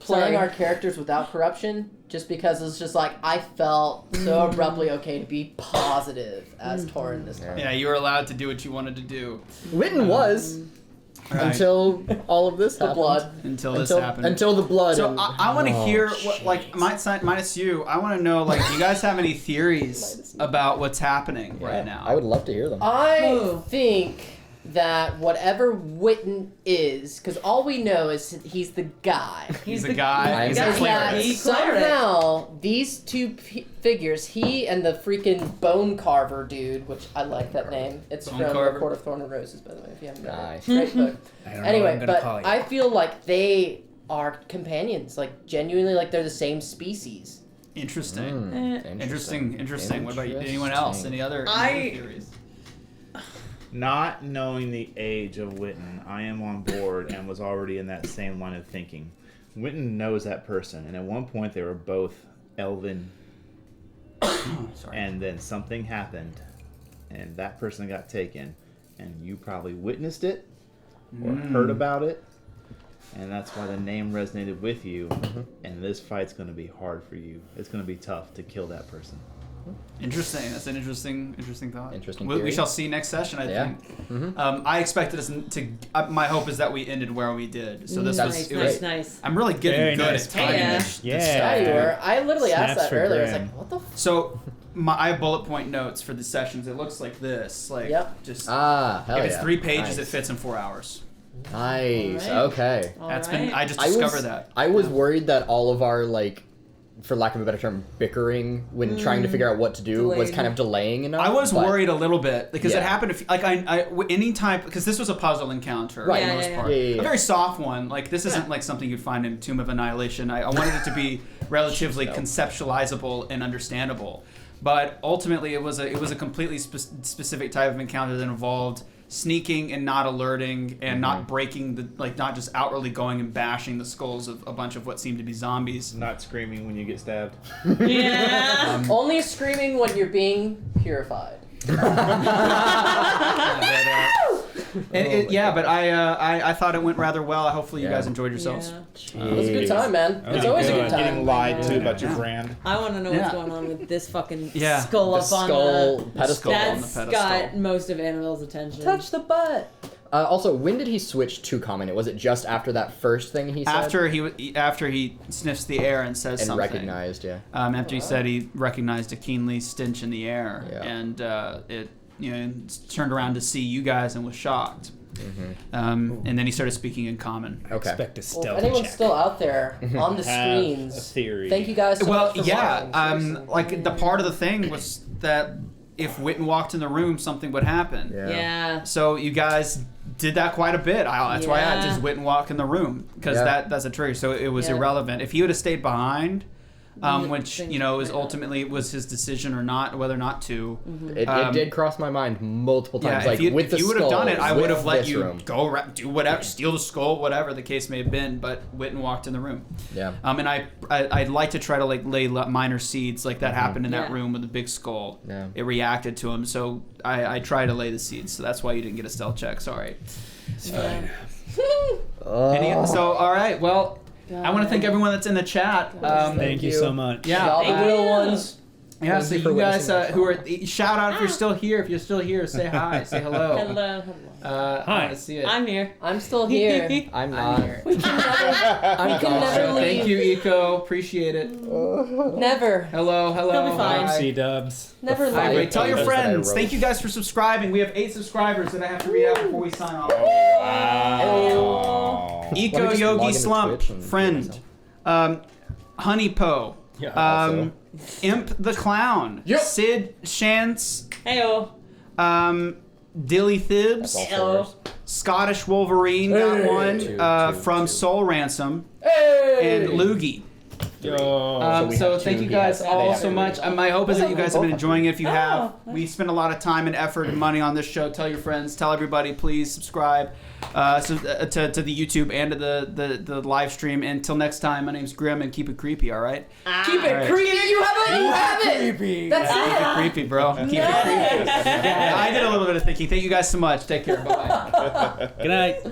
playing Sorry. our characters without corruption, just because it's just like I felt so abruptly okay to be positive as Torin this time. Yeah, you were allowed to do what you wanted to do. Witton was Right. until all of this The happened. blood. Until this happened. Until the blood. So and- I want to Oh, hear what, like, minus you. I want to know, like, do you guys have any theories about what's happening right now? I would love to hear them. I think that whatever Witton is, because all we know is he's the guy. He's the guy. He's a guy. Is that cleric. He's somehow these two figures, he and the freaking bone carver dude, which I like that name. It's Bone from Carver. The Court of Thorn and Roses, by the way, if you haven't read Nice. it. Great book. I don't know Anyway, what I'm gonna but call you. I feel like they are companions, like genuinely, like they're the same species. Interesting. Mm, Interesting. What about anyone else? Any other theories? Not knowing the age of Witton, I am on board and was already in that same line of thinking. Witton knows that person, and at one point they were both elven, and then something happened, and that person got taken, and you probably witnessed it or heard about it, and that's why the name resonated with you, and this fight's going to be hard for you. It's going to be tough to kill that person. Interesting. That's an interesting thought. Interesting We theory. shall see next session, I Yeah. think. I expected us to. My hope is that we ended where we did. So this was. It was. Nice. I'm really getting Very good nice at timing Yeah. this. Yeah. Yeah, you were. I literally asked Snaps that for earlier. I was Graham. like, what the f? So, I have bullet point notes for the sessions. It looks like this. Like, Yep. just Ah, hell if it's yeah. 3 pages, Nice. it fits in 4 hours. Nice. Alright. Okay. That's been. I just I discovered was, that. I was worried that all of our, like, for lack of a better term, bickering when trying to figure out what to do was Delayed. kind of delaying enough. I was but- worried a little bit because it Yeah. happened. Like any time, because this was a puzzle encounter, Right. for the Yeah, most yeah, part. yeah. Yeah, yeah, A very yeah. soft one. Like this isn't like something you'd find in Tomb of Annihilation. I wanted it to be relatively conceptualizable and understandable, but ultimately it was a completely specific type of encounter that involved sneaking and not alerting and not breaking the not just outwardly going and bashing the skulls of a bunch of what seemed to be zombies. Not screaming when you get stabbed. Yeah. Only screaming when you're being purified. But I thought it went rather well. Hopefully you guys enjoyed yourselves. It was a good time, man. It's always a good time. Getting lied to about your brand. I want to know what's going on with this fucking Yeah. skull The up on skull the pedestal. on the That's pedestal. got most of Annabelle's attention. Touch the butt. Also, when did he switch to common? Was it just after that first thing he said? After he sniffs the air and says and something. recognized, yeah. After he said he recognized a keenly stench in the air, Yeah. and it turned around to see you guys and was shocked. And then he started speaking in common. Okay. Expect a Well, stealth if anyone's check. still out there on the Have a screens, theory. thank you guys so Well, much for yeah. watching. Seriously. Like the part of the thing was that if Witton walked in the room, something would happen. Yeah. So you guys did that quite a bit. That's why I just Witton walk in the room because Yeah. that's a trigger. So it was irrelevant. If he would have stayed behind, which is ultimately was his decision or not, whether or not to. It did cross my mind multiple times. Yeah, like if with you the would have done it, skulls, I would with have let this you room. go do whatever, steal the skull, whatever the case may have been. But Witton walked in the room. Yeah. And I'd like to try to lay minor seeds like that happened in that room with the big skull. Yeah. It reacted to him, so I try to lay the seeds. So that's why you didn't get a stealth check. Sorry. It's fine. So all right, well. I want to thank everyone that's in the chat. Thank you so much. Yeah, Y'all the real ones. Yeah, Thank so you for you guys witnessing who are shout out if you're still here. If you're still here, say hi, say hello. Hello. Hi. See it. I'm here. I'm still here. I'm not. We can never leave. Thank you, Eco. Appreciate it. Never. Hello. He'll be fine. Hi. C-dubs. Never Hi, leave. wait, tell your That I friends. wrote. Thank you guys for subscribing. We have 8 subscribers that I have to read out before we sign off. Wow. Eco Let me just log Yogi into Slump, Twitch and friend. Honey Po. Also. Imp the Clown. Yep. Sid Shantz. Heyo. Dilly Thibs. That's all Hello. fours. Scottish Wolverine got one from Soul Ransom. And Loogie. So thank you guys all so much. My hope is that you guys have been enjoying it. If you have, we spend a lot of time and effort and money on this show. Tell your friends, tell everybody, please subscribe to the YouTube and to the live stream. Until next time, my name's Grim, and keep it creepy, all right? Keep it creepy. You have it. Creepy. That's Keep it. it creepy, bro. Keep it creepy. I did a little bit of thinking. Thank you guys so much. Take care. Bye-bye. Good night.